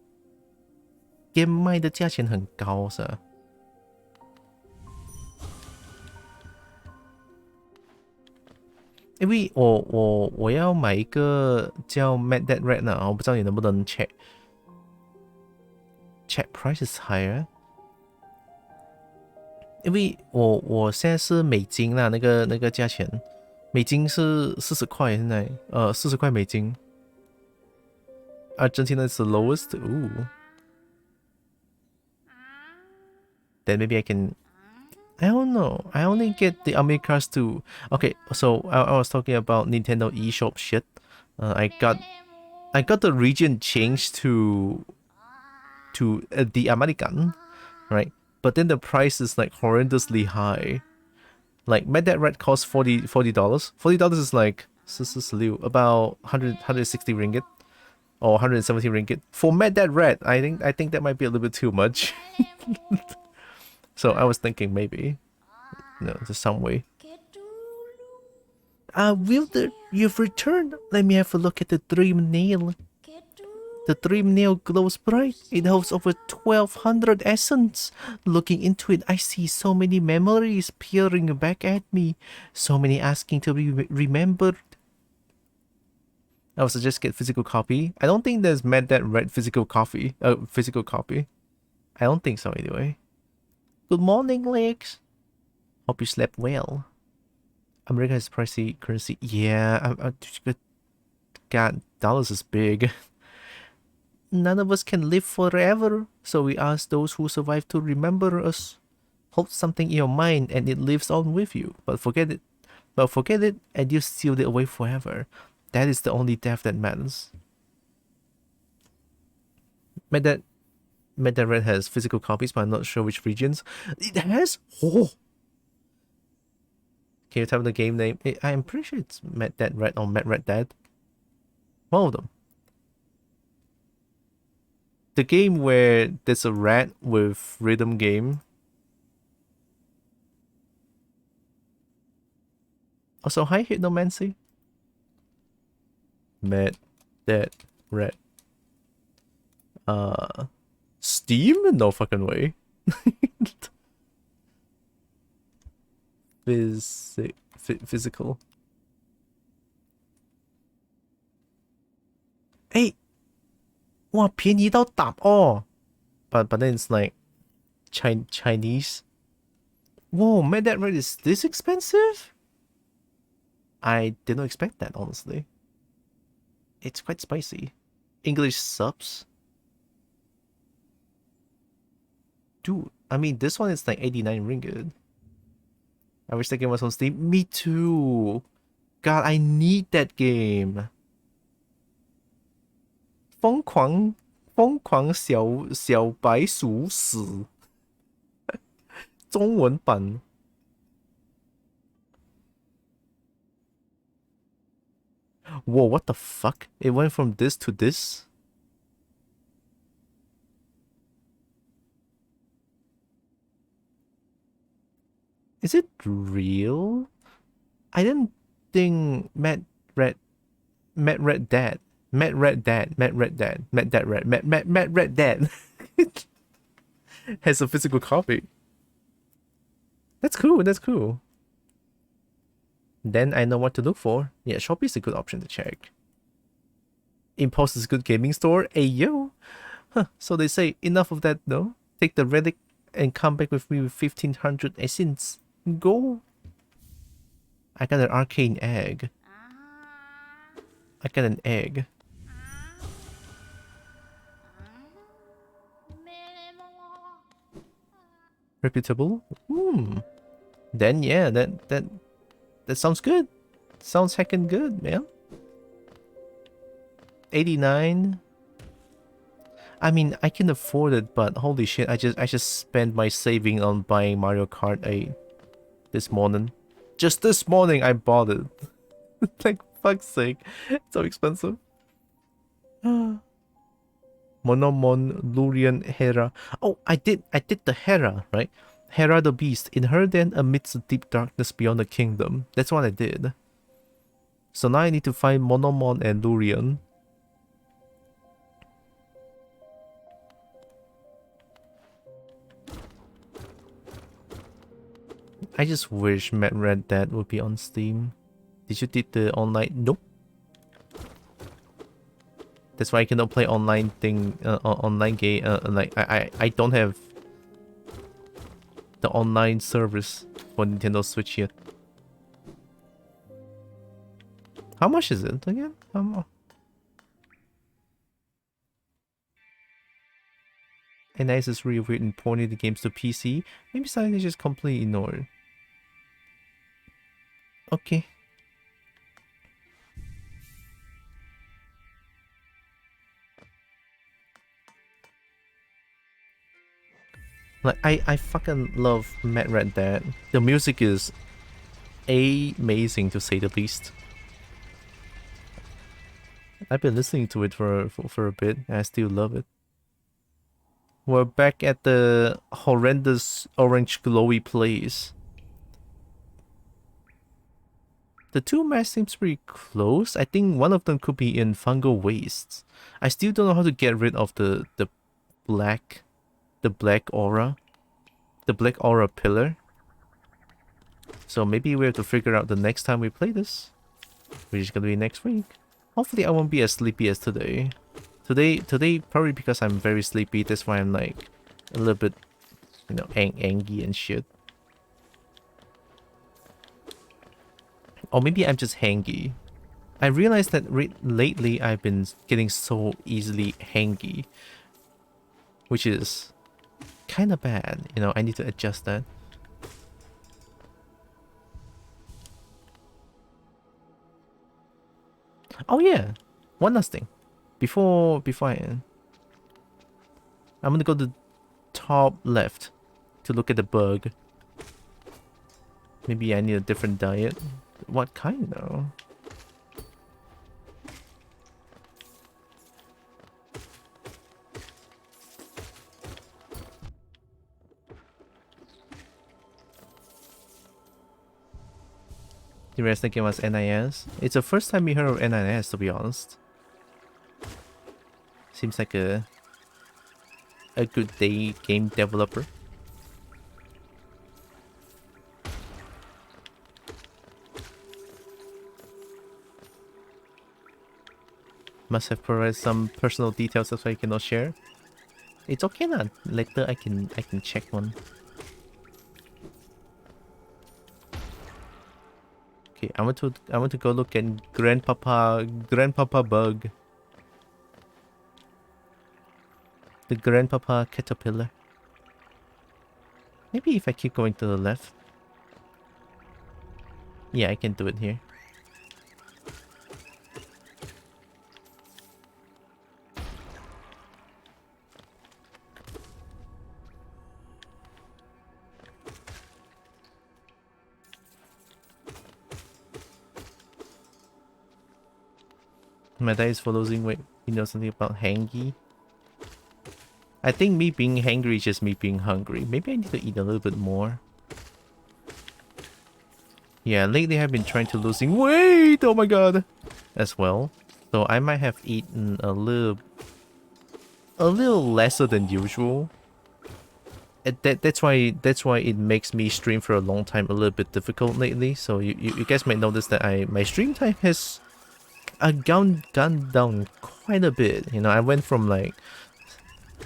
game 卖的价钱很高是吧？因为我要买一个叫 Mad Dead Red 呢，我不知道你能不能 check price is higher。因为我现在是美金啦，那个价钱，美金是40块现在，40块美金。Argentina is the lowest. Ooh. Then maybe I can. I don't know. I only get the Americas too. Okay, so I was talking about Nintendo eShop shit. I got the region changed to the American, right? But then the price is like horrendously high. Like Mad Dead Red costs $40. $40 is like about 160 ringgit or 170 ringgit for Mad Dead Red. I think that might be a little bit too much. So I was thinking maybe, there's some way. Wilder, you've returned. Let me have a look at the Dream Nail. The Dream Nail glows bright. It holds over 1,200 essence. Looking into it, I see so many memories peering back at me. So many asking to be remembered. I would suggest get physical copy. I don't think there's Mad Dead Red physical copy. I don't think so anyway. Good morning, Lex. Hope you slept well. America has pricey currency. Yeah, God, dollars is big. None of us can live forever, so we ask those who survive to remember us. Hold something in your mind and it lives on with you, but forget it and you seal it away forever. That is the only death that matters. Mad Met That Red has physical copies, but I'm not sure which regions. It has? Oh! Can you tell me the game name? I'm pretty sure it's Met That Red or Met Red Dead. One of them. The game where there's a rat with rhythm game. Also, hi Hypnomancy. Met That Red. Steam? No fucking way. Physical. Hey! 哇，便宜到搭哦! But then it's like Chinese. Whoa, man, that red is this expensive? I didn't expect that, honestly. It's quite spicy. English subs? Dude, I mean, this one is like 89 ringgit. I wish that game was on Steam. Me too. God, I need that game. 疯狂小白鼠死中文版 Whoa, what the fuck? It went from this to this? Is it real? I didn't think Met Red Dad has a physical copy. That's cool, that's cool. Then I know what to look for. Yeah, Shopee's a good option to check. Impulse is a good gaming store. Ayo. Huh, so they say, enough of that though. Take the relic and come back with me with 1500 essence. Go. I got an arcane egg. I got an egg. Reputable? Then yeah, that sounds good. Sounds heckin' good, man. 89. I mean, I can afford it, but holy shit, I just spent my saving on buying Mario Kart 8 this morning. Just this morning I bought it. Like, fuck's sake. It's so expensive. Monomon, Lurian, Hera. Oh, I did the Hera, right? Hera the Beast. In her then amidst the deep darkness beyond the kingdom. That's what I did. So now I need to find Monomon and Lurian. I just wish Met Red Dead would be on Steam. Did you did the online? Nope. That's why I cannot play online thing, online game. Like I don't have the online service for Nintendo Switch yet. How much is it again? NIS is really weird in porting the games to PC. Maybe suddenly just completely ignored. Okay. Like I fucking love Met Red Dead. The music is amazing to say the least. I've been listening to it for a bit and I still love it. We're back at the horrendous orange glowy place. The two maps seems pretty close. I think one of them could be in fungal wastes. I still don't know how to get rid of the black aura. The black aura pillar. So maybe we have to figure out the next time we play this. Which is gonna be next week. Hopefully I won't be as sleepy as today. Today probably because I'm very sleepy, that's why I'm like a little bit, you know, angry and shit. Or maybe I'm just hangy. I realized that lately I've been getting so easily hangy. Which is kind of bad, you know, I need to adjust that. Oh yeah, one last thing. Before I end. I'm gonna go to the top left to look at the bug. Maybe I need a different diet. What kind though? The rest of the game was NIS. It's the first time we heard of NIS, to be honest. Seems like a good day game developer. Must have provided some personal details that's why I cannot share. It's okay now. Later I can check one. Okay, I want to go look at Grandpapa Bug. The Grandpapa Caterpillar. Maybe if I keep going to the left. Yeah, I can do it here. My diet is for losing weight. You know something about hangy? I think me being hangry is just me being hungry. Maybe I need to eat a little bit more. Yeah, lately I've been trying to losing weight. Oh my god, as well. So I might have eaten a little lesser than usual. That's why it makes me stream for a long time a little bit difficult lately. So you guys might notice that my stream time has gone down quite a bit. You know, I went from like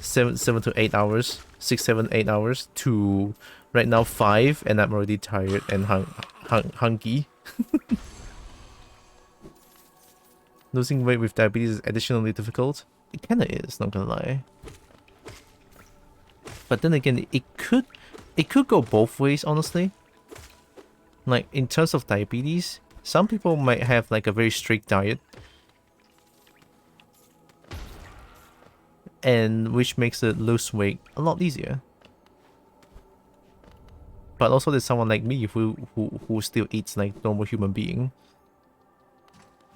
7 to 8 hours, 6, 7, 8 hours to right now 5, and I'm already tired and hungry. Losing weight with diabetes is additionally difficult. It kinda is, not gonna lie. But then again, it could go both ways, honestly. Like in terms of diabetes, some people might have like a very strict diet, and which makes it lose weight a lot easier. But also there's someone like me who still eats like normal human being,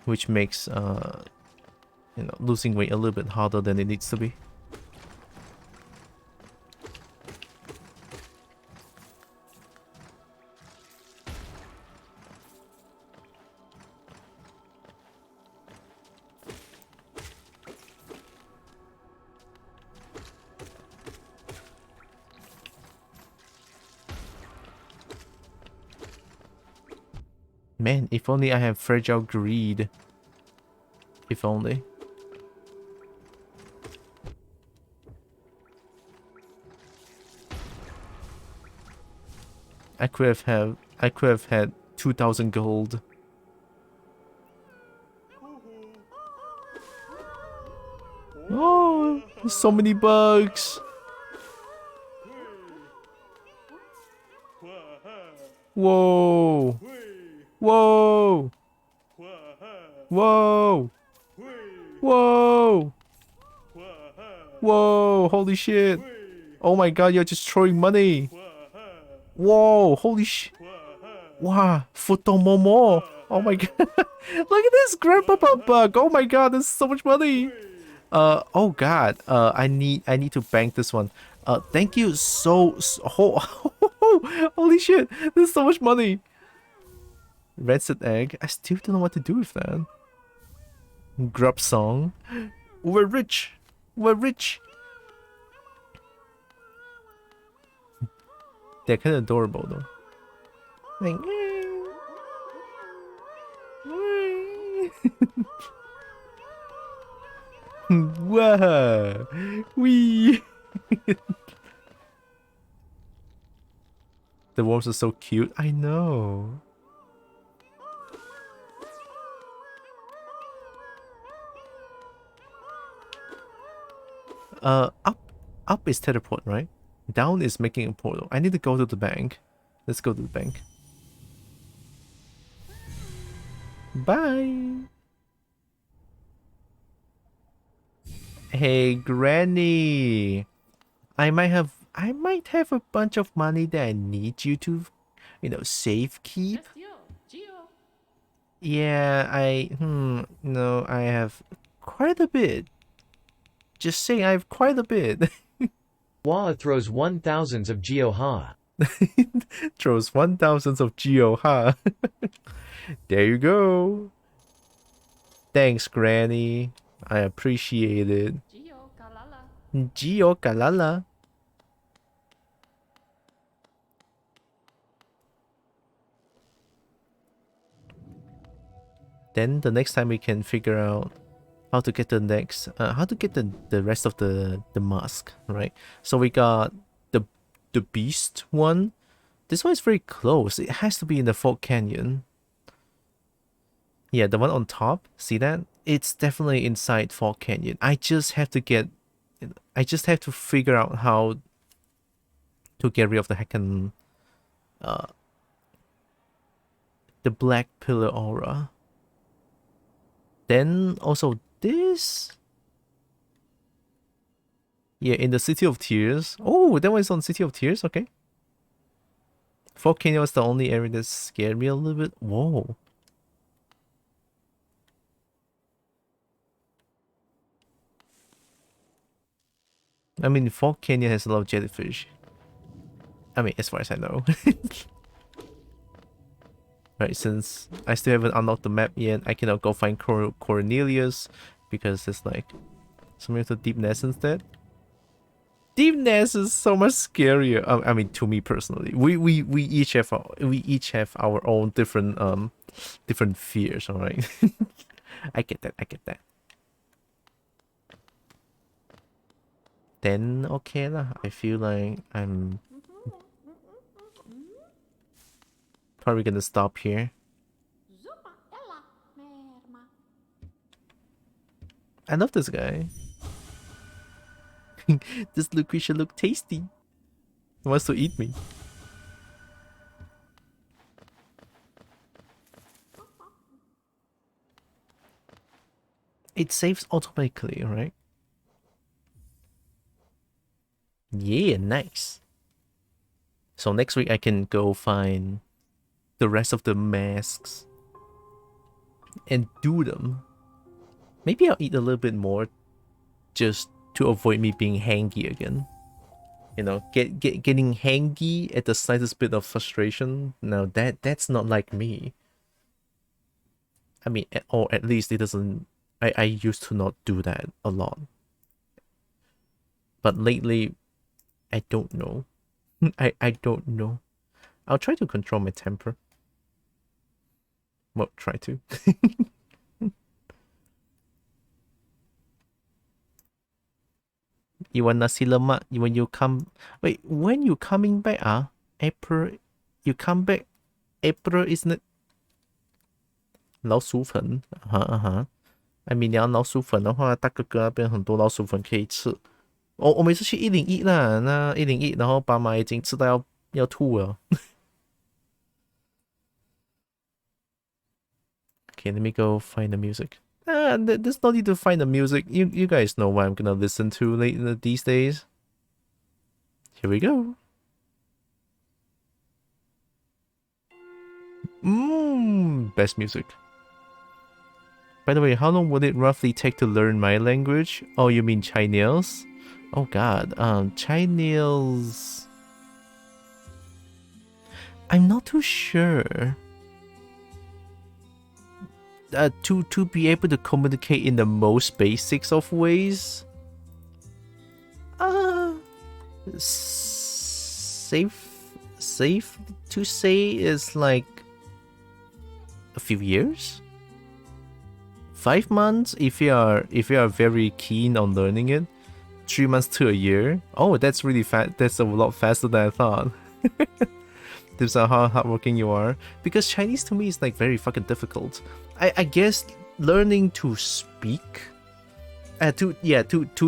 which makes you know, losing weight a little bit harder than it needs to be. Man, if only I have fragile greed. If only. I could have had 2,000 gold. Oh, there's so many bugs. Whoa. Whoa! Whoa! Whoa! Whoa! Holy shit! Oh my god, you're just throwing money! Whoa! Holy shit! Wow! Futomomo! Oh my god! Look at this Grandpapa Bug! Oh my god, there's so much money! Oh god, I need to bank this one. Thank you holy shit! There's so much money! Rancid egg. I still don't know what to do with that. Grub song. We're rich. We're rich. They're kind of adorable though. Like, wow. Wee. The worms are so cute. I know. Up is teleport, right? Down is making a portal. I need to go to the bank. Let's go to the bank. Bye. Hey, Granny. I might have a bunch of money that I need you to, safe keep. Yeah, no, I have quite a bit. Just saying, I have quite a bit. Wa throws 1,000s of Geo Ha. Throws 1,000s of Geo, huh? There you go. Thanks, Granny. I appreciate it. Geo Kalala. Then the next time we can figure out how to get the rest of the mask, right? So we got the beast one. This one is very close. It has to be in the Fort Canyon. Yeah, the one on top. See that? It's definitely inside Fort Canyon. I just have to figure out how to get rid of the heckin' the black pillar aura. Then also this. Yeah, in the City of Tears. Oh, that one's on City of Tears, okay. Fort Canyon was the only area that scared me a little bit. Whoa. I mean, Fort Canyon has a lot of jellyfish. I mean, as far as I know. Right, since I still haven't unlocked the map yet, I cannot go find Cornelius because it's like something with a deep nest instead. Deep nest is so much scarier. I mean, to me personally, we each have our own different fears. All right, I get that. Then okay lah. I feel like I'm probably gonna stop here. I love this guy. This Lucretia look tasty. He wants to eat me. It saves automatically, right? Yeah, nice. So next week I can go find the rest of the masks and do them. Maybe I'll eat a little bit more just to avoid me being hangy again. You know, getting hangy at the slightest bit of frustration. No, that's not like me. I mean, or at least it doesn't. I used to not do that a lot. But lately, I don't know. I don't know. I'll try to control my temper. Well, try to. You want nasi lemak when you come... Wait, when you coming back, April... You come back April, isn't it? 老鼠粉 I mean 你要老鼠粉的话，大哥哥那边很多老鼠粉可以吃。我每次去101啦，那101，然后爸妈已经吃到要吐了。Okay, let me go find the music. There's no need to find the music. You guys know what I'm gonna listen to these days. Here we go. Best music. By the way, how long would it roughly take to learn my language? Oh, you mean Chinese? Oh god, Chinese... I'm not too sure. To be able to communicate in the most basics of ways. Safe to say is like a few years. 5 months if you are very keen on learning it. 3 months to a year. Oh, that's really fast. That's a lot faster than I thought. Depends on how hardworking you are. Because Chinese to me is like very fucking difficult. I guess learning to speak, to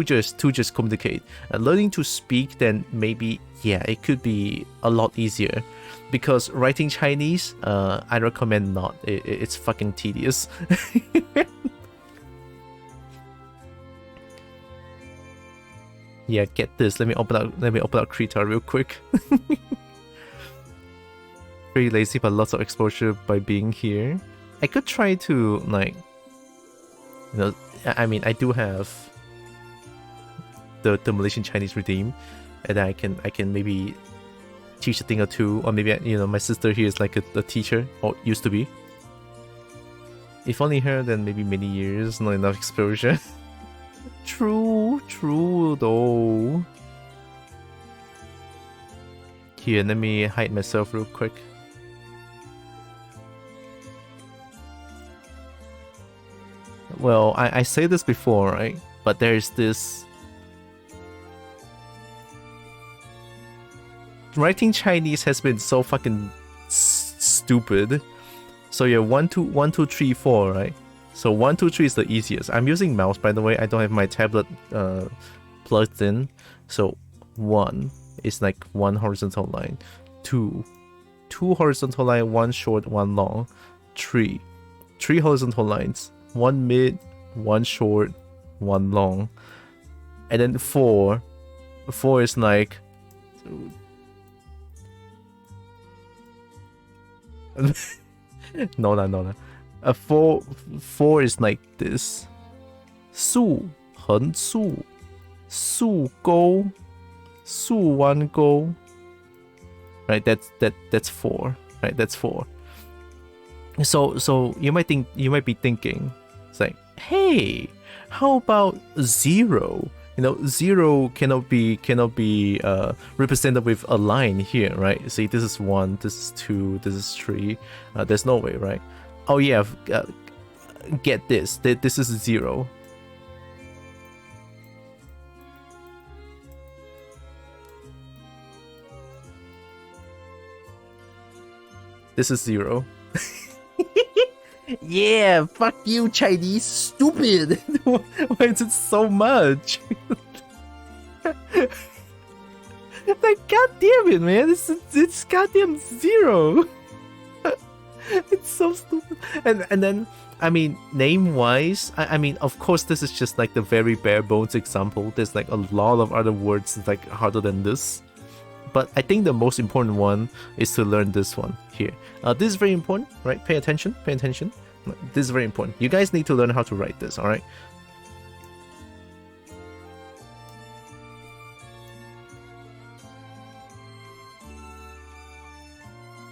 just communicate. Learning to speak, then maybe it could be a lot easier. Because writing Chinese, I recommend not. It's fucking tedious. Yeah, get this. Let me open up Krita real quick. Very lazy, but lots of exposure by being here. I could try to like, you know, I mean, I do have the Malaysian Chinese redeem, and I can maybe teach a thing or two, or maybe, you know, my sister here is like a teacher, or used to be. If only her, then maybe many years, not enough exposure. True though. Here, let me hide myself real quick. Well, I say this before, right? But there's this... Writing Chinese has been so fucking stupid. So yeah, 1, 2, 1, 2, 3, 4, right? So 1, 2, 3 is the easiest. I'm using mouse, by the way. I don't have my tablet plugged in. So 1 is like 1 horizontal line. 2 horizontal line, 1 short, 1 long. 3 horizontal lines, 1 mid, 1 short, 1 long. And then 4 is like... no. 4 is like this. 竖横竖竖钩竖弯钩. Right, that's 4. Right, that's 4. So you might be thinking, it's like, hey, how about 0? You know, 0 cannot be represented with a line here, right? See, this is 1, this is 2, this is 3. There's no way, right? Oh yeah, get this. This is 0. This is 0. Yeah, fuck you, Chinese. Stupid. Why is it so much? Like, god damn it, man. It's goddamn 0. It's so stupid. And then, I mean, name-wise, I mean, of course, this is just like the very bare bones example. There's like a lot of other words like harder than this. But I think the most important one is to learn this one here. This is very important, right? Pay attention. This is very important. You guys need to learn how to write this, alright?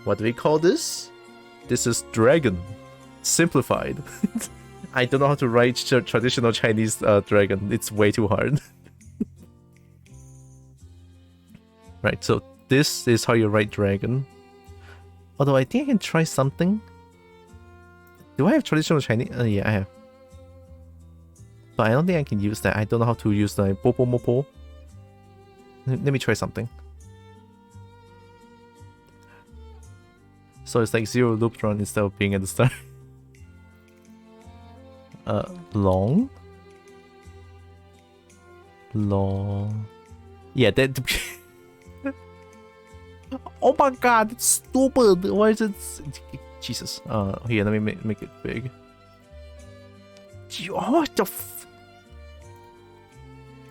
What do we call this? This is dragon. Simplified. I don't know how to write traditional Chinese dragon. It's way too hard. Right, so this is how you write dragon. Although I think I can try something. Do I have traditional Chinese? Yeah, I have. But I don't think I can use that. I don't know how to use the popo mopo. Let me try something. So it's like 0 loop run instead of being at the start. Long. Yeah, that... Oh my god, it's stupid. Why is it... Jesus. Here, let me make it big. What the f...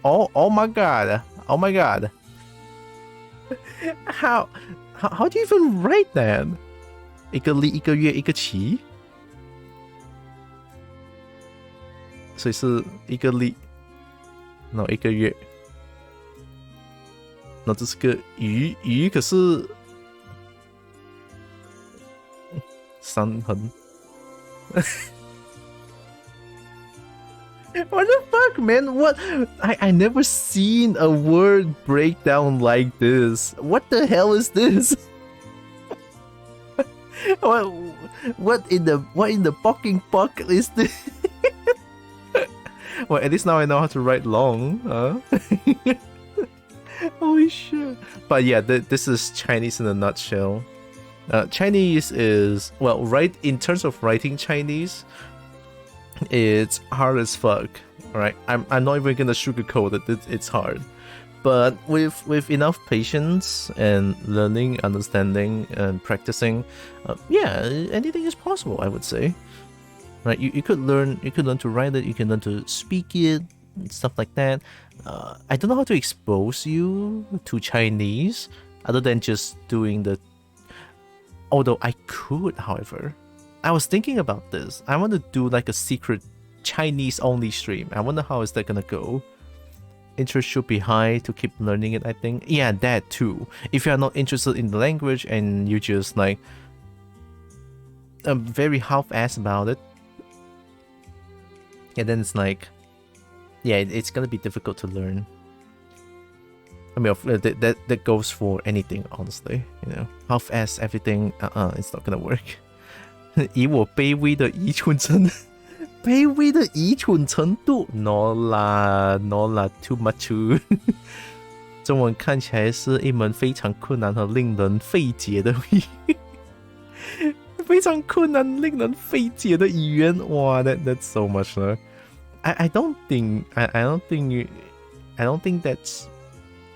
Oh my god. Oh my god. How do you even write that? 一个例，一个月，一个期。所以是一个例，然后一个月。那这是个鱼可是三横。What the fuck, man? What? I never seen a word breakdown like this. What the hell is this? What in the fucking fuck is this? Well, at least now I know how to write long, huh? Holy shit. But yeah, this is Chinese in a nutshell. Chinese is, well, right in terms of writing Chinese, it's hard as fuck, right? I'm not even gonna sugarcoat it. It's hard. But with enough patience and learning, understanding, and practicing, yeah, anything is possible, I would say. Right? You could learn to write it, you can learn to speak it, stuff like that. I don't know how to expose you to Chinese other than just doing the. Although I could, however, I was thinking about this. I want to do like a secret Chinese only stream. I wonder how is that gonna go. Interest should be high to keep learning it, I think. Yeah, that too. If you are not interested in the language and you just like very half-ass about it, yeah, then it's like, yeah, it's gonna be difficult to learn. I mean, that goes for anything, honestly. You know, half-ass everything, it's not gonna work. 以我卑微的愚蠢程度，卑微的愚蠢程度 ，no 啦 ，no 啦 ，too much 。中文看起来是一门非常困难和令人费解的语言，非常困难、令人费解的语言。哇，that's so much 呢。I don't think that's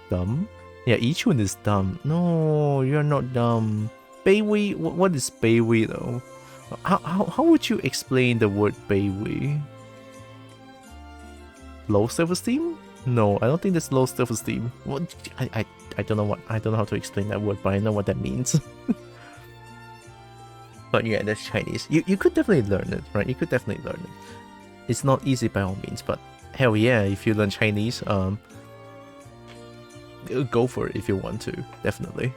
dumb. Yeah, each one is dumb. No, you're not dumb. 卑微 what is 卑微 though? How would you explain the word 卑微? Low self-esteem? No, I don't think that's low self-esteem. What? I don't know how to explain that word, but I know what that means. But yeah, that's Chinese. You could definitely learn it, right? You could definitely learn it. It's not easy by all means, but hell yeah, if you learn Chinese, go for it if you want to, definitely.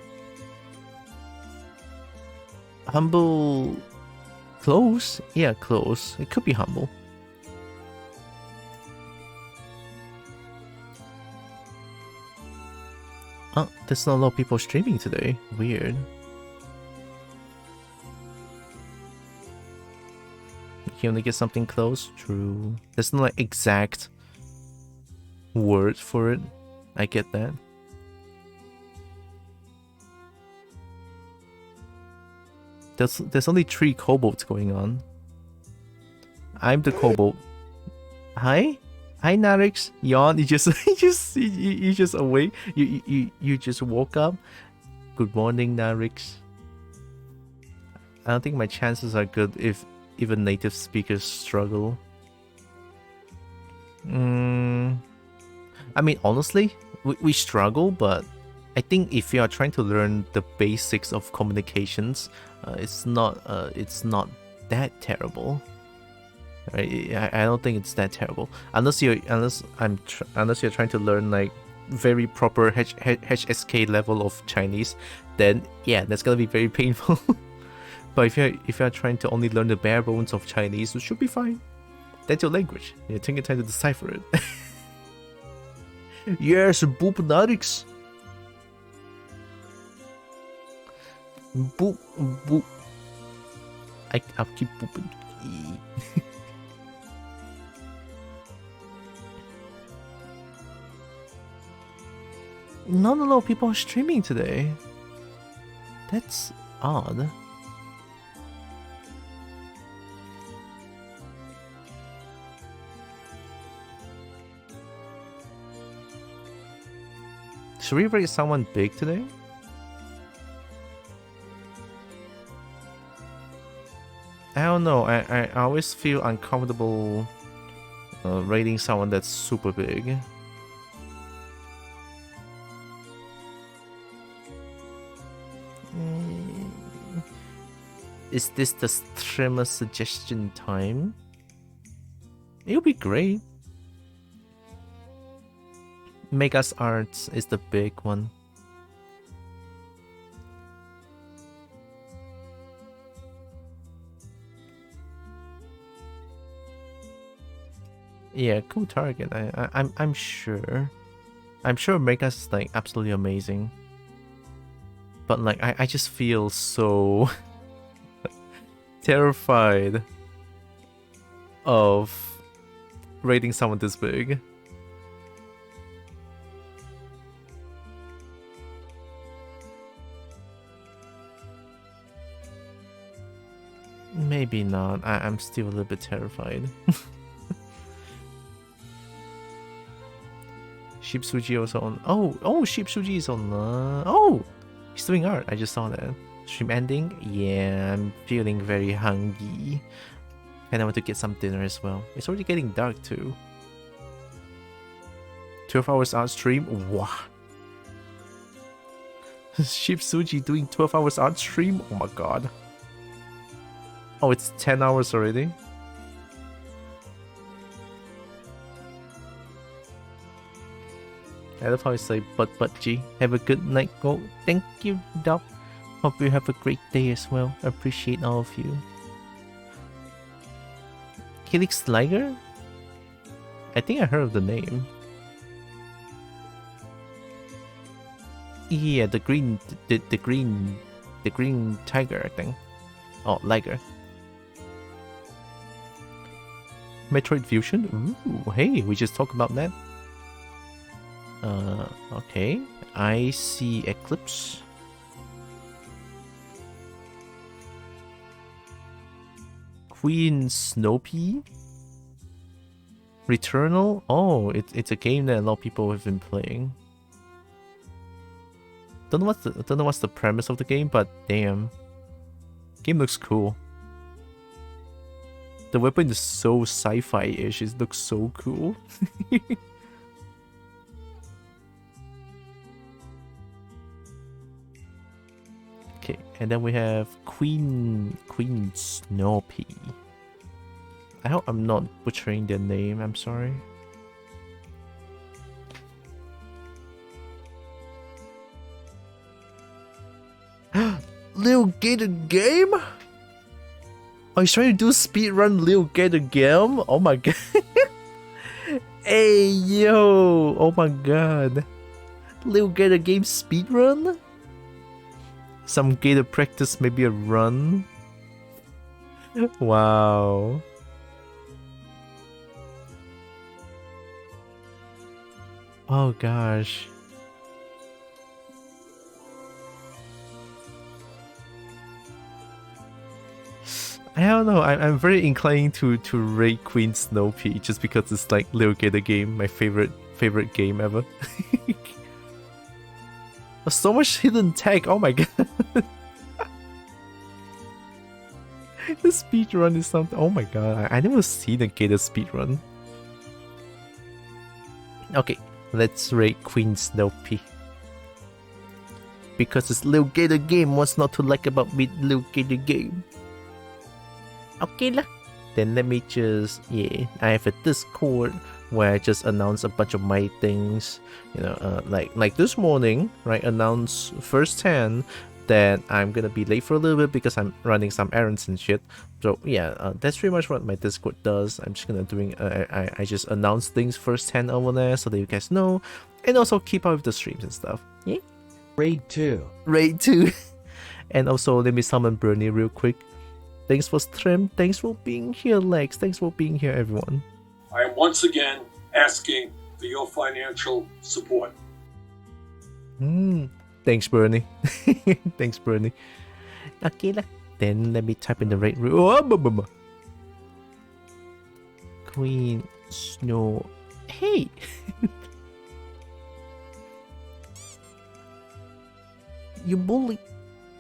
Humble, close, yeah, close. It could be humble. There's not a lot of people streaming today. Weird. You can only get something close. True. There's no like exact word for it. I get that. There's only 3 kobolds going on. I'm the kobold. Hi, Narix. Yawn. You just awake. You just woke up. Good morning, Narix. I don't think my chances are good if even native speakers struggle. I mean, honestly, we struggle, but I think if you are trying to learn the basics of communications, it's not that terrible. Right? I don't think it's that terrible unless you're trying to learn like very proper HSK level of Chinese. Then yeah, that's gonna be very painful. But if you're trying to only learn the bare bones of Chinese, it should be fine. That's your language. You take your time to decipher it. Yes, boop narix. Boop boop. I'll keep booping. Not a lot of people are streaming today. That's odd. Should we rate someone big today? I don't know. I always feel uncomfortable rating someone that's super big. Is this the streamer suggestion time? It'll be great. Megas Arts is the big one. Yeah, cool target. I'm sure. I'm sure Megas is like absolutely amazing. But like I just feel so terrified of rating someone this big. Maybe not. I'm still a little bit terrified. Sheep Suji also on. Oh, Sheep Suji is on. Oh, he's doing art. I just saw that. Stream ending. Yeah, I'm feeling very hungry, and I want to get some dinner as well. It's already getting dark too. 12 hours art stream? Wow. Ship Suji doing 12 hours art stream? Oh my god. Oh, it's 10 hours already? I love how it's like, but G. Have a good night, go. Thank you, Doc. Hope you have a great day as well. Appreciate all of you. Helix Liger? I think I heard of the name. Yeah, the green tiger, I think. Oh, Liger. Metroid Fusion? Ooh, hey, we just talked about that. Okay. I see Eclipse. Queen Snowpea? Returnal? Oh, it's a game that a lot of people have been playing. Don't know what's the premise of the game, but damn. Game looks cool. The weapon is so sci-fi-ish, it looks so cool. Okay, and then we have Queen Snowpea. I hope I'm not butchering their name, I'm sorry. Lil Gator Game? Oh, he's trying to do speedrun Lil Gator Game? Oh my god. Hey, yo! Oh my god. Lil Gator Game speedrun? Some gator practice, maybe a run? Wow. Oh gosh. I don't know, I'm very inclined to rate Queen Snowpea just because it's like Lil Gator Game, my favorite game ever. So much hidden tech, oh my god. The speedrun is something, oh my god, I never seen a gator speedrun. Okay, let's rate Queen Snowpea. Because it's Lil Gator Game, what's not to like about Lil Gator Game? Okay lah. Then let me just, yeah, I have a Discord where I just announce a bunch of my things, you know, like this morning, right, announce firsthand that I'm gonna be late for a little bit because I'm running some errands and shit. So yeah, that's pretty much what my Discord does. I'm just gonna I just announce things firsthand over there so that you guys know, and also keep up with the streams and stuff. Yeah. Raid 2. Raid 2. And also let me summon Bernie real quick. Thanks for stream. Thanks for being here, Lex. Thanks for being here, everyone. I am once again asking for your financial support. Thanks, Bernie. Thanks, Bernie. Okay, then let me type in the right room. Oh, Queen Snow. Hey! You bully.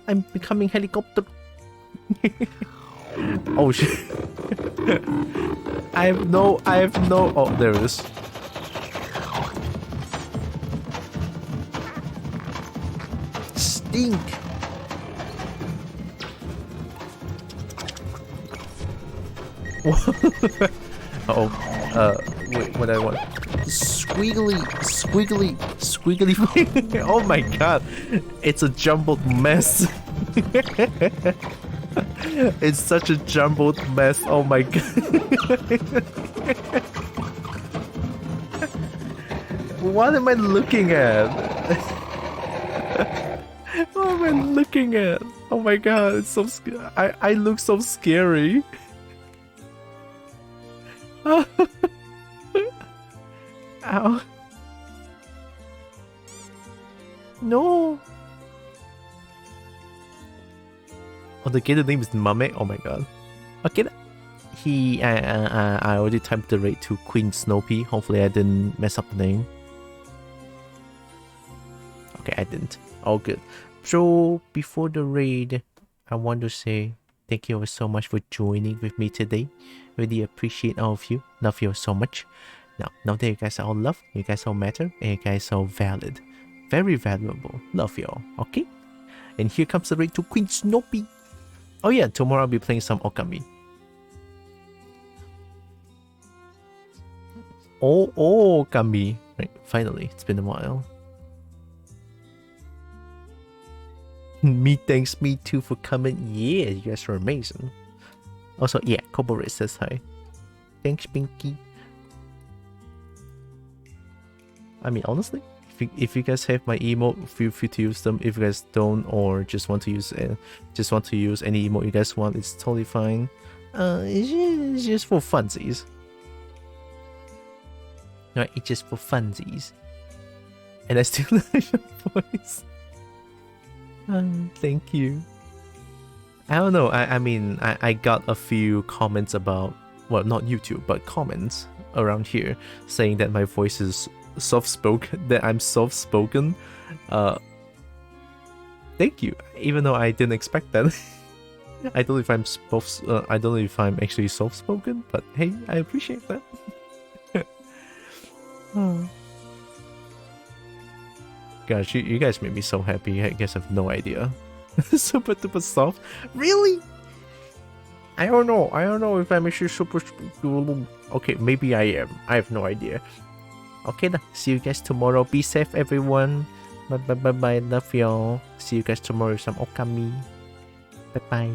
I'm becoming helicopter. Oh shit. I have no, oh, there it is. Stink. Wait, what I want? Squiggly. Oh my god. It's a jumbled mess. It's such a jumbled mess. Oh my god. What am I looking at? What am I looking at? Oh my god, it's so I look so scary. Ow. No. Oh, the gator name is Mame. Oh my god. Okay. I already typed the raid to Queen Snowpea. Hopefully I didn't mess up the name. Okay, I didn't. All good. So before the raid, I want to say thank you so much for joining with me today. Really appreciate all of you. Love you so much. Now that you guys are all loved, you guys all matter, and you guys are valid. Very valuable. Love y'all, okay? And here comes the raid to Queen Snoopy. Oh yeah, tomorrow I'll be playing some Okami. Oh, Okami. Right, finally, it's been a while. Me thanks, me too for coming. Yeah, you guys are amazing. Also, yeah, Koborit says hi. Thanks, Pinky. I mean, honestly, if you guys have my emote, feel free to use them. If you guys don't, or just want to use any emote you guys want, it's totally fine. It's just for funsies. Right, it's just for funsies. And I still like your voice. Thank you. I don't know. I mean, I got a few comments about, well, not YouTube, but comments around here saying that my voice is soft-spoken, that I'm soft-spoken. Thank you. Even though I didn't expect that. I don't know if I'm actually soft-spoken, but hey, I appreciate that. Gosh, you guys made me so happy. I guess I have no idea. Super duper soft? Really? I don't know if I'm actually super... Okay, maybe I am. I have no idea. Okay, then. See you guys tomorrow. Be safe, everyone. Bye. Love y'all. See you guys tomorrow. Some Okami. Bye.